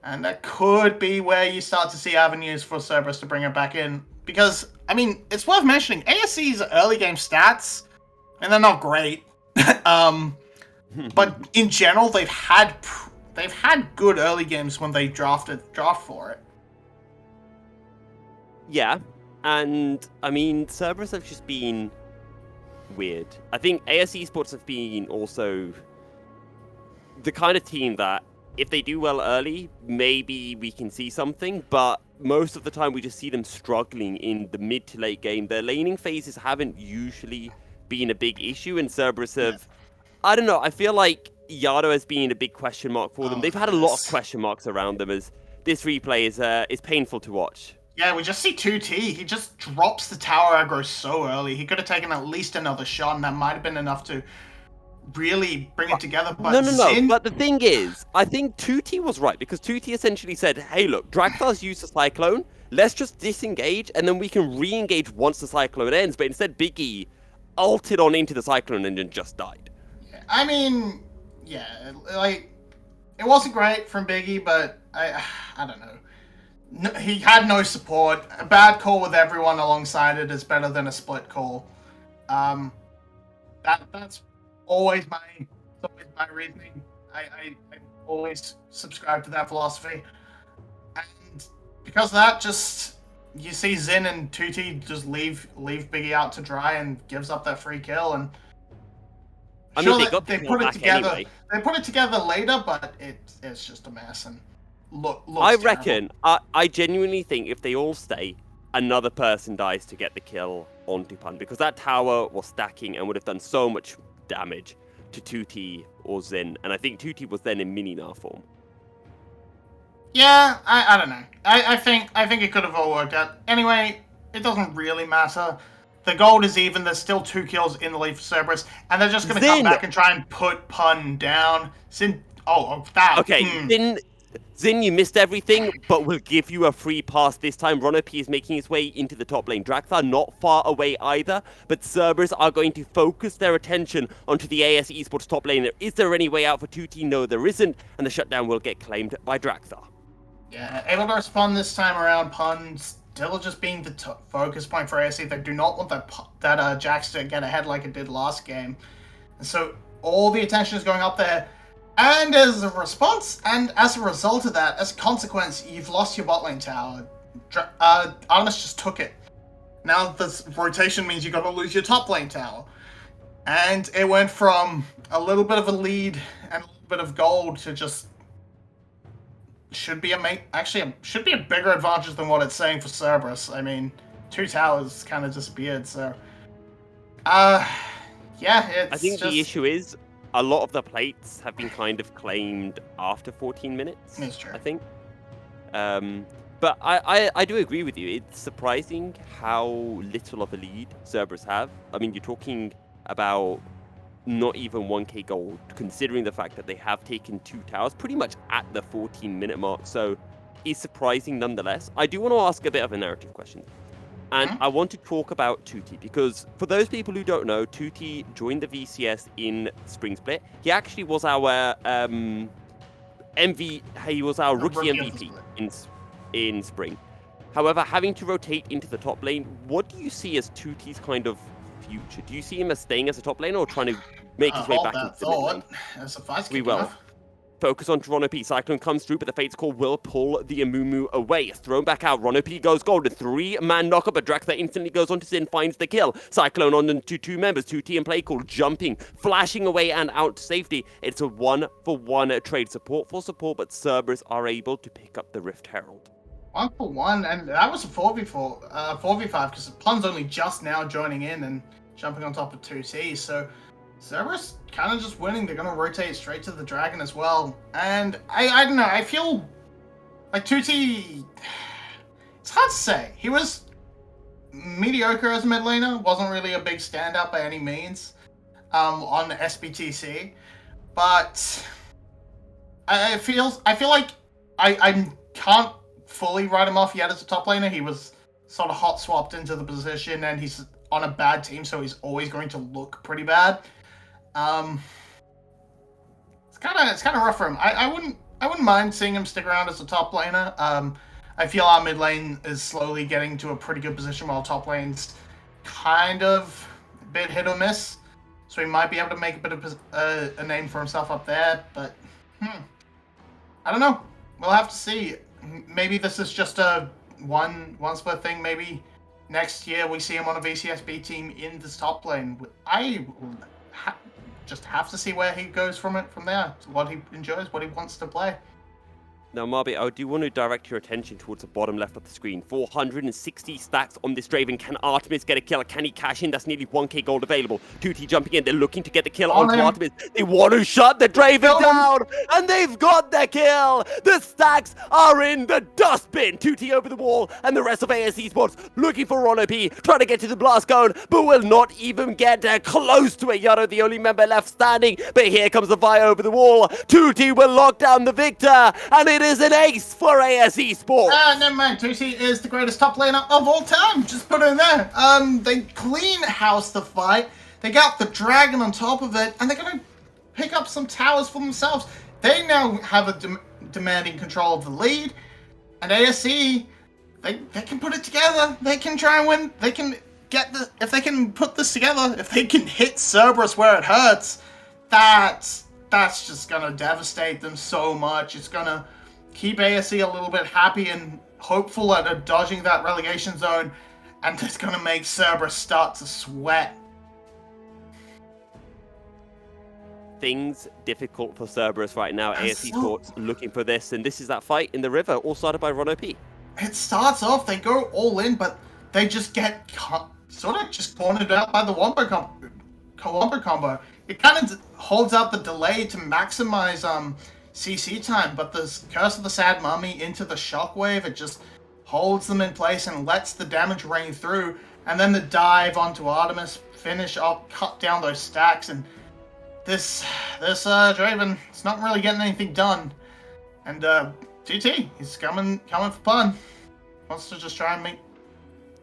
And that could be where you start to see avenues for Cerberus to bring it back in. Because, I mean, it's worth mentioning, ASC's early game stats, and they're not great. But in general, they've had good early games when they draft for it. Yeah. And, I mean, Cerberus have just been weird. I think AS Esports have been also the kind of team that if they do well early, maybe we can see something, but most of the time we just see them struggling in the mid to late game. Their laning phases haven't usually been a big issue, and Cerberus have, I don't know, I feel like Yado has been a big question mark for them. They've had a lot of question marks around them, as this replay is painful to watch. Yeah, we just see 2T. He just drops the tower aggro so early. He could have taken at least another shot, and that might have been enough to really bring it together. But No. But the thing is, I think 2T was right, because 2T essentially said, hey, look, Drakthar's used the Cyclone. Let's just disengage, and then we can re-engage once the Cyclone ends. But instead, Biggie ulted on into the Cyclone and then just died. I mean, yeah, like, it wasn't great from Biggie, but I don't know. No, he had no support. A bad call with everyone alongside it is better than a split call. That's always my reasoning. I always subscribe to that philosophy. And because of that, just you see Zin and 2T just leave Biggie out to dry and gives up that free kill. And I mean, they put it together. Anyway. They put it together later, but it's just a mess. And I reckon, I genuinely think if they all stay, another person dies to get the kill onto Pun, because that tower was stacking and would have done so much damage to 2T or Zin, and I think 2T was then in mini-Nar form. Yeah, I don't know. I think it could have all worked out. Anyway, it doesn't really matter. The gold is even. There's still 2 kills in the lead for Cerberus, and they're just going to come back and try and put Pun down. That. Okay, Zin, you missed everything, but we'll give you a free pass this time. Ronopi is making his way into the top lane. Drakthar not far away either, but Cerberus are going to focus their attention onto the AS Esports top lane. Is there any way out for 2T? No, there isn't, and the shutdown will get claimed by Drakthar. Yeah, able to respond this time around. Pun still just being the focus point for ASC. They do not want that Jax to get ahead like it did last game. And so all the attention is going up there. And as a response, and as a result of that, as a consequence, you've lost your bot lane tower. Artemis just took it. now this rotation means you got to lose your top lane tower. And it went from a little bit of a lead and a little bit of gold to just should be a bigger advantage than what it's saying for Cerberus. I mean, 2 towers kind of disappeared, so yeah, it's I think just... the issue is a lot of the plates have been kind of claimed after 14 minutes. It's true. I think. But I do agree with you. It's surprising how little of a lead Cerberus have. I mean, you're talking about not even 1k gold, considering the fact that they have taken 2 towers pretty much at the 14-minute mark. So it's surprising nonetheless. I do want to ask a bit of a narrative question. And I want to talk about Tutti, because for those people who don't know, Tutti joined the VCS in Spring Split. He actually was our he was our rookie MVP in Spring. However, having to rotate into the top lane, what do you see as Tutti's kind of future? Do you see him as staying as a top lane or trying to make his way back into the mid lane? As a fast We will. Focus on Rono P. Cyclone comes through, but the Fate's Call will pull the Amumu away. Thrown back out. Rono P goes gold. A 3-man knockup, but Draxler instantly goes on to Sin, finds the kill. Cyclone on to 2 members. 2T and Play Call jumping, flashing away and out to safety. It's a 1-for-1 trade. Support for support, but Cerberus are able to pick up the Rift Herald. 1-for-1, and that was a 4v5 because Plun's only just now joining in and jumping on top of 2T, so Cerberus kind of just winning. They're going to rotate straight to the Dragon as well. And I don't know, I feel like 2T, it's hard to say. He was mediocre as a mid laner, wasn't really a big standout by any means on SBTC, but I feel like I can't fully write him off yet as a top laner. He was sort of hot swapped into the position, and he's on a bad team, so he's always going to look pretty bad. It's kind of rough for him. I wouldn't mind seeing him stick around as a top laner. I feel our mid lane is slowly getting to a pretty good position, while top lane's kind of a bit hit or miss. So he might be able to make a bit of a name for himself up there, but I don't know. We'll have to see. Maybe this is just a one split thing. Maybe next year we see him on a VCSB team in the top lane. I just have to see where he goes from there. What he enjoys, what he wants to play. Now, Marby, I do want to direct your attention towards the bottom left of the screen. 460 stacks on this Draven. Can Artemis get a kill? Can he cash in? That's nearly 1k gold available. 2T jumping in. They're looking to get the kill onto Artemis. They want to shut the Draven down, and they've got the kill. The stacks are in the dustbin. 2T over the wall, and the rest of AS Esports looking for Rono P, trying to get to the blast cone, but will not even get close to it. Yaro, the only member left standing, but here comes the fire over the wall. 2T will lock down the victor, and it is an ace for AS Esports. Never mind. 2T is the greatest top laner of all time. Just put it in there. They clean house the fight. They got the Dragon on top of it, and they're going to pick up some towers for themselves. They now have a demanding control of the lead, and ASE, they can put it together. They can try and win. They can if they can put this together, if they can hit Cerberus where it hurts, that's just going to devastate them so much. It's going to keep ASE a little bit happy and hopeful at dodging that relegation zone, and it's going to make Cerberus start to sweat. Things difficult for Cerberus right now. AS Esports looking for this, and this is that fight in the river, all started by Rono P. It starts off, they go all in, but they just get sort of just cornered out by the Wombo combo. It kind of holds out the delay to maximize CC time, but the Curse of the Sad Mummy into the Shockwave, it just holds them in place and lets the damage rain through, and then the dive onto Artemis, finish up, cut down those stacks, and this Draven, it's not really getting anything done. And GT, he's coming for fun. Wants to just try and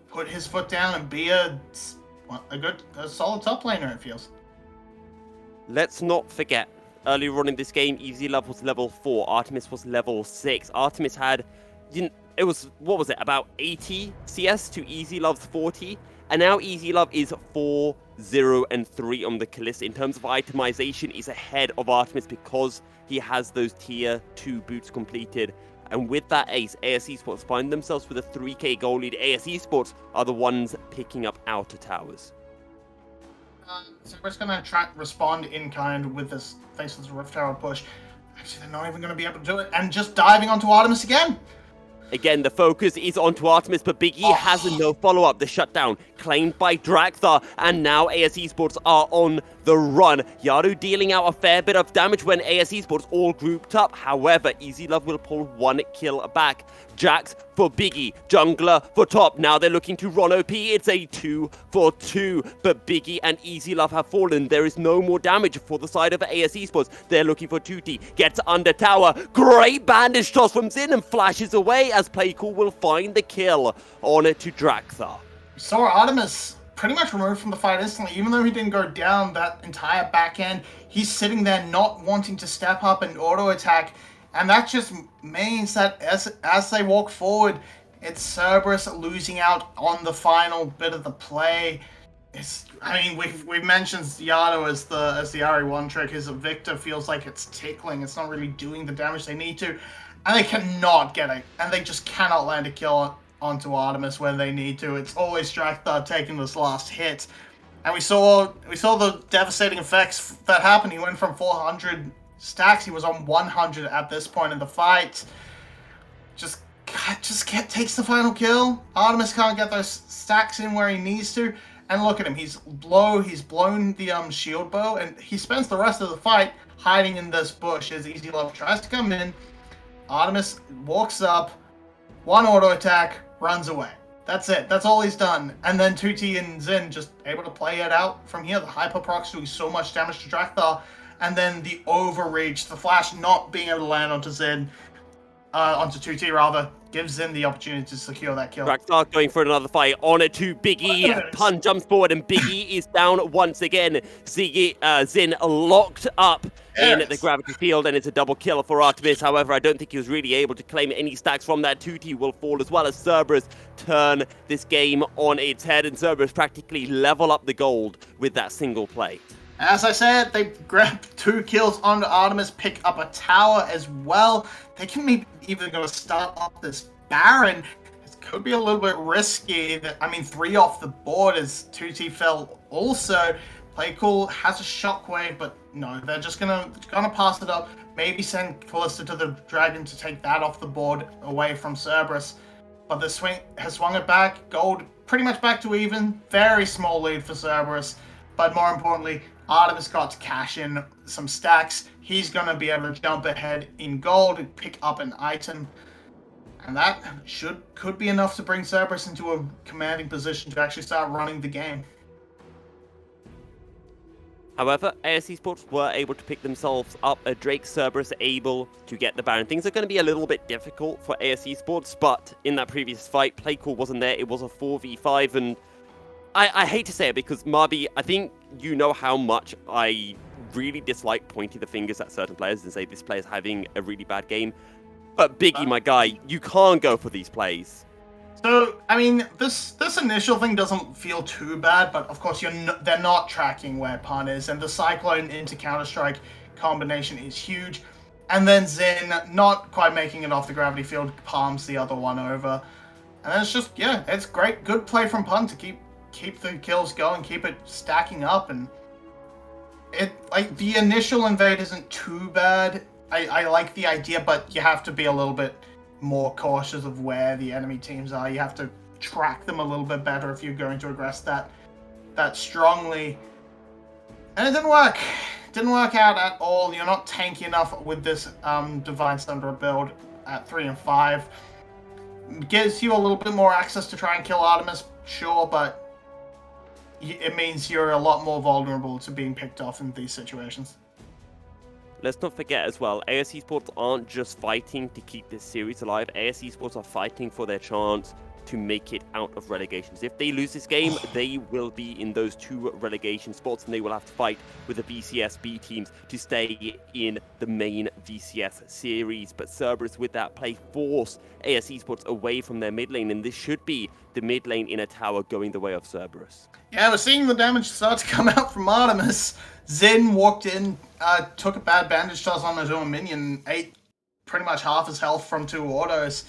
put his foot down and be a solid top laner, it feels. Let's not forget, earlier on in this game, Easy Love was level 4, Artemis was level 6. Artemis had, it was, what was it, about 80 CS to Easy Love's 40, and now Easy Love is 4, 0, and 3 on the Kalista. In terms of itemization, is ahead of Artemis because he has those tier 2 boots completed. And with that ace, AS Esports find themselves with a 3k goal lead. AS Esports are the ones picking up outer towers. So we're just gonna try respond in kind with this thanks to this Rift Tower push. Actually, they're not even gonna be able to do it, and just diving onto Artemis again. Again, the focus is onto Artemis, but Big E has a no follow-up. The shutdown claimed by Draxthar, and now AS Esports are on the run. Yaru dealing out a fair bit of damage when AS Esports all grouped up. However, Easy Love will pull one kill back. Jax for Biggie, Jungler for top. Now they're looking to run OP. It's a 2-for-2, but Biggie and Easy Love have fallen. There is no more damage for the side of AS Esports. They're looking for Tutti. Gets under tower. Great bandage toss from Zin and flashes away as Playcool will find the kill on it to Draxthar. We saw Artemis pretty much removed from the fight instantly, even though he didn't go down that entire back end. He's sitting there not wanting to step up and auto attack. And that just means that as they walk forward, it's Cerberus losing out on the final bit of the play. We've mentioned Yano as the RE1 trick. His Victor feels like it's tickling. It's not really doing the damage they need to, and they cannot get it. And they just cannot land a kill onto Artemis when they need to. It's always Draxthar taking this last hit, and we saw the devastating effects that happened. He went from 400 stacks. He was on 100 at this point in the fight. Takes the final kill. Artemis can't get those stacks in where he needs to. And look at him. He's blown the shield bow, and he spends the rest of the fight hiding in this bush as Easy Love tries to come in. Artemis walks up, one auto attack, runs away. That's it. That's all he's done. And then Tutti and Zin just able to play it out from here. The hyper procs doing so much damage to Draxthar. And then the overreach, the flash not being able to land onto Zin, onto Tutti rather, gives Zin the opportunity to secure that kill. Draxthar going for another fight. On it to Biggie. Pun jumps forward and Biggie is down once again. Zin locked up in the gravity field, and it's a double kill for Artemis. However, I don't think he was really able to claim any stacks from that. Tutti will fall as well as Cerberus turn this game on its head, and Cerberus practically level up the gold with that single play. As I said, they grab 2 kills onto Artemis, pick up a tower as well. They can maybe even go start up this Baron. It could be a little bit risky. 3 off the board as Tutti fell also. Playcool has a shockwave, but no, they're just gonna pass it up. Maybe send Callista to the Dragon to take that off the board away from Cerberus. But the swing has swung it back. Gold pretty much back to even. Very small lead for Cerberus. But more importantly, Artemis got to cash in some stacks. He's going to be able to jump ahead in gold and pick up an item. And that could be enough to bring Cerberus into a commanding position to actually start running the game. However, AS Esports were able to pick themselves up. Drake Cerberus able to get the Baron. Things are going to be a little bit difficult for AS Esports, but in that previous fight, Playcool wasn't there. It was a 4v5, and I hate to say it because, Marby, I think you know how much I really dislike pointing the fingers at certain players and say this player's having a really bad game. But Biggie, my guy, you can't go for these plays. So, this initial thing doesn't feel too bad, but of course they're not tracking where Pun is, and the Cyclone into Counter-Strike combination is huge. And then Zin, not quite making it off the gravity field, palms the other one over. And then it's just, it's great. Good play from Pun to keep the kills going, keep it stacking up, and the initial invade isn't too bad. I like the idea, but you have to be a little bit more cautious of where the enemy teams are. You have to track them a little bit better if you're going to aggress that strongly. And it didn't work. Didn't work out at all. You're not tanky enough with this Divine Thunder build at 3 and 5. Gives you a little bit more access to try and kill Artemis, sure, but it means you're a lot more vulnerable to being picked off in these situations. Let's not forget as well, AS Esports aren't just fighting to keep this series alive. AS Esports are fighting for their chance to make it out of relegations. If they lose this game, they will be in those 2 relegation spots, and they will have to fight with the VCS B teams to stay in the main VCS series. But Cerberus, with that play, force AS Esports away from their mid lane, and this should be the mid lane in a tower going the way of Cerberus. Yeah, we're seeing the damage start to come out from Artemis. Zin walked in, took a bad bandage toss on his own minion, ate pretty much half his health from 2 autos.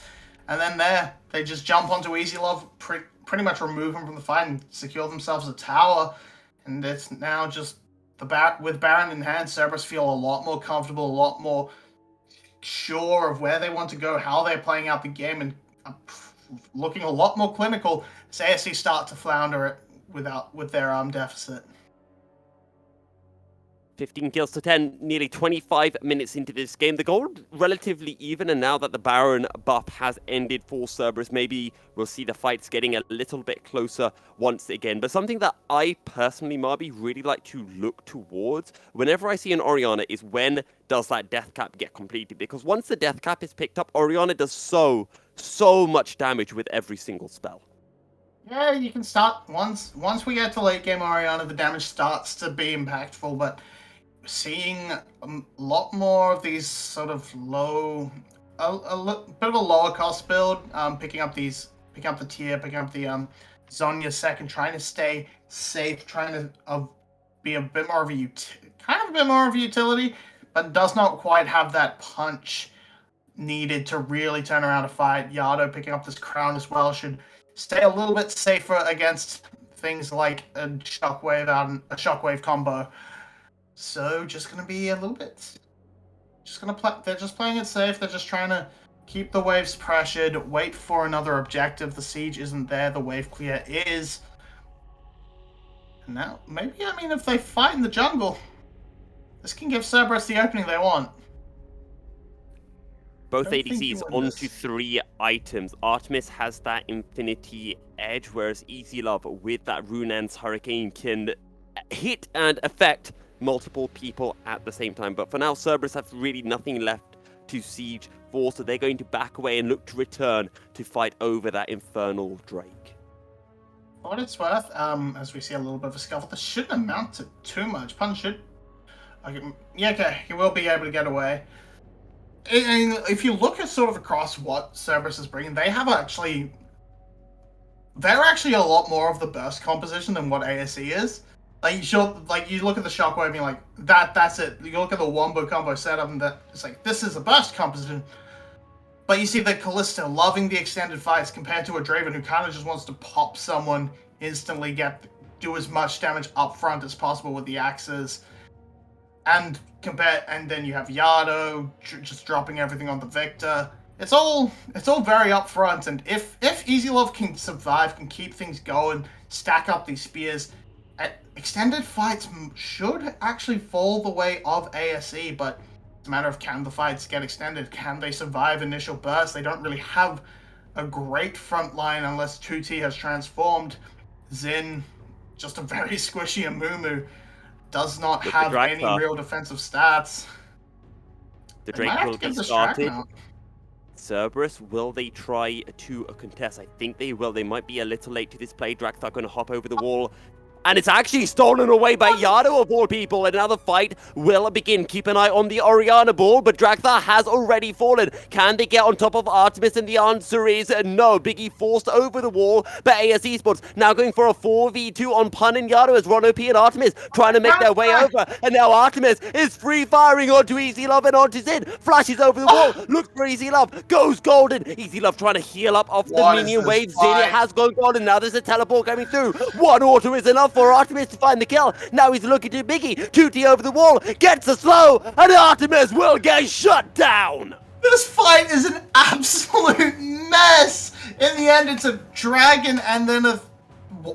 And then they just jump onto Easy Love, pretty much remove him from the fight and secure themselves a tower. And it's now just with Baron in hand, Cerberus feel a lot more comfortable, a lot more sure of where they want to go, how they're playing out the game, and looking a lot more clinical as ASC start to flounder with their deficit. 15 kills to 10, nearly 25 minutes into this game. The goal relatively even, and now that the Baron buff has ended for Cerberus, maybe we'll see the fights getting a little bit closer once again. But something that I personally, Marby, really like to look towards whenever I see an Orianna is when does that death cap get completed? Because once the death cap is picked up, Orianna does so much damage with every single spell. Yeah, you can start once we get to late game Orianna, the damage starts to be impactful, but seeing a lot more of these sort of low, bit of a lower cost build, picking up the tier, picking up the Zhonya second, trying to stay safe, trying to be a bit more of a utility, but does not quite have that punch needed to really turn around a fight. Yado picking up this crown as well should stay a little bit safer against things like a shockwave combo. So just gonna be a little bit, they're just playing it safe. They're just trying to keep the waves pressured, wait for another objective. The siege isn't there, the wave clear is. And now, if they fight in the jungle, this can give Cerberus the opening they want. Both ADCs onto 3 items. Artemis has that Infinity Edge, whereas Easy Love with that Runaan's Hurricane can hit and affect multiple people at the same time. But for now, Cerberus have really nothing left to siege for, so they're going to back away and look to return to fight over that Infernal Drake. For what it's worth, as we see a little bit of a scuffle, this shouldn't amount to too much. Pun should... okay, he will be able to get away. And if you look at sort of across what Cerberus is bringing, they're actually a lot more of the burst composition than what ASE is. You look at the Shockwave and you're like, that's it. You look at the Wombo combo setup and it's like, this is a burst composition. But you see the Callisto loving the extended fights compared to a Draven who kind of just wants to pop someone instantly, do as much damage up front as possible with the axes. And then you have Yado just dropping everything on the Victor. It's all very upfront, and if Easy Love can survive, can keep things going, stack up these spears, extended fights should actually fall the way of ASE, but it's a matter of can the fights get extended? Can they survive initial bursts? They don't really have a great front line unless 2T has transformed. Xin, just a very squishy Amumu, does not have any real defensive stats. The Drake will be started. Cerberus, will they try to contest? I think they will. They might be a little late to this play. Drakthar going to hop over the wall. And it's actually stolen away by Yado of all people. Another fight will begin. Keep an eye on the Orianna ball, but Drakthar has already fallen. Can they get on top of Artemis? And the answer is no. Biggie forced over the wall, but AS Esports now going for a 4v2 on Pun and Yado as Ron OP and Artemis trying to make their way over. And now Artemis is free firing onto Easy Love and onto Zin. Flashes over the wall, looks for Easy Love, goes golden. Easy Love trying to heal up off the minion wave. Zin has gone golden. Now there's a teleport coming through. One auto is enough for Artemis to find the kill. Now he's looking to Biggie. 2T over the wall, gets a slow, and Artemis will get shut down. This fight is an absolute mess. In the end, it's a dragon and then only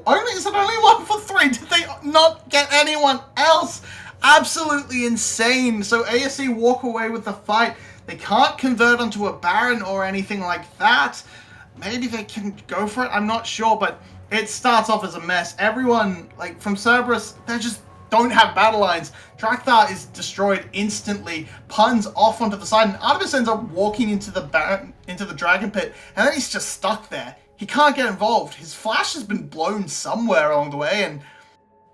1 for 3? Did they not get anyone else? Absolutely insane. So ASE walk away with the fight. They can't convert onto a Baron or anything like that. Maybe they can go for it. I'm not sure, but it starts off as a mess. Everyone, from Cerberus, they just don't have battle lines. Drakthar is destroyed instantly. Pun's off onto the side, and Artemis ends up walking into the dragon pit, and then he's just stuck there. He can't get involved. His flash has been blown somewhere along the way, and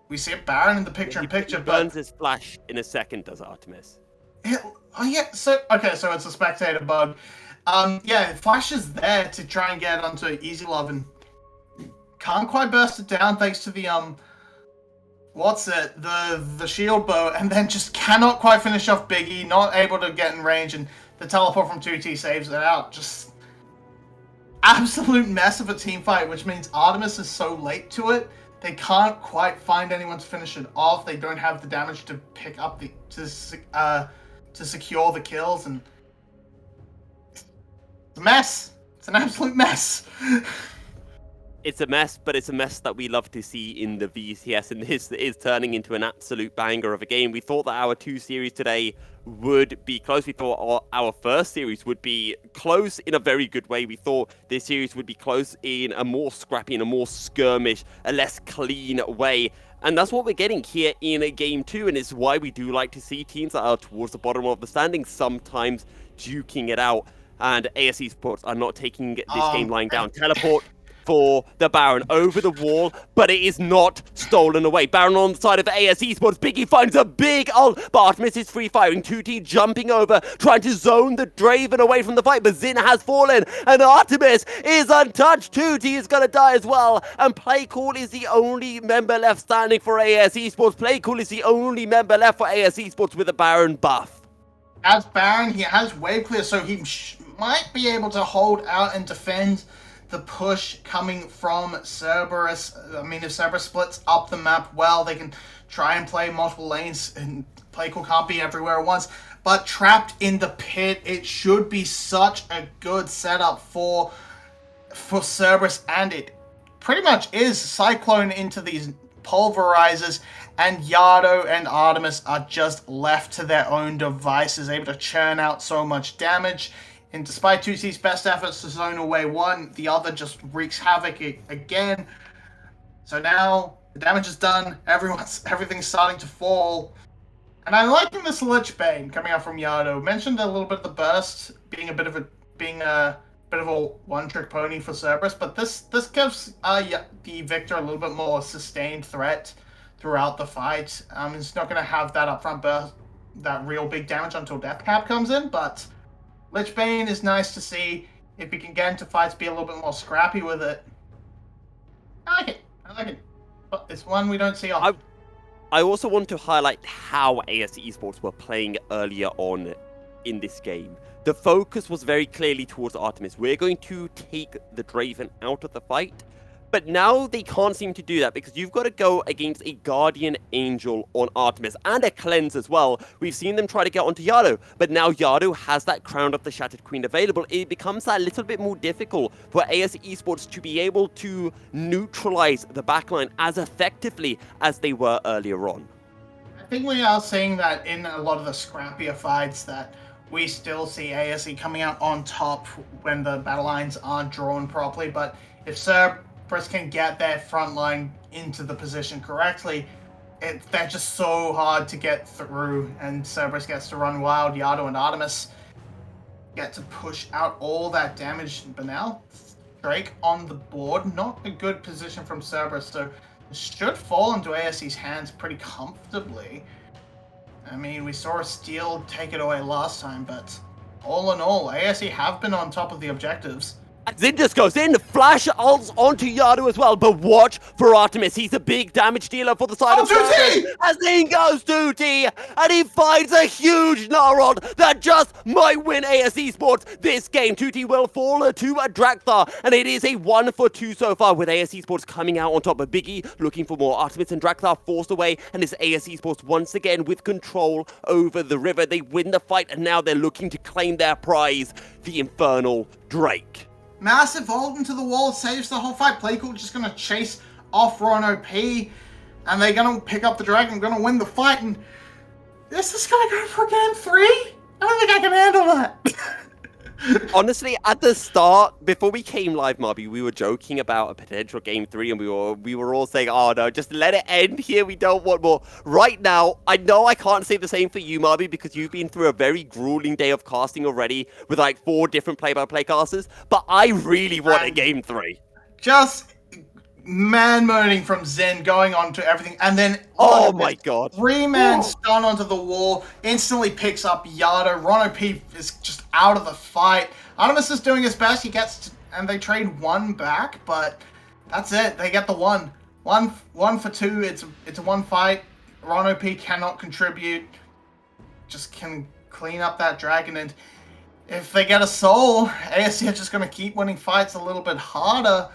we see a Baron in the picture-in-picture. He burns his flash in a second, does Artemis? So it's a spectator bug. Flash is there to try and get onto Easy Love, and can't quite burst it down thanks to the the shield bow, and then just cannot quite finish off Biggie, not able to get in range, and the teleport from 2T saves it out. Just absolute mess of a team fight, which means Artemis is so late to it. They can't quite find anyone to finish it off. They don't have the damage to pick up to secure the kills, and it's a mess. It's an absolute mess. It's a mess, but it's a mess that we love to see in the VCS, and this is turning into an absolute banger of a game. We thought that our 2 series today would be close. We thought our first series would be close in a very good way. We thought this series would be close in a more scrappy, in a more skirmish, a less clean way. And that's what we're getting here in Game 2, and it's why we do like to see teams that are towards the bottom of the standings sometimes duking it out. And AS Esports are not taking this game lying down. Teleport for the Baron over the wall, but it is not stolen away. Baron on the side of AS Esports. Biggie finds a big ult, but Artemis is free firing. 2T jumping over, trying to zone the Draven away from the fight, but Zin has fallen, and Artemis is untouched. 2T is gonna die as well, and Playcool is the only member left standing for AS Esports. Playcool is the only member left for AS Esports with a Baron buff. As Baron, he has wave clear, so he might be able to hold out and defend the push coming from Cerberus. I mean, if Cerberus splits up the map well, they can try and play multiple lanes, and Playcool can't be everywhere at once. But trapped in the pit, it should be such a good setup for Cerberus, and it pretty much is. Cyclone into these pulverizers, and Yardo and Artemis are just left to their own devices, able to churn out so much damage. And despite 2C's best efforts to zone away one, the other just wreaks havoc again. So now the damage is done. Everything's starting to fall. And I'm liking this Lich Bane coming out from Yardo. Mentioned a little bit of the burst being a bit of a one-trick pony for Cerberus, but this gives the Victor a little bit more sustained threat throughout the fight. It's not going to have that upfront burst, that real big damage until Death Cap comes in, but Lich Bane is nice to see. If we can get into fights, be a little bit more scrappy with it. I like it. But it's one we don't see often. I also want to highlight how AS Esports were playing earlier on in this game. The focus was very clearly towards Artemis. We're going to take the Draven out of the fight. But now they can't seem to do that because you've got to go against a Guardian Angel on Artemis and a Cleanse as well. We've seen them try to get onto Yardo, but now Yardo has that Crown of the Shattered Queen available. It becomes that little bit more difficult for AS Esports to be able to neutralize the backline as effectively as they were earlier on. I think we are seeing that in a lot of the scrappier fights, that we still see ASE coming out on top when the battle lines aren't drawn properly. But if Cerberus can get their front line into the position correctly, they're just so hard to get through, and Cerberus gets to run wild. Yardo and Artemis get to push out all that damage. But now Drake on the board, not a good position from Cerberus, so it should fall into ASE's hands pretty comfortably. I mean, we saw a steal take it away last time, but all in all, ASE have been on top of the objectives. Zin just goes in, flash ults onto Yardo as well, but watch for Artemis. He's a big damage dealer for the side of Cerberus. As in goes 2T, and he finds a huge Narod that just might win AS Esports this game. 2T will fall to a Drakthar, and it is a 1-for-2 so far, with AS Esports coming out on top of Biggie, looking for more. Artemis and Drakthar forced away, and it's AS Esports once again with control over the river. They win the fight, and now they're looking to claim their prize, the Infernal Drake. Massive ult into the wall, saves the whole fight. Playcool just going to chase off Ron OP, and they're going to pick up the dragon, going to win the fight, and this is going to go for game 3? I don't think I can handle that. Honestly, at the start, before we came live, Marby, we were joking about a potential game 3, and we were all saying, oh no, just let it end here, we don't want more. Right now, I know I can't say the same for you, Marby, because you've been through a very grueling day of casting already with like 4 different play-by-play casters, but I really want a game 3. Just man-moaning from Zen, going on to everything, and then oh my god, 3-man stun onto the wall, instantly picks up Yardo. Ron OP is just out of the fight. Artemis is doing his best, and they trade 1 back, but that's it. They get the 1 for 2. It's a 1 fight. Ron OP cannot contribute, just can clean up that dragon, and if they get a soul, ASC are just going to keep winning fights a little bit harder.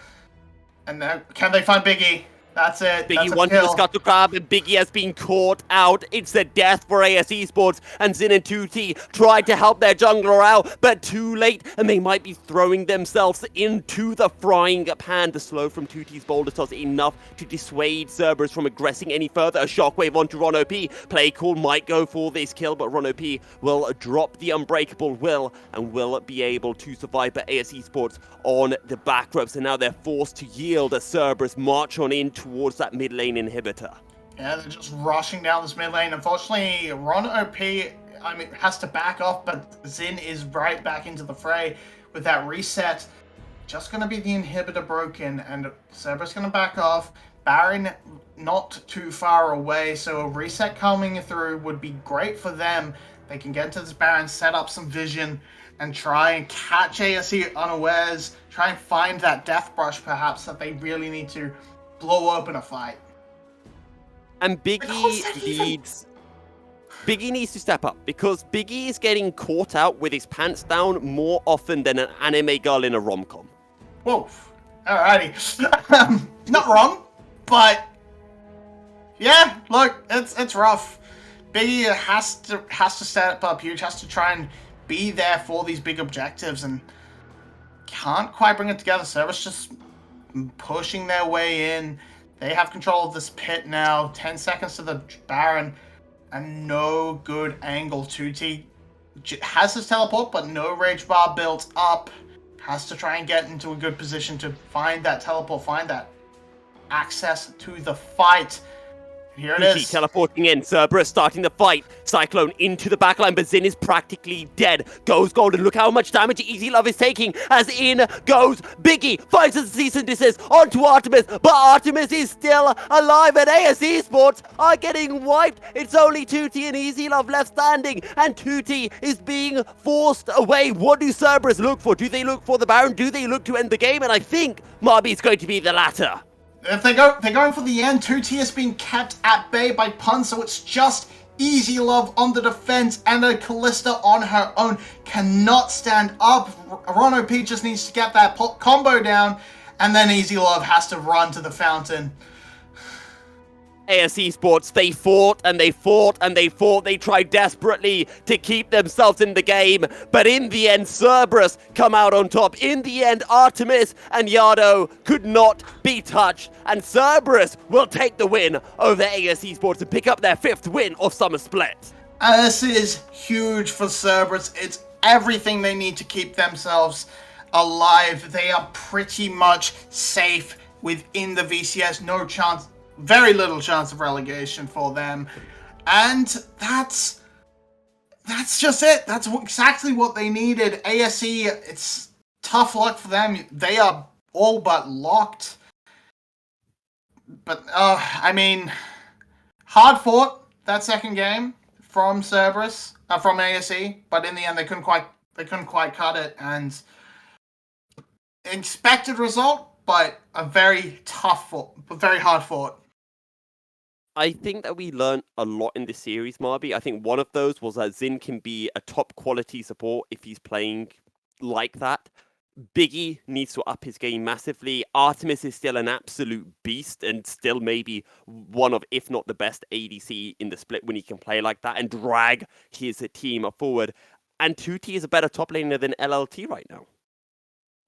And then, can they find Biggie? That's it. Biggie That's a wanted to kill. scuttle crab, and Biggie has been caught out. It's a death for AS Esports, and Zin and 2T tried to help their jungler out, but too late, and they might be throwing themselves into the frying pan. The slow from 2T's boulder toss enough to dissuade Cerberus from aggressing any further. A shockwave onto Ron OP. Play cool might go for this kill, but Ron OP will drop the unbreakable will and will be able to survive. But AS Esports on the back ropes, and now they're forced to yield as Cerberus march on in towards that mid lane inhibitor. Yeah, they're just rushing down this mid lane. Unfortunately, Ron OP, has to back off, but Zin is right back into the fray with that reset. Just going to be the inhibitor broken, and Cerberus going to back off. Baron not too far away, so a reset coming through would be great for them. They can get into this Baron, set up some vision, and try and catch ASE unawares. Try and find that death brush, perhaps, that they really need to blow open a fight. And Biggie needs to step up, because Biggie is getting caught out with his pants down more often than an anime girl in a rom-com. Whoa. Alrighty. Not wrong, but yeah, look, it's rough. Biggie has to step up huge, has to try and be there for these big objectives, and can't quite bring it together. Cerberus just pushing their way in. They have control of this pit now. 10 seconds to the Baron, and no good angle. 2T has his teleport, but no rage bar built up. Has to try and get into a good position to find that teleport, find that access to the fight. Here it is. Teleporting in, Cerberus starting the fight. Cyclone into the backline, but Zin is practically dead. Goes Golden, look how much damage Easy Love is taking, as in goes Biggie. Finds a cease and desist onto Artemis, but Artemis is still alive, and AS Esports are getting wiped. It's only 2T and Easy Love left standing, and 2T is being forced away. What do Cerberus look for? Do they look for the Baron? Do they look to end the game? And I think Marby is going to be the latter. If they're going for the end, 2T has been kept at bay by Pun, so it's just Easy Love on the defense, and a Callista on her own cannot stand up. Ron OP just needs to get that combo down, and then Easy Love has to run to the fountain. AS Esports, they fought and they fought and they fought. They tried desperately to keep themselves in the game, but in the end, Cerberus come out on top. In the end, Artemis and Yardo could not be touched, and Cerberus will take the win over AS Esports to pick up their 5th win of Summer Split. This is huge for Cerberus. It's everything they need to keep themselves alive. They are pretty much safe within the VCS. No chance. Very little chance of relegation for them. And that's just it. That's exactly what they needed. ASE, it's tough luck for them. They are all but locked. But, hard fought, that second game from Cerberus, from ASE. But in the end, they couldn't quite cut it. And expected result, but a very very hard fought. I think that we learned a lot in this series, Marby. I think one of those was that Zin can be a top quality support if he's playing like that. Biggie needs to up his game massively. Artemis is still an absolute beast and still maybe one of, if not the best ADC in the split when he can play like that and drag his team forward. And 2T is a better top laner than LLT right now.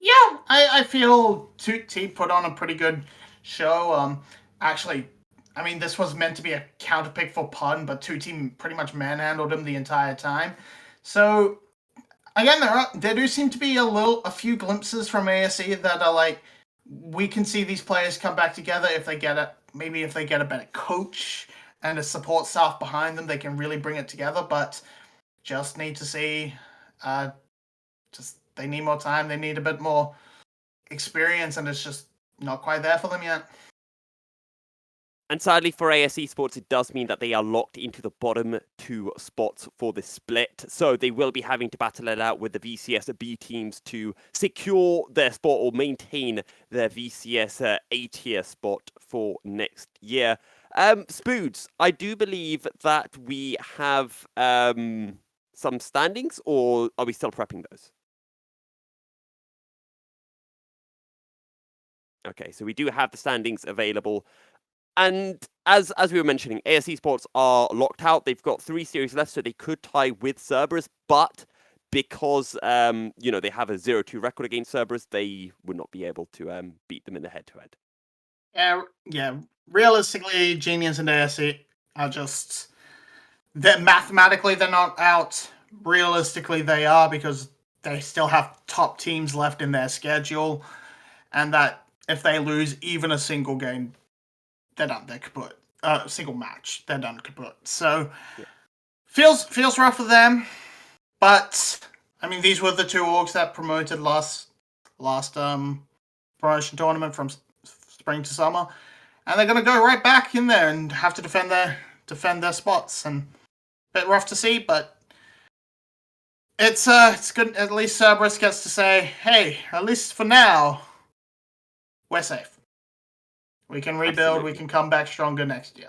Yeah, I feel 2T put on a pretty good show. Actually, this was meant to be a counter pick for Pun, but 2T pretty much manhandled him the entire time. So, again, there do seem to be a few glimpses from ASE that are like, we can see these players come back together if they get a better coach and a support staff behind them, they can really bring it together. But just need to see, they need more time, they need a bit more experience, and it's just not quite there for them yet. And sadly for AS Esports, it does mean that they are locked into the bottom 2 spots for the split. So they will be having to battle it out with the VCS B teams to secure their spot or maintain their VCS A-tier spot for next year. Spoods, I do believe that we have some standings, or are we still prepping those? Okay, so we do have the standings available. And as we were mentioning, AS Esports are locked out. They've got 3 series left, so they could tie with Cerberus, but because they have a 0-2 record against Cerberus, they would not be able to beat them in the head-to-head. Yeah. Realistically, Genius and ASE are just mathematically they're not out. Realistically, they are, because they still have top teams left in their schedule, and that if they lose even a single game, they're done. They're kaput. Single match, they're done kaput. So feels rough for them, but I mean, these were the 2 orgs that promoted last promotion tournament from spring to summer, and they're gonna go right back in there and have to defend their spots. And a bit rough to see, but it's good. At least Cerberus gets to say, hey, at least for now, we're safe. We can rebuild. Absolutely. We can come back stronger next year.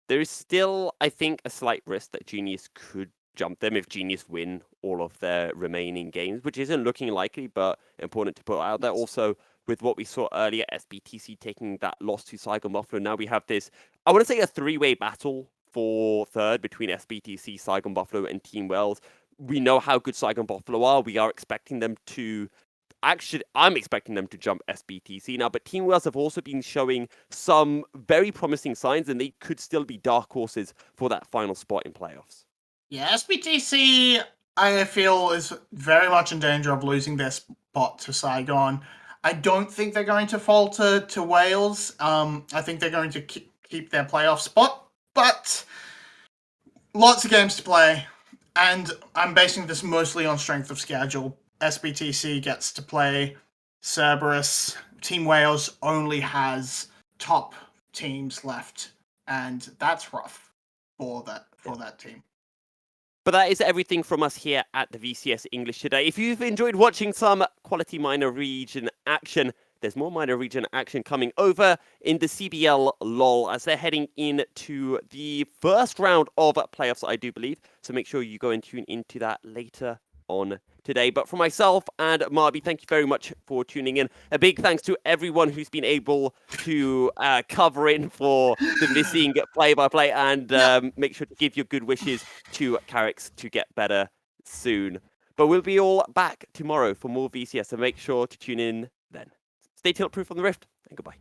There is still, I think, a slight risk that Genius could jump them if Genius win all of their remaining games, which isn't looking likely, but important to put out there. Also, with what we saw earlier, SBTC taking that loss to Saigon Buffalo, now we have this, I want to say, a 3-way battle for third between SBTC, Saigon Buffalo, and Team Wales. We know how good Saigon Buffalo are. We are expecting them to... Actually, I'm expecting them to jump SBTC now, but Team Wales have also been showing some very promising signs, and they could still be dark horses for that final spot in playoffs. Yeah, SBTC, I feel, is very much in danger of losing their spot to Saigon. I don't think they're going to fall to Wales. I think they're going to keep their playoff spot, but lots of games to play, and I'm basing this mostly on strength of schedule. SBTC gets to play Cerberus. Team Wales only has top teams left, and that's rough for that team. But that is everything from us here at the VCS English today. If you've enjoyed watching some quality minor region action, there's more minor region action coming over in the CBL LOL as they're heading into the first round of playoffs, I do believe. So make sure you go and tune into that later on today. But for myself and Marby, thank you very much for tuning in. A big thanks to everyone who's been able to cover in for the missing play-by-play, and make sure to give your good wishes to Carrick's to get better soon. But we'll be all back tomorrow for more VCS, so make sure to tune in then. Stay tilt-proof on the Rift, and goodbye.